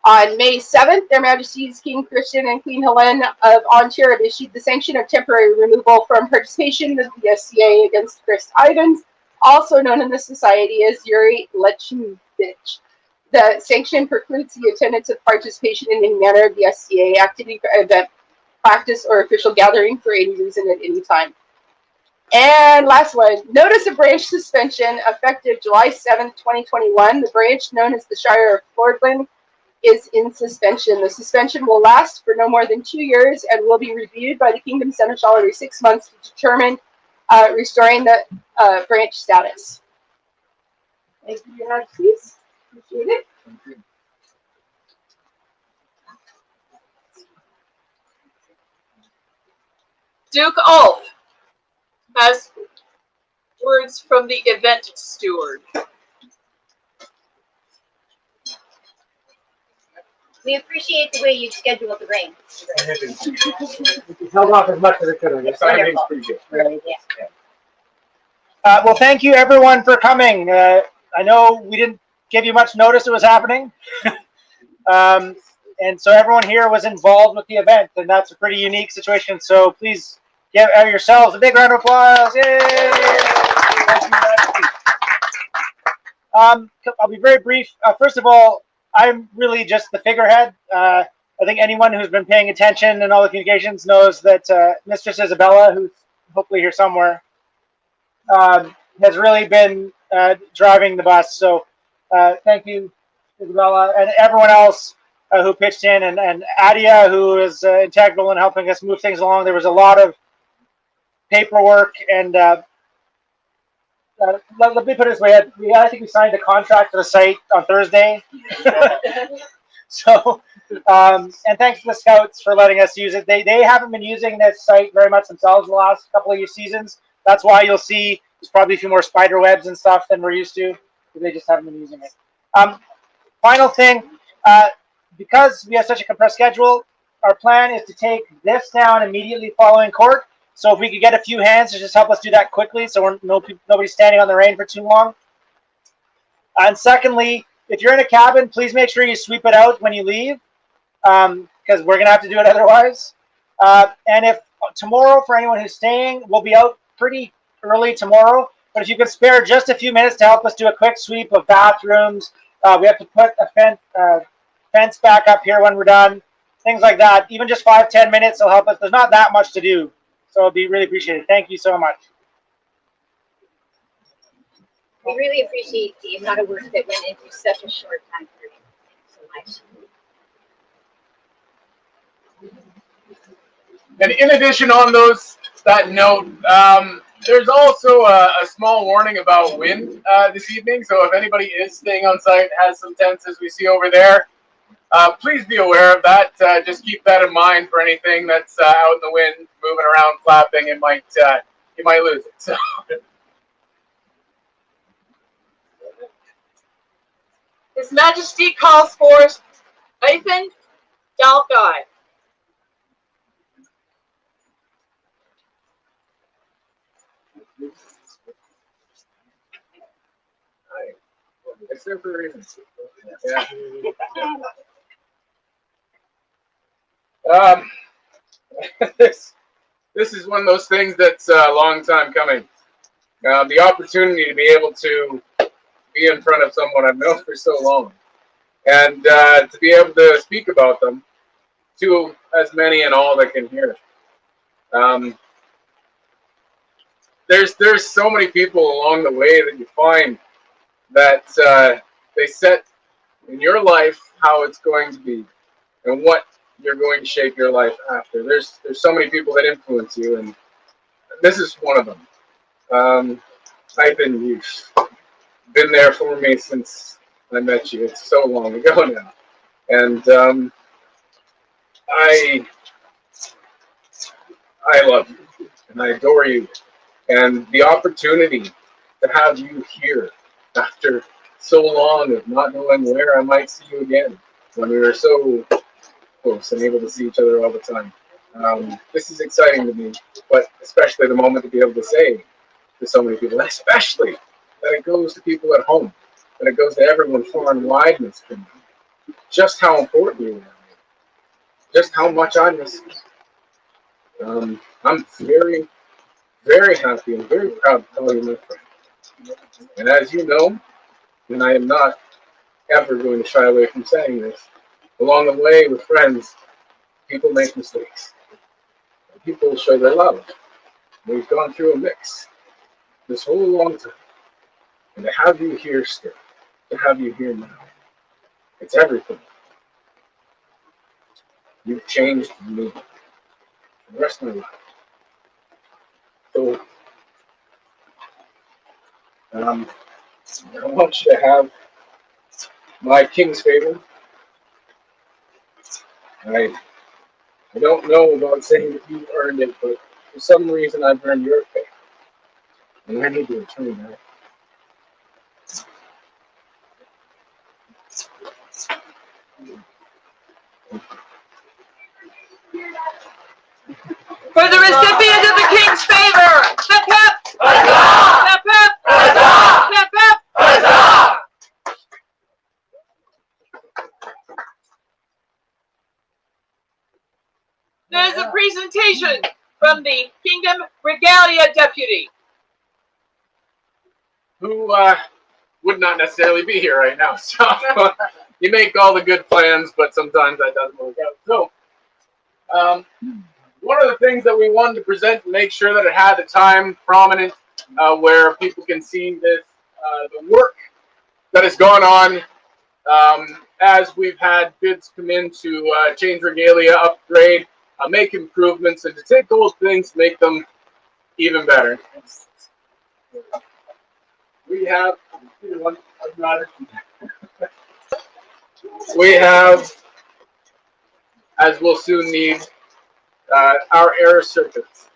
On May 7th, Their Majesties King Christian and Queen Helen of Ontier have issued the sanction of temporary removal from participation in the SCA against Chris Ivans, also known in the society as Yuri Lechmovich. The sanction precludes the attendance of participation in any manner of the SCA activity, event, practice, or official gathering for any reason at any time. And last one, notice of branch suspension effective July 7th, 2021. The branch known as the Shire of Lordland is in suspension. The suspension will last for no more than 2 years and will be reviewed by the Kingdom Seneschal every 6 months to determine restoring the branch status. Thank you, Your Majesties. Appreciate it. Thank you. Duke Ulf has words from the event steward. We appreciate the way you've scheduled the rain. Held off as much as it could have. Yes, I think it's pretty good. Really, yeah. Well, thank you everyone for coming. I know we didn't give you much notice it was happening. And so everyone here was involved with the event, and that's a pretty unique situation. So please give yourselves a big round of applause. Yay! I'll be very brief. First of all, I'm really just the figurehead. I think anyone who's been paying attention in all the communications knows that Mistress Isabella, who's hopefully here somewhere, has really been driving the bus. So thank you, Isabella, and everyone else who pitched in, and Adia, who is integral in helping us move things along. There was a lot of paperwork, and let me put it this way. I think we signed a contract for the site on Thursday. So, and thanks to the Scouts for letting us use it. They haven't been using this site very much themselves the last couple of seasons. That's why you'll see there's probably a few more spider webs and stuff than we're used to. They just haven't been using it. Final thing, because we have such a compressed schedule, our plan is to take this down immediately following court. So if we could get a few hands to just help us do that quickly, so nobody's standing on the rain for too long. And secondly, if you're in a cabin, please make sure you sweep it out when you leave, because we're going to have to do it otherwise. And if tomorrow, for anyone who's staying, we'll be out pretty early tomorrow. But if you could spare just a few minutes to help us do a quick sweep of bathrooms, we have to put a fence back up here when we're done, things like that. Even just 5-10 minutes will help us. There's not that much to do, so it'll be really appreciated. Thank you so much. We really appreciate the amount of work that went into such a short time period. Thank you so much. And in addition on that note, there's also a small warning about wind this evening. So if anybody is staying on site, has some tents as we see over there, please be aware of that. Just keep that in mind for anything that's out in the wind, moving around, flapping. It might you might lose it. So. His Majesty calls for Ethan Dalgai. It's there for a reason. Yeah. This is one of those things that's a long time coming. The opportunity to be able to be in front of someone I've known for so long, and to be able to speak about them to as many and all that can hear it. There's so many people along the way that you find that they set in your life how it's going to be and what you're going to shape your life after. There's so many people that influence you, and this is one of them. You've been there for me since I met you. It's so long ago now, and I love you and I adore you, and the opportunity to have you here after so long of not knowing where I might see you again when we were so close and able to see each other all the time. This is exciting to me, but especially the moment to be able to say to so many people, especially that it goes to people at home, that it goes to everyone far and wide in this community, just how important you are, just how much I miss you. I'm very, very happy and very proud to call you my friend. And as you know, and I am not ever going to shy away from saying this, along the way with friends, people make mistakes. People show their love. We've gone through a mix this whole long time. And to have you here still, to have you here now, it's everything. You've changed me for the rest of my life. So, I want you to have my king's favor. I don't know about saying that you earned it, but for some reason I've earned your favor. And I need to return that. For the recipient of the king's favor, hip hip, huzzah! Hip hip, huzzah! Hip hip, huzzah! There's a presentation from the Kingdom Regalia Deputy. who would not necessarily be here right now. So you make all the good plans, but sometimes that doesn't work out. So one of the things that we wanted to present and make sure that it had the time prominent where people can see this, the work that has gone on as we've had bids come in to change regalia, upgrade, make improvements, and to take those things, make them even better. We have as we'll soon need, our air circuits.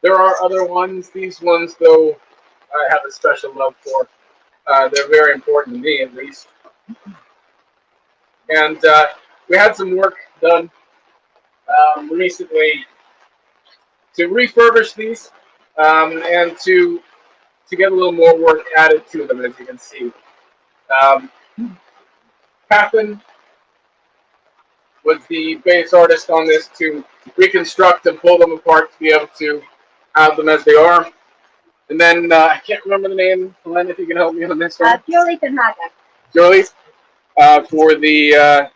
There are other ones. These ones, though, I have a special love for. They're very important to me, at least. And we had some work done recently to refurbish these and to get a little more work added to them, as you can see. Catherine was the base artist on this to reconstruct and pull them apart to be able to have them as they are. And then I can't remember the name. Helen, if you can help me on this one. Julie Tanaka. Julie, for the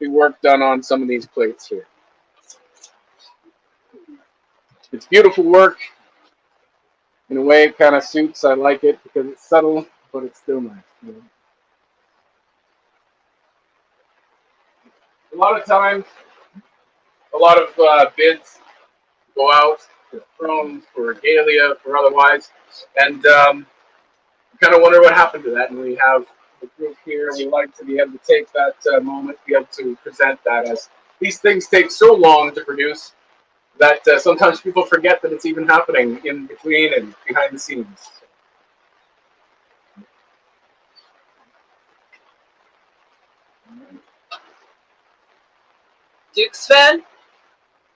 work done on some of these plates here. It's beautiful work. In a way, it kind of suits. I like it because it's subtle, but it's still nice. You know? A lot of times, a lot of bids go out for thrones, for regalia, for otherwise, and kind of wonder what happened to that. And we have a group here, and we like to be able to take that moment, be able to present that, as these things take so long to produce that sometimes people forget that it's even happening in between and behind the scenes. Duke Sven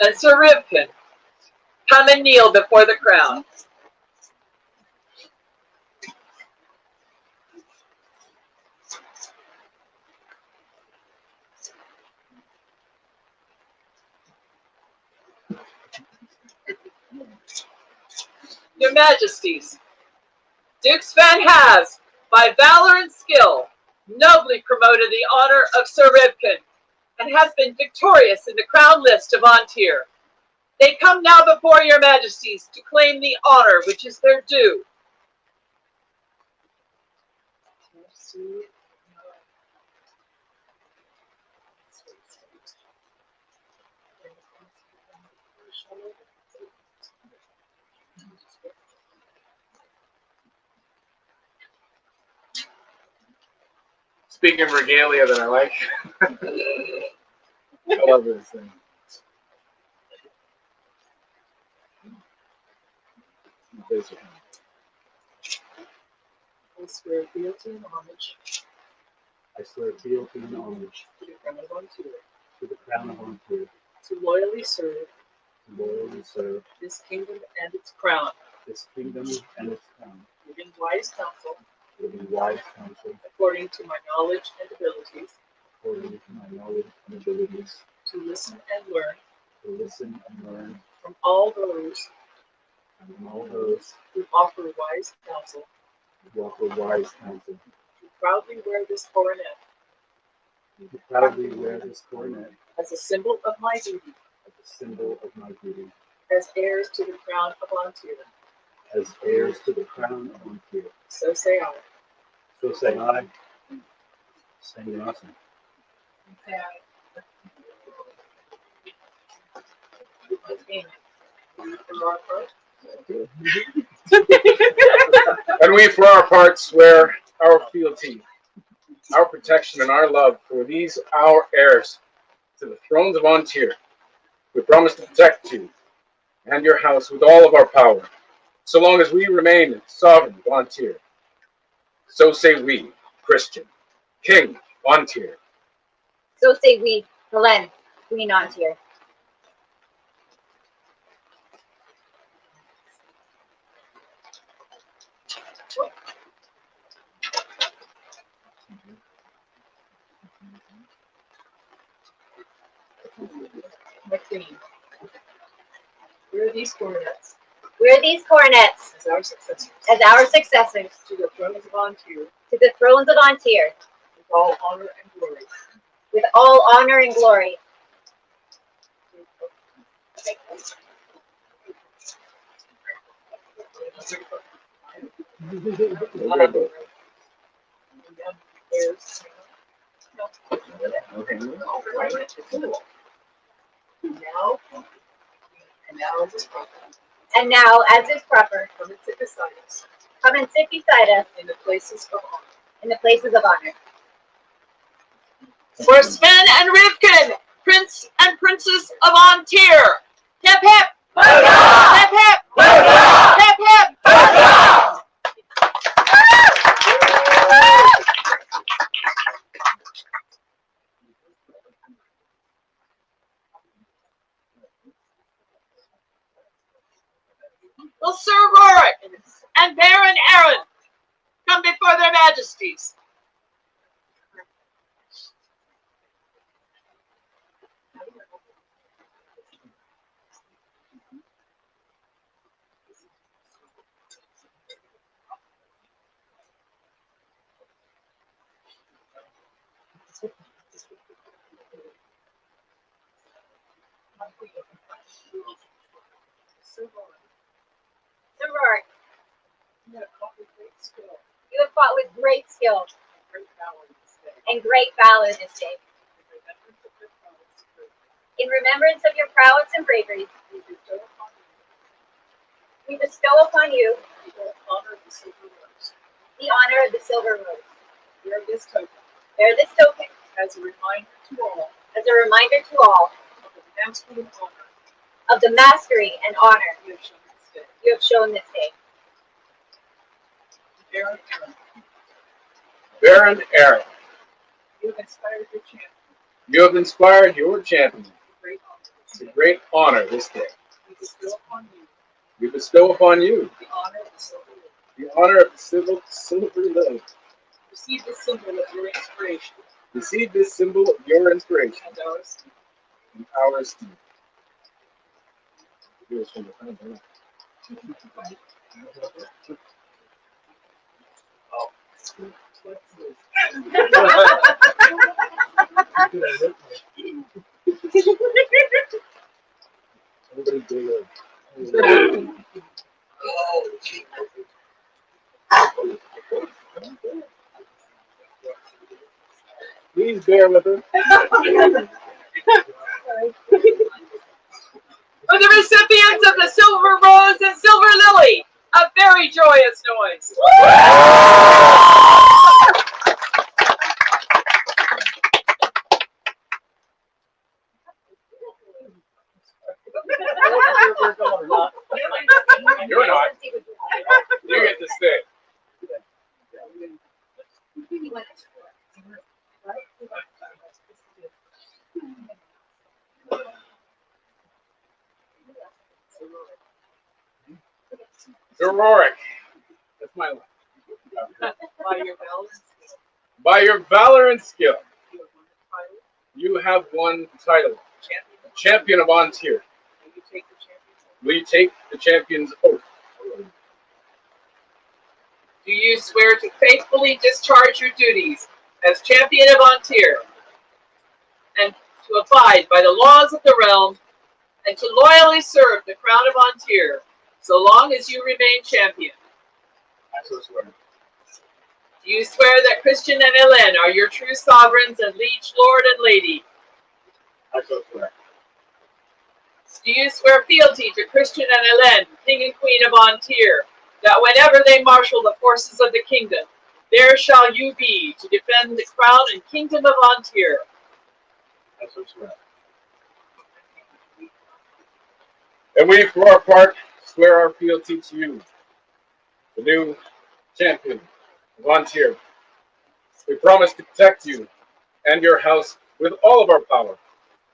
and Sir Rivkin, come and kneel before the crown. Your Majesties, Duke Sven has, by valor and skill, nobly promoted the honor of Sir Rivkin, and has been victorious in the crown list of Antir. They come now before your Majesties to claim the honor which is their due. Speaking of regalia that I like, I love this thing. I swear fealty and homage I swear fealty and homage to the crown of Antir, to the crown of Ontario, to loyally serve this kingdom and its crown, this kingdom and its crown, giving wise counsel giving wise counsel according to my knowledge and abilities, according to my knowledge and abilities, to listen and learn from all those who offer wise counsel, who proudly wear this coronet as a symbol of my duty, as heirs to the crown of Antir. So say I. So say I. Saying awesome. Say I. And we, for our part, swear our fealty, our protection, and our love for these our heirs to the thrones of Antir. We promise to protect you and your house with all of our power, so long as we remain sovereign of Antir. So say we, Christian, King of Antir. So say we, Helen, Queen Antir. My queen, wear these coronets wear these coronets as our successors as our successors to the thrones of Antir to the thrones of Antir with all honor and glory. with all honor and glory. And now, as is proper, Come and sit beside us come and sit beside us in the places of honor. in the places of honor. For Sven and Rivkin, Prince and Princess of Antir. Hip hip! Hip hip! Hip hip! Will Sir Rorik and Baron Aaron come before their majesties? Sir Rorik, you have fought with great skill and great valor this day. In remembrance of your prowess and bravery, we bestow upon you the honor of the silver rose. Bear this token Bear this token as a reminder to all of the masculine honor of the mastery and honor you have shown this day. you have shown this day. Baron Aaron, Baron Aaron, you have inspired your champion you have inspired your champion with great honor. to great honor this day. We bestow upon you We bestow upon you the honor of the silver lily. the honor of the silver lily. Receive this symbol of your inspiration Receive this symbol of your inspiration and ours. and our esteem. Yours from the front, huh? Everybody's doing it. Please bear with her. For the recipients of the Silver Rose and Silver Lily, a very joyous noise. You're not. You get to stay. Sir Rorik, that's my line. By your balance, By your valor and skill, you have won the title, Champion of Antir. Will you take the champion's oath? do you swear to faithfully discharge your duties as champion of Antir and to abide by the laws of the realm and to loyally serve the crown of Antir so long as you remain champion? I so swear. Do you swear that Christian and Helen are your true sovereigns and liege lord and lady? I so swear. Do you swear fealty to Christian and Helen, king and queen of Antir, that whenever they marshal the forces of the kingdom, there shall you be to defend the crown and kingdom of Antir? I so swear. And we, for our part, swear our fealty to you, the new champion of Antir. We promise to protect you and your house with all of our power,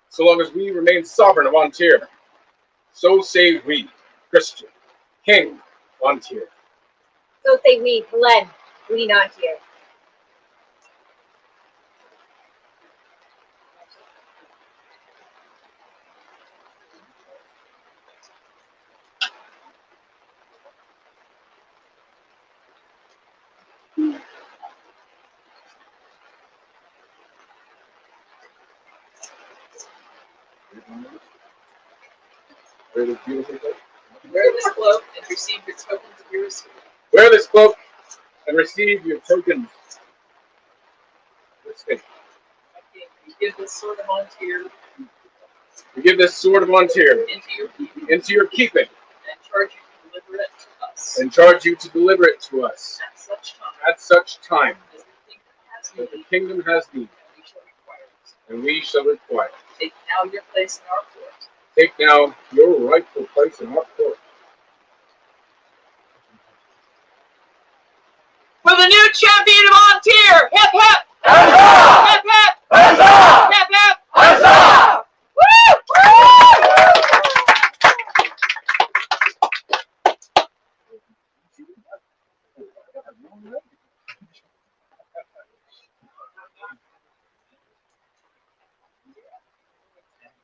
so long as we remain sovereign of Antir. So say we, Christian, King of Antir. So say we, Helen, we not here. Wear this beautiful cloak. Wear this cloak and receive your tokens of your respect. Wear this cloak and receive your tokens. Respect. You give this sword of Montier We give this sword of Montier into your keeping. And charge you to deliver it to us. And charge you to deliver it to us At such time. That the kingdom has need. And we shall require it. Take now your place in our court. Take now your rightful place in our court. For the new champion of Montier! Hip hip! Huzzah! Hip hip! Huzzah! Hip hip! Huzzah! Woo!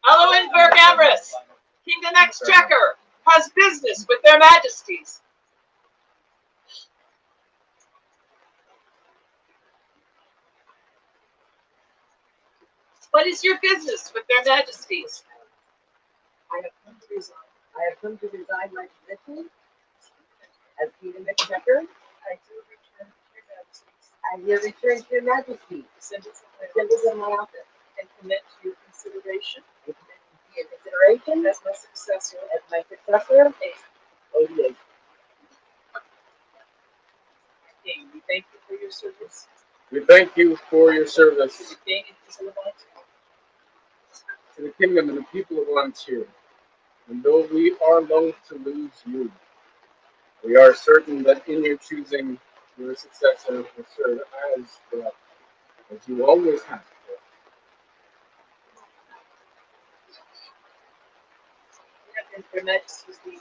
Eloinberg Emrys, Kingdom Exchequer, has business with their majesties. What is your business with their majesties? I have come to resign my position as Kingdom Exchequer. I will return to your majesty. Symbols of my office. And commit to your consideration. As my successor. King, we thank you for your service. We thank you for your service King and people of Montier. to the kingdom and the people of Ontario. And though we are loath to lose you, we are certain that in your choosing your successor will serve as well as you always have. Your majesty's leave.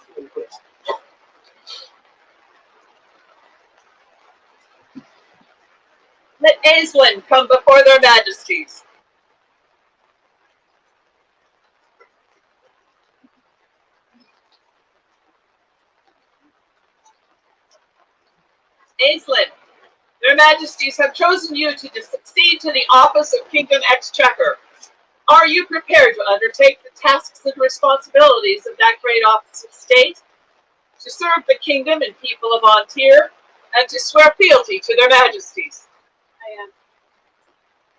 Let Aislinn come before their majesties. Aislinn, their majesties have chosen you to succeed to the office of Kingdom Exchequer. Are you prepared to undertake the tasks and responsibilities of that great office of state, to serve the kingdom and people of Ontier, and to swear fealty to their majesties? I am.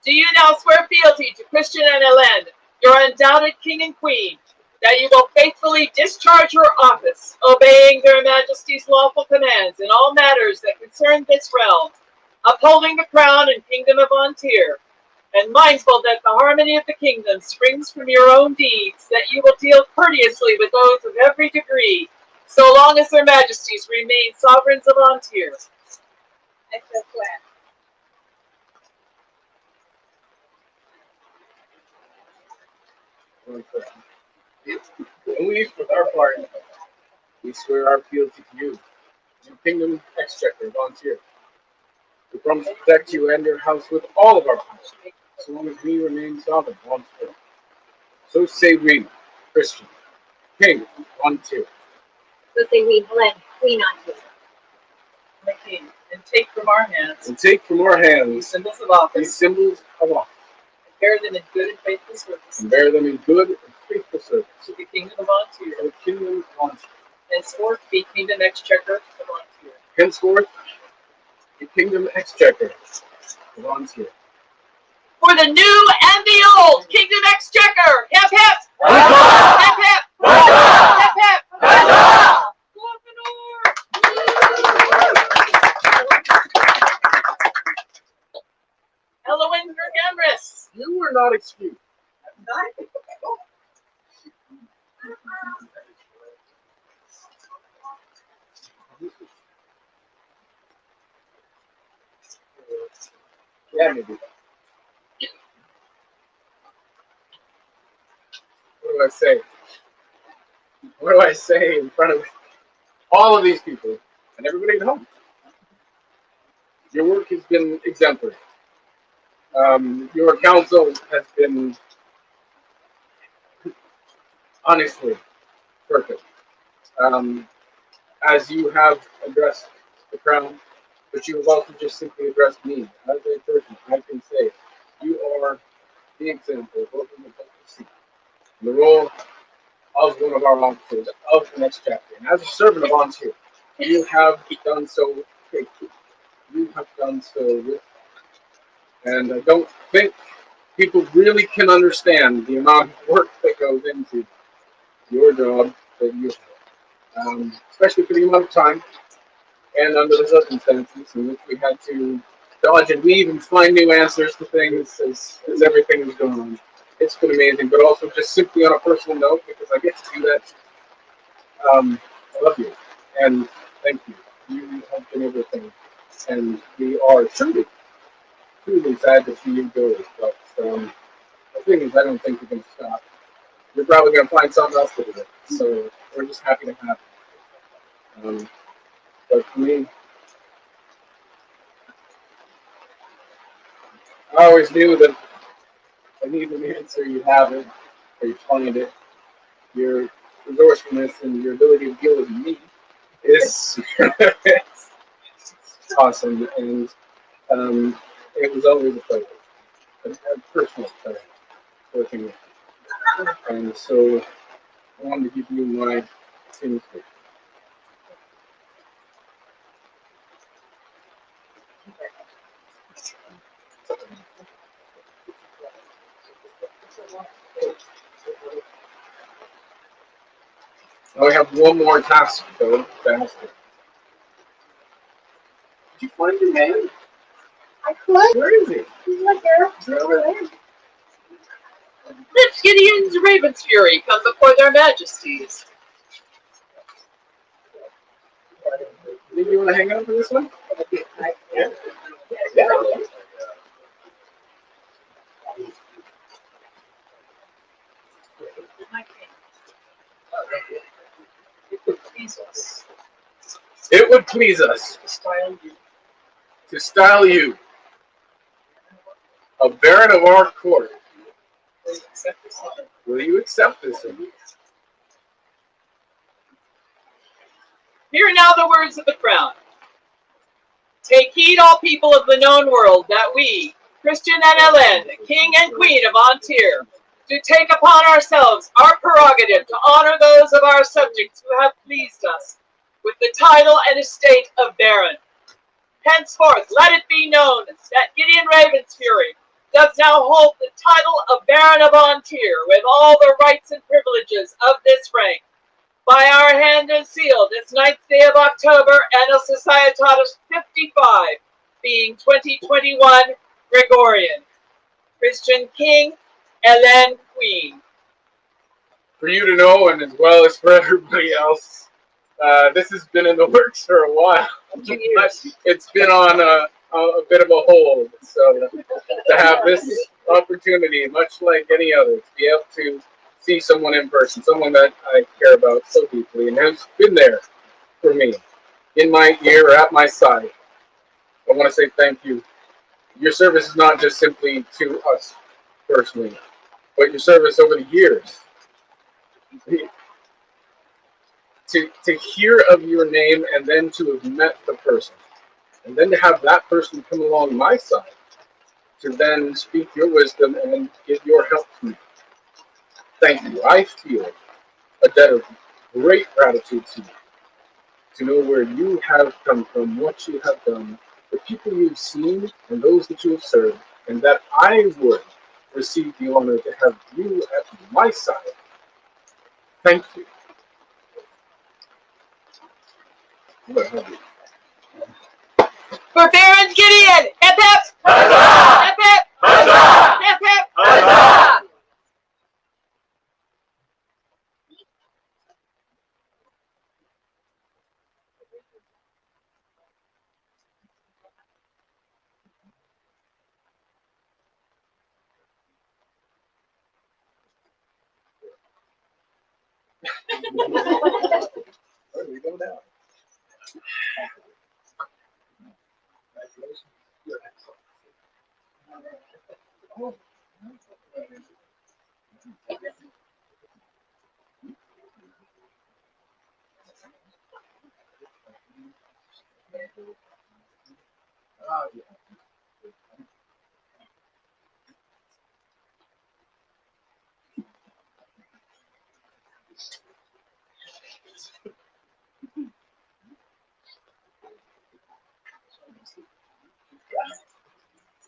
Do you now swear fealty to Christian and Hélène, your undoubted king and queen, that you will faithfully discharge your office, obeying their majesties' lawful commands in all matters that concern this realm, upholding the crown and kingdom of Ontier, and mindful that the harmony of the kingdom springs from your own deeds, that you will deal courteously with those of every degree, so long as their majesties remain sovereigns of Ontier? I shall swear. And we, for our part, we swear our fealty to you, and Kingdom Exchequer of Ontier. We promise to protect you and your house with all of our powers, so long as we remain sovereign of Ontier. So say we, Christian, King of Ontier. So say we, Hélène, Queen Ontier. My king, and take from our hands These symbols of office, and bear them in good and faithful service and bear them in good and faithful service to the kingdom of Ontier. to the kingdom of Ontier. Henceforth be Kingdom Exchequer of Ontier. Henceforth, the Kingdom Exchequer of Ontier. For the new and the old Kingdom Exchequer, hip hip! Hip hip! Hip hip! Eloinberg Emrys. You were not excused. Yeah, maybe. What do I say? What do I say in front of all of these people and everybody at home? Your work has been exemplary. Your counsel has been honestly perfect. As you have addressed the crown, but you have also just simply addressed me as a person. I can say you are the example of what we would like to see in the role of one of our officers of the next chapter. And as a servant of Ontario, you have done so faithfully. You have done so with. And I don't think people really can understand the amount of work that goes into your job that you have, especially for the amount of time and under the circumstances in which we had to dodge and weave and find new answers to things as everything was going on. It's been amazing, but also just simply on a personal note, because I get to do that. I love you, and thank you. You have been everything, and we are truly sad to see you go. But the thing is, I don't think you're going to stop. You're probably going to find something else to do. So we're just happy to have you. But for me, I always knew that I need an answer. You have it, or you find it. Your resourcefulness and your ability to deal with me is it's awesome, and it was always a pleasure, a personal pleasure working with you. And so I wanted to give you my signature. Now we have one more task though. Did you find your man? I could. Where is he? He's right there. He's over there. Let Gideon's Raven's Fury come before their majesties. Think you want to hang out for this one? Yeah. Yeah. It would please us to style you a baron of our court. Will you accept this? Hear now the words of the crown. Take heed, all people of the known world, that we, Christian and Helen, King and Queen of Antir, do take upon ourselves our prerogative to honor those of our subjects who have pleased us with the title and estate of Baron. Henceforth, let it be known that Gideon Ravensfury does now hold the title of Baron of Antir with all the rights and privileges of this rank. By our hand and seal, this 9th day of October, Annus Societatis 55, being 2021 Gregorian. Christian King, Helen Queen. For you to know, and as well as for everybody else, this has been in the works for a while. It's been on a bit of a hold. So to have this opportunity, much like any other, to be able to see someone in person, someone that I care about so deeply and has been there for me, in my ear, at my side, I want to say thank you. Your service is not just simply to us personally, but your service over the years. To hear of your name and then to have met the person, and then to have that person come along my side, to then speak your wisdom and give your help to me. Thank you. I feel a debt of great gratitude to you, to know where you have come from, what you have done, the people you've seen, and those that you have served, and that I would receive the honor to have you at my side. Thank you. For Baron Gideon! Hip hip! Hip hip! Hip hip! Where do we go now?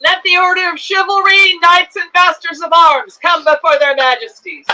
Let the order of chivalry, knights and masters of arms come before their majesties.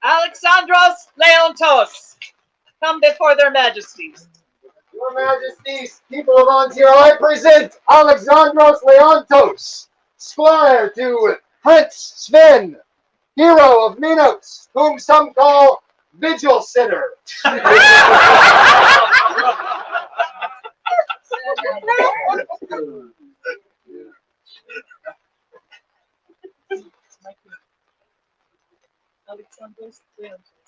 Alexandros Leontos, come before their majesties. Your Majesties, people of Antir, I present Alexandros Leontos, squire to Prince Sven, hero of Minos, whom some call Vigil Sitter. Alexandros Leontos,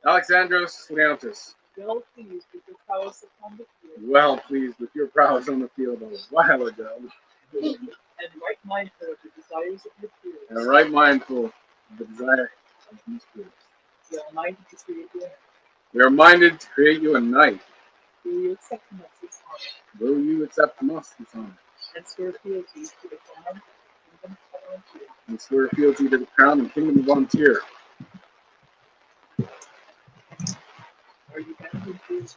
Alexandros Leontos, well pleased with your prowess upon the field, well pleased with your prowess on the field a while ago, and right mindful of the desires of your peers. and right mindful of the desire of these spirits. We are minded to create you. We are minded to create you a knight. Will you accept from us this honor, Will you accept from us this honor? and swear fealty to the crown and kingdom of Antir? And swear fealty to the crown and kingdom of Antir. Are you bound in fealty?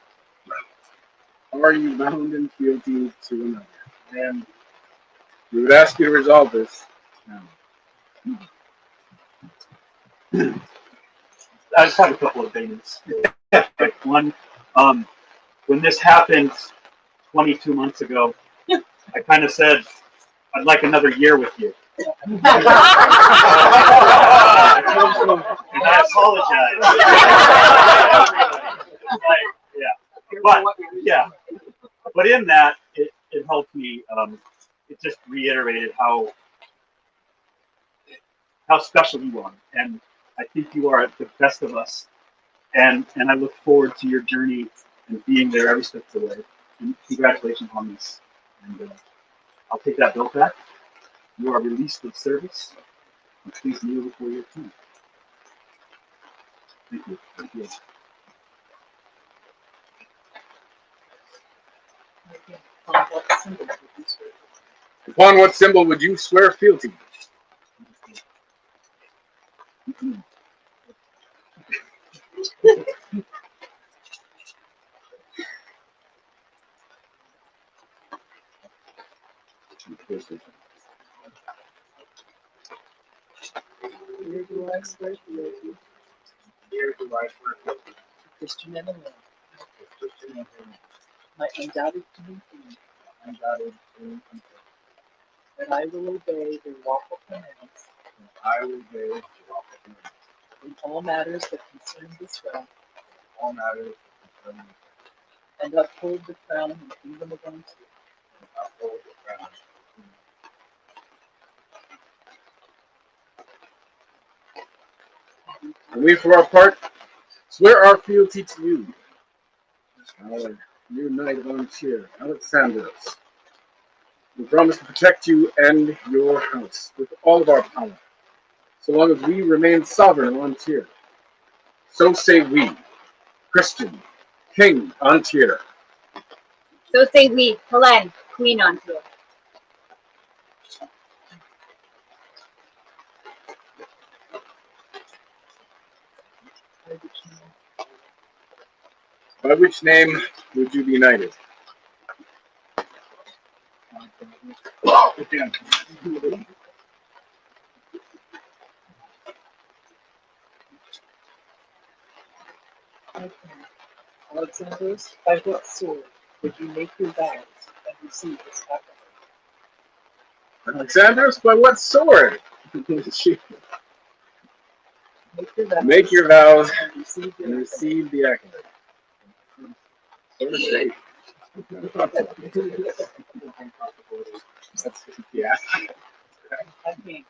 Are you bound in fealty to another? And we would ask you to resolve this now. I just have a couple of things. One, when this happened 22 months ago, I kind of said, I'd like another year with you. And I apologize. But in that, it helped me. It just reiterated how special you are, and I think you are the best of us. And I look forward to your journey and being there every step of the way. And congratulations on this. And I'll take that belt back. You are released of service. And please kneel before your king. Thank you. Thank you. Upon what symbol would you swear fealty? Here do I swear fealty. Here do I swear fealty. Christian and alone. My undoubted commitment. That I will obey their lawful commands. I will obey the lawful commands. In all matters that concern this realm. All matters that concern this realm. And uphold the crown and kingdom of Antir. And uphold the crown. And we, for our part, swear our fealty to you, our new knight of Antir, Alexandros. We promise to protect you and your house with all of our power, so long as we remain sovereign of Antir. So say we, Christian, King Antir. So say we, Helen, Queen Antir. By which name would you be knighted? Again. Alexandros, by what sword would you make your vows and receive this sacrifice? Alexandros, by what sword? Make your vows and receive the accolade. Yeah. I mean,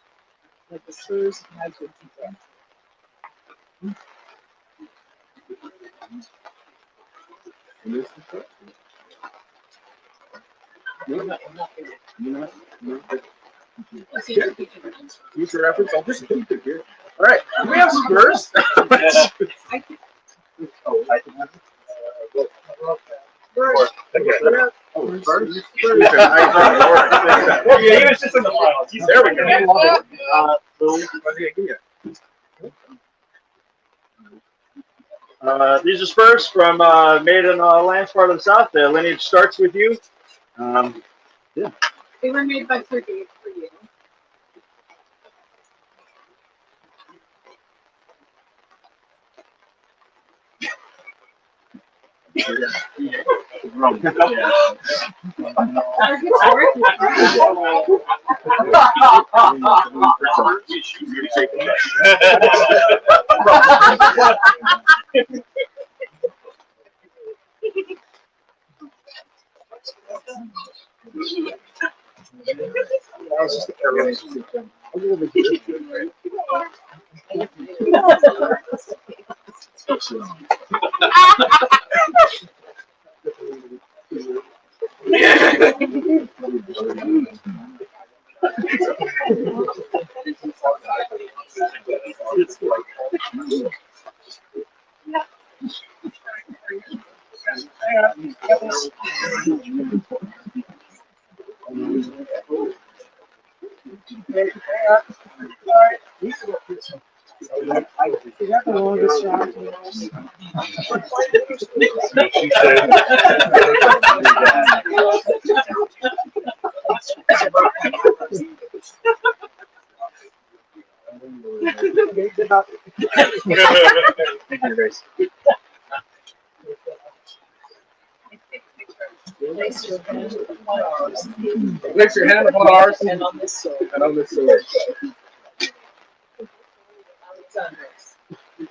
like the Spurs had good defense. Future reference. I'll just keep it here. All right. We have Spurs. Oh, I can have Oh, Spurs. Yeah, he was just in the finals. There we go. These are Spurs from Maiden Lands, part of the South. The lineage starts with you. Yeah. They were made by 38 for you. Place your hand upon ours And on this sword. and on this sword.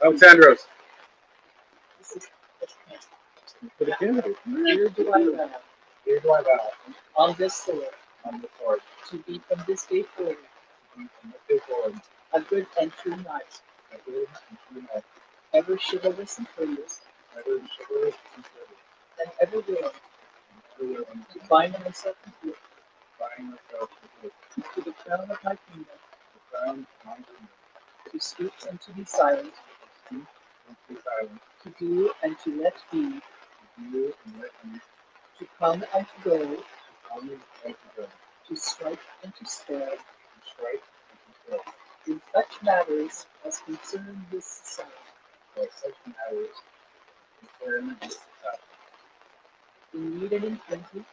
Alexandros. For the candidate. Here do I vow. Here do I vow. On this sword. On this sword. To be from this day forward. A good and true knight. Ever chivalrous and courteous. And ever willing. To bind myself in fear. To the crown of my kingdom. To speak and to be silent. To do and to let be. To come and to go. To strike and to spare. In such matters as concern this society. In need and in plenty.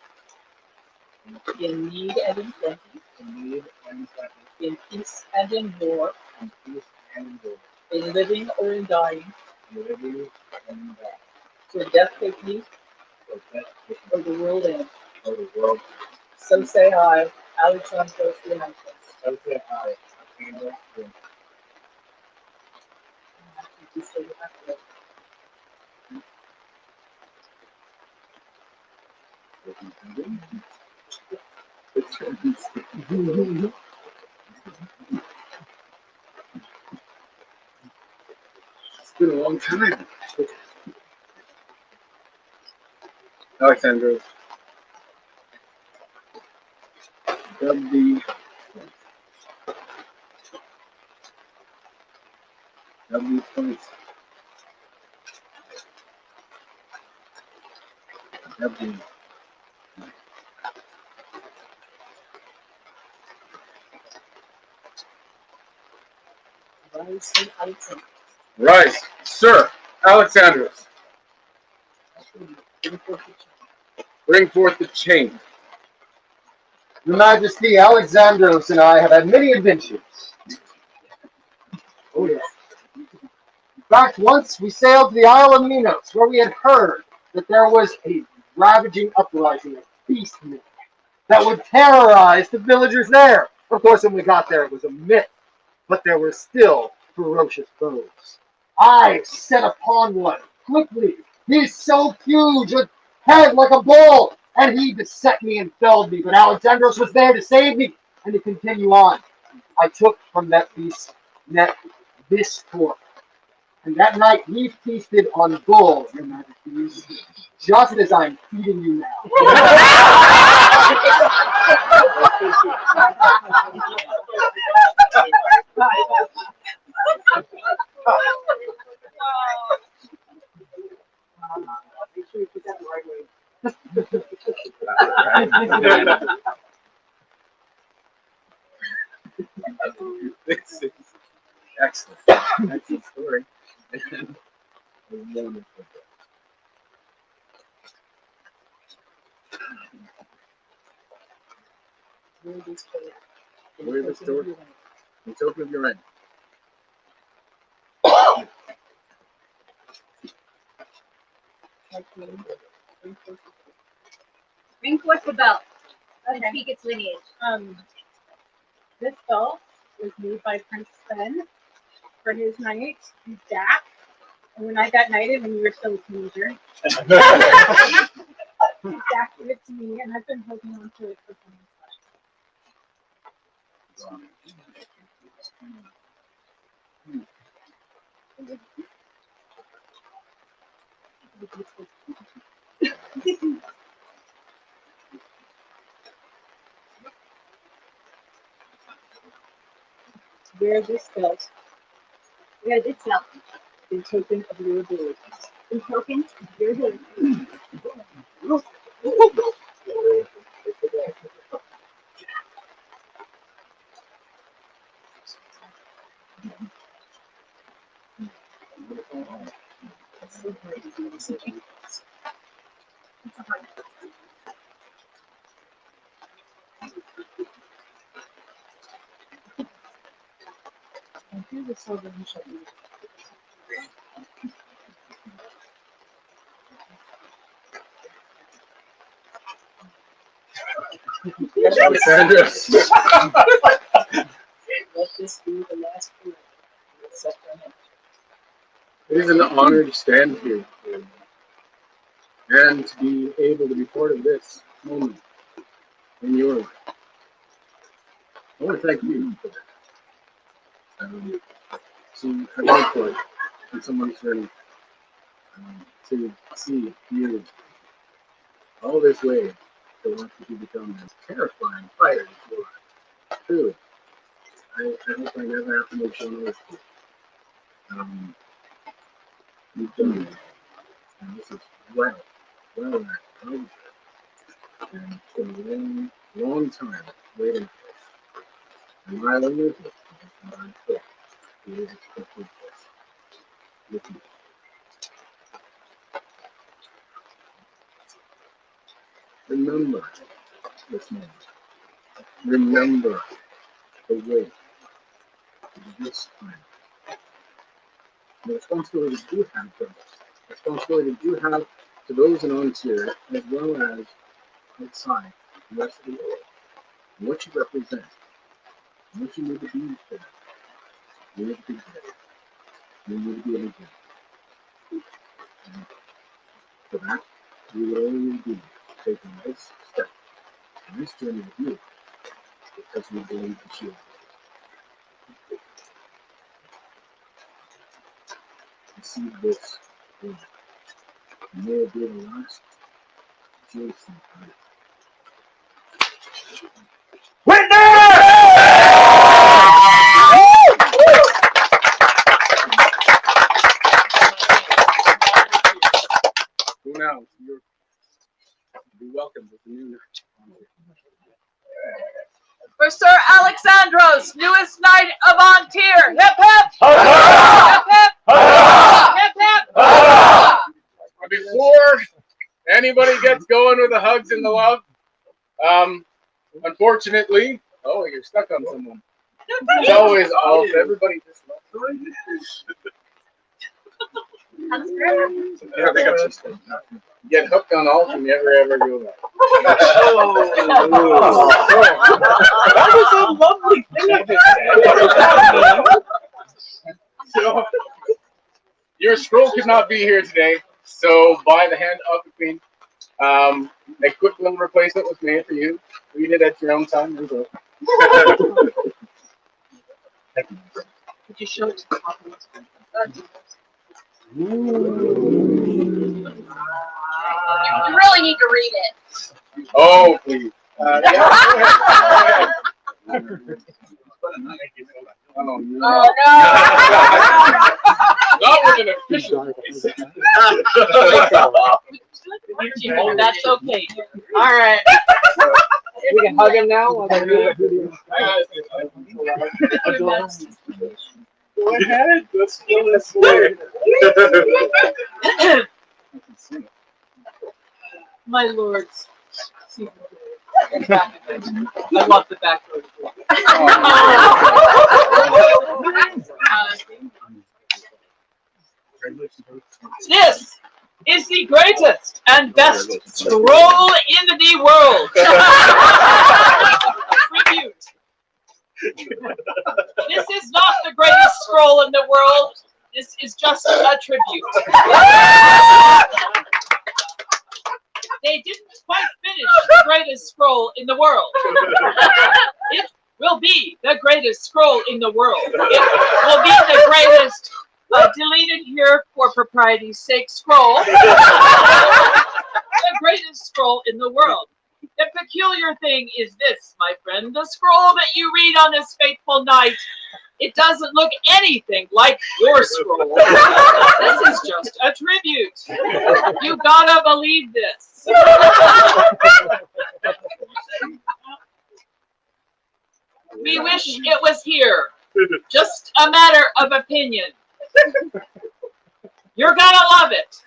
In need and in plenty. In peace and in war. In living or in dying. Till death take me. Or the world end. So say I, Alexandros Leontis. So say I. It's been a long time. Alexandros. W points. W. Rise, Sir Alexandros. Bring forth the chain. Your Majesty, Alexandros and I have had many adventures. Oh yes. In fact, once we sailed to the Isle of Minos, where we had heard that there was a ravaging uprising of beastmen that would terrorize the villagers there. Of course, when we got there, it was a myth, but there were still ferocious foes. I set upon one quickly. He's so huge, a head like a bull, and he beset me and felled me. But Alexandros was there to save me and to continue on. I took from that beast's neck this fork, and that night he feasted on bull, Your Majesty, just as I'm feeding you now. Make sure you put that the right way. This is excellent. Excellent story. Wonderful. Where the story? It's open if you're ready. Bring forth the belt and speak its lineage. This belt was made by Prince Sven for his knight, Jack. And when I got knighted, when you were still a teenager, Jack gave it to me, and I've been holding on to it for so much. Wear this belt. Wear this belt. In token of your abilities. In token of your abilities. And here's the silver and show you. Alexandra. Let this be the last word. It is an honor to stand here and to be able to be part of this moment in your life. I want to thank you for that. To have input in someone's journey, to see you all this way to want you to become as terrifying fire as you are. Truly, I hope I never have to make someone else do. You've done it. And this is well and it's been a long, long time waiting for this. And my only hope is that I'm quick to be able to complete this with you. Remember this moment. Remember the way this time. The responsibility you have for us. The responsibility you have to those in Ontario as well as outside the rest of the world. And what you represent. And what you need to be for. You need to be better. You need to be able to. And for that, you will only be taking this step on this journey with you because we believe that you are. Receive this word. May it be the last Jason time. Who knows? You're be welcome with the new night. For Sir Alexandros, newest knight of Ontir. Hip hip! Hip hip! Hip hip! Before anybody gets going with the hugs and the love, unfortunately, oh, you're stuck on someone. It's always off. Everybody just get hooked on alt and never ever go back. That was a lovely thing. So, your scroll could not be here today, so by the hand of the Queen, A quick little replacement was made for you. Read it at your own time. Could you show it to the audience? You really need to read it. Oh, please. Oh, no. Not with an official. That's okay. All right. We can hug him now. While they're Go ahead. Let's feel this way. My lords. I want the back row. This is the greatest and best scroll in the world. Tribute. This is not the greatest scroll in the world. This is just a tribute. They didn't quite finish the greatest scroll in the world. It will be the greatest scroll in the world. It will be the greatest deleted here for propriety's sake scroll. The greatest scroll in the world. The peculiar thing is this, my friend, the scroll that you read on this fateful night, it doesn't look anything like your scroll. This is just a tribute. You gotta believe this. We wish it was here. Just a matter of opinion. You're gonna love it.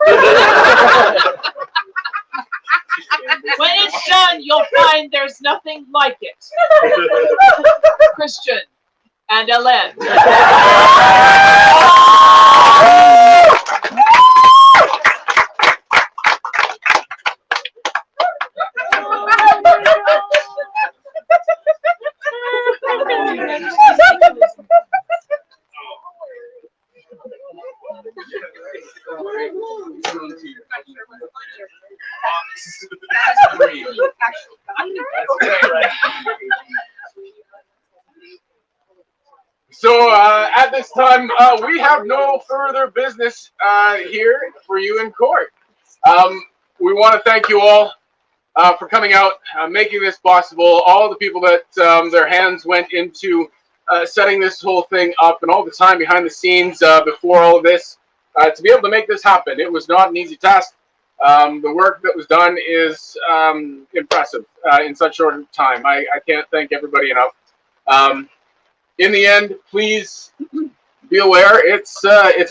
When it's done, you'll find there's nothing like it. Christian and Ellen. So at this time, we have no further business here for you in court. We want to thank you all for coming out, making this possible, all the people that their hands went into setting this whole thing up, and all the time behind the scenes before all of this to be able to make this happen. It was not an easy task. The work that was done is impressive in such short time. I can't thank everybody enough. In the end, please be aware it's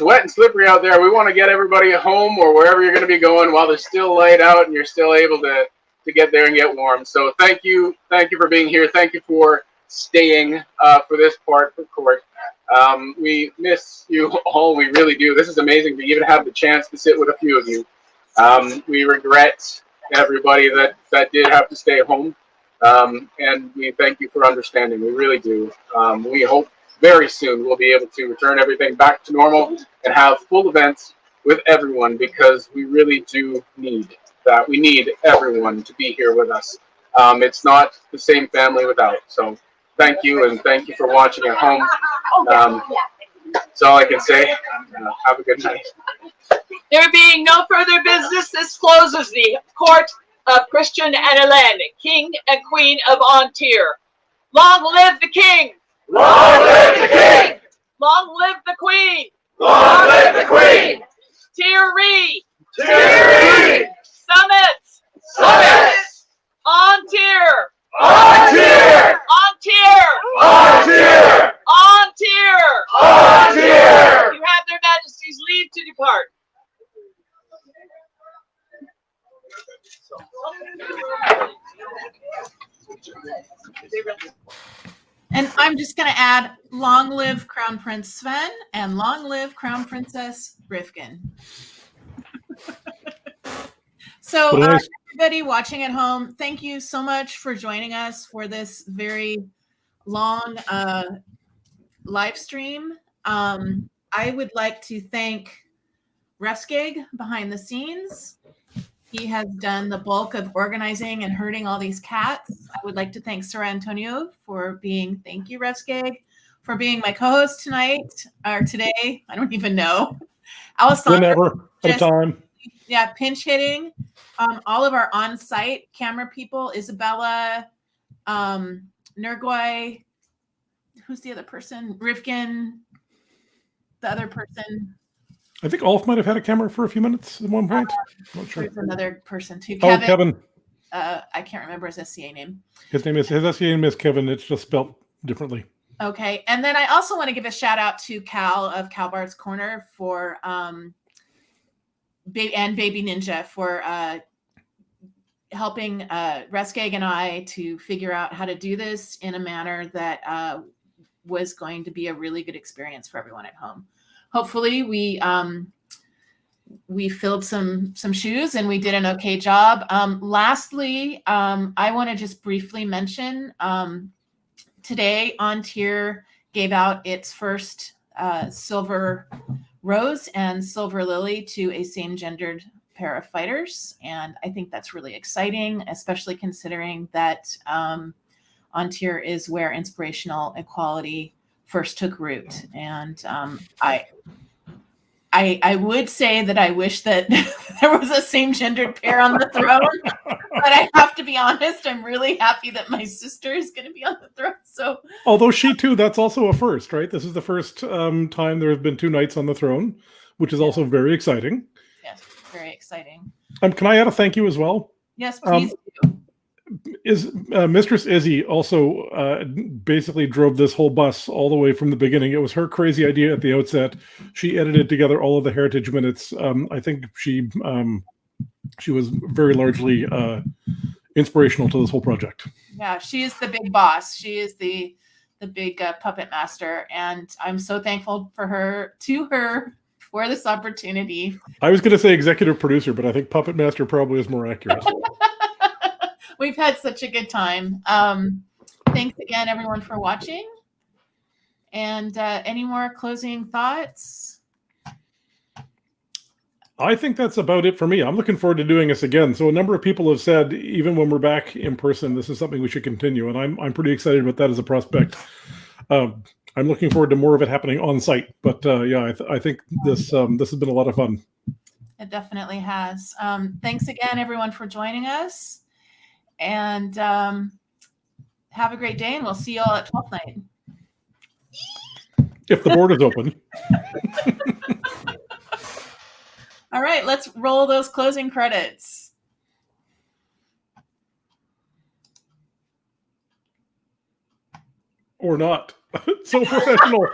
wet and slippery out there. We want to get everybody home or wherever you're going to be going while there's still light out and you're still able to get there and get warm. So thank you for being here. Thank you for staying for this part of court. We miss you all. We really do. This is amazing to even have the chance to sit with a few of you. We regret everybody that did have to stay home. And we thank you for understanding. We really do. We hope very soon we'll be able to return everything back to normal and have full events with everyone, because we really do need that. We need everyone to be here with us. It's not the same family without. So thank you, and thank you for watching at home. That's all I can say. Have a good night. There being no further business, this closes the court of Christian and Ellen, King and Queen of Ontir. Long live the King! Long live the King! Long live the Queen! Long live the Queen! Tiri! Tiri! Summits! Summits! Ontir! Ontir! Ontir! Ontir! Ontir! Ontir! You have their majesties leave to depart. And I'm just going to add, long live Crown Prince Sven and long live Crown Princess Rifkin. So everybody watching at home, thank you so much for joining us for this very long live stream. I would like to thank Refskig behind the scenes He has done the bulk of organizing and herding all these cats. I would like to thank Sir Antonio for being, thank you, Revskeg, for being my co-host tonight, or today. I don't even know. Alessandra, Whenever, at a time. yeah, pinch hitting. All of our on-site camera people, Isabella, Nergoy, who's the other person? Rivkin, the other person. I think Ulf might have had a camera for a few minutes at one point. Not sure. There's another person too. Oh, Kevin. I can't remember his SCA name. His SCA name is Kevin. It's just spelled differently. Okay, and then I also want to give a shout out to Cal of Calbart's Corner for and Baby Ninja for helping Reskeg and I to figure out how to do this in a manner that was going to be a really good experience for everyone at home. Hopefully, we filled some shoes and we did an okay job. Lastly, I want to just briefly mention today On Tier gave out its first Silver Rose and Silver Lily to a same-gendered pair of fighters, and I think that's really exciting, especially considering that On Tier is where inspirational equality first took root. And I would say that I wish that there was a same-gendered pair on the throne, but I have to be honest, I'm really happy that my sister is going to be on the throne. So, although she too, that's also a first, right? This is the first time there have been 2 knights on the throne, which is also very exciting. Yes, very exciting. Can I add a thank you as well? Yes, please do. Is Mistress Izzy also basically drove this whole bus all the way from the beginning. It was her crazy idea at the outset. She edited together all of the heritage minutes. I think she was very largely inspirational to this whole project. Yeah, she is the big boss. She is the big puppet master, and I'm so thankful for her for this opportunity. I was going to say executive producer, but I think puppet master probably is more accurate. We've had such a good time. Thanks again, everyone, for watching. And any more closing thoughts? I think that's about it for me. I'm looking forward to doing this again. So a number of people have said, even when we're back in person, this is something we should continue. And I'm pretty excited about that as a prospect. I'm looking forward to more of it happening on site. But yeah, I think this has been a lot of fun. It definitely has. Thanks again, everyone, for joining us. And have a great day, and we'll see you all at 12th night. If the board is open. All right, let's roll those closing credits. Or not. So professional.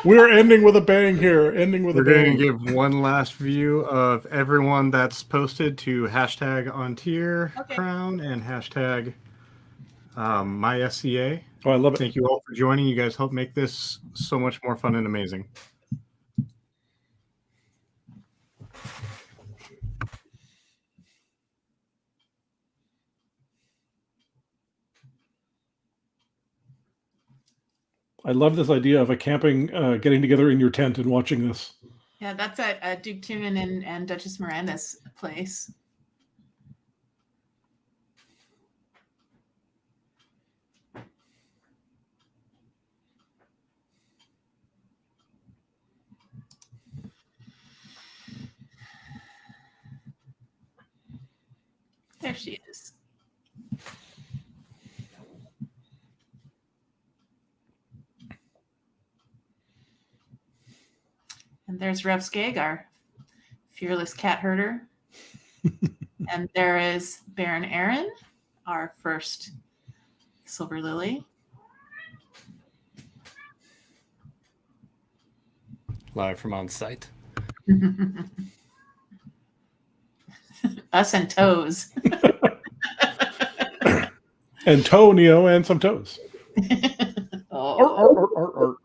We're ending with a bang here. We're going to give one last view of everyone that's posted to hashtag OnTier Crown and hashtag MySCA. Oh, I love it. Thank you all for joining. You guys help make this so much more fun and amazing. I love this idea of a camping, getting together in your tent and watching this. Yeah, that's at Duke Tunin and Duchess Miranda's place. There she is. And there's Revskeg, our fearless cat herder. And there is Baron Aaron, our first Silver Lily. Live from on site. Us and toes. And Tonio and some toes. Oh.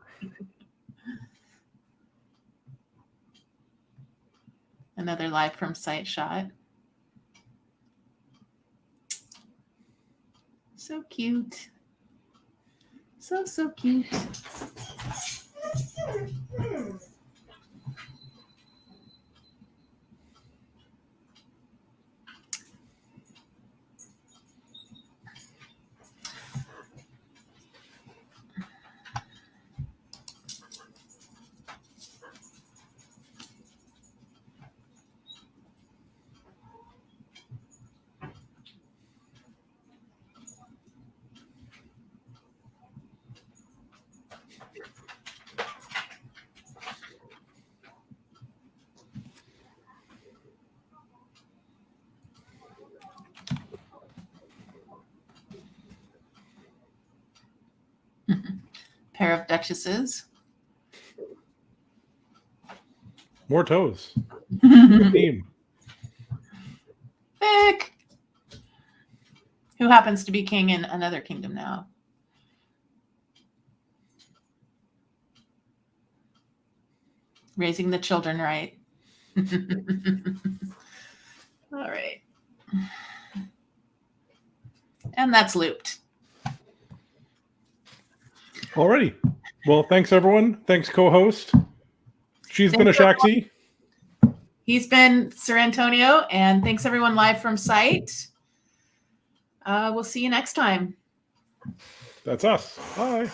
Another live from site shot. So cute. So cute. pair of duchesses. More toes. Theme. Vic, who happens to be king in another kingdom now. Raising the children right. All right. And that's looped. Alrighty. Well, thanks everyone. Thanks co-host. She's been Achaxe. He's been Sir Antonio, and thanks everyone live from site. We'll see you next time. That's us. Bye.